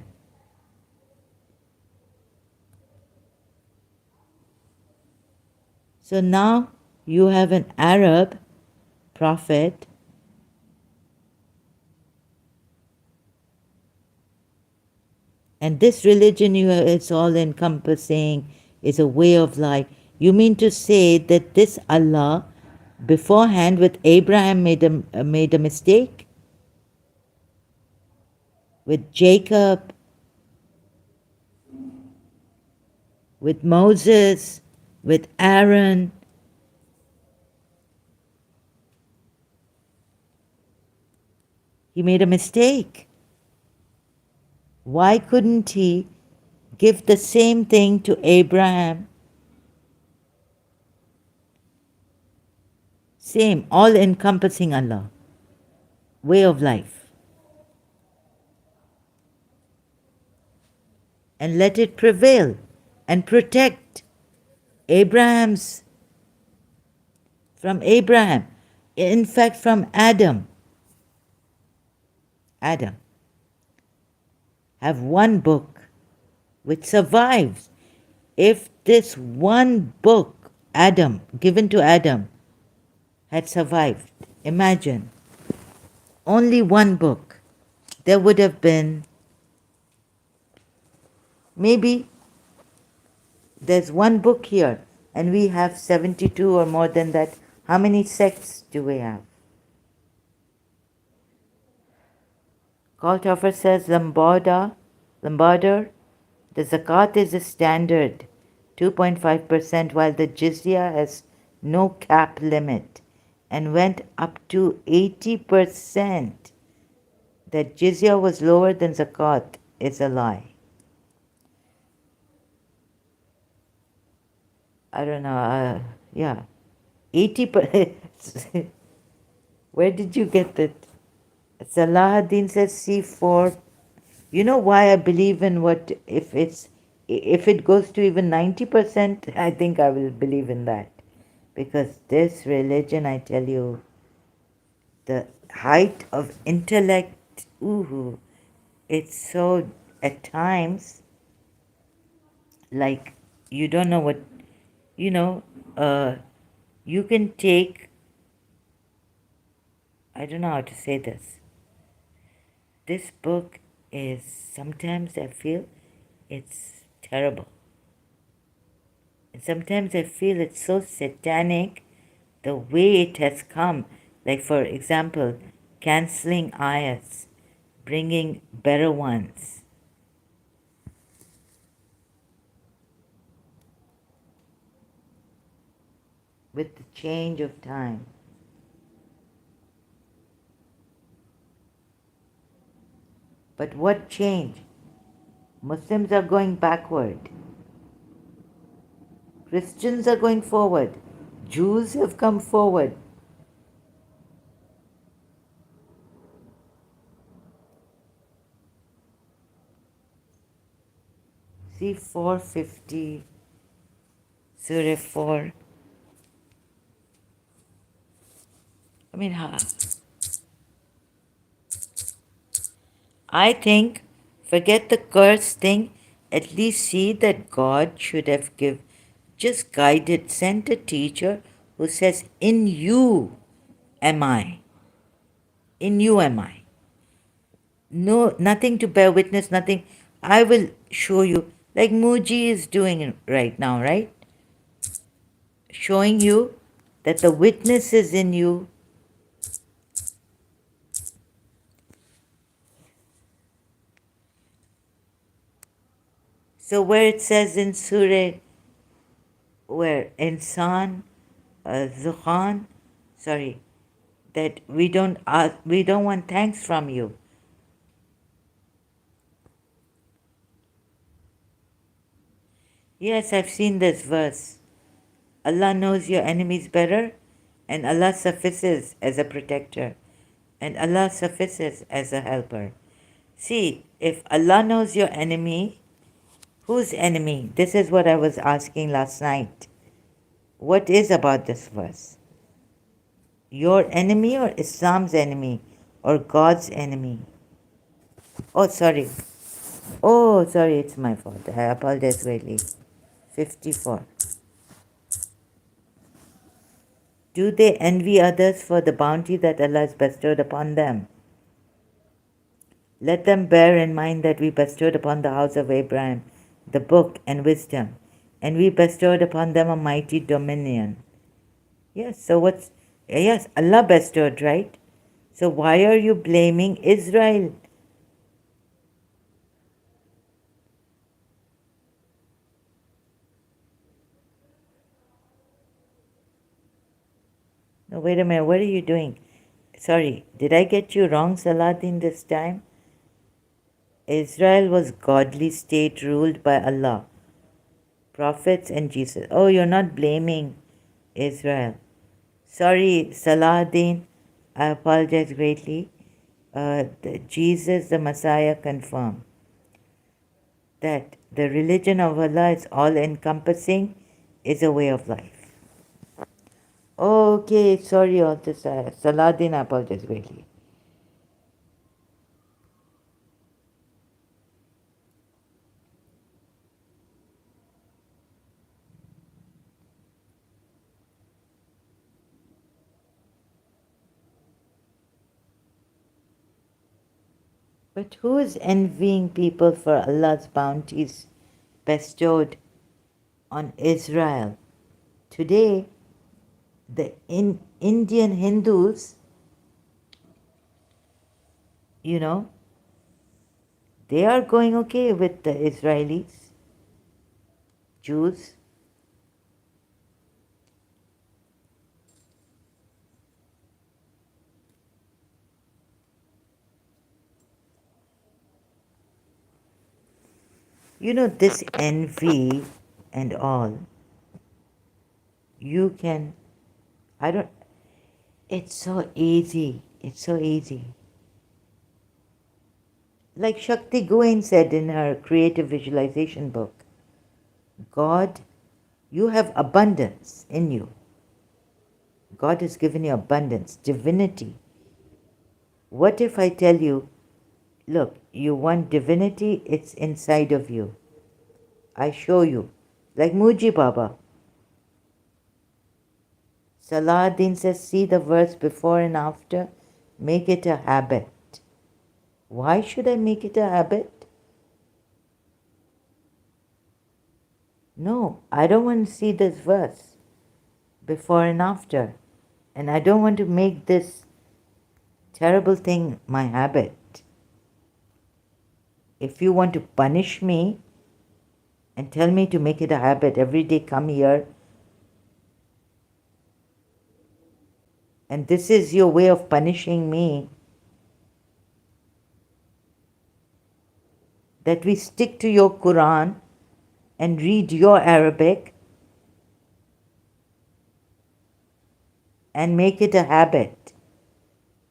So now you have an Arab prophet and this religion it's all encompassing, is a way of life. You mean to say that this Allah beforehand with Abraham made a mistake? With Jacob, with Moses, with Aaron. He made a mistake. Why couldn't he give the same thing to Abraham? Same, all encompassing Allah, way of life. And let it prevail and protect Abraham's, from Abraham, in fact, from Adam. Adam. Have one book which survives. If this one book, Adam, given to Adam, had survived, imagine, only one book, there would have been, maybe there's one book here and we have 72 or more than that. How many sects do we have? Cult offer says Lombarder, the zakat is a standard 2.5%, while the jizya has no cap limit and went up to 80%. That jizya was lower than zakat is a lie. I don't know. Yeah, 80%. Where did you get that? Salahuddin says C4. You know why I believe in what if it goes to even 90%, I think I will believe in that. Because this religion, I tell you, the height of intellect, ooh, it's so at times like you don't know what you know, uh you can take, I don't know how to say this. This book is, sometimes I feel it's terrible. And sometimes I feel it's so satanic the way it has come. Like, for example, canceling ayats, bringing better ones with the change of time. But what change? Muslims are going backward. Christians are going forward. Jews have come forward. See 450, Surah 4. I mean, I think, forget the curse thing, at least see that God should have just guided, sent a teacher who says, in you am I. In you am I. No, nothing to bear witness, nothing. I will show you, like Muji is doing right now, right? Showing you that the witness is in you. So where it says in Surah, where Insan, Zukhan, sorry, that we don't want thanks from you. Yes, I've seen this verse. Allah knows your enemies better, and Allah suffices as a protector, and Allah suffices as a helper. See, if Allah knows your enemy, whose enemy? This is what I was asking last night. What is about this verse? Your enemy or Islam's enemy or God's enemy? Oh, sorry. Oh, sorry, it's my fault. I apologize greatly. 54. Do they envy others for the bounty that Allah has bestowed upon them? Let them bear in mind that we bestowed upon the house of Abraham the book and wisdom, and we bestowed upon them a mighty dominion. Yes, so yes, Allah bestowed, right? So why are you blaming Israel? No, wait a minute, what are you doing? Sorry, did I get you wrong, Salatin, this time? Israel was godly state ruled by Allah, prophets and Jesus. Oh, you're not blaming Israel. Sorry, Salahuddin, I apologize greatly. Jesus, the Messiah, confirmed that the religion of Allah is all encompassing, is a way of life. Okay, sorry, all this. Salahuddin, I apologize greatly. But who is envying people for Allah's bounties bestowed on Israel? Today, the Indian Hindus, you know, they are going okay with the Israelis, Jews. You know, this envy and all, you can, I don't, it's so easy. It's so easy. Like Shakti Goen said in her creative visualization book, God, you have abundance in you. God has given you abundance, divinity. What if I tell you, look, you want divinity, it's inside of you. I show you. Like Muji Baba. Salahuddin says, see the verse before and after, make it a habit. Why should I make it a habit? No, I don't want to see this verse before and after. And I don't want to make this terrible thing my habit. If you want to punish me and tell me to make it a habit, every day come here, and this is your way of punishing me, that we stick to your Quran and read your Arabic and make it a habit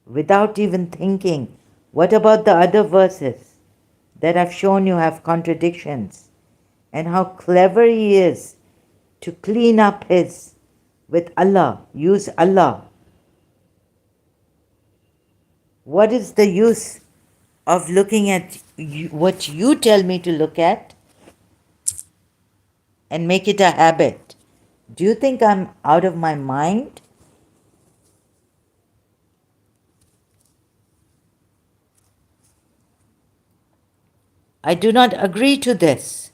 without even thinking, what about the other verses that I've shown you have contradictions, and how clever he is to clean up his with Allah, use Allah. What is the use of looking at what you tell me to look at and make it a habit? Do you think I'm out of my mind? I do not agree to this.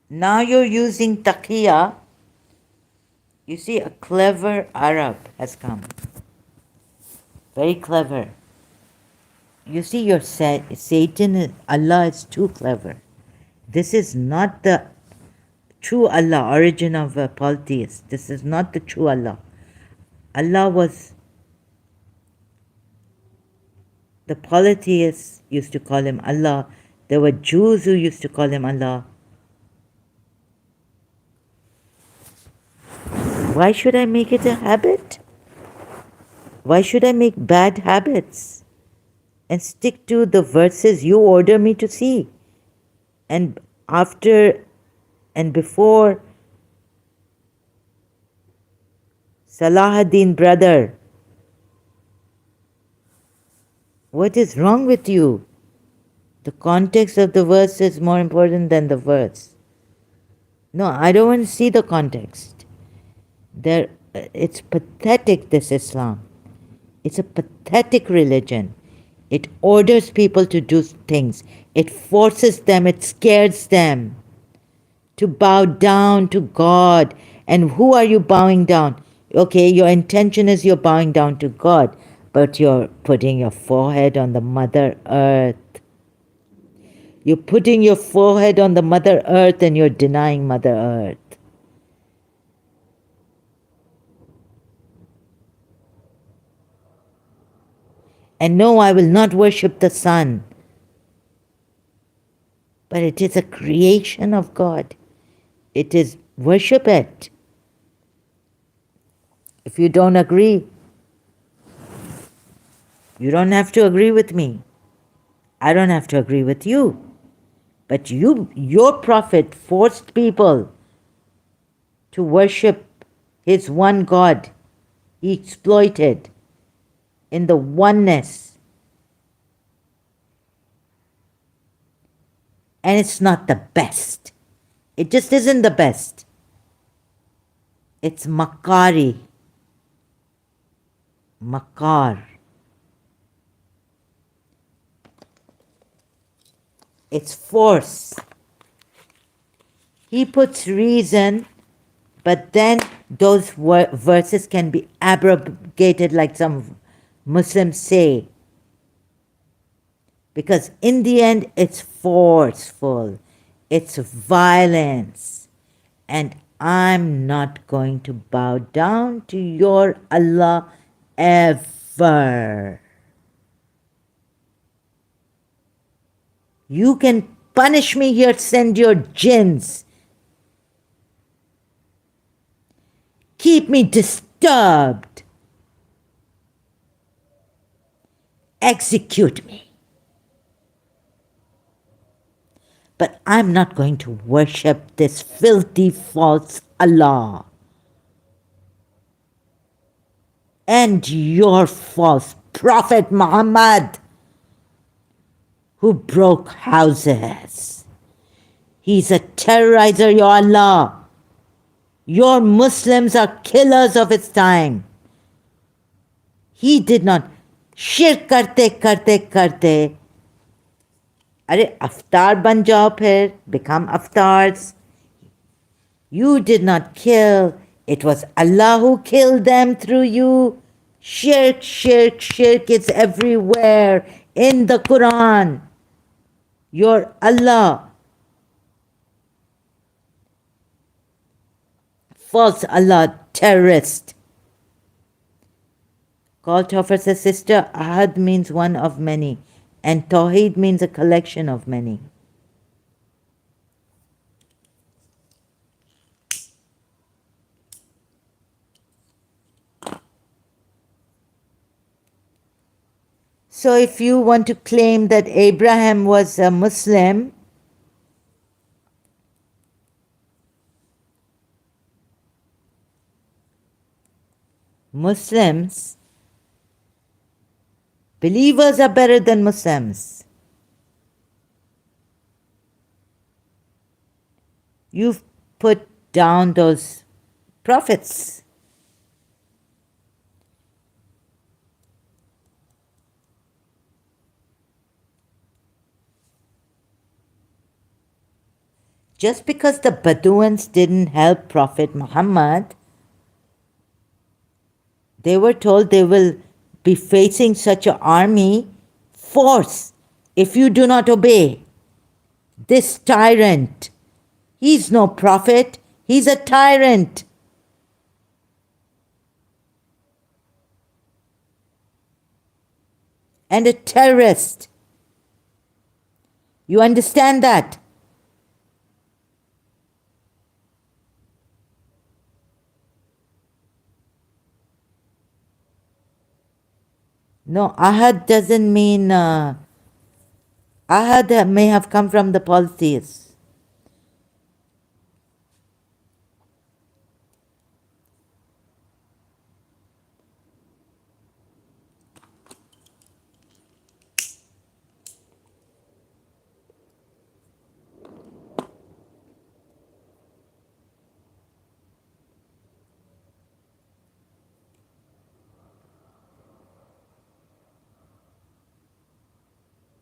Now you're using taqiyya. You see, a clever Arab has come. Very clever. You see, your Satan, Allah is too clever. This is not the true Allah, origin of a polytheist. This is not the true Allah. Allah was, the polytheists used to call him Allah. There were Jews who used to call him Allah. Why should I make it a habit? Why should I make bad habits and stick to the verses you order me to see? And after and before Salahuddin, brother, what is wrong with you? The context of the verse is more important than the verse. No, I don't want to see the context. It's pathetic, this Islam. It's a pathetic religion. It orders people to do things. It forces them, it scares them to bow down to God. And who are you bowing down? Okay, your intention is you're bowing down to God, but you're putting your forehead on the Mother Earth. You're putting your forehead on the Mother Earth and you're denying Mother Earth. And no, I will not worship the sun. But it is a creation of God. It is, worship it. If you don't agree, you don't have to agree with me. I don't have to agree with you. But your prophet forced people to worship his one God. He exploited in the oneness. And it's not the best. It just isn't the best. It's makari. Makar. It's force. He puts reason, but then those verses can be abrogated like some Muslims say. Because in the end, it's forceful. It's violence. And I'm not going to bow down to your Allah ever. You can punish me here, send your jinns. Keep me disturbed. Execute me. But I'm not going to worship this filthy false Allah and your false Prophet Muhammad who broke houses. He's a terrorizer, Ya Allah. Your Muslims are killers of its time. He did not. Shirk karte karte karte. Arey, aftar ban jao phir. Become aftars. You did not kill. It was Allah who killed them through you. Shirk, shirk, shirk. It's everywhere in the Quran. Your Allah. False Allah, terrorist. Called offers a sister, Ahad means one of many, and Tawheed means a collection of many. So if you want to claim that Abraham was a Muslim, Muslims, believers are better than Muslims. You've put down those prophets. Just because the Bedouins didn't help Prophet Muhammad, they were told they will be facing such an army force if you do not obey this tyrant. He's no prophet, he's a tyrant. And a terrorist. You understand that? No, Ahad doesn't mean. Ahad may have come from the polytheists.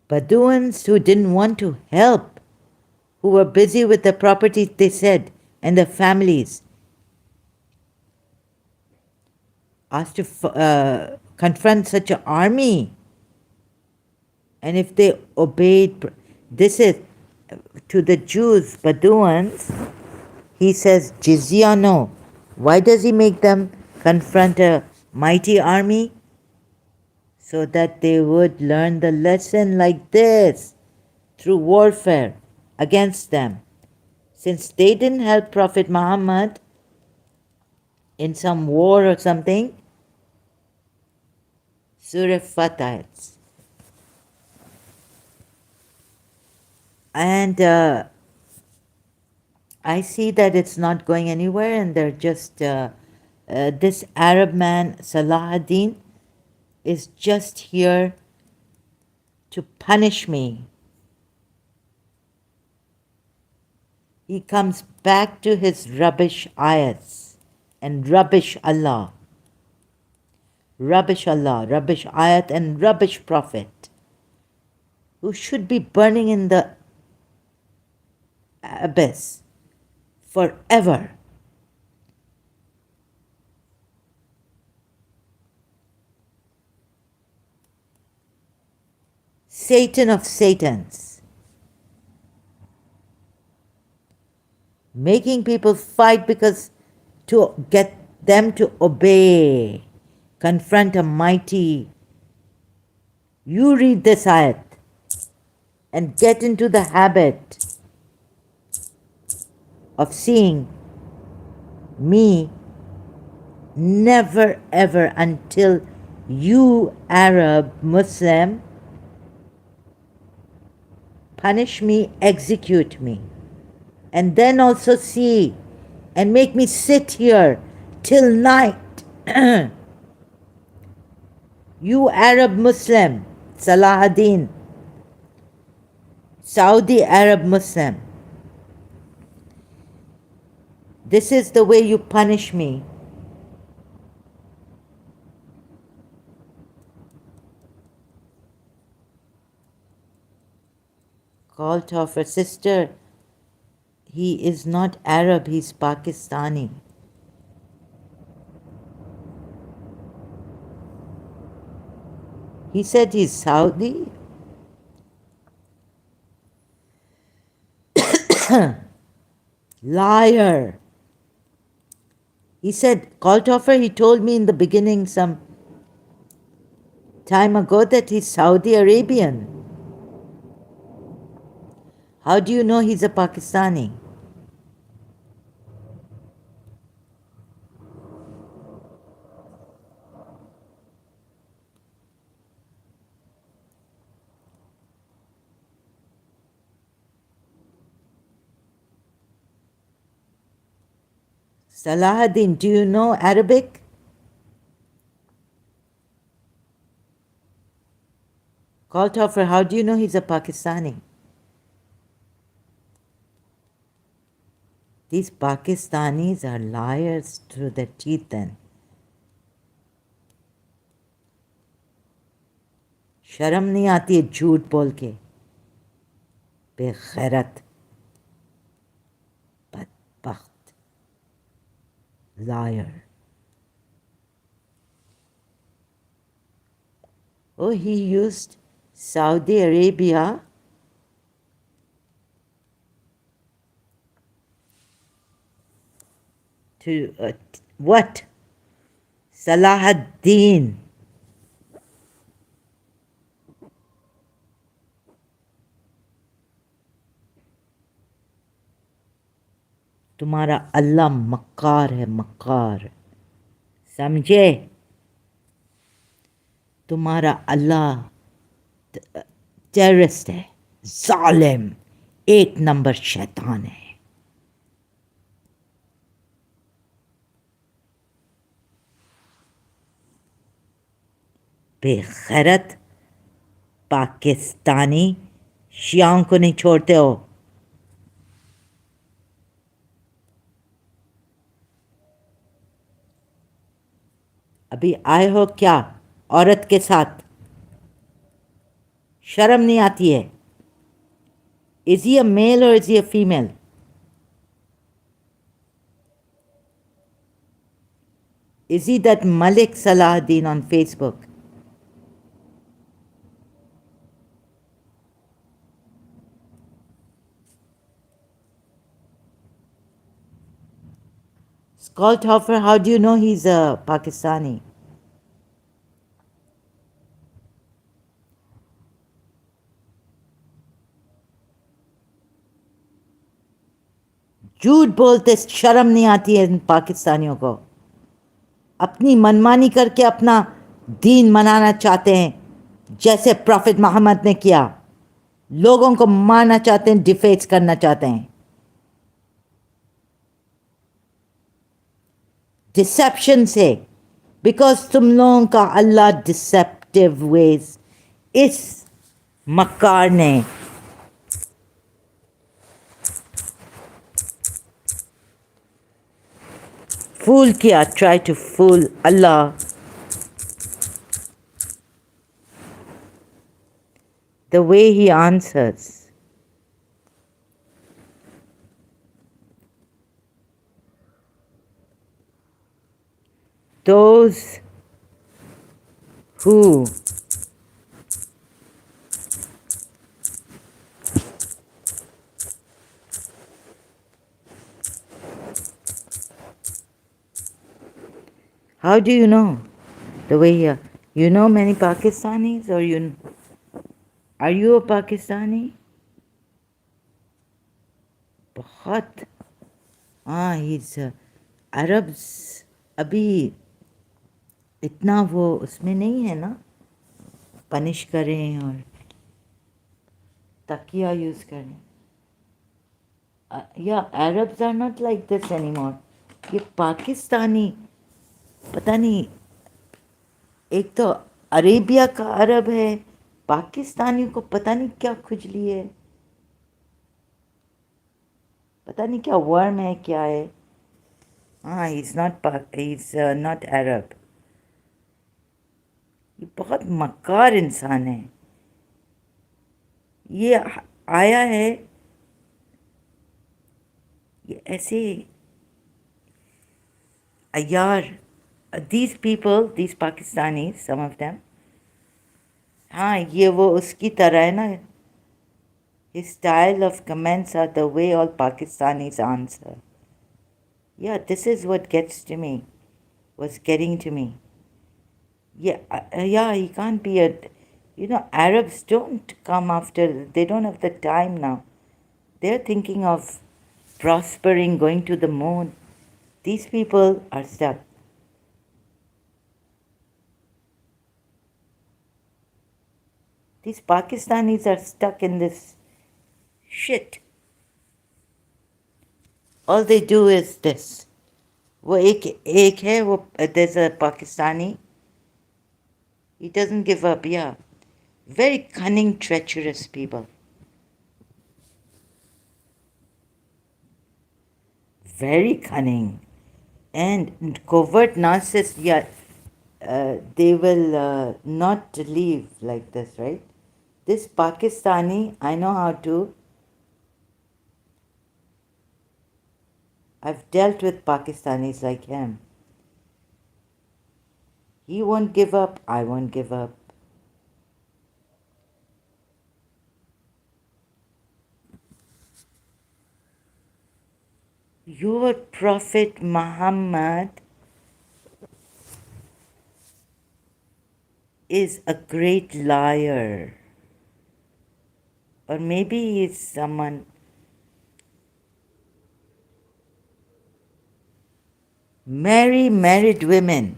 Bedouins who didn't want to help, who were busy with their properties, they said, and their families, asked to confront such an army. And if they obeyed, this is to the Jews, Bedouins, he says, jizya no. Why does he make them confront a mighty army? So that they would learn the lesson like this through warfare against them. Since they didn't help Prophet Muhammad in some war or something, Surah Fatah. And I see that it's not going anywhere, and they're just, this Arab man, Salah ad-Din, is just here to punish me. He comes back to his rubbish ayats and rubbish Allah. Rubbish Allah, rubbish ayat, and rubbish prophet, who should be burning in the abyss forever. Satan of Satans, making people fight because to get them to obey, confront a mighty. You read this ayat and get into the habit of seeing me never ever until you, Arab Muslim, punish me, execute me, and then also see and make me sit here till night. You, Arab Muslim, Salahuddin, Saudi Arab Muslim, this is the way you punish me. Called off her sister. He is not Arab, he's Pakistani. He said he's Saudi. Liar. He said, Kaltoffer, he told me in the beginning some time ago that he's Saudi Arabian. How do you know he's a Pakistani? Salahuddin, do you know Arabic? Kaltoffer, how do you know he's a Pakistani? These Pakistanis are liars through their teeth then. शर्म नहीं आती है झूठ बोल के, बेगैरत, बदबख्त, liar. Oh, he used Saudi Arabia to what? Salahuddin. तुम्हारा अल्लाह मक्कार है, मक्कार, समझे? तुम्हारा अल्लाह टेररिस्ट है, जालिम, एक नंबर शैतान है. बेगैरत पाकिस्तानी शियाओं को नहीं छोड़ते हो. अभी आए हो क्या औरत के साथ? शर्म नहीं आती है? Is he a male or is he a female? Is he that Malik Salahuddin on Facebook? Skolthofer, how do you know he's a Pakistani? झूठ बोलते शर्म नहीं आती है इन पाकिस्तानियों को. अपनी मनमानी करके अपना दीन मनाना चाहते हैं, जैसे प्रॉफिट मोहम्मद ने किया. लोगों को मारना चाहते हैं, डिफेट करना चाहते हैं. डिसेप्शन से, बिकॉज तुम लोगों का अल्लाह डिसेप्टिव वेज इस मक्कार ने फूल किया. Try to fool Allah. The way he answers. Those who how do you know the way you know many Pakistanis, or are you a Pakistani? बहुत हाँ he's अरब्स अभी इतना वो उसमें नहीं है ना पनिश करें और तकिया यूज़ करें या Arabs are not like this anymore ये पाकिस्तानी पता नहीं एक तो अरेबिया का अरब है पाकिस्तानियों को पता नहीं क्या खुजली है पता नहीं क्या वर्म है क्या है हाँ he's not अरब ये बहुत मक्कार इंसान है ये आया है ये ऐसे यार these Pakistanis some of them हाँ ये वो उसकी तरह है ना his style of comments are the way all Pakistanis answer yeah this is what gets to me was getting to me yeah he can't be a Arabs don't come after they don't have the time now they're thinking of prospering going to the moon these people are stuck these Pakistanis are stuck in this shit all they do is this वो एक है वो there's a Pakistani he doesn't give up yeah very cunning treacherous people very cunning and covert narcissists yeah they will not leave like this right this Pakistani I know how to I've dealt with Pakistanis like him he won't give up I won't give up your prophet Muhammad is a great liar or maybe he's someone married women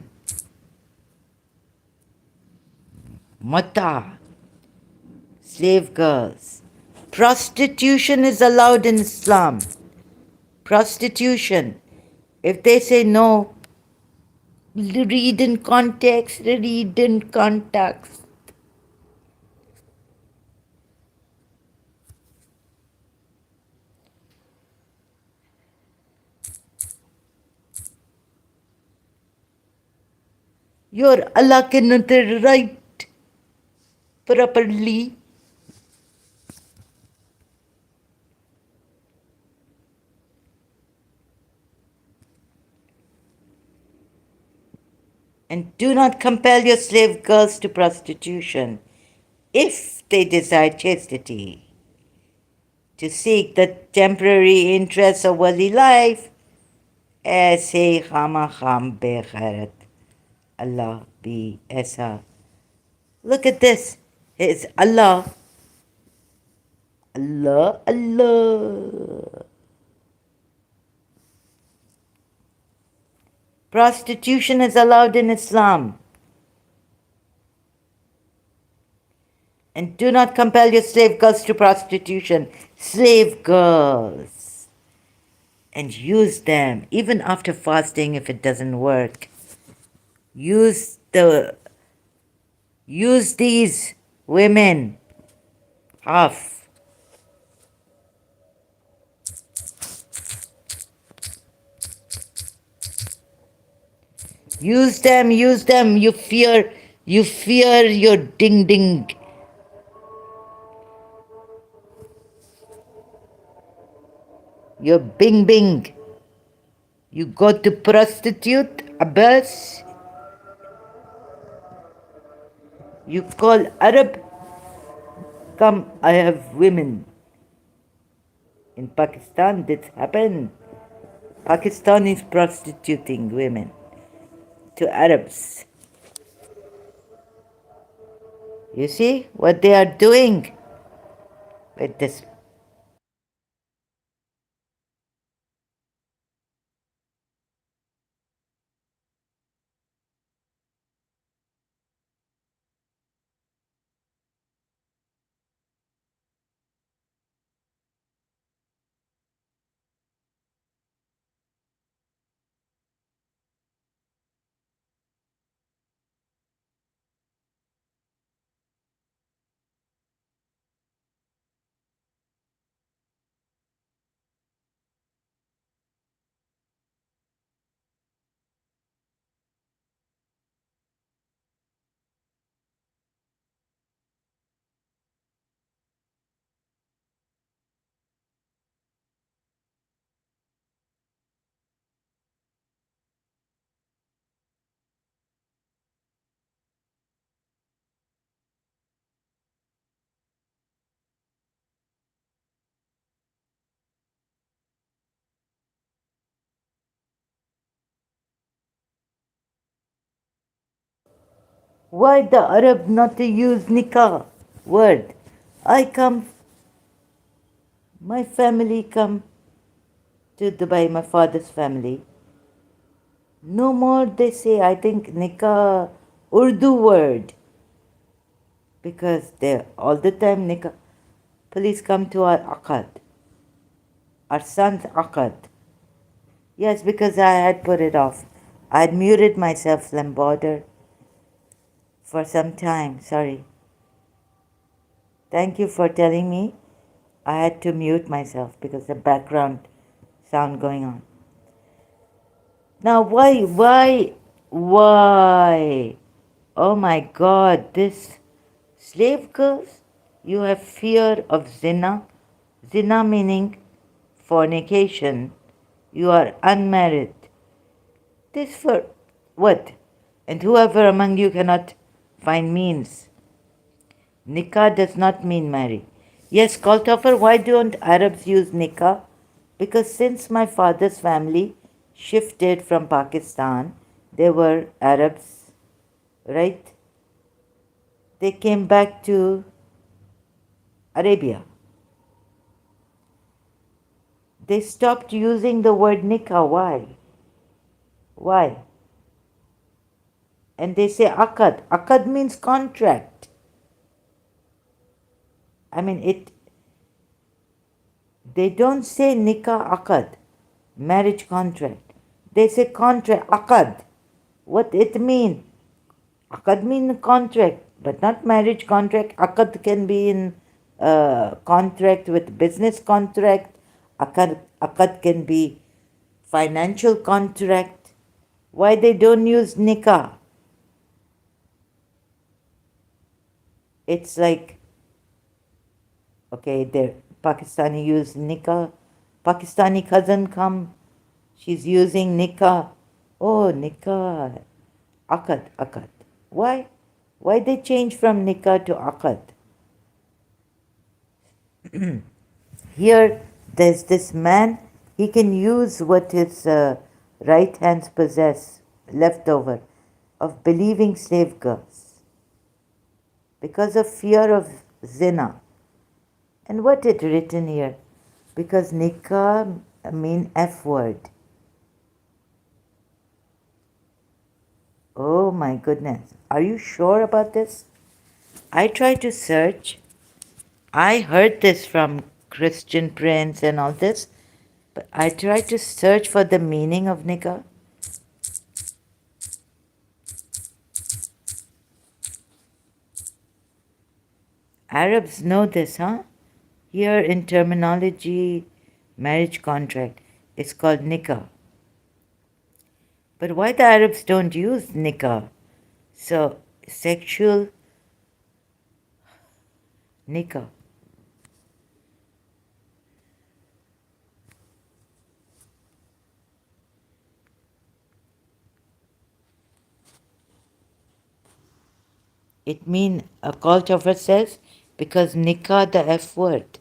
mata slave girls prostitution is allowed in Islam prostitution if they say no read in context read in context your Allah cannot write properly and do not compel your slave girls to prostitution if they desire chastity to seek the temporary interests of worldly life ऐसे खामा खाम बेखैरत Allah be ऐसा look at this it's Allah prostitution is allowed in Islam and do not compel your slave girls to prostitution slave girls and use them even after fasting if it doesn't work use these women half use them you fear your ding ding your bing bing you go to prostitute Abbas you call Arab come I have women in Pakistan this happened Pakistan is prostituting women to Arabs you see what they are doing with this Why the Arab not to use nikah word? I come, my family come to Dubai, my father's family. No more they say, I think nikah Urdu word. Because they all the time nikah. Please come to our akad, our son's akad. Yes, because I had put it off. I had muted myself from border for some time. Sorry. Thank you for telling me. I had to mute myself because the background sound going on. Now, why? Oh my God, this slave girls, you have fear of zina. Zina meaning fornication. You are unmarried. This for what? And whoever among you cannot find means. Nikah does not mean marry. Yes, Kaltoffer, why don't Arabs use nikah? Because since my father's family shifted from Pakistan, they were Arabs, right? They came back to Arabia. They stopped using the word nikah. Why? Why? And they say akad. Akad means contract. I mean, they don't say nikah akad, marriage contract. They say contract akad. What it mean? Akad mean contract, but not marriage contract. Akad can be in contract with business contract. Akad can be financial contract. Why they don't use nikah? It's like, okay, the Pakistani use nikah. Pakistani cousin come, she's using nikah. Oh, nikah. Akad, akad. Why? Why they change from nikah to akad? Here, there's this man, he can use what his right hands possess, left over, of believing slave girls because of fear of zina. And what it written here? Because nikah mean F word. Oh my goodness. Are you sure about this? I tried to search. I heard this from Christian Prince and all this, but I tried to search for the meaning of nikah. Arabs know this, huh? Here in terminology, marriage contract, it's called nikah. But why the Arabs don't use nikah? So, sexual nikah. It mean a cult of says because nikah the F word.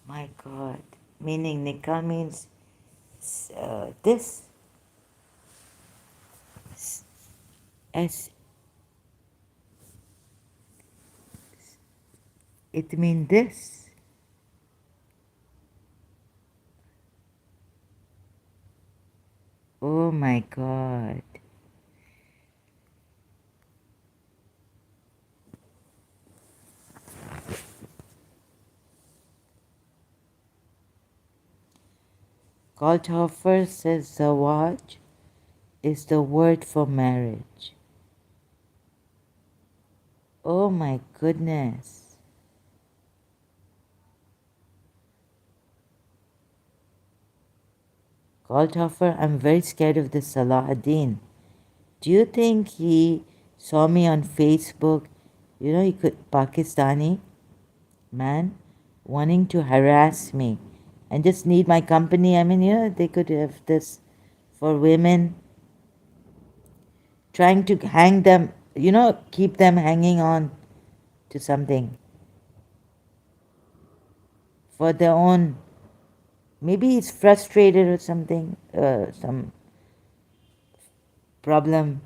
My God, meaning nikah means this as it mean this. Oh my God. Goldhofer says zawaj is the word for marriage. Oh my goodness. Goldhofer, I'm very scared of this Salah ad-Din. Do you think he saw me on Facebook? You know, he could Pakistani man wanting to harass me and just need my company. I mean, they could have this for women, trying to hang them, keep them hanging on to something for their own. Maybe he's frustrated or something, some problem.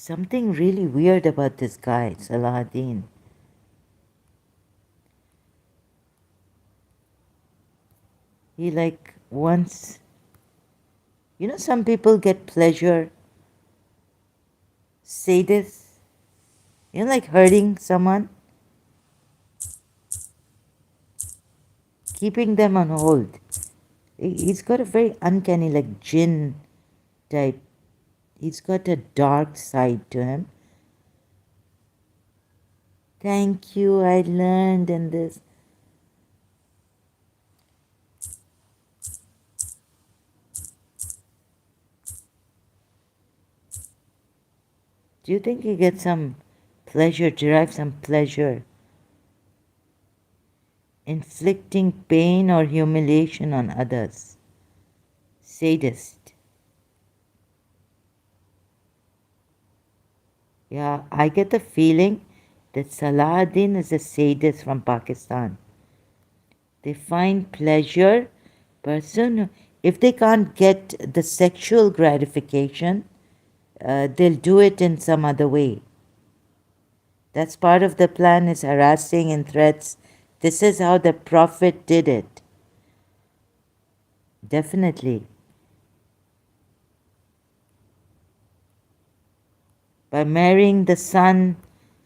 something really weird about this guy, Salahuddin. He like wants, some people get pleasure, sadists, like hurting someone, keeping them on hold. He's got a very uncanny, like jinn type. He's got a dark side to him. Thank you, I learned in this. Do you think he gets some pleasure, derive some pleasure, inflicting pain or humiliation on others? Sadist. Yeah, I get the feeling that Salahuddin is a sadist from Pakistan. They find pleasure, if they can't get the sexual gratification, they'll do it in some other way. That's part of the plan, is harassing and threats. This is how the Prophet did it. Definitely. By marrying the son,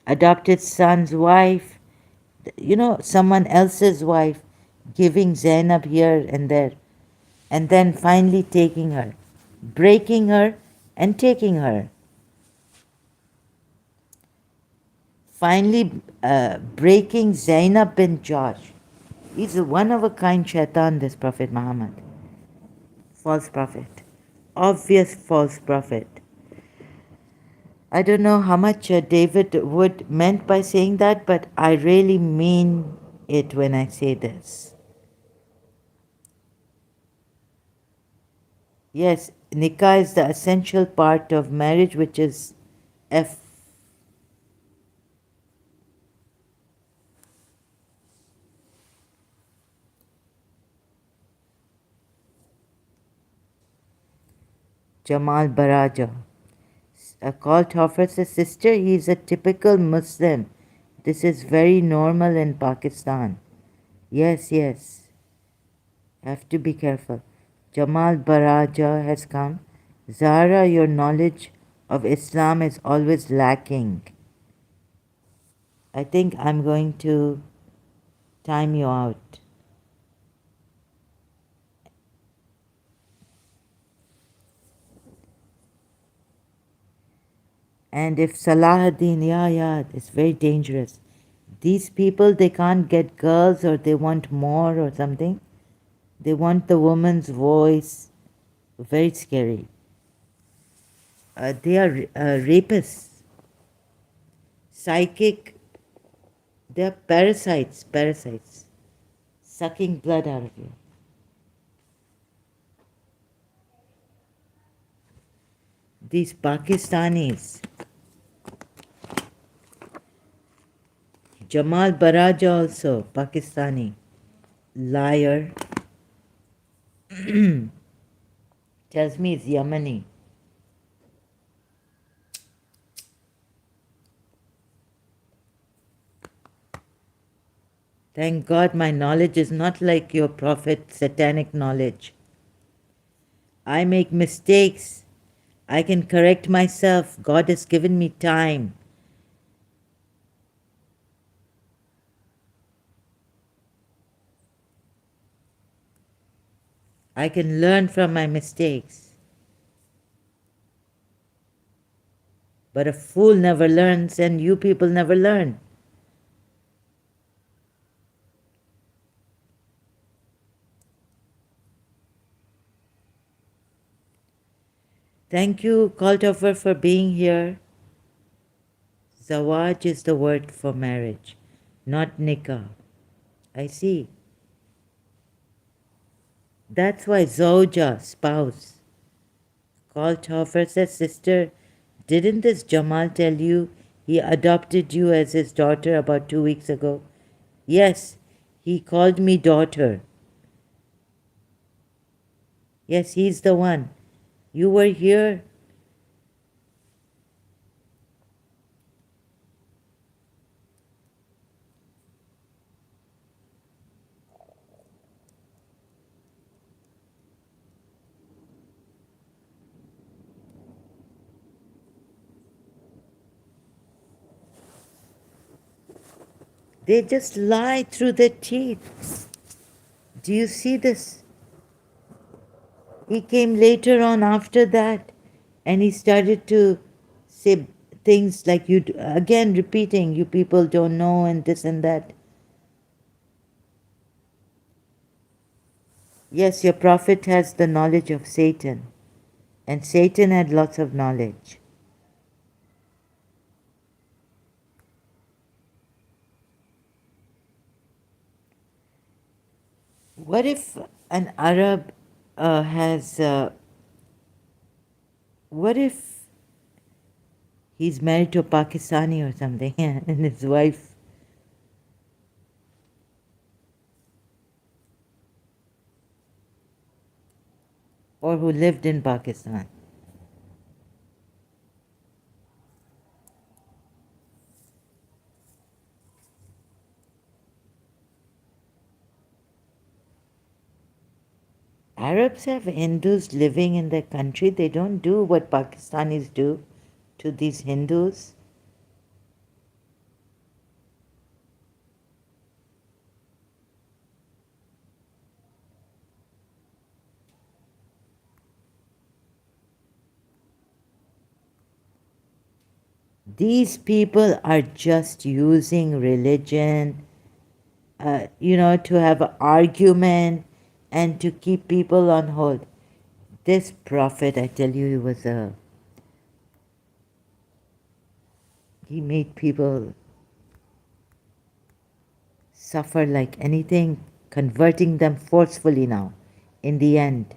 adopted son's wife, someone else's wife, giving Zainab here and there, and then finally taking her, breaking her and taking her. Finally breaking Zainab bin Josh. He's a one of a kind shaitan, this Prophet Muhammad. False prophet. Obvious false prophet. I don't know how much David Wood meant by saying that, but I really mean it when I say this. Yes, nikah is the essential part of marriage, which is F. Jamal Baraja. A cult offers a sister. He is a typical Muslim. This is very normal in Pakistan. Yes, yes. Have to be careful. Jamal Baraja has come. Zahra, your knowledge of Islam is always lacking. I think I'm going to time you out. And if Salahuddin, yeah, it's very dangerous. These people, they can't get girls, or they want more or something. They want the woman's voice. Very scary. They are rapists, psychic. They are parasites, sucking blood out of you. These Pakistanis. Jamal Baraja also, Pakistani. Liar. Tells me he's Yemeni. Thank God my knowledge is not like your prophet's satanic knowledge. I make mistakes. I can correct myself. God has given me time. I can learn from my mistakes. But a fool never learns, and you people never learn. Thank you, Kaltofer, for being here. Zawaj is the word for marriage, not nikah. I see. That's why Zoja, spouse. Kaltofer says, sister, didn't this Jamal tell you he adopted you as his daughter about 2 weeks ago? Yes, he called me daughter. Yes, he's the one. You were here. They just lie through their teeth. Do you see this? He came later on after that and he started to say things like, you again repeating, you people don't know, and this and that. Yes, your prophet has the knowledge of Satan, and Satan had lots of knowledge. What if an Arab what if he's married to a Pakistani or something, and his wife, or who lived in Pakistan? Arabs have Hindus living in their country. They don't do what Pakistanis do to these Hindus. These people are just using religion, to have an argument and to keep people on hold. This prophet, I tell you, he made people suffer like anything, converting them forcefully now, in the end.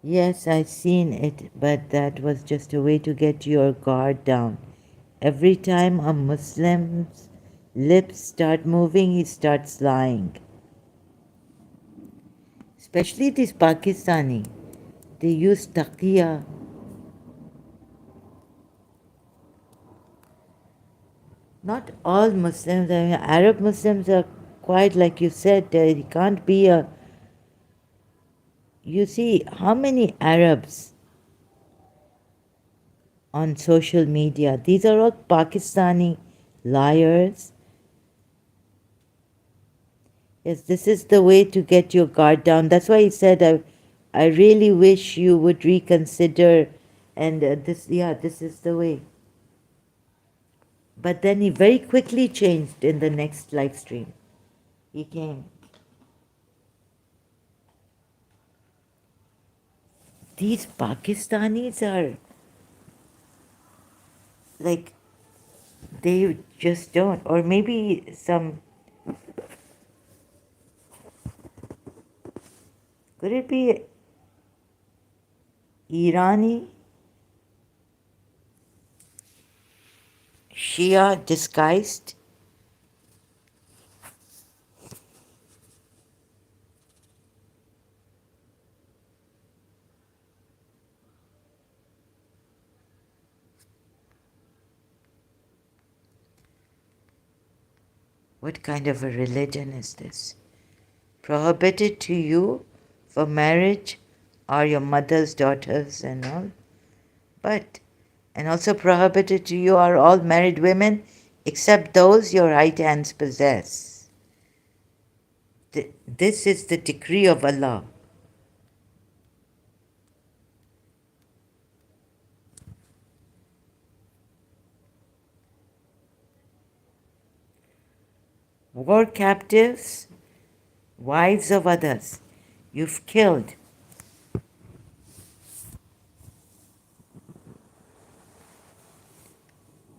Yes, I've seen it, but that was just a way to get your guard down. Every time a Muslim's lips start moving, he starts lying. Especially these Pakistani. They use taqiyya. Not all Muslims, I mean, Arab Muslims are quite like you said, it can't be a. You see, how many Arabs on social media? These are all Pakistani liars. Yes, this is the way to get your guard down. That's why he said, I really wish you would reconsider. And this is the way. But then he very quickly changed in the next live stream. He came. These Pakistanis are like, they just don't. Or maybe could it be Irani Shia disguised? What kind of a religion is this? Prohibited to you for marriage are your mother's daughters and all. And also prohibited to you are all married women except those your right hands possess. This is the decree of Allah. War captives, wives of others, you've killed.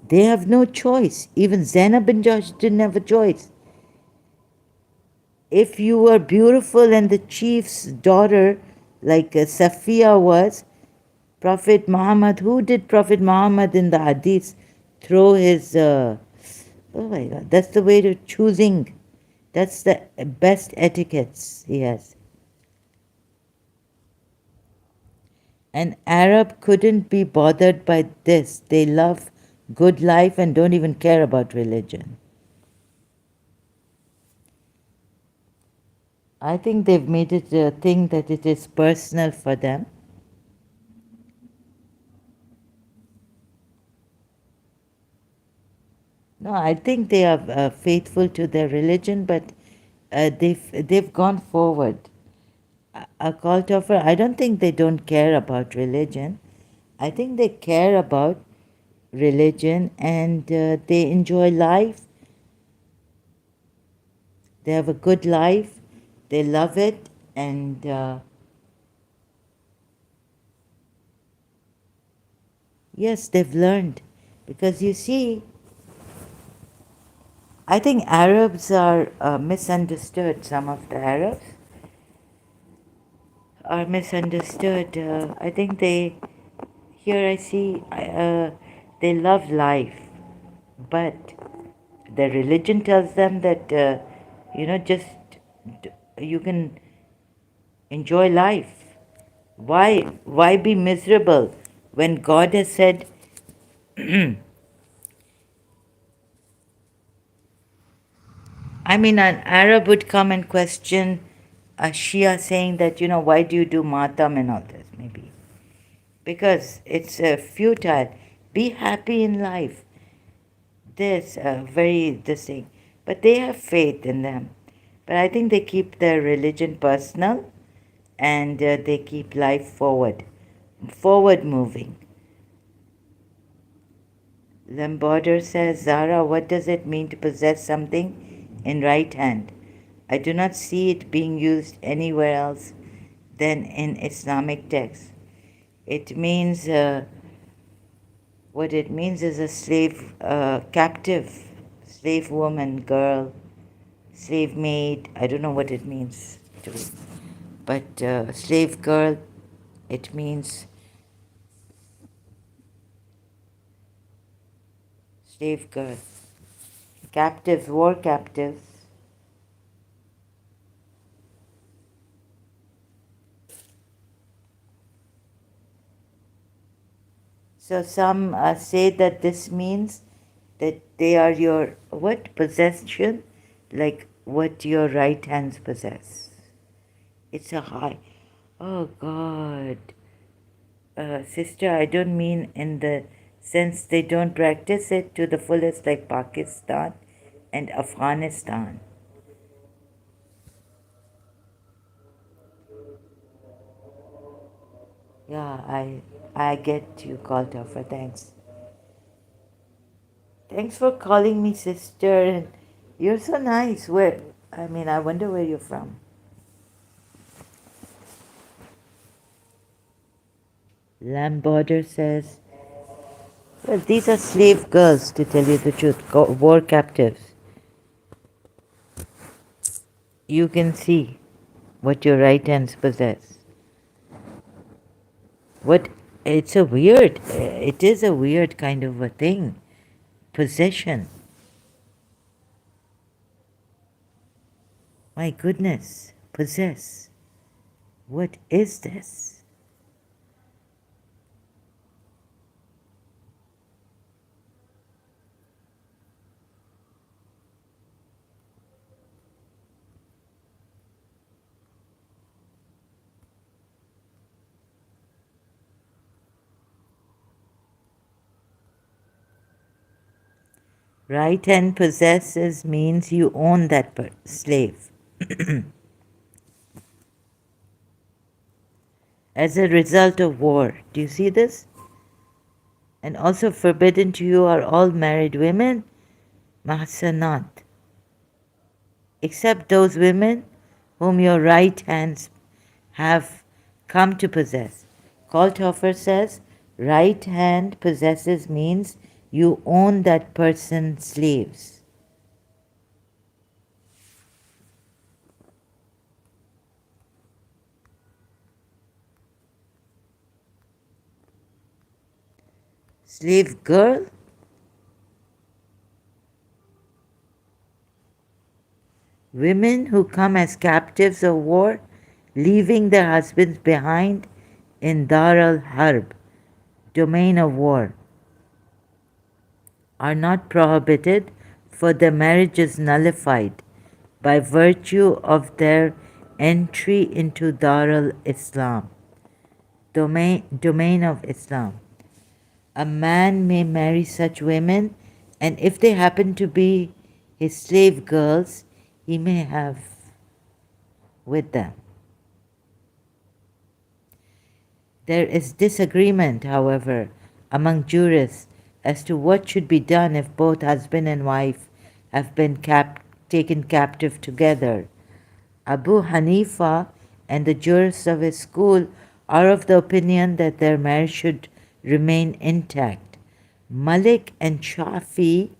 They have no choice. Even Zainab bin Jahsh didn't have a choice. If you were beautiful and the chief's daughter, like Safiya was, Prophet Muhammad, who did Prophet Muhammad in the hadith throw his, oh my God, that's the way to choosing. That's the best etiquettes he has. An Arab couldn't be bothered by this. They love good life and don't even care about religion. I think they've made it a thing that it is personal for them. No, I think they are faithful to their religion, but they've gone forward. A cult offer, I don't think they don't care about religion. I think they care about religion and they enjoy life. They have a good life. They love it, and yes, they've learned. Because you see, I think Arabs are misunderstood. Some of the Arabs are misunderstood. I think here I see, they love life, but the religion tells them that, just you can enjoy life. Why be miserable when God has said, I mean, an Arab would come and question a Shia saying that, why do you do matam and all this, maybe? Because it's futile. Be happy in life. This this thing. But they have faith in them. But I think they keep their religion personal and they keep life forward moving. Lamborder says, Zara, what does it mean to possess something in right hand? I do not see it being used anywhere else than in Islamic texts. It means, what it means is a slave, captive, slave woman, girl, slave maid. I don't know what it means, but slave girl, it means slave girl. Captives, war captives. So some say that this means that they are your what possession, like what your right hands possess. It's a high. Oh God, sister, I don't mean in the sense they don't practice it to the fullest, like Pakistan and Afghanistan. Yeah, I get you called off for thanks. Thanks for calling me sister, and you're so nice. Where? I mean, I wonder where you're from. Lamborder says, well, these are slave girls, to tell you the truth, war captives. You can see what your right hands possess. What? It is a weird kind of a thing. Possession. My goodness, possess. What is this? Right hand possesses means you own that slave. As a result of war. Do you see this? And also forbidden to you are all married women, mahsanat, except those women whom your right hands have come to possess. Kalthofer says, right hand possesses means you own that person's slaves. Slave girl? Women who come as captives of war, leaving their husbands behind in Dar al Harb, domain of war, are not prohibited, for their marriage is nullified by virtue of their entry into Dar al-Islam, domain of Islam. A man may marry such women, and if they happen to be his slave girls, he may have with them. There is disagreement, however, among jurists as to what should be done if both husband and wife have been taken captive together. Abu Hanifa and the jurists of his school are of the opinion that their marriage should remain intact. Malik and Shafi,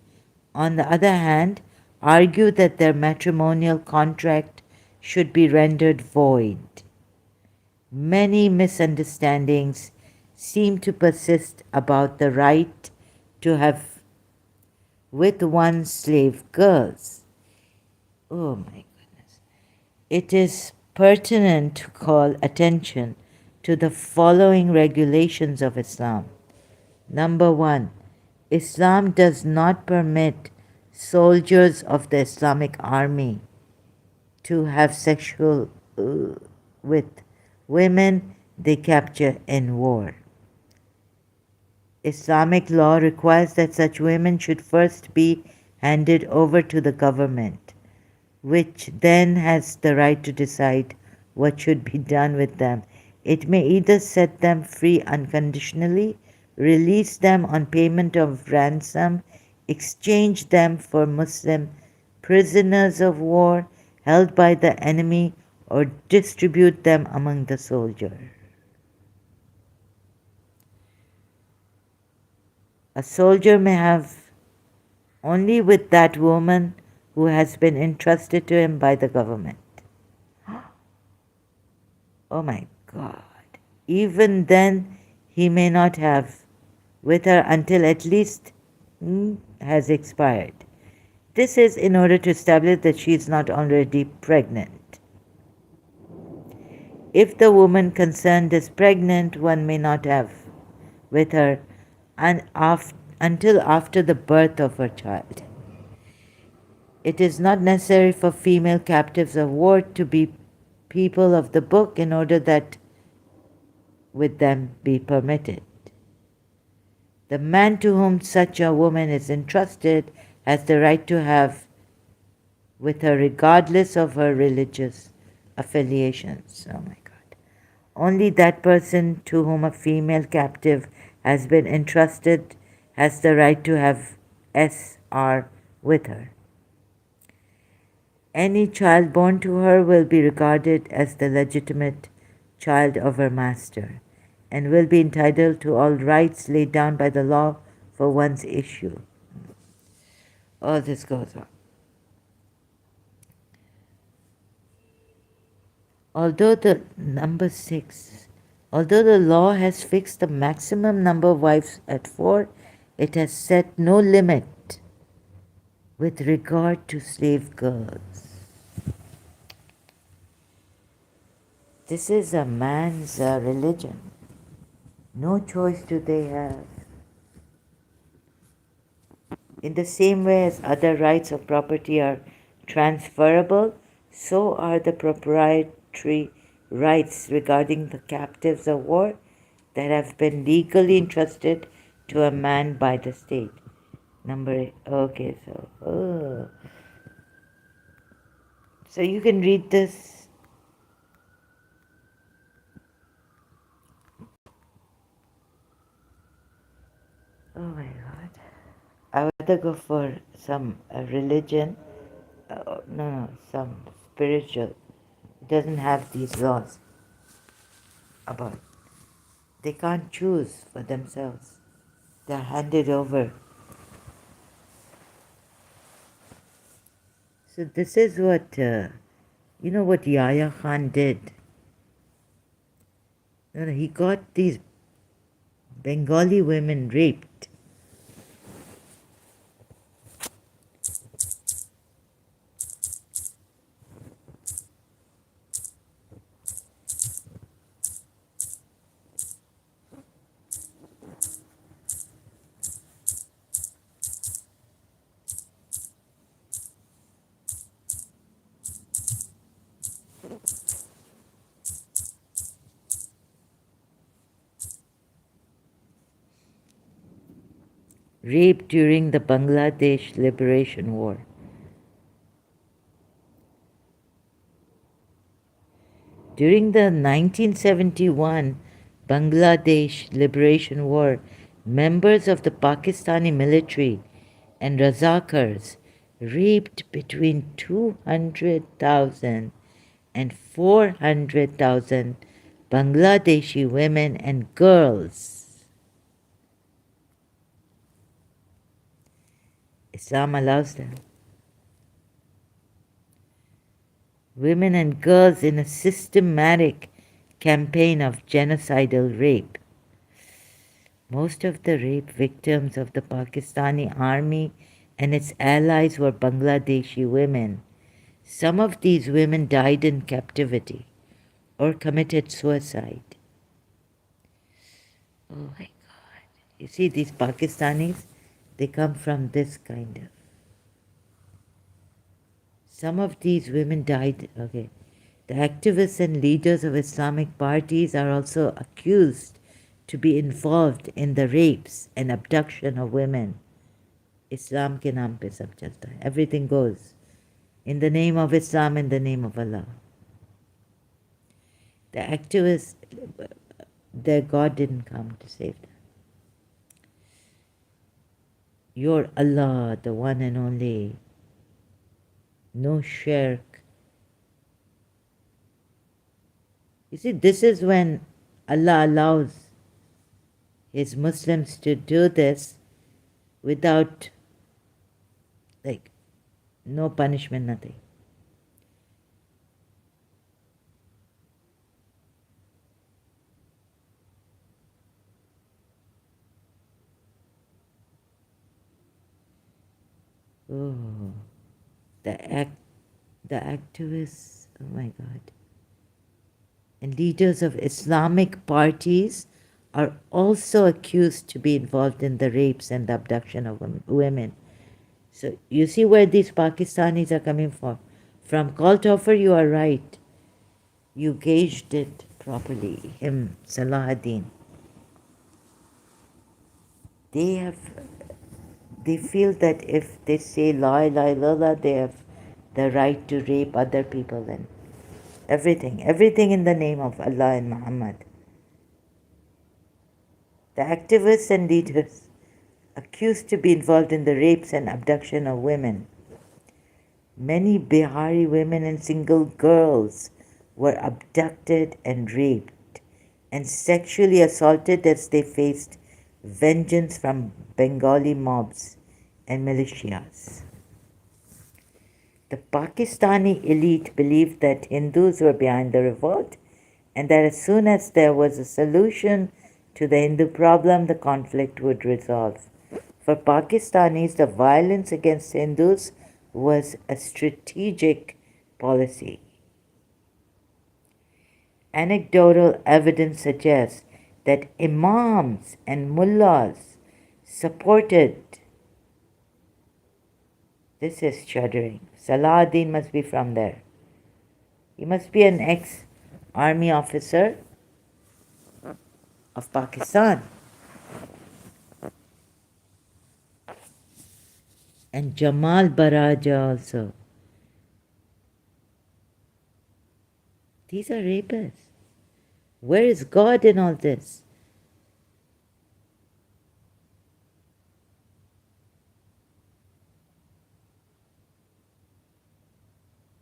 on the other hand, argue that their matrimonial contract should be rendered void. Many misunderstandings seem to persist about the right to have with one's slave girls. Oh my goodness. It is pertinent to call attention to the following regulations of Islam. Number one, Islam does not permit soldiers of the Islamic army to have sexual with women they capture in war. Islamic law requires that such women should first be handed over to the government, which then has the right to decide what should be done with them. It may either set them free unconditionally, release them on payment of ransom, exchange them for Muslim prisoners of war held by the enemy, or distribute them among the soldiers. A soldier may have only with that woman who has been entrusted to him by the government. Oh my God. Even then, he may not have with her until at least has expired. This is in order to establish that she is not already pregnant. If the woman concerned is pregnant, one may not have with her until after the birth of her child. It is not necessary for female captives of war to be people of the book in order that with them be permitted. The man to whom such a woman is entrusted has the right to have with her regardless of her religious affiliations. Oh my God. Only that person to whom a female captive has been entrusted has the right to have SR with her. Any child born to her will be regarded as the legitimate child of her master and will be entitled to all rights laid down by the law for one's issue. All this goes on. Although the law has fixed the maximum number of wives at 4, it has set no limit with regard to slave girls. This is a man's religion. No choice do they have. In the same way as other rights of property are transferable, so are the proprietary rights regarding the captives of war that have been legally entrusted to a man by the state. Number 8. Okay, so you can read this. Oh my God. I would rather go for some religion. No, some spiritual. It doesn't have these laws about. They can't choose for themselves. They're handed over. So this is what, you know what Yahya Khan did? No, he got these Bengali women raped. raped during the Bangladesh Liberation War. During the 1971 Bangladesh Liberation War, members of the Pakistani military and Razakars raped between 200,000 and 400,000 Bangladeshi women and girls. Islam allows them. Women and girls in a systematic campaign of genocidal rape. Most of the rape victims of the Pakistani army and its allies were Bangladeshi women. Some of these women died in captivity or committed suicide. Oh my God. You see, these Pakistanis, they come from this kind of. Some of these women died. Okay. The activists and leaders of Islamic parties are also accused to be involved in the rapes and abduction of women. Islam ke naam pe sab chalta hai. Everything goes in the name of Islam, in the name of Allah. The activists, their God didn't come to save them. Your Allah, the one and only, no shirk. You see, this is when Allah allows His Muslims to do this without, like, no punishment, nothing. Oh, the activists, oh my God. And leaders of Islamic parties are also accused to be involved in the rapes and the abduction of women. So you see where these Pakistanis are coming from. From Kaltoffer, you are right. You gauged it properly. Him, Salahuddin. They feel that if they say La ilaha illallah, they have the right to rape other people and everything in the name of Allah and Muhammad. The activists and leaders accused to be involved in the rapes and abduction of women. Many Bihari women and single girls were abducted and raped and sexually assaulted as they faced vengeance from Bengali mobs and militias. The Pakistani elite believed that Hindus were behind the revolt and that as soon as there was a solution to the Hindu problem, the conflict would resolve. For Pakistanis, the violence against Hindus was a strategic policy. Anecdotal evidence suggests that imams and mullahs supported. This is shuddering. Salahuddin must be from there. He must be an ex-army officer of Pakistan. And Jamal Baraja also. These are rapists. Where is God in all this?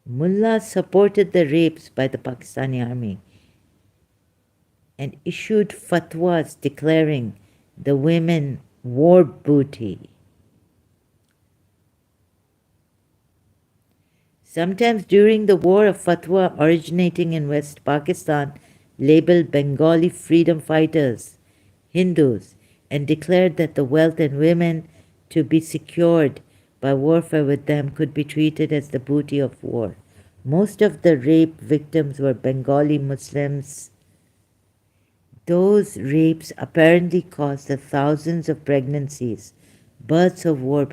Mullahs supported the rapes by the Pakistani army and issued fatwas declaring the women war booty. Sometimes during the war, a fatwa originating in West Pakistan labeled Bengali freedom fighters Hindus and declared that the wealth and women to be secured by warfare with them could be treated as the booty of war. Most of the rape victims were Bengali Muslims. Those rapes apparently caused the thousands of pregnancies, births of war.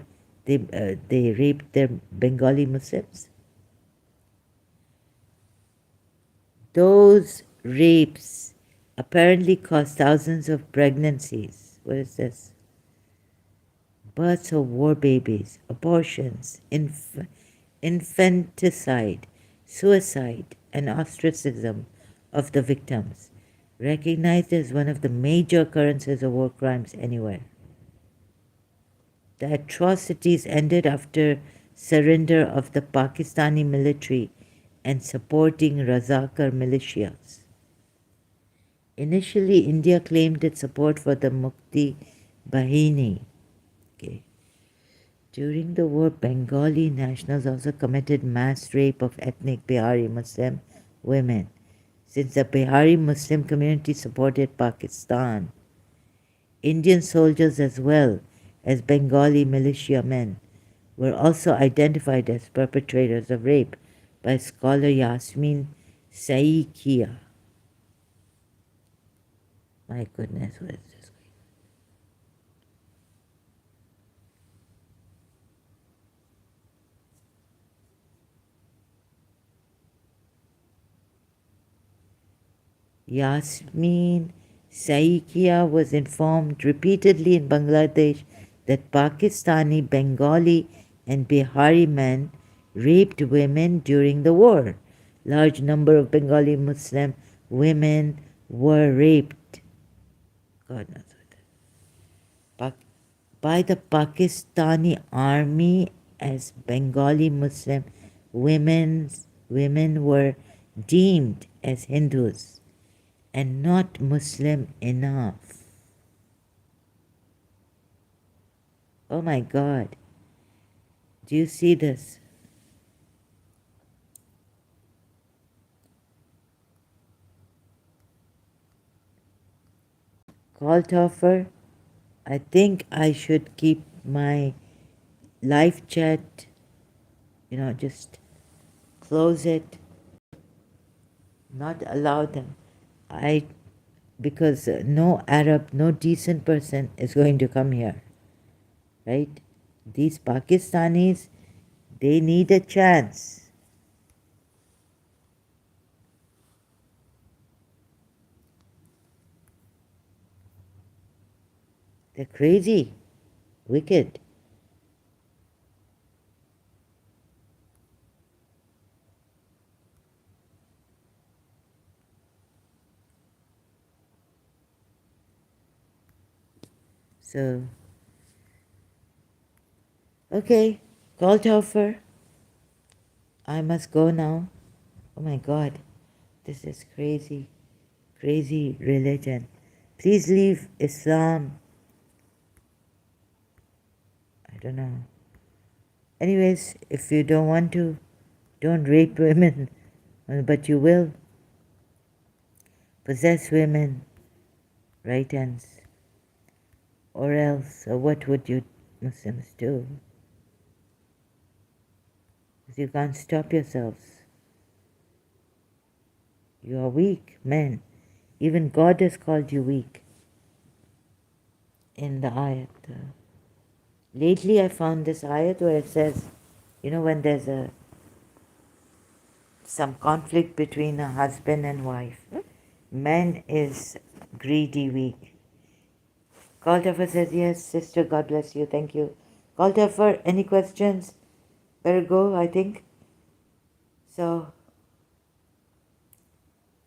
They raped their Bengali Muslims. Those rapes apparently caused thousands of pregnancies. What is this? births of war babies, abortions, infanticide, suicide, and ostracism of the victims, recognized as one of the major occurrences of war crimes anywhere. The atrocities ended after surrender of the Pakistani military and supporting Razakar militias. Initially, India claimed its support for the Mukti Bahini. Okay. During the war, Bengali nationals also committed mass rape of ethnic Bihari Muslim women. Since the Bihari Muslim community supported Pakistan, Indian soldiers as well as Bengali militiamen were also identified as perpetrators of rape by scholar Yasmin Saikia. My goodness, what is this? Yasmin Saikia was informed repeatedly in Bangladesh that Pakistani, Bengali, and Bihari men raped women during the war. Large number of Bengali Muslim women were raped. God knows what. By the Pakistani army as Bengali Muslim women were deemed as Hindus and not Muslim enough. Oh my God. Do you see this? Call I think I should keep my live chat, just close it, not allow them. Because no Arab, no decent person is going to come here, right? These Pakistanis, they need a chance. They're crazy, wicked. So, okay, call Taufer. I must go now. Oh my God, this is crazy, crazy religion. Please leave Islam. I don't know. Anyways, if you don't want to, don't rape women, but you will possess women, right hands. Or else, what would you Muslims do? Because you can't stop yourselves. You are weak, men. Even God has called you weak in the ayat. Lately I found this ayat where it says, when there's some conflict between a husband and wife, man is greedy, weak. Kaltafer says, yes, sister, God bless you, thank you. Kaltafer, any questions? Better go, I think. So,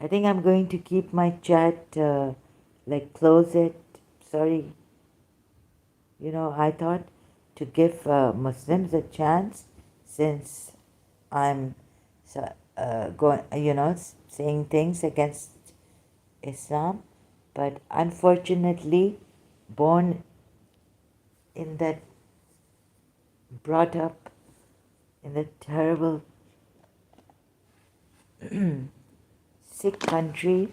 I think I'm going to keep my chat, close it. Sorry. I thought to give Muslims a chance since I'm saying things against Islam, but unfortunately, brought up in that terrible, sick country,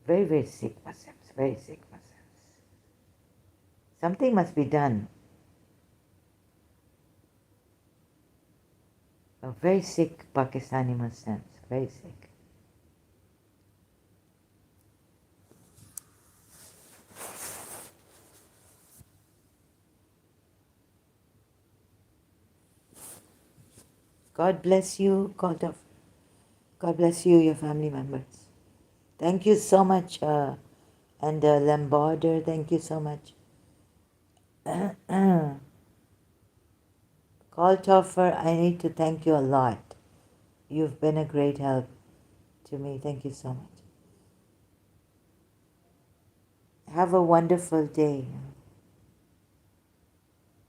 very, very sick Muslims, very sick Muslims. Something must be done. Very sick Pakistani Muslims, very sick. God bless you, God bless you, your family members. Thank you so much, and Lambarder, thank you so much. Call Toffer, I need to thank you a lot. You've been a great help to me. Thank you so much. Have a wonderful day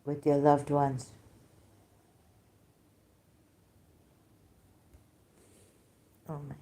with your loved ones. Oh my.